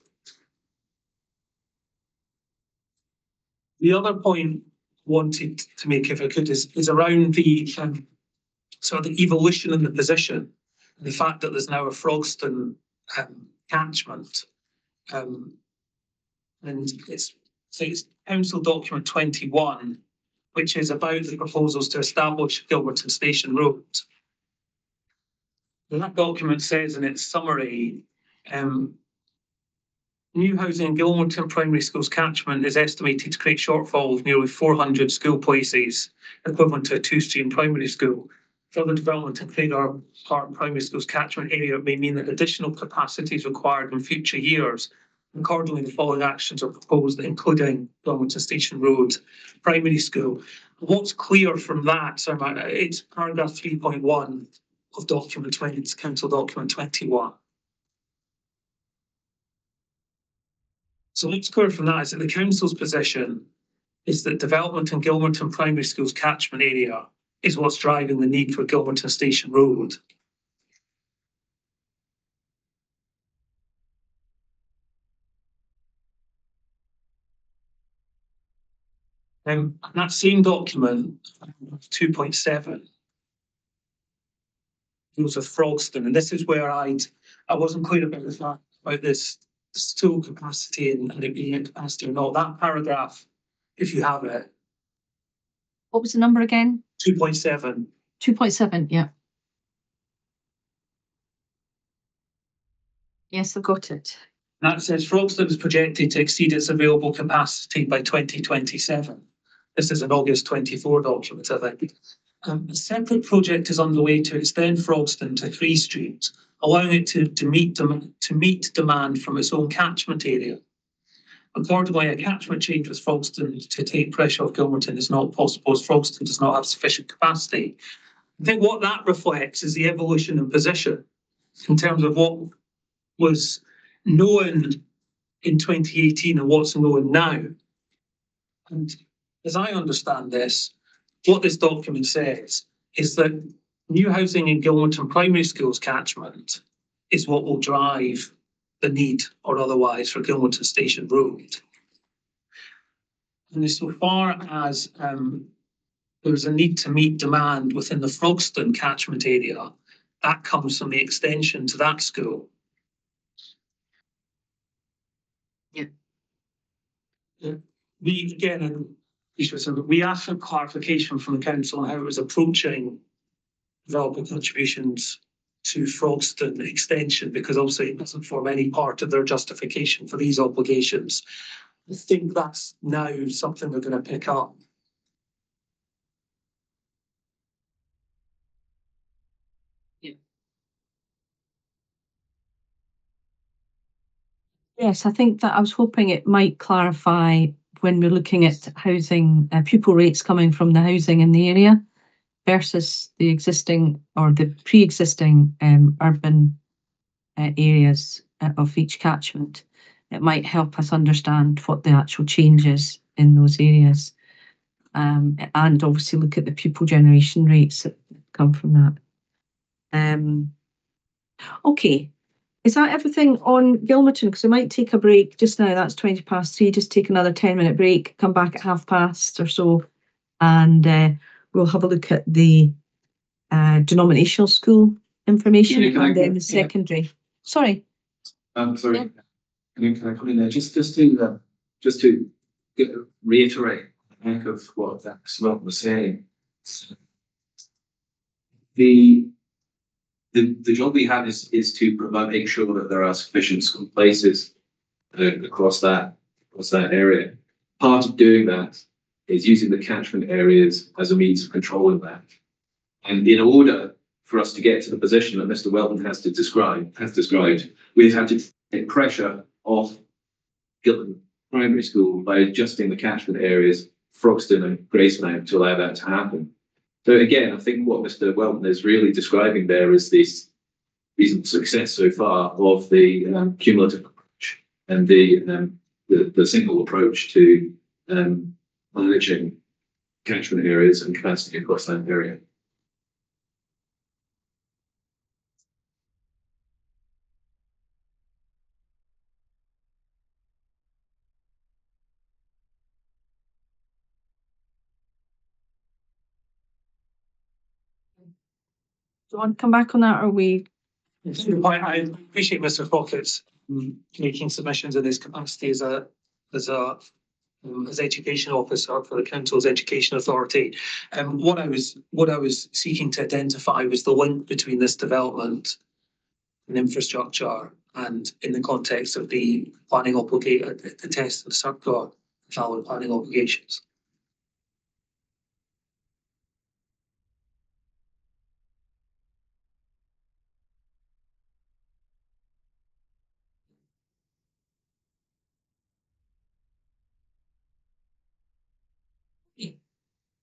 the other point I wanted to make, if I could, is around the sort of the evolution in the position, and the fact that there's now a Frogston catchment, and it's Council Document 21, which is about the proposals to establish Gilmerton Station Road. And that document says in its summary, new housing in Gilmerton Primary School's catchment is estimated to create shortfall of nearly 400 school places, equivalent to a two-stream primary school. Further development in Craigor Park Primary School's catchment area may mean that additional capacity is required in future years. Accordingly, the following actions are proposed, including Gilmerton Station Road Primary School. What's clear from that, it's paragraph 3.1 of document 20, it's Council Document 21. So what's clear from that is that the council's position is that development in Gilmerton Primary School's catchment area is what's driving the need for Gilmerton Station Road. And that same document, 2.7, deals with Frogston, and this is where I wasn't clear about the fact about this stool capacity and it being at capacity or not, that paragraph, if you have it, What was the number again? 2.7. 2.7, yeah. Yes, I've got it. That says Frogston is projected to exceed its available capacity by 2027. This is an August 24 document, I think. A separate project is underway to extend Frogston to 3 streets, allowing it to meet demand from its own catchment area. Accordingly, a catchment change with Frogston to take pressure off Gilmerton is not possible as Frogston does not have sufficient capacity. I think what that reflects is the evolution in position in terms of what was known in 2018 and what's known now. And as I understand this, what this document says is that new housing in Gilmerton Primary School's catchment is what will drive the need or otherwise for Gilmerton Station Road. And so far as there's a need to meet demand within the Frogston catchment area, that comes from the extension to that school. We asked for clarification from the council on how it was approaching developer contributions to Frogston extension, because obviously it doesn't form any part of their justification for these obligations. I think that's now something they're going to pick up. Yes, I think that I was hoping it might clarify when we're looking at housing, pupil rates coming from the housing in the area versus the existing or the pre-existing urban areas of each catchment. It might help us understand what the actual changes in those areas, and obviously look at the pupil generation rates that come from that. Okay. Is that everything on Gilmerton? Because we might take a break just now. That's 3:20. Just take another 10-minute break, come back at past or so, and we'll have a look at the denominational school information and then the secondary. Sorry. Sorry. Yeah. Can I come in there just to reiterate the back of what that Scott was saying? The job we have is to make sure that there are sufficient school places across that area. Part of doing that is using the catchment areas as a means of controlling that. And in order for us to get to the position that Mr. Weldon has described, we've had to take pressure off Gilmerton Primary School by adjusting the catchment areas, Frogston and Gracemount, to allow that to happen. So again, I think what Mr. Weldon is really describing there is this reasonable success so far of the cumulative approach and the single approach to managing catchment areas and capacity across that area. Do you want to come back on that, or we? I appreciate Mr. Fockett's making submissions in his capacity as education officer for the council's education authority. What I was seeking to identify was the link between this development and infrastructure, and in the context of the planning obligation, the test of circular valid planning obligations.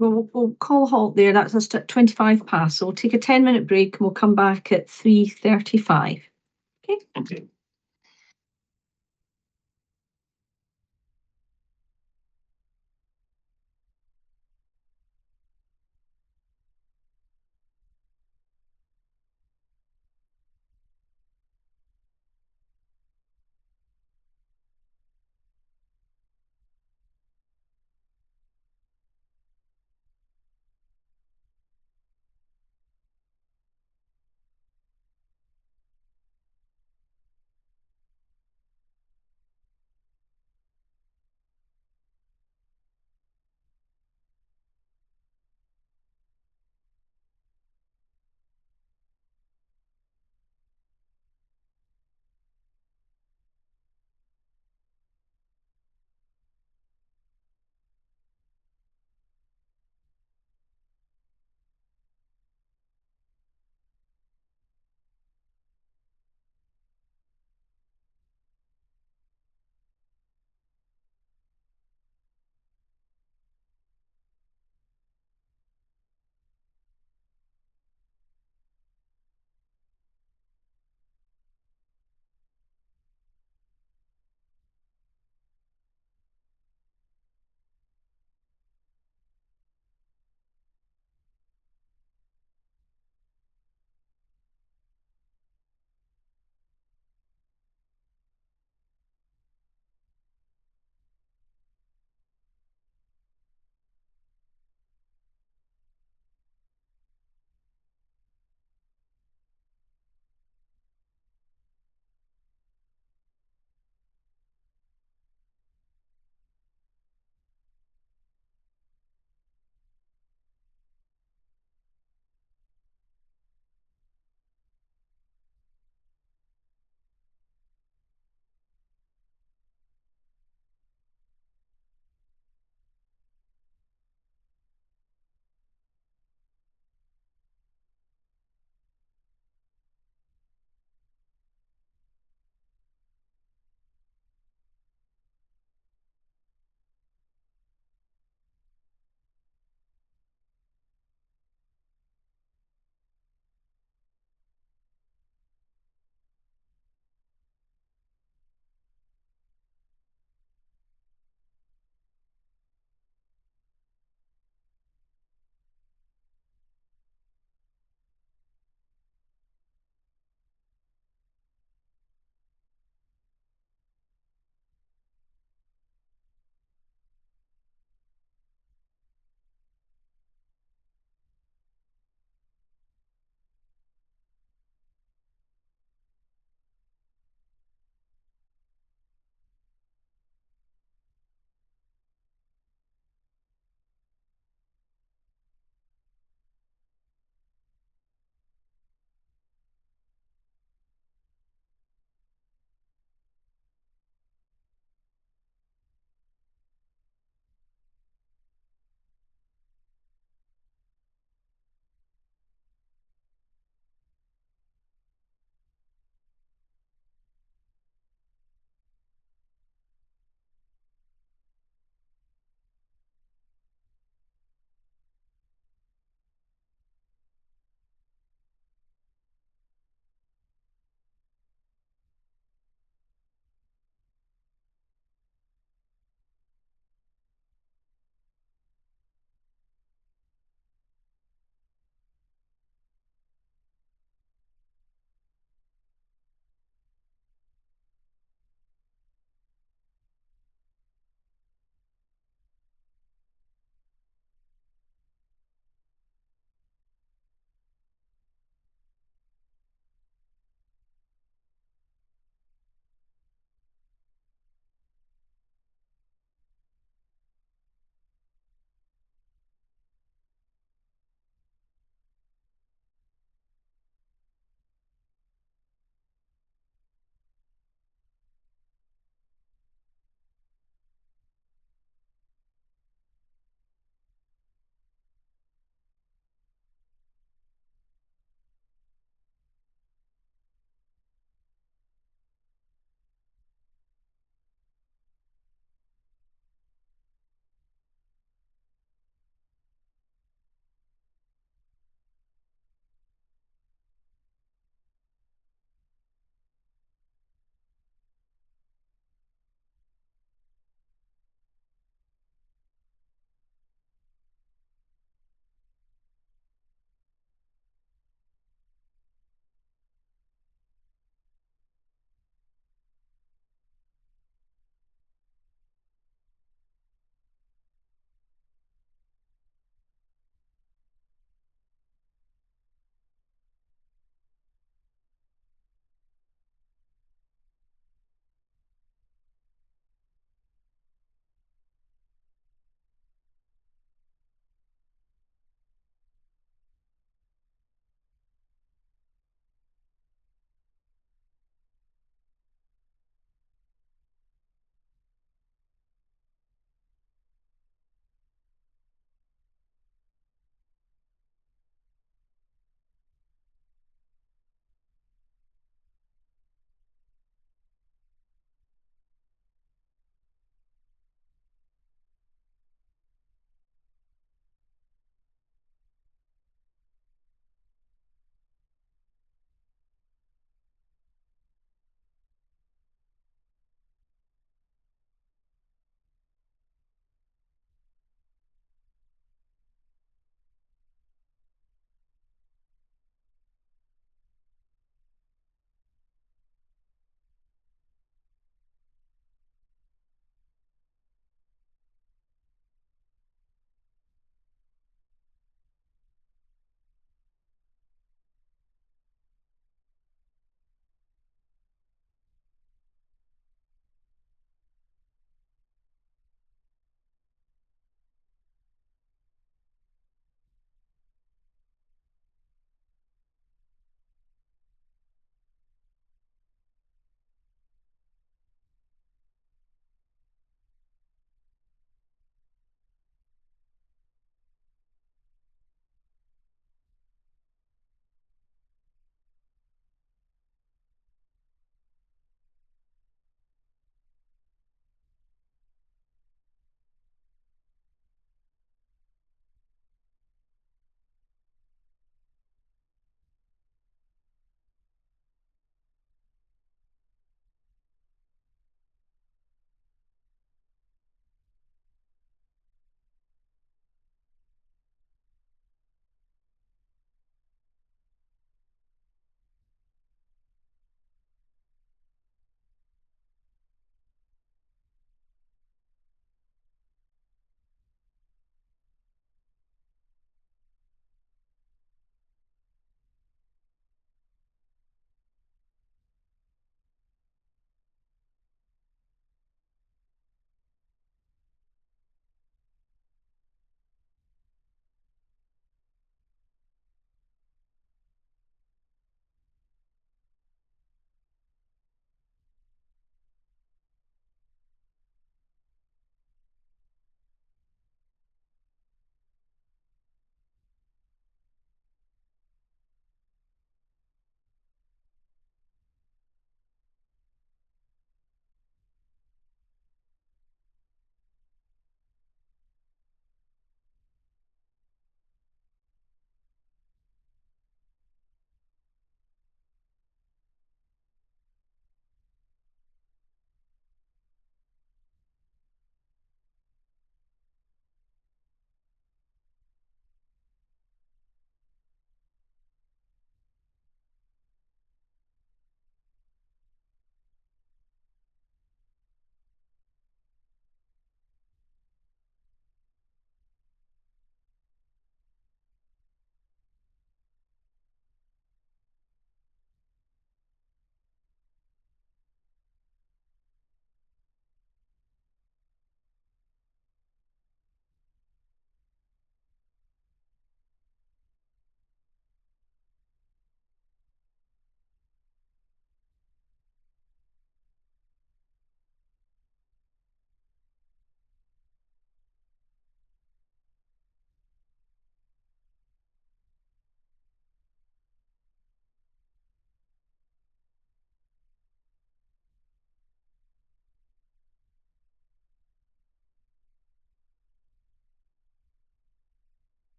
We'll call a halt there. That's us at 25 past. So we'll take a 10-minute break and we'll come back at 3:35. Okay. Okay.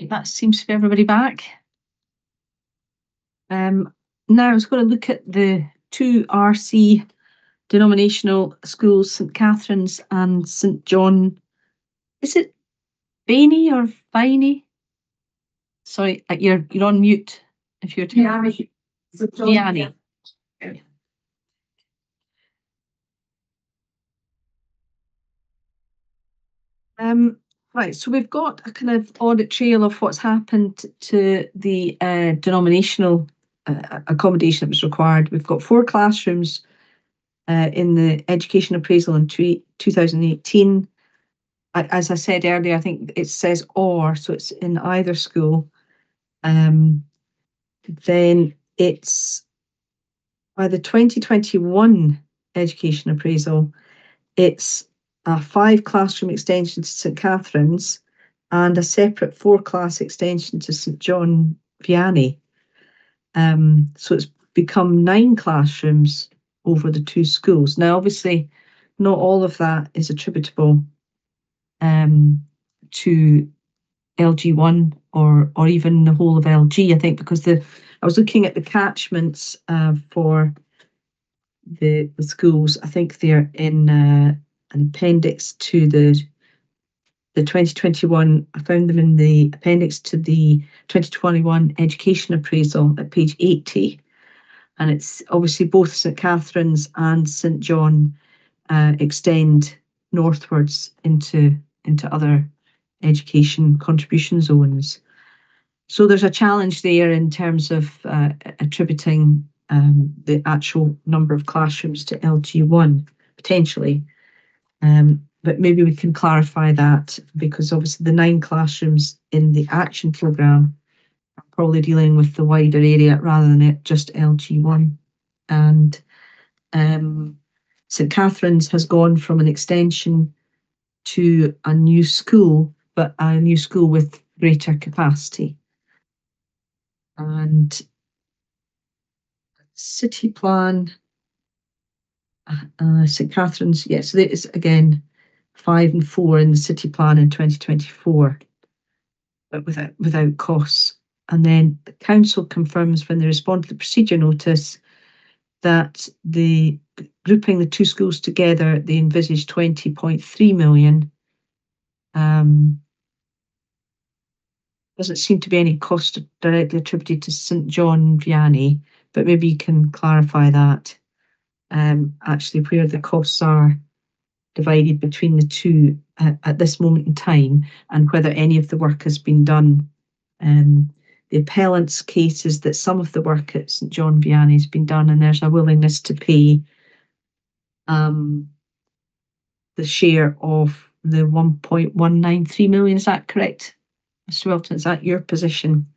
That seems to be everybody back. Now I was going to look at the two RC denominational schools, St Catherine's and St John. Is it Bainey or Viney? Sorry, you're on mute. If you're Vianney. So John- Vianney. Right, so we've got a kind of audit trail of what's happened to the denominational accommodation that was required. We've got 4 classrooms in the education appraisal in 2018. As I said earlier, I think it says or, so it's in either school. Then it's by the 2021 education appraisal, it's a 5 classroom extension to St Catherine's and a separate 4 class extension to St John Vianney. So it's become 9 classrooms over the 2 schools. Now, obviously, not all of that is attributable to LG1 or even the whole of LG, I think, because I was looking at the catchments for the schools. I think they're in an appendix to the 2021. I found them in the appendix to the 2021 education appraisal at page 80. And it's obviously both St Catherine's and St John extend northwards into other education contribution zones. So there's a challenge there in terms of attributing the actual number of classrooms to LG1 potentially. But maybe we can clarify that, because obviously the 9 classrooms in the action programme are probably dealing with the wider area rather than it just LG1. And St Catherine's has gone from an extension to a new school, but a new school with greater capacity. And city plan, St Catherine's, yes, there is again 5 and 4 in the city plan in 2024, but without costs. And then the council confirms when they respond to the procedure notice that the grouping the 2 schools together, they envisage 20.3 million. Doesn't seem to be any cost directly attributed to St John Vianney, but maybe you can clarify that, actually where the costs are divided between the 2 at this moment in time, and whether any of the work has been done. The appellant's case is that some of the work at St John Vianney has been done, and there's a willingness to pay the share of the 1.193 million. Is that correct, Mr. Wilton? Is that your position?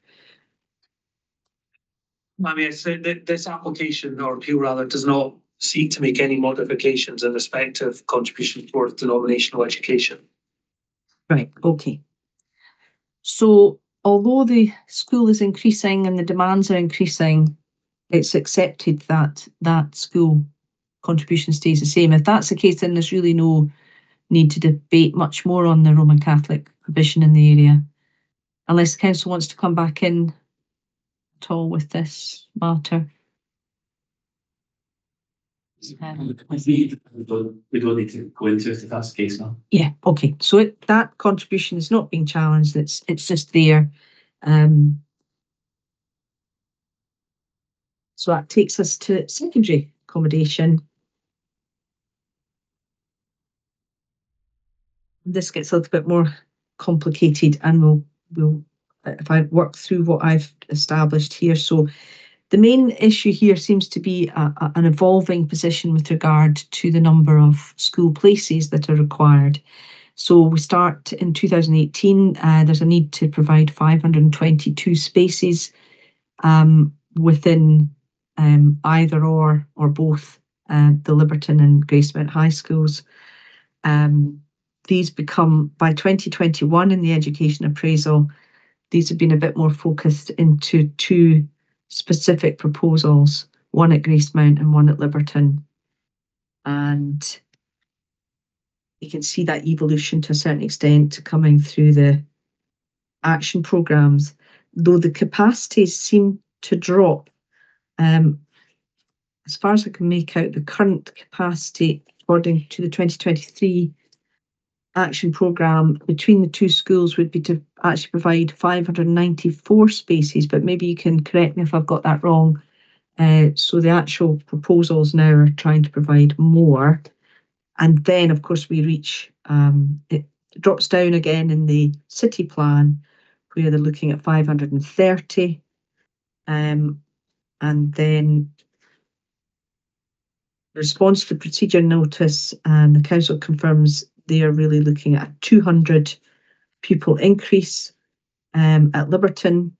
I mean, it's, this application or appeal rather does not seek to make any modifications in respect of contribution towards denominational education. Right, okay. So although the school is increasing and the demands are increasing, it's accepted that that school contribution stays the same. If that's the case, then there's really no need to debate much more on the Roman Catholic provision in the area, unless the council wants to come back in at all with this matter. We don't need to go into it if that's the case now. Yeah, okay. So that contribution is not being challenged. It's just there. So that takes us to secondary accommodation. This gets a little bit more complicated, and we'll if I work through what I've established here. So the main issue here seems to be an evolving position with regard to the number of school places that are required. So we start in 2018, there's a need to provide 522 spaces within either or both the Liberton and Gracemount High Schools. These become, by 2021 in the education appraisal, these have been a bit more focused into 2 specific proposals, one at Gracemount and one at Liberton. And you can see that evolution to a certain extent coming through the action programmes, though the capacities seem to drop. As far as I can make out, the current capacity, according to the 2023 action programme, between the two schools would be to actually provide 594 spaces, but maybe you can correct me if I've got that wrong. So the actual proposals now are trying to provide more. And then, of course, we reach, it drops down again in the city plan, where they're looking at 530. And then response to the procedure notice, and the council confirms they are really looking at a 200 pupil increase at Liberton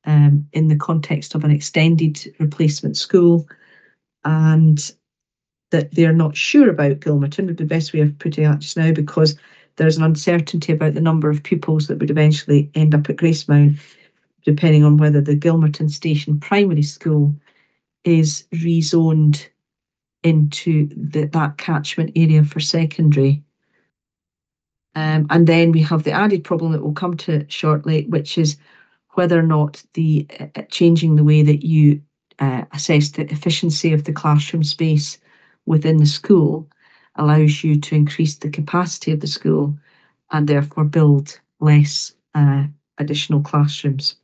in the context of an extended replacement school, and that they're not sure about Gilmerton would be the best way of putting it just now, because there's an uncertainty about the number of pupils that would eventually end up at Gracemount, depending on whether the Gilmerton Station Primary School is rezoned into that catchment area for secondary. And then we have the added problem that we'll come to shortly, which is whether or not the changing the way that you assess the efficiency of the classroom space within the school allows you to increase the capacity of the school and therefore build less additional classrooms.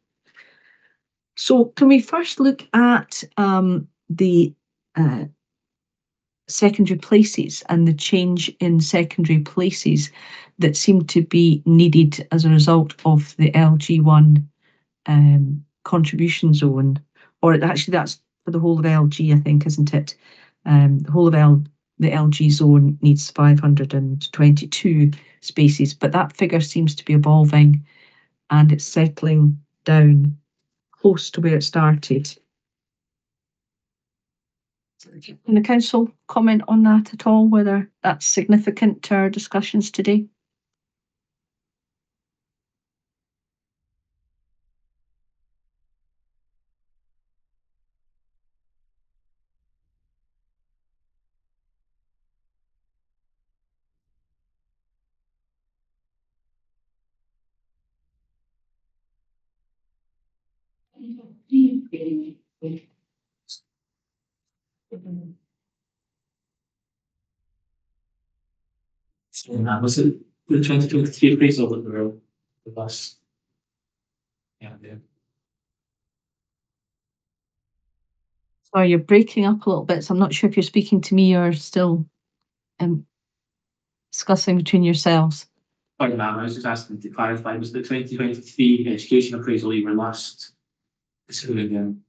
So can we first look at the secondary places and the change in secondary places that seem to be needed as a result of the LG1 contribution zone, or actually that's for the whole of LG, I think, isn't it? The whole of the LG zone needs 522 spaces, but that figure seems to be evolving and it's settling down close to where it started. Can the council comment on that at all, whether that's significant to our discussions today? And that was it, the 2023 appraisal that we were with us. Yeah, yeah. Sorry, you're breaking up a little bit, so I'm not sure if you're speaking to me or still discussing between yourselves. Sorry, ma'am, I was just asking to clarify, was the 2023 education appraisal you were last considering again?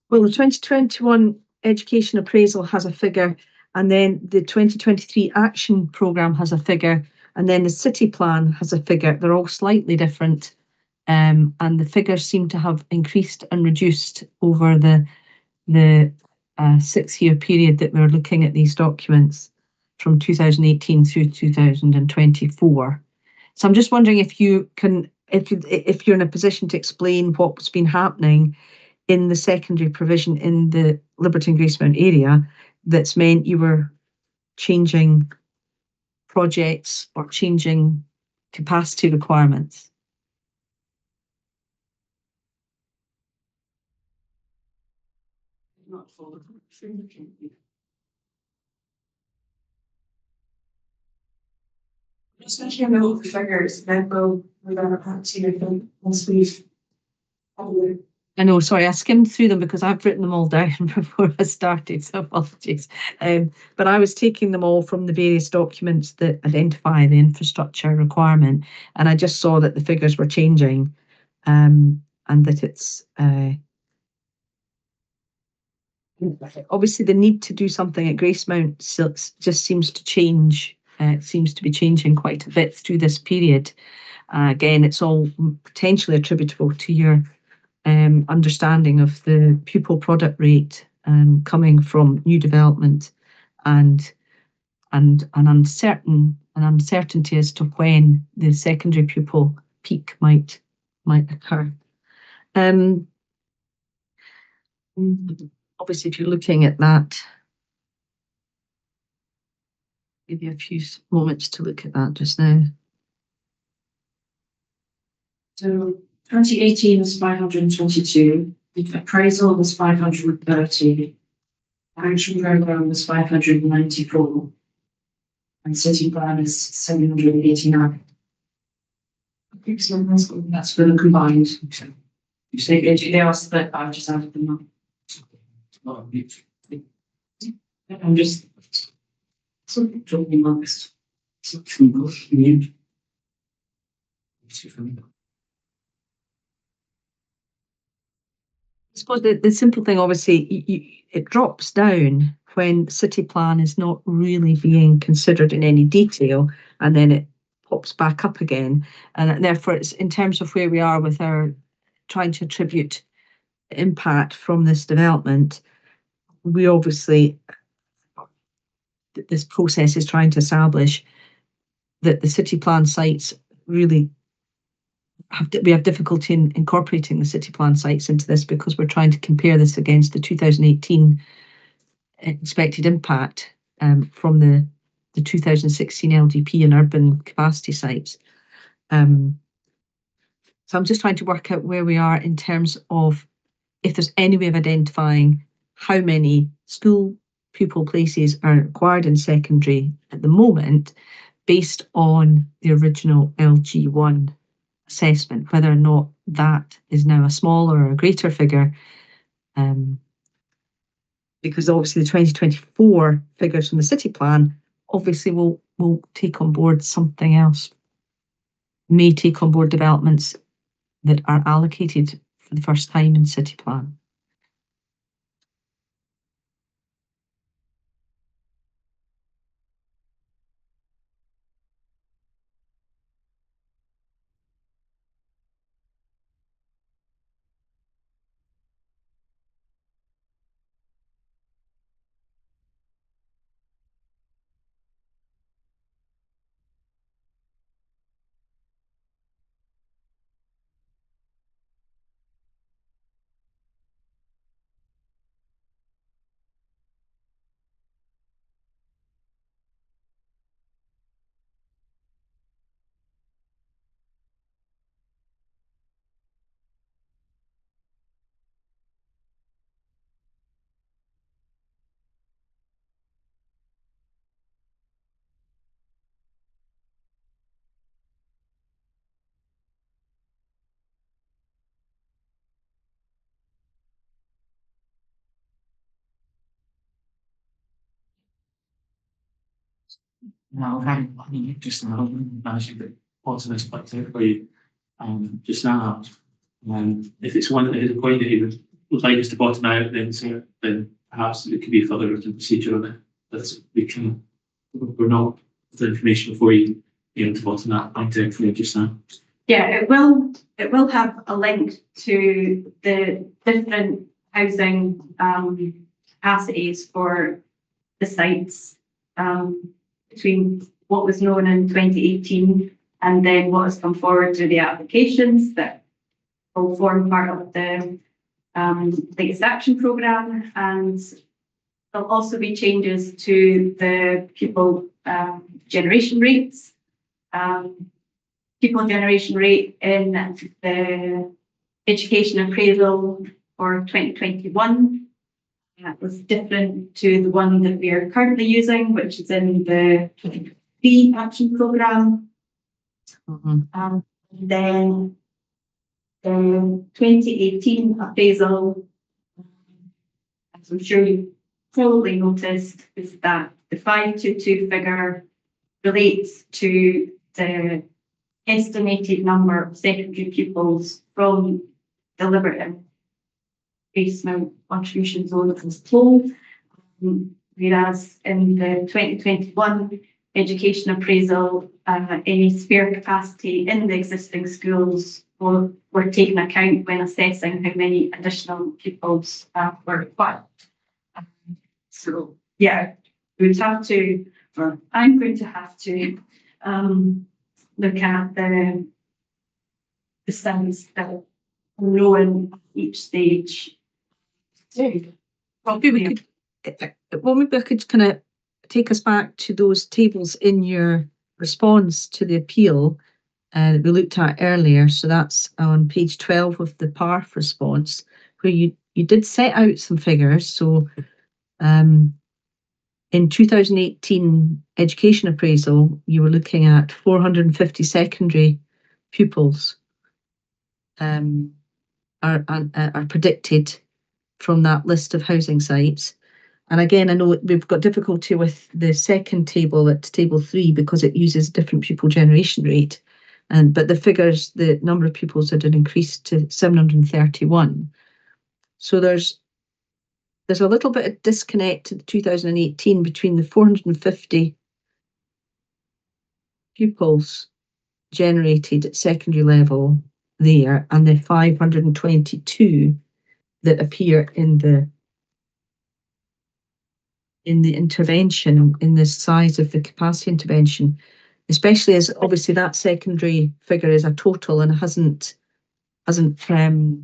Well, the 2021 education appraisal has a figure, and then the 2023 action programme has a figure, and then the city plan has a figure. They're all slightly different, and the figures seem to have increased and reduced over the 6-year period that we're looking at these documents from 2018 through 2024. So I'm just wondering if you can, if you're in a position to explain what's been happening in the secondary provision in the Liberton Gracemount area that's meant you were changing projects or changing capacity requirements. Especially on the figures, then we'll have to once we've. I know, sorry, I skimmed through them because I've written them all down before I started, so apologies. But I was taking them all from the various documents that identify the infrastructure requirement, and I just saw that the figures were changing, and that it's obviously the need to do something at Gracemount just seems to change. It seems to be changing quite a bit through this period. Again, it's all potentially attributable to your understanding of the pupil product rate coming from new development and an uncertainty as to when the secondary pupil peak might occur. Obviously, if you're looking at that, give you a few moments to look at that just now. So 2018 was 522, the appraisal was 530, action program was 594, and city plan is 789. Okay, so that's for the combined. You say They are split, I've just added them up. I'm just talking amongst. I suppose the simple thing, obviously, it drops down when city plan is not really being considered in any detail, and then it pops back up again. And therefore, it's in terms of where we are with our trying to attribute impact from this development, we obviously, this process is trying to establish that the city plan sites really we have difficulty in incorporating the city plan sites into this, because we're trying to compare this against the 2018 expected impact from the 2016 LDP and urban capacity sites. So I'm just trying to work out where we are in terms of if there's any way of identifying how many school pupil places are required in secondary at the moment based on the original LG1 assessment, whether or not that is now a smaller or a greater figure. Because obviously the 2024 figures from the city plan obviously will take on board something else, may take on board developments that are allocated for the first time in city plan. Now, just now, actually, the positive perspective for you, just now, if it's one that is a point that you would like us to bottom out, then perhaps it could be a further written procedure on it. That's we're not the information before you able to bottom that point out for you just now. Yeah, it will have a link to the different housing capacities for the sites between what was known in 2018 and then what has come forward through the applications that will form part of the latest action programme. And there'll also be changes to the pupil generation rates. Pupil generation rate in the education appraisal for 2021 was different to the one that we are currently using, which is in the 2023 action programme. Then the 2018 appraisal, as I'm sure you probably noticed, is that the 522 figure relates to the estimated number of secondary pupils from deliberative basement contribution zone as told, whereas in the 2021 education appraisal, any spare capacity in the existing schools were taken account when assessing how many additional pupils were required. So yeah, we would have to, or I'm going to have to look at the sites that are known at each stage. Well, maybe I could kind of take us back to those tables in your response to the appeal, that we looked at earlier. So that's on page 12 of the PARF response, where you did set out some figures. So in 2018 education appraisal, you were looking at 450 secondary pupils are predicted from that list of housing sites. And again, I know we've got difficulty with the second table at table 3 because it uses different pupil generation rate. But the figures, the number of pupils had increased to 731. So there's a little bit of disconnect in 2018 between the 450 pupils generated at secondary level there and the 522 that appear in the intervention, in the size of the capacity intervention, especially as obviously that secondary figure is a total and hasn't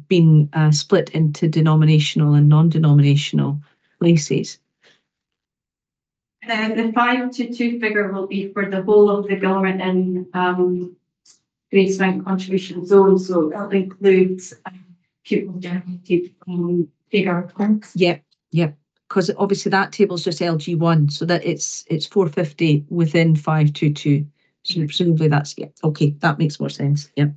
been split into denominational and non-denominational places. The 522 figure will be for the whole of the government and Grace Mount contribution zone, so it'll include pupil generated figure. Yep. Because obviously that table is just LG1, so that it's 450 within 522. So presumably that's, yeah, okay, that makes more sense. Yep.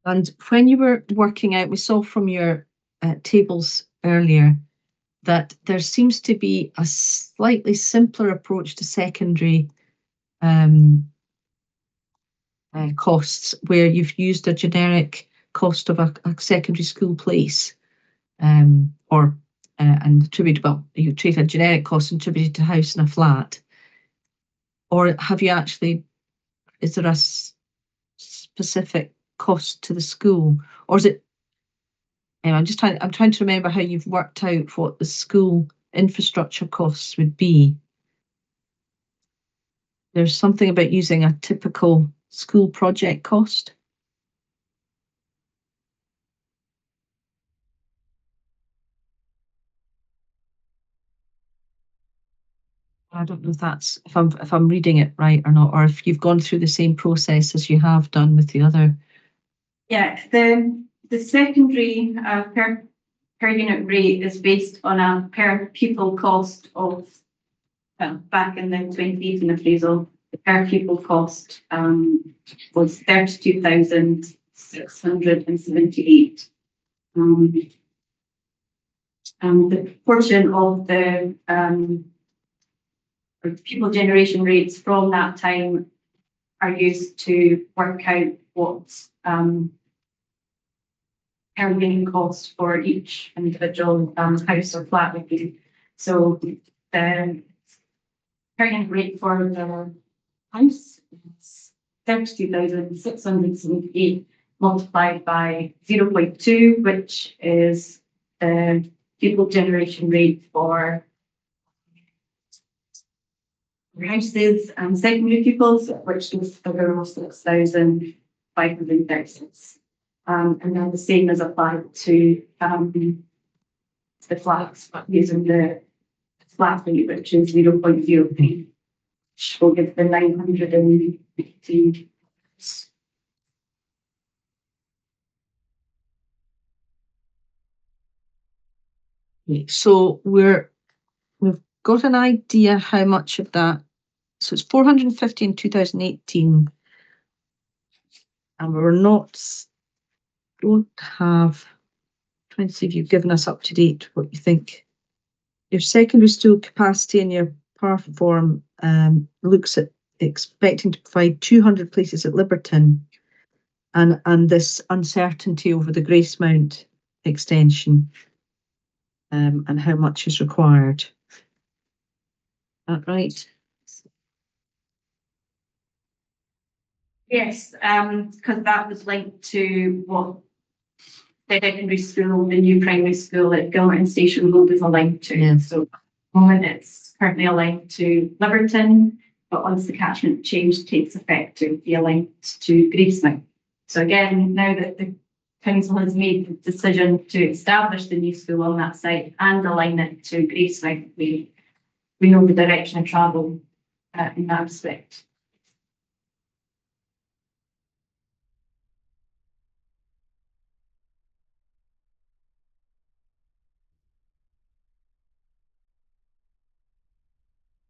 And when you were working out, we saw from your tables earlier that there seems to be a slightly simpler approach to secondary costs, where you've used a generic cost of a secondary school place, and attributed, well, you treat a generic cost attributed to house and a flat, or have you actually, is there a specific cost to the school, or is it? I'm trying to remember how you've worked out what the school infrastructure costs would be. There's something about using a typical school project cost. I don't know if I'm reading it right or not, or if you've gone through the same process as you have done with the other. Yeah, the secondary per unit rate is based on a per pupil cost of, back in the 2018 appraisal, the per pupil cost was 32,678. The portion of the pupil generation rates from that time are used to work out what per unit cost for each individual house or flat would be. So the per unit rate for the house is 32,678 multiplied by 0.2, which is the pupil generation rate for houses and secondary pupils, which is figure of 6,536. And then the same is applied to the flats, but using the flat rate, which is 0.03, which will give the 980. So we've got an idea how much of that. So it's 450 in 2018, and don't have. Trying to see if you've given us up to date what you think. Your secondary school capacity in your PARF form looks at expecting to provide 200 places at Liberton, and this uncertainty over the Grace Mount extension, and how much is required. Is that right? Yes, because that was linked to what the secondary school, the new primary school at Gilmerton Station Road is aligned to. Yeah. So at the moment it's currently aligned to Liberton, but once the catchment change takes effect, it will be aligned to Grace Mount. So again, now that the council has made the decision to establish the new school on that site and align it to Gracemount, we know the direction of travel in that respect.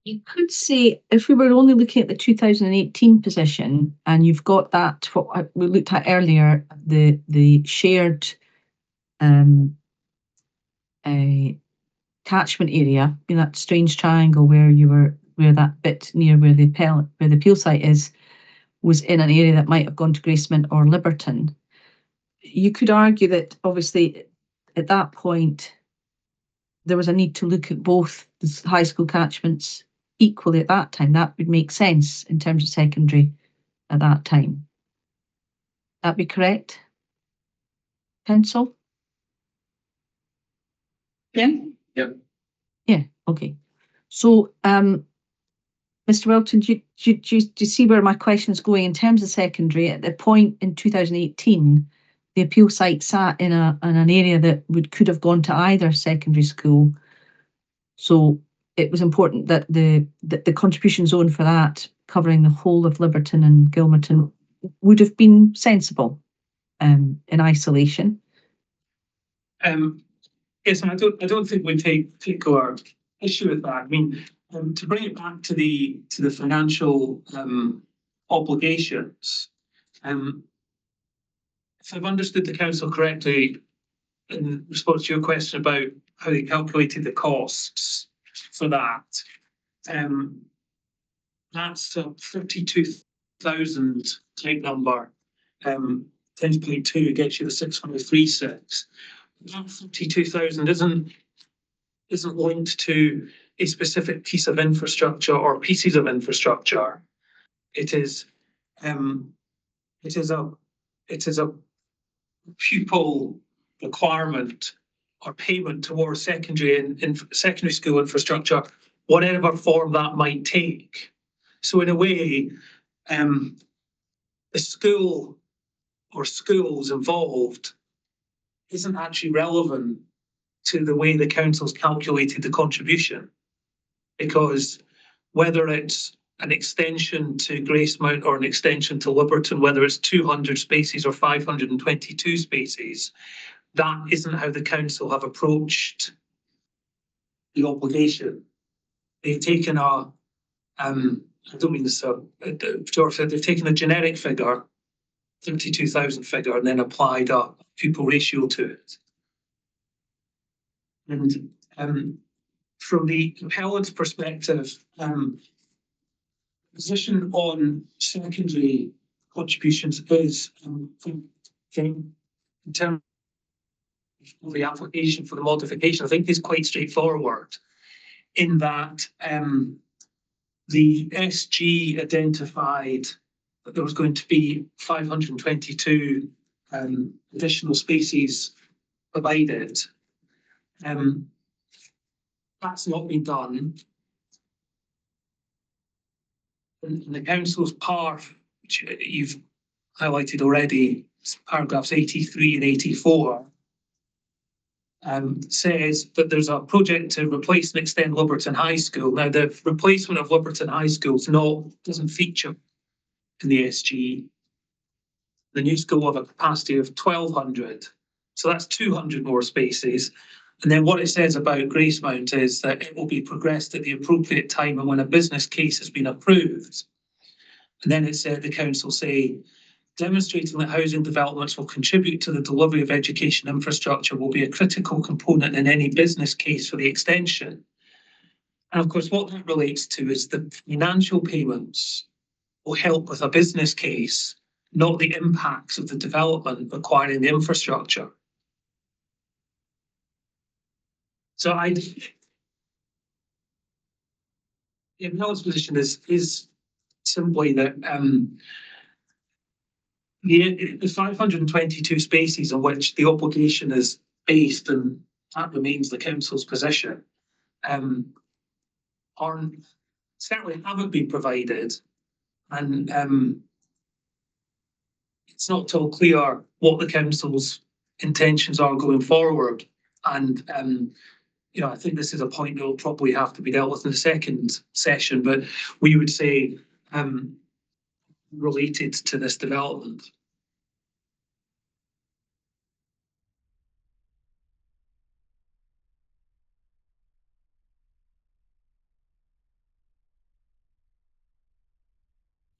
You could say, if we were only looking at the 2018 position, and you've got that, what we looked at earlier, the shared catchment area in that strange triangle where that bit near where the appeal site is, was in an area that might have gone to Gracemount or Liberton. You could argue that obviously at that point there was a need to look at both the high school catchments equally at that time. That would make sense in terms of secondary at that time. That be correct, Council? Yeah? Yep. Yeah, okay. So, Mr. Welton, do you see where my question is going in terms of secondary? At the point in 2018, the appeal site sat in an area that could have gone to either secondary school. So it was important that the contribution zone for that, covering the whole of Liberton and Gilmerton, would have been sensible in isolation. Yes, and I don't think we take our issue with that. I mean, to bring it back to the financial obligations, if I've understood the council correctly, in response to your question about how they calculated the costs for that, that's a 32,000 type number. 10.2 gets you the 636. That 32,000 isn't linked to a specific piece of infrastructure or pieces of infrastructure. It is a pupil requirement or payment towards secondary school infrastructure, whatever form that might take. So in a way, the school or schools involved isn't actually relevant to the way the council's calculated the contribution, because whether it's an extension to Gracemount or an extension to Liberton, whether it's 200 spaces or 522 spaces, that isn't how the council have approached the obligation. They've taken I don't mean this, George said, they've taken a generic figure, 32,000 figure, and then applied a pupil ratio to it. And from the appellant's perspective, position on secondary contributions is, in terms of the application for the modification, I think is quite straightforward in that the SG identified that there was going to be 522 additional spaces provided. That's not been done. In the council's part, which you've highlighted already, paragraphs 83 and 84, says that there's a project to replace and extend Liberton High School. Now, the replacement of Liberton High School doesn't feature in the SG. The new school will have a capacity of 1,200, so that's 200 more spaces. And then what it says about Gracemount is that it will be progressed at the appropriate time and when a business case has been approved. And then it said the council say, demonstrating that housing developments will contribute to the delivery of education infrastructure will be a critical component in any business case for the extension. And of course, what that relates to is the financial payments will help with a business case, not the impacts of the development requiring the infrastructure. So the appellant's position is simply that the 522 spaces on which the obligation is based, and that remains the council's position, certainly haven't been provided, and it's not at all clear what the council's intentions are going forward. And you know, I think this is a point that will probably have to be dealt with in the second session, but we would say related to this development.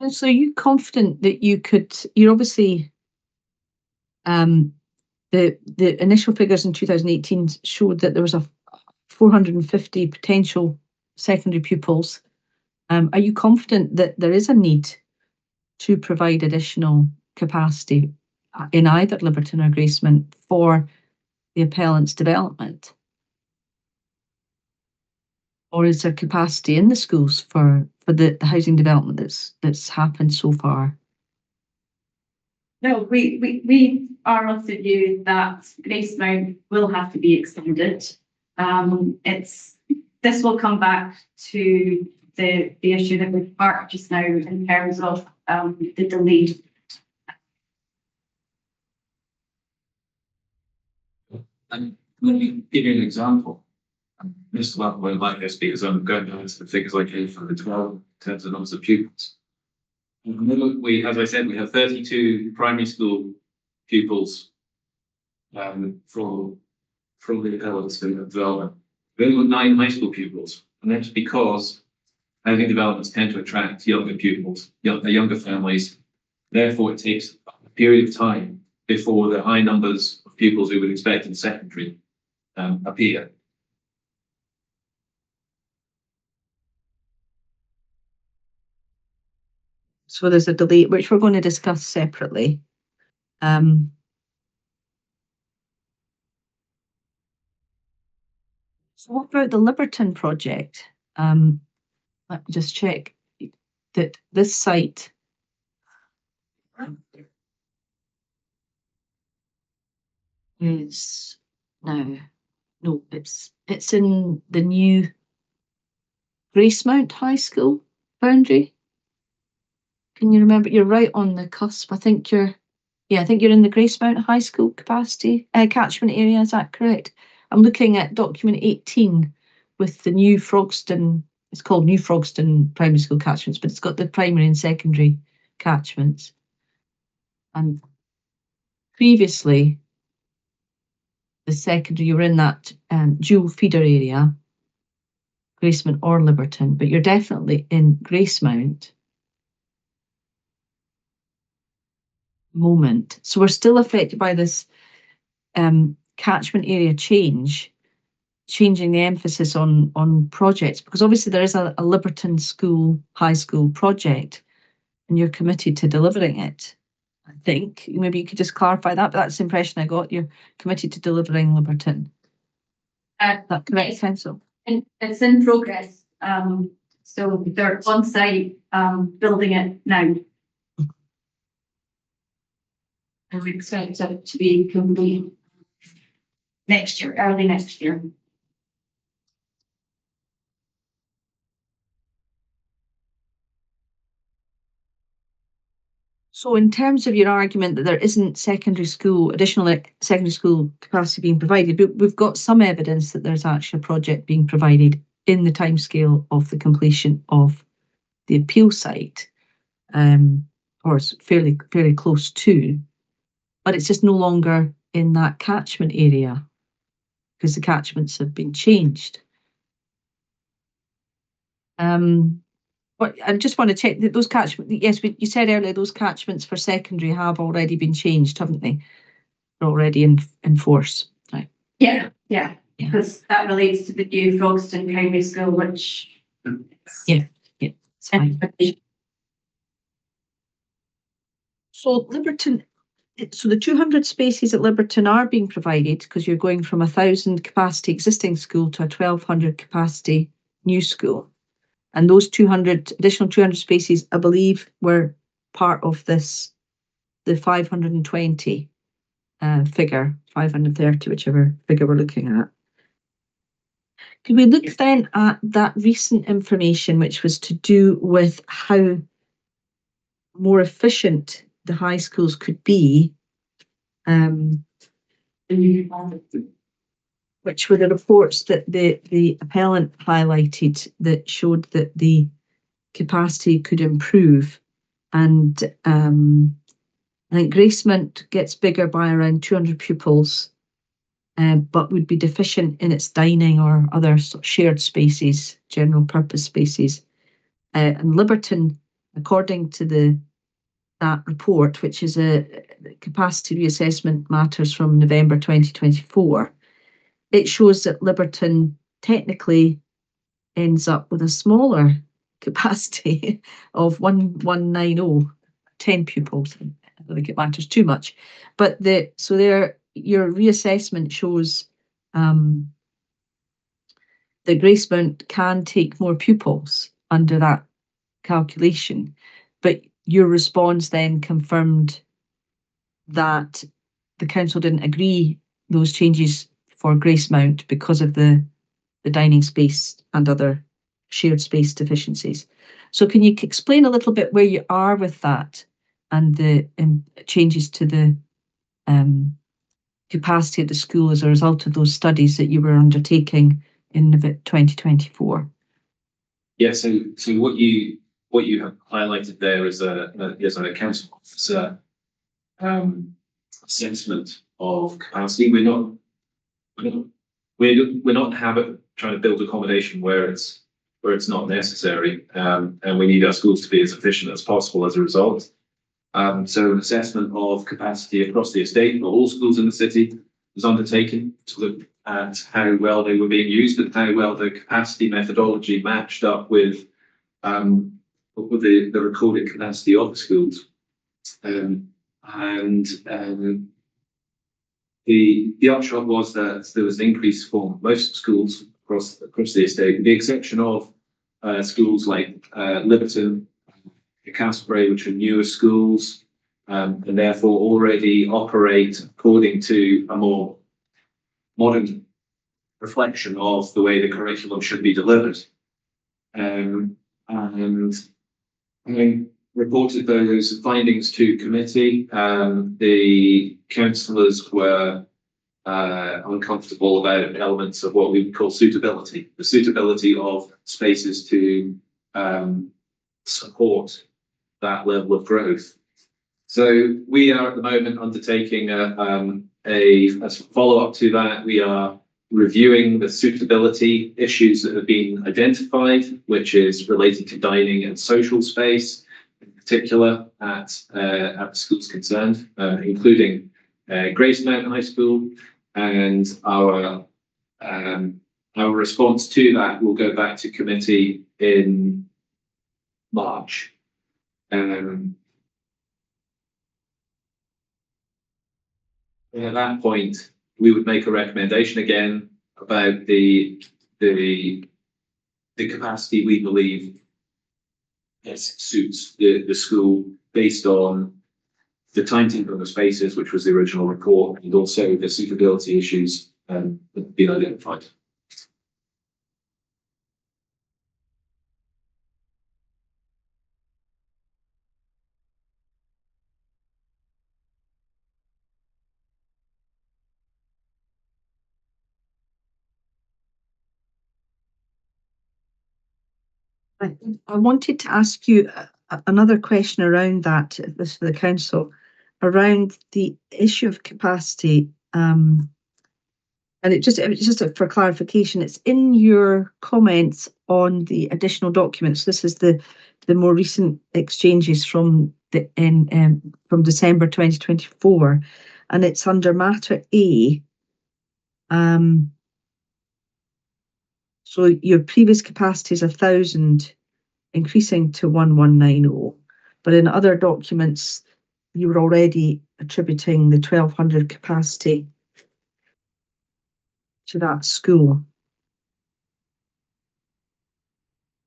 And so are you confident that you could, you're obviously, the initial figures in 2018 showed that there was a 450 potential secondary pupils. Are you confident that there is a need to provide additional capacity in either Liberton or Gracemont for the appellant's development? Or is there capacity in the schools for the housing development that's happened so far? No, we are of the view that Gracemont will have to be extended. This will come back to the issue that we've parked just now in terms of the delay. And let me give you an example. Mr. Lappin won't like this because I'm going down to the figures I gave for the 12 in terms of numbers of pupils. We, as I said, we have 32 primary school pupils from the appellants in development. We only got 9 high school pupils, and that's because housing developments tend to attract younger pupils, younger families. Therefore, it takes a period of time before the high numbers of pupils we would expect in secondary appear. So there's a delay, which we're going to discuss separately. So what about the Liberton project? Let me just check that this site is no, it's in the new Gracemont High School boundary. Can you remember? You're right on the cusp. I think you're in the Gracemont High School capacity catchment area. Is that correct? I'm looking at document 18 with the new Frogston. It's called New Frogston Primary School catchments, but it's got the primary and secondary catchments. And previously, the secondary, you were in that dual feeder area, Gracemont or Liberton, but you're definitely in Gracemont. Moment. So we're still affected by this catchment area changing the emphasis on projects, because obviously there is a Liberton high school project and you're committed to delivering it. I think maybe you could just clarify that, but that's the impression I got. You're committed to delivering Liberton. That correct, Council? It's in progress. So they're on site building it now. And we expect it to be complete next year, early next year. So in terms of your argument that there isn't additional secondary school capacity being provided, but we've got some evidence that there's actually a project being provided in the timescale of the completion of the appeal site, or it's fairly close to. But it's just no longer in that catchment area because the catchments have been changed. But I just want to check that those catchments, yes, you said earlier those catchments for secondary have already been changed, haven't they? They're already in force. Right. Yeah, because that relates to the new Frogston Primary School, which it's fine. So Liberton, so the 200 spaces at Liberton are being provided because you're going from 1,000 capacity existing school to a 1,200 capacity new school. And those additional 200 spaces, I believe, were part of the 520 figure, 530, whichever figure we're looking at. Can we look then at that recent information, which was to do with how more efficient the high schools could be which were the reports that the appellant highlighted that showed that the capacity could improve. And I think Gracemont gets bigger by around 200 pupils, but would be deficient in its dining or other sort of shared spaces, general purpose spaces. And Liberton, according to that report, which is a capacity reassessment matters from November 2024, it shows that Liberton technically ends up with a smaller capacity of 1190, 10 pupils. I don't think it matters too much. But your reassessment shows that Gracemont can take more pupils under that calculation, but your response then confirmed that the council didn't agree those changes for Gracemont because of the dining space and other shared space deficiencies. So can you explain a little bit where you are with that and the changes to the capacity of the school as a result of those studies that you were undertaking in 2024? Yeah, so what you have highlighted there is a council officer assessment of capacity. We're not trying to build accommodation where it's not necessary, and we need our schools to be as efficient as possible as a result. So an assessment of capacity across the estate for all schools in the city was undertaken to look at how well they were being used and how well the capacity methodology matched up with the recorded capacity of the schools. The upshot was that there was an increase for most schools across the estate, with the exception of schools like Liberton, Castlereagh, which are newer schools, and therefore already operate according to a more modern reflection of the way the curriculum should be delivered. And having reported those findings to committee, the councillors were uncomfortable about elements of what we would call suitability, the suitability of spaces to support that level of growth. So we are at the moment undertaking as a follow-up to that. We are reviewing the suitability issues that have been identified, which is related to dining and social space, in particular at the schools concerned, including Gracemont High School, and our response to that will go back to committee in March. At that point, we would make a recommendation again about the capacity we believe suits the school based on the timetable of the spaces, which was the original report, and also the suitability issues that have been identified. I wanted to ask you another question around that, this for the council, around the issue of capacity. And it's just for clarification, it's in your comments on the additional documents. This is the more recent exchanges from December 2024, and it's under matter A. So your previous capacity is 1,000, increasing to 1,190. But in other documents, you were already attributing the 1,200 capacity to that school.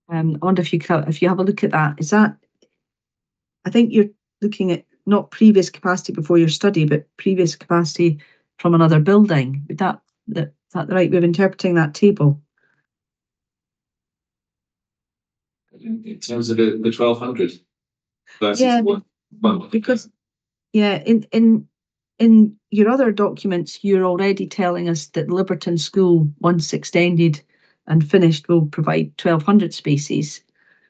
I wonder if you have a look at that. Is that? I think you're looking at not previous capacity before your study, but previous capacity from another building. Is that the right way of interpreting that table? In terms of the 1,200 versus Yeah, one. Because in in your other documents, you're already telling us that Liberton School, once extended and finished, will provide 1,200 spaces.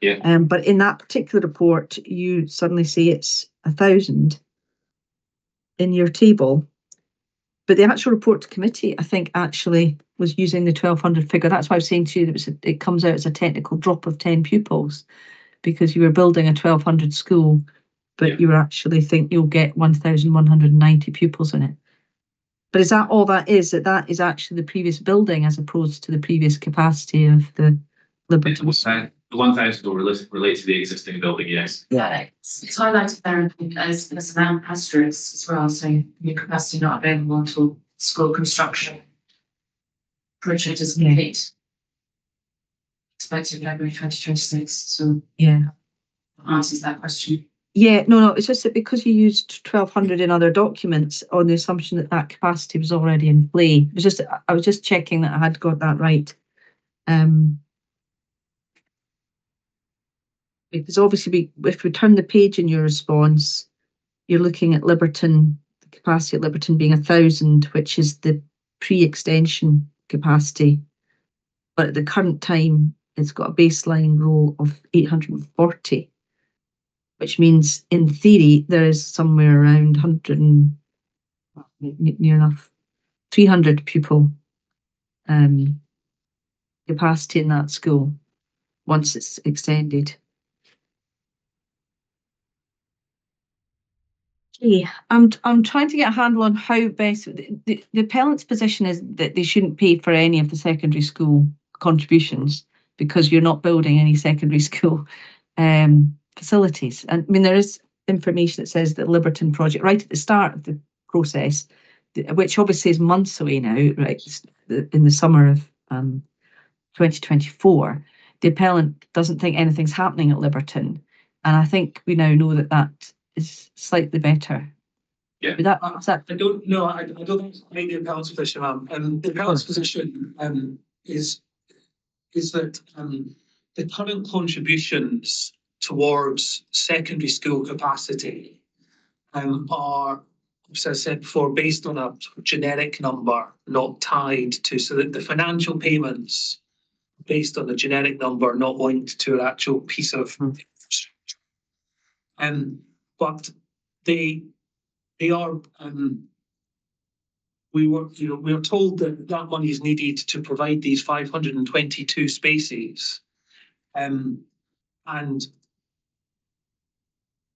Yeah. But in that particular report, you suddenly say it's 1,000 in your table. But the actual report to committee, I think, actually was using the 1,200 figure. That's why I was saying to you that it comes out as a technical drop of 10 pupils, because you were building a 1,200 school, but you actually think you'll get 1,190 pupils in it. But is that all that is? That is actually the previous building as opposed to the previous capacity of the Liberton? The 1,000 will relate to the existing building, yes. Yeah, it's highlighted there as an asterisk as well, saying new capacity not available until school construction project is complete. Expected February 2026. So yeah, answers that question. Yeah, no, it's just that because you used 1,200 in other documents on the assumption that that capacity was already in play. It was just, I was just checking that I had got that right. Because obviously, if we turn the page in your response, you're looking at Liberton, the capacity at Liberton being 1,000, which is the pre-extension capacity. But at the current time, it's got a baseline roll of 840, which means in theory, there is somewhere around 100 and near enough 300 pupil capacity in that school once it's extended. Okay, I'm trying to get a handle on how best the appellant's position is that they shouldn't pay for any of the secondary school contributions because you're not building any secondary school facilities. And I mean, there is information that says that Liberton project right at the start of the process, which obviously is months away now, right, in the summer of 2024, the appellant doesn't think anything's happening at Liberton. And I think we now know that that is slightly better. Yeah. I don't know. I don't think it's made the appellant's position, ma'am. The appellant's position is that the current contributions towards secondary school capacity are, as I said before, based on a generic number, not tied to, so that the financial payments based on a generic number, not linked to an actual piece of infrastructure. But they are. We were told that that money is needed to provide these 522 spaces, and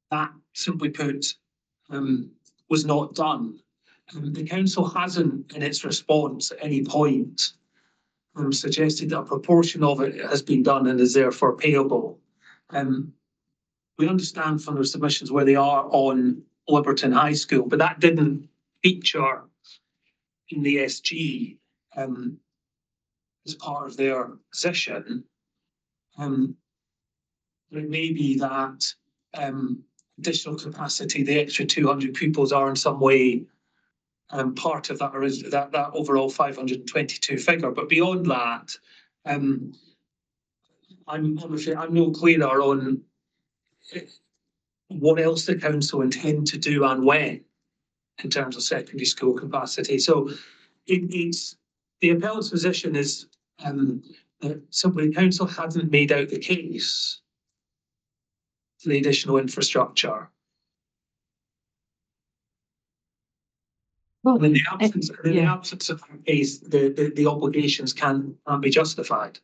that, simply put, was not done. The council hasn't, in its response, at any point suggested that a proportion of it has been done and is therefore payable. We understand from their submissions where they are on Liberton High School, but that didn't feature in the SG as part of their position. It may be that additional capacity, the extra 200 pupils, are in some way part of that overall 522 figure. But beyond that, I'm no clearer on what else the council intend to do and when in terms of secondary school capacity. So it's the appellant's position is that simply the council hasn't made out the case for the additional infrastructure. Well, in the absence of that case, the obligations can't be justified.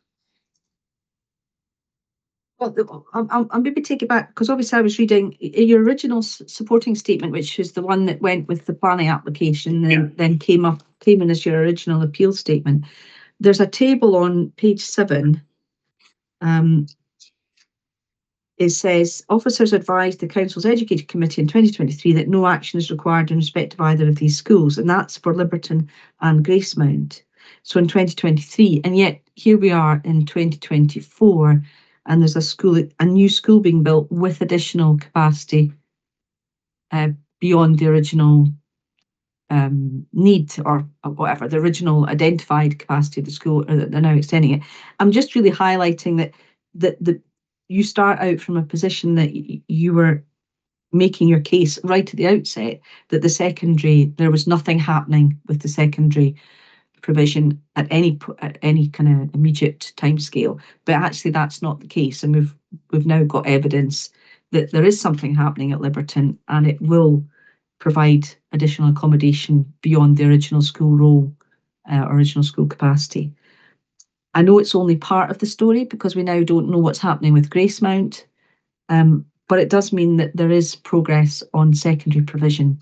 Well, I'll maybe take it back, because obviously I was reading your original supporting statement, which is the one that went with the planning application, and then came in as your original appeal statement. There's a table on page 7. It says, officers advised the council's education committee in 2023 that no action is required in respect of either of these schools, and that's for Liberton and Gracemount. So in 2023, and yet here we are in 2024, and there's a new school being built with additional capacity beyond the original need or whatever, the original identified capacity of the school, or that they're now extending it. I'm just really highlighting that you start out from a position that you were making your case right at the outset that there was nothing happening with the secondary provision at any kind of immediate timescale. But actually, that's not the case, and we've now got evidence that there is something happening at Liberton, and it will provide additional accommodation beyond the original school role, original school capacity. I know it's only part of the story because we now don't know what's happening with Gracemount, but it does mean that there is progress on secondary provision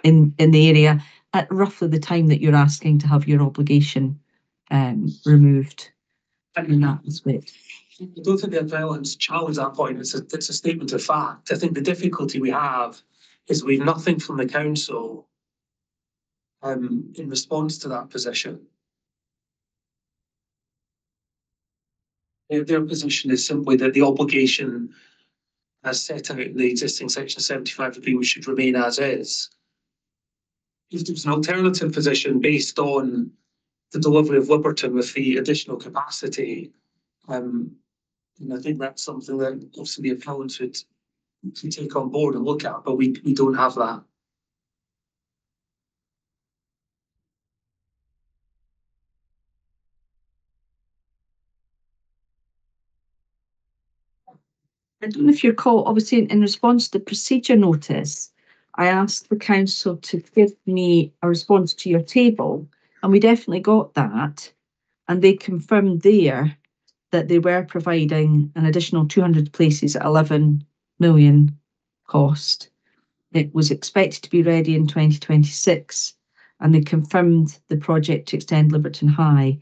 in the area at roughly the time that you're asking to have your obligation removed in that respect. I don't think the appellants challenge that point. It's a statement of fact. I think the difficulty we have is we've nothing from the council in response to that position. Their position is simply that the obligation as set out in the existing section 75 agreement should remain as is. If there's an alternative position based on the delivery of Liberton with the additional capacity, and I think that's something that obviously the appellants would take on board and look at, but we don't have that. I don't know if you recall, obviously in response to the procedure notice, I asked the council to give me a response to your table, and we definitely got that. And they confirmed there that they were providing an additional 200 places at 11 million cost. It was expected to be ready in 2026, and they confirmed the project to extend Liberton High.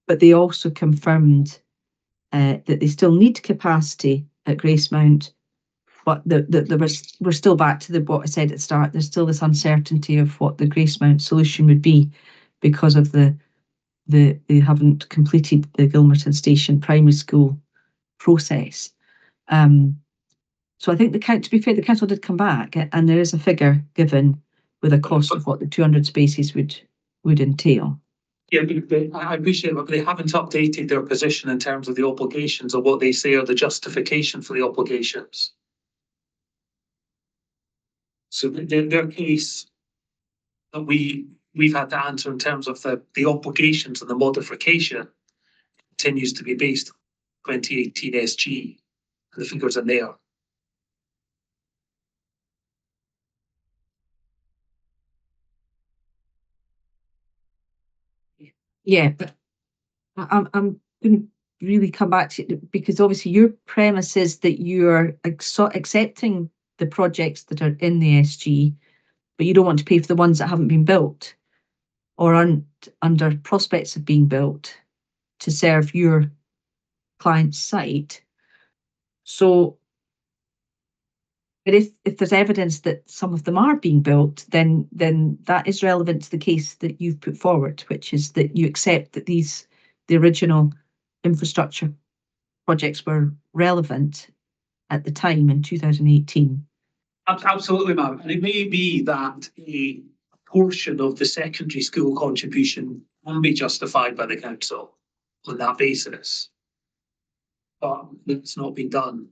But they also confirmed that they still need capacity at Gracemount, but we're still back to what I said at the start. There's still this uncertainty of what the Gracemount solution would be because of they haven't completed the Gilmerton Station primary school process. So I think to be fair, the council did come back, and there is a figure given with a cost of what the 200 spaces would entail. Yeah, I appreciate it, but they haven't updated their position in terms of the obligations or what they say are the justification for the obligations. So their case that we've had to answer in terms of the obligations and the modification continues to be based on 2018 SG, and the figures are there. Yeah, but I'm going to really come back to it because obviously your premise is that you're accepting the projects that are in the SG, but you don't want to pay for the ones that haven't been built or aren't under prospects of being built to serve your client's site. So, but if there's evidence that some of them are being built, then that is relevant to the case that you've put forward, which is that you accept that the original infrastructure projects were relevant at the time in 2018. Absolutely, ma'am. And it may be that a portion of the secondary school contribution can be justified by the council on that basis, but it's not been done.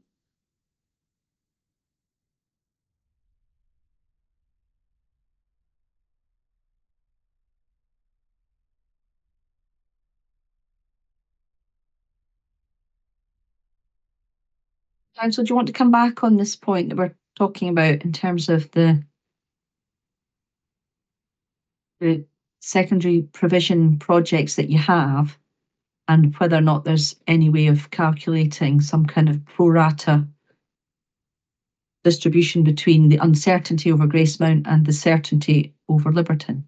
Council, do you want to come back on this point that we're talking about in terms of the secondary provision projects that you have, and whether or not there's any way of calculating some kind of pro rata distribution between the uncertainty over Gracemount and the certainty over Liberton?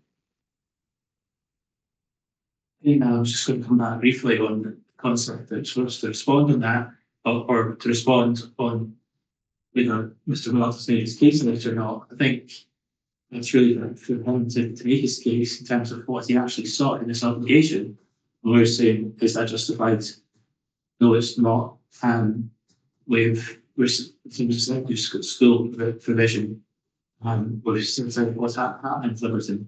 I was just going to come back briefly on the concept that's supposed to respond on that, or to respond on whether Mr. Wells made his case in it or not. I think that's really for him to make his case in terms of what he actually sought in this obligation. And we're saying, is that justified? No, it's not. We're school provision, we're saying what's happening in Liberton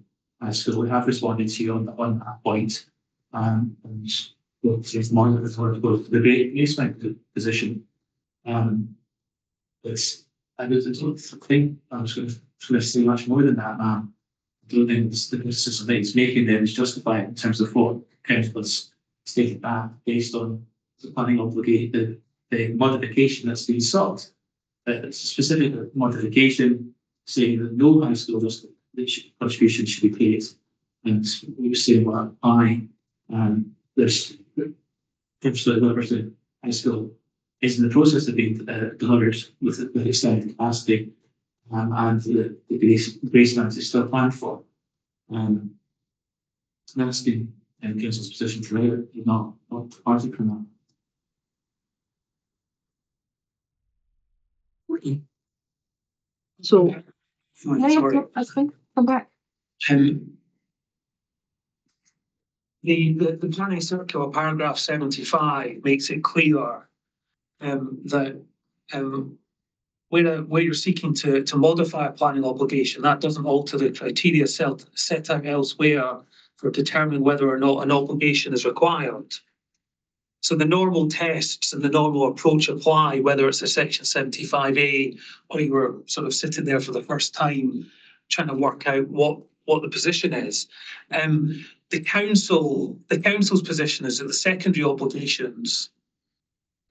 School. We have responded to you on that point. And it's more to go to the great Gracemount position. I don't think I was going to say much more than that, man. I don't think the criticism that he's making there is justified in terms of what council has stated back based on the planning obligation, the modification that's been sought. It's a specific modification saying that no high school contribution should be paid. And we were saying why there's potentially Liberty High School is in the process of being delivered with extended capacity, and the grace amount is still planned for. And that's been in council's position forever, not departed from that. So, Sorry. that's fine. Come back. The planning circular, paragraph 75, makes it clear that where you're seeking to modify a planning obligation, that doesn't alter the criteria set out elsewhere for determining whether or not an obligation is required. So the normal tests and the normal approach apply, whether it's a section 75A or you were sort of sitting there for the first time trying to work out what the position is. The council's position is that the secondary obligations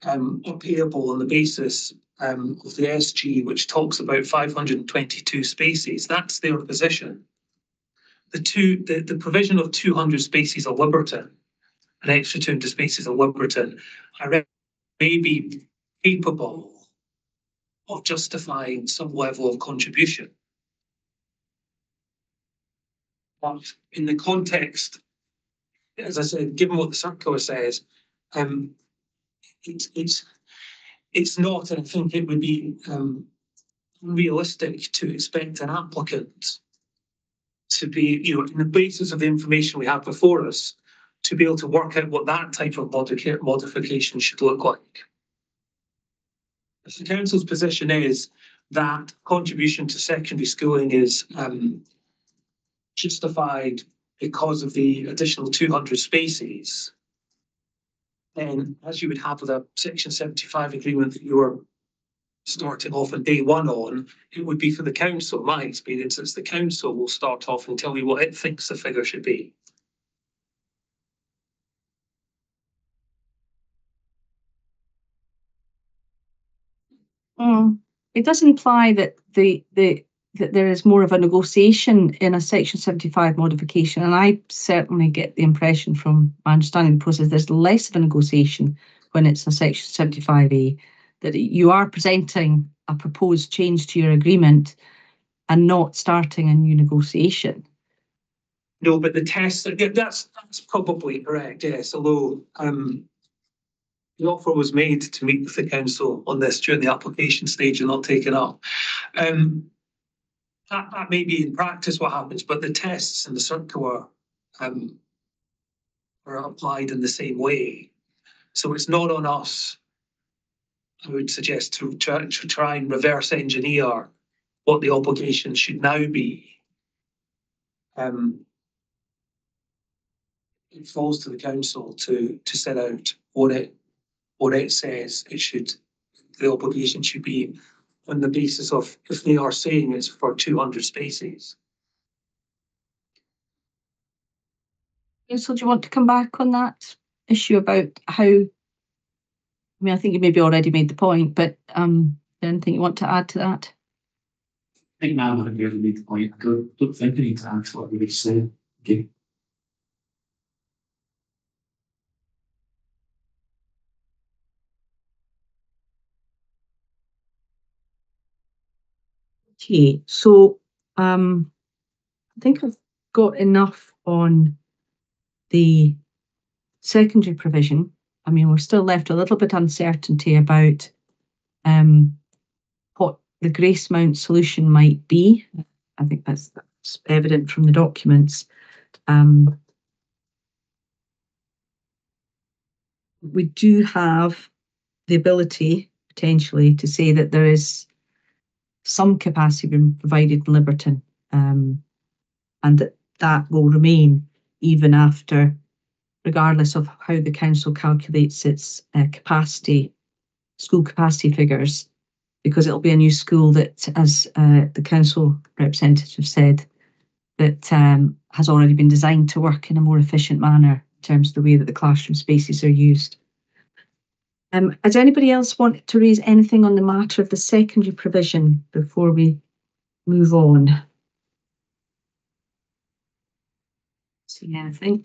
are payable on the basis of the SG, which talks about 522 spaces. That's their position. The provision of 200 spaces at Liberton, an extra 200 spaces at Liberton, may be capable of justifying some level of contribution. But in the context, as I said, given what the circular says, it's not, and I think it would be unrealistic to expect an applicant to be, in the basis of the information we have before us, to be able to work out what that type of modification should look like. If the council's position is that contribution to secondary schooling is justified because of the additional 200 spaces, then as you would have with a section 75 agreement that you were starting off on day one on, it would be for the council. My experience is the council will start off and tell you what it thinks the figure should be. It does imply that that there is more of a negotiation in a section 75 modification, and I certainly get the impression from my understanding of the process there's less of a negotiation when it's a section 75A, that you are presenting a proposed change to your agreement and not starting a new negotiation. No, but the test, that's probably correct, yes, although the offer was made to meet with the council on this during the application stage and not taken up. That may be in practice what happens, but the tests and the circular are applied in the same way. So it's not on us, I would suggest, to try and reverse engineer what the obligation should now be. It falls to the council to set out what it says the obligation should be on the basis of, if they are saying it's for 200 spaces. So do you want to come back on that issue about how, I think you maybe already made the point, but anything you want to add to that? I think now I really made the point. I don't think I need to add to what we said. Okay. Okay, so I think I've got enough on the secondary provision. We're still left a little bit uncertainty about what the grace amount solution might be. I think that's evident from the documents. We do have the ability potentially to say that there is some capacity being provided in Liberton, and that will remain even after, regardless of how the council calculates its school capacity figures. because it'll be a new school that, as the council representative said, that has already been designed to work in a more efficient manner in terms of the way that the classroom spaces are used. Does anybody else want to raise anything on the matter of the secondary provision before we move on? See anything?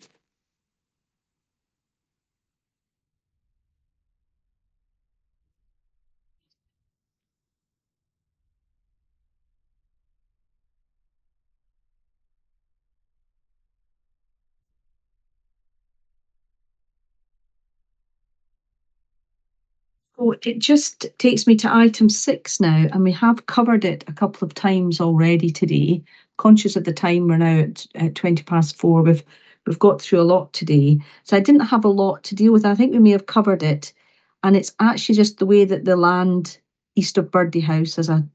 Oh, it just takes me to item 6 now, and we have covered it a couple of times already today. Conscious of the time, we're now at 4:20. We've got through a lot today, so I didn't have a lot to deal with. I think we may have covered it, and it's actually just the way that the land east of BurdieHouse as a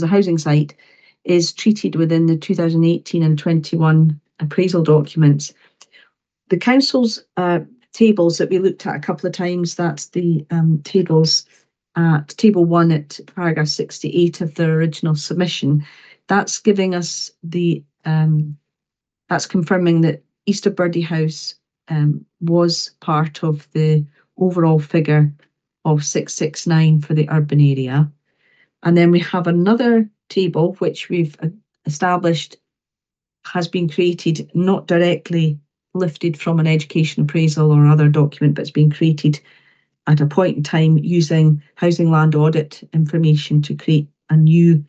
housing site is treated within the 2018 and 21 appraisal documents. The council's tables that we looked at a couple of times, that's the tables at table 1 at paragraph 68 of the original submission. That's giving us the, that's confirming that east of BurdieHouse was part of the overall figure of 669 for the urban area. And then we have another table which we've established has been created, not directly lifted from an education appraisal or other document, but it's been created at a point in time using housing land audit information to create a new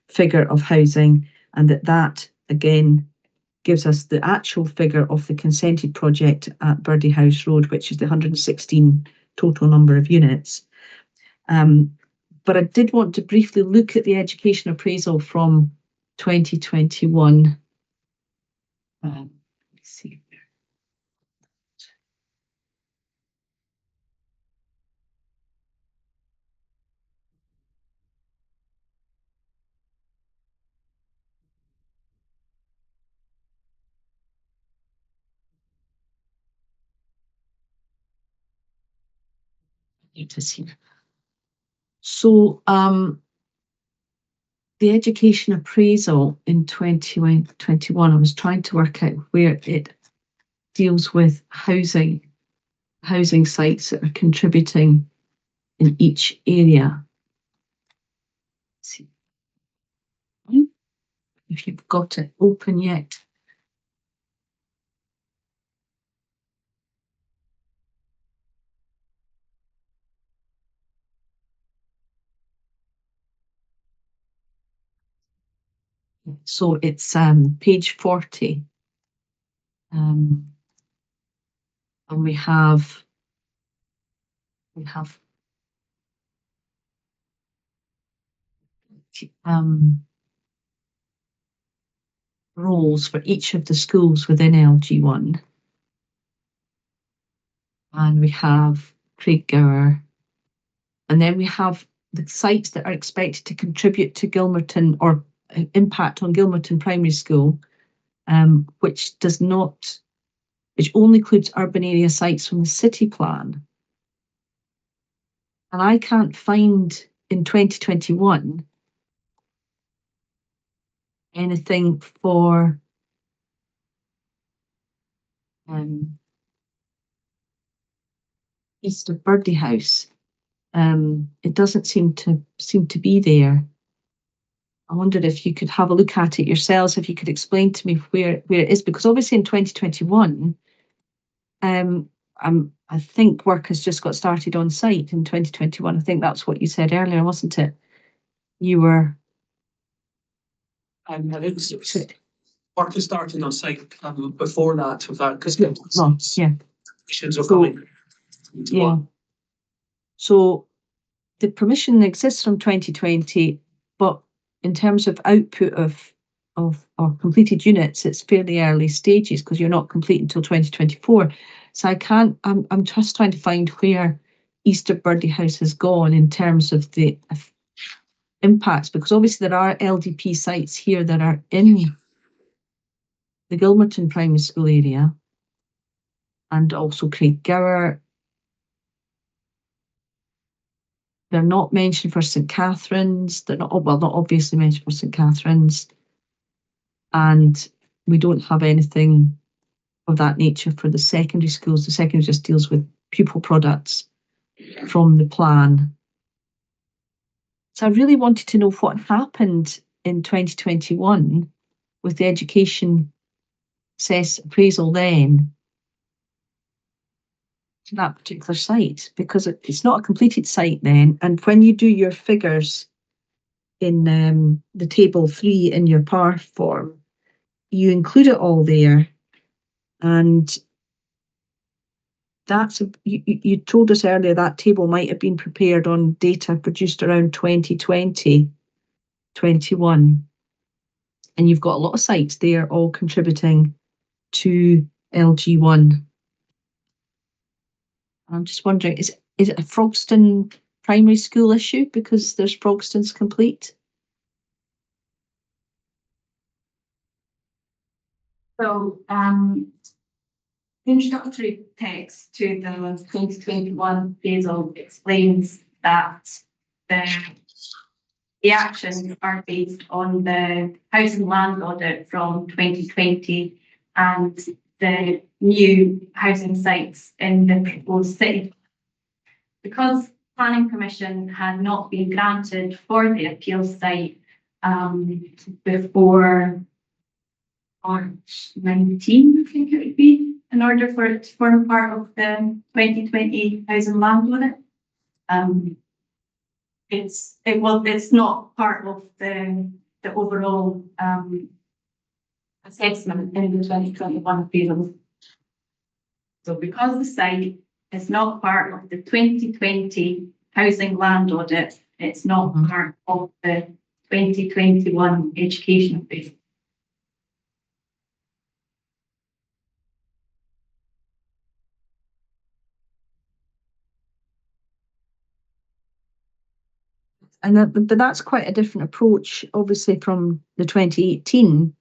figure of housing, and that again gives us the actual figure of the consented project at BurdieHouse Road, which is the 116 total number of units. But I did want to briefly look at the education appraisal from 2021. Let's see. It is here. So the education appraisal in 2021, I was trying to work out where it deals with housing sites that are contributing in each area. Let's see if you've got it open yet. So it's page 40. And we have roles for each of the schools within LG1. And we have Craiggower. And then we have the sites that are expected to contribute to Gilmerton or impact on Gilmerton Primary School, which only includes urban area sites from the city plan. And I can't find in 2021 anything for east of BurdieHouse. It doesn't seem to be there. I wondered if you could have a look at it yourselves, if you could explain to me where it is, because obviously in 2021, I think work has just got started on site in 2021. I think that's what you said earlier, wasn't it? You were. Work is starting on site before that, because yeah. Are coming. Yeah. So the permission exists from 2020, but in terms of output of completed units, it's fairly early stages because you're not complete until 2024. So I'm just trying to find where east of BurdieHouse has gone in terms of the impacts, because obviously there are LDP sites here that are in the Gilmerton Primary School area and also Craiggower. They're not mentioned for St Catherine's. They're not, well, not obviously mentioned for St Catherine's. And we don't have anything of that nature for the secondary schools. The secondary just deals with pupil products from the plan. So I really wanted to know what happened in 2021 with the education appraisal then to that particular site, because it's not a completed site then. And when you do your figures in the table 3 in your PAR form, you include it all there. And that's you told us earlier that table might have been prepared on data produced around 2020, 21. And you've got a lot of sites there all contributing to LG1. I'm just wondering, is it a Frogston primary school issue because there's Frogston's complete? So, the introductory text to the 2021 appraisal explains that the actions are based on the housing land audit from 2020 and the new housing sites in the proposed city. Because planning permission had not been granted for the appeal site before March 19, I think it would be, in order for it to form part of the 2020 housing land audit. It's not part of the overall assessment in the 2021 appraisal. So because the site is not part of the 2020 housing land audit, it's not part of the 2021 education appraisal. And but that's quite a different approach, obviously, from the 2018,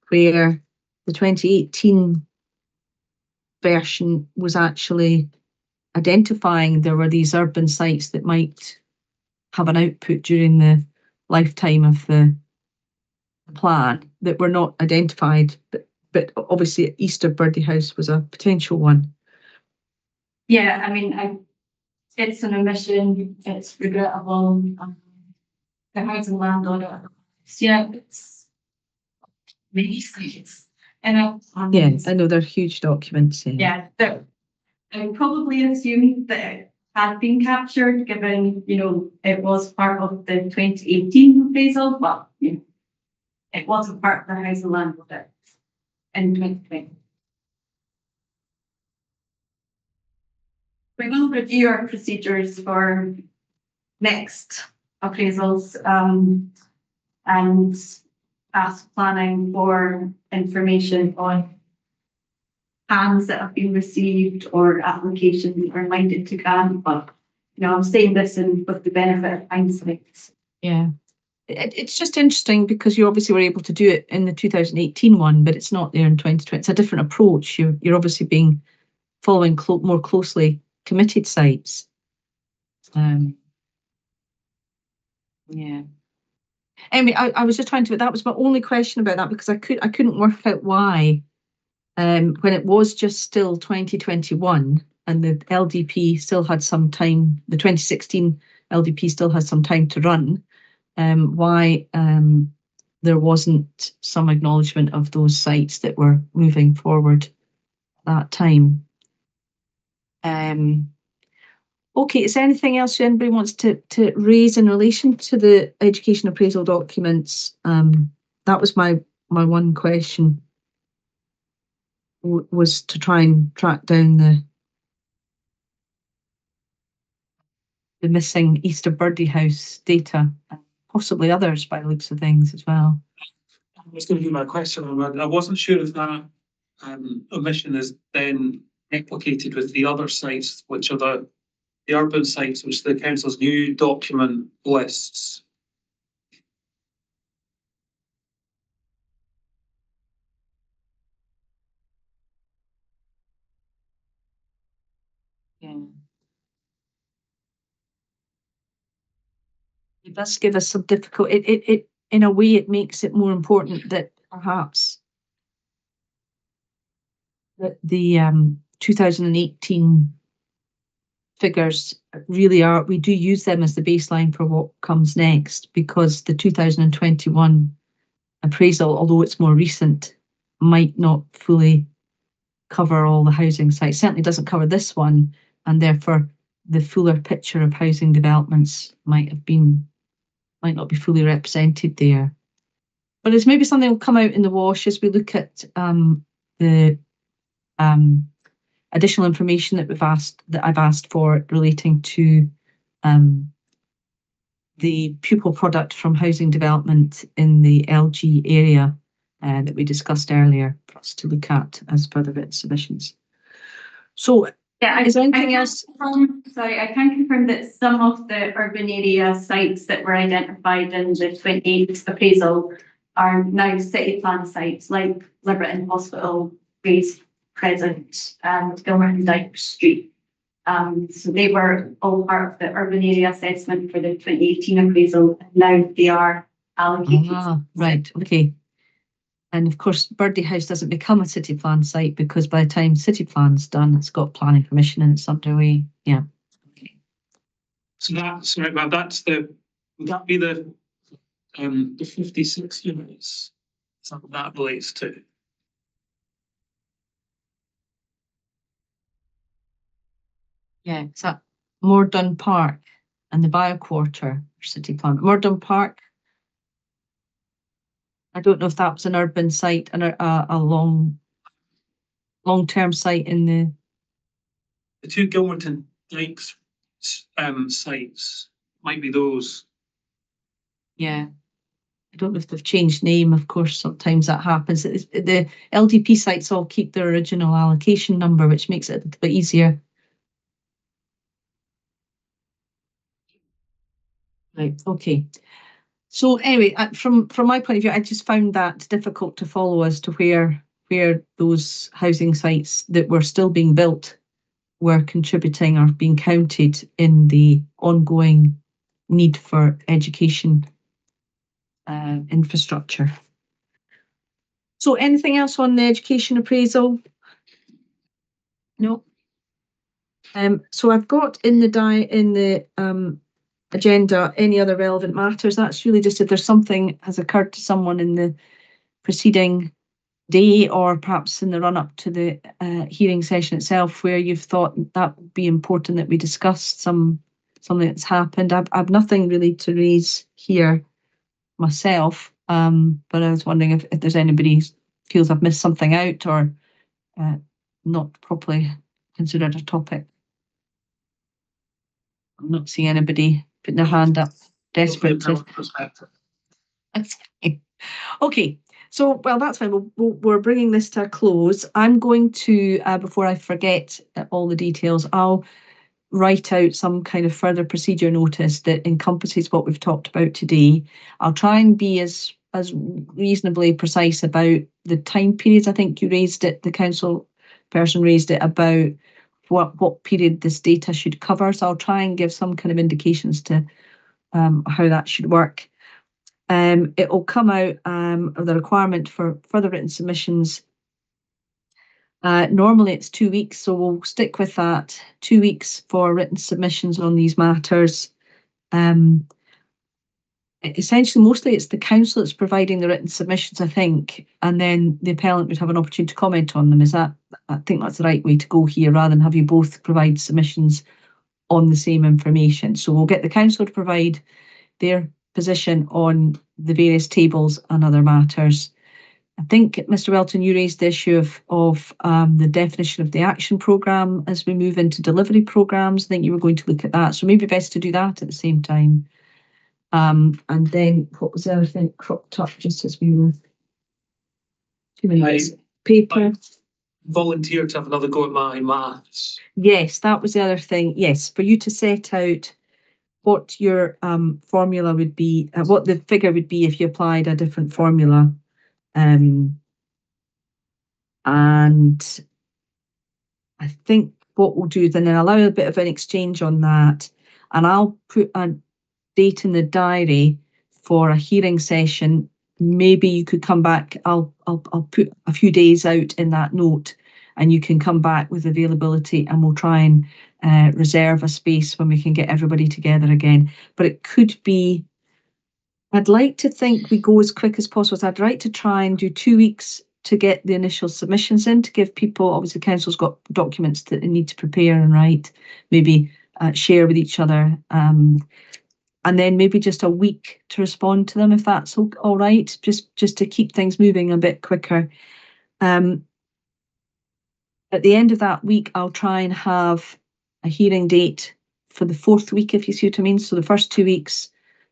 where the 2018 version was actually identifying there were these urban sites that might have an output during the lifetime of the plan that were not identified, but obviously East of BurdieHouse was a potential one. Yeah, I mean, it's an omission, it's regrettable. The housing land audit, yeah, it's many sites. And Yes, I know they're huge documents. yeah, I probably assumed that it had been captured, given, it was part of the 2018 appraisal, but, it wasn't part of the housing land audit in 2020. We will review our procedures for next appraisals and ask planning for information on plans that have been received or applications that are minded to grant. But I'm saying this with the benefit of hindsight. Yeah. It's just interesting because you obviously were able to do it in the 2018 one, but it's not there in 2020. It's a different approach. You're obviously following more closely committed sites. Yeah. Anyway, I was just trying to. That was my only question about that because I couldn't work out why, when it was just still 2021 and the LDP still had some time. The 2016 LDP still had some time to run. Why there wasn't some acknowledgement of those sites that were moving forward at that time. Okay, is there anything else anybody wants to raise in relation to the education appraisal documents? That was my one question, was to try and track down the missing East of BurdieHouse data, and possibly others by the looks of things as well. That was going to be my question. I wasn't sure if that omission is then replicated with the other sites, which are the urban sites, which the council's new document lists. Yeah. does give us some difficult, it in a way, it makes it more important that perhaps that the 2018 figures really are, we do use them as the baseline for what comes next, because the 2021 appraisal, although it's more recent, might not fully cover all the housing sites. Certainly doesn't cover this one, and therefore the fuller picture of housing developments might not be fully represented there. But it's maybe something will come out in the wash as we look at the additional information that I've asked for relating to the pupil product from housing development in the LG area that we discussed earlier for us to look at as further written submissions. So Yeah, is there anything else? Sorry, I can confirm that some of the urban area sites that were identified in the 28th appraisal are now city plan sites, like Liberton Hospital, Grace Crescent, and Gilmer and Dyke Street. So they were all part of the urban area assessment for the 2018 appraisal, and now they are allocated. Right, okay. And of course, BurdieHouse doesn't become a city plan site because by the time city plan's done, it's got planning permission and it's underway. Yeah. Okay. So that's right. Well, would that be the 56 units? Something that relates to. Yeah, it's at Mordun Park and the Bio Quarter city plan. Mordun Park, I don't know if that was an urban site and a long-term site in The two Gilmerton Dykes sites might be those. yeah. I don't know if they've changed name, of course, sometimes that happens. The LDP sites all keep their original allocation number, which makes it a little bit easier. Right, okay. So anyway, from my point of view, I just found that difficult to follow as to where those housing sites that were still being built were contributing or being counted in the ongoing need for education infrastructure. So anything else on the education appraisal? No. So I've got in the agenda any other relevant matters. That's really just if there's something has occurred to someone in the preceding day or perhaps in the run-up to the hearing session itself where you've thought that would be important that we discuss something that's happened. I've nothing really to raise here myself, but I was wondering if there's anybody who feels I've missed something out or not properly considered a topic. I'm not seeing anybody putting their hand up, desperate to. Okay, so well, that's fine. We're bringing this to a close. I'm going to, before I forget all the details, I'll write out some kind of further procedure notice that encompasses what we've talked about today. I'll try and be as reasonably precise about the time periods. I think you raised it, the council person raised it about what period this data should cover. So I'll try and give some kind of indications to how that should work. It will come out of the requirement for further written submissions. Normally it's 2 weeks, so we'll stick with that. 2 weeks for written submissions on these matters. Essentially, mostly it's the council that's providing the written submissions, I think, and then the appellant would have an opportunity to comment on them. I think that's the right way to go here, rather than have you both provide submissions on the same information. So we'll get the council to provide their position on the various tables and other matters. I think, Mr. Welton, you raised the issue of the definition of the action programme as we move into delivery programmes. I think you were going to look at that. So maybe best to do that at the same time. And then what was the other thing cropped up just as we were 2 minutes? Paper. Volunteer to have another go at my maths. Yes, that was the other thing. Yes, for you to set out what your formula would be, what the figure would be if you applied a different formula. And I think what we'll do is then allow a bit of an exchange on that, and I'll put date in the diary for a hearing session, maybe you could come back. I'll put a few days out in that note, and you can come back with availability, and we'll try and reserve a space when we can get everybody together again. But it could be, I'd like to think we go as quick as possible. So I'd like to try and do 2 weeks to get the initial submissions in, to give people, obviously council's got documents that they need to prepare and write, maybe share with each other. And then maybe just a week to respond to them, if that's all right, just to keep things moving a bit quicker. At the end of that week, I'll try and have a hearing date for the 4th week, if you see what I mean. So the first 2 weeks,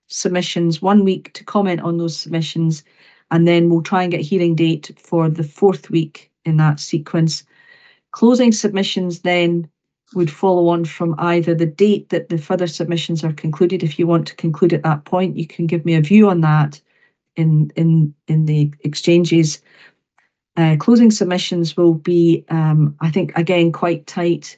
submissions, 1 week to comment on those submissions, and then we'll try and get a hearing date for the 4th week in that sequence. Closing submissions then would follow on from either the date that the further submissions are concluded. If you want to conclude at that point, you can give me a view on that in the exchanges. Closing submissions will be, I think, again, quite tight.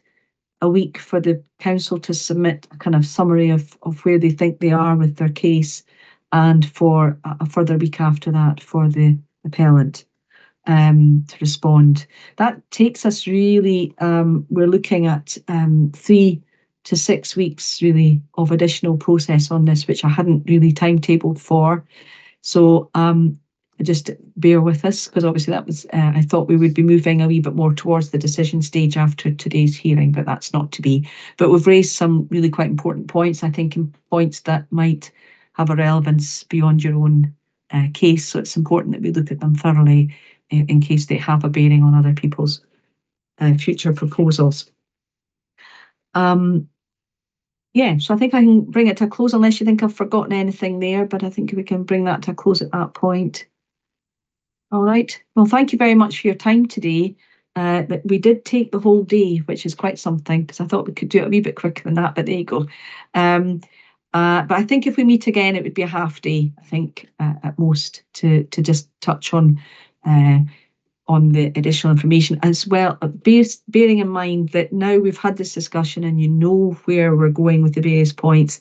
A week for the council to submit a kind of summary of where they think they are with their case, and for a further week after that for the appellant to respond. That takes us really, we're looking at 3 to 6 weeks really of additional process on this, which I hadn't really timetabled for. So just bear with us, because obviously that was, I thought we would be moving a wee bit more towards the decision stage after today's hearing, but that's not to be. But we've raised some really quite important points, I think, points that might have a relevance beyond your own case. So it's important that we look at them thoroughly in case they have a bearing on other people's future proposals. Yeah, so I think I can bring it to a close, unless you think I've forgotten anything there, but I think we can bring that to a close at that point. All right. Well, thank you very much for your time today. We did take the whole day, which is quite something, because I thought we could do it a wee bit quicker than that, but there you go. But I think if we meet again, it would be a half day, I think, at most, to just touch on the additional information as well, bearing in mind that now we've had this discussion and you know where we're going with the various points.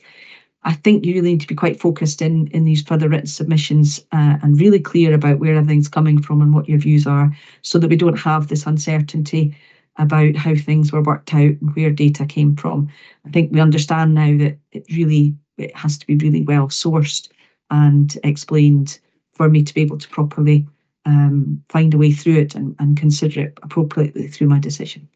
I think you really need to be quite focused in these further written submissions and really clear about where everything's coming from and what your views are, so that we don't have this uncertainty about how things were worked out and where data came from. I think we understand now that it has to be really well sourced and explained for me to be able to properly find a way through it and consider it appropriately through my decision.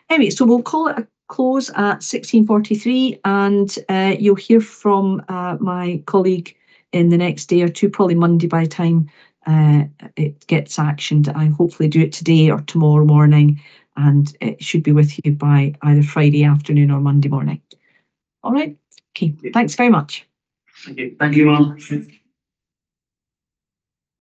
Anyway, so we'll call it a close at 16:43, and you'll hear from my colleague in the next day or two, probably Monday by the time it gets actioned. I hopefully do it today or tomorrow morning, and it should be with you by either Friday afternoon or Monday morning. All right. Okay. Thanks very much. Thank you, Mum.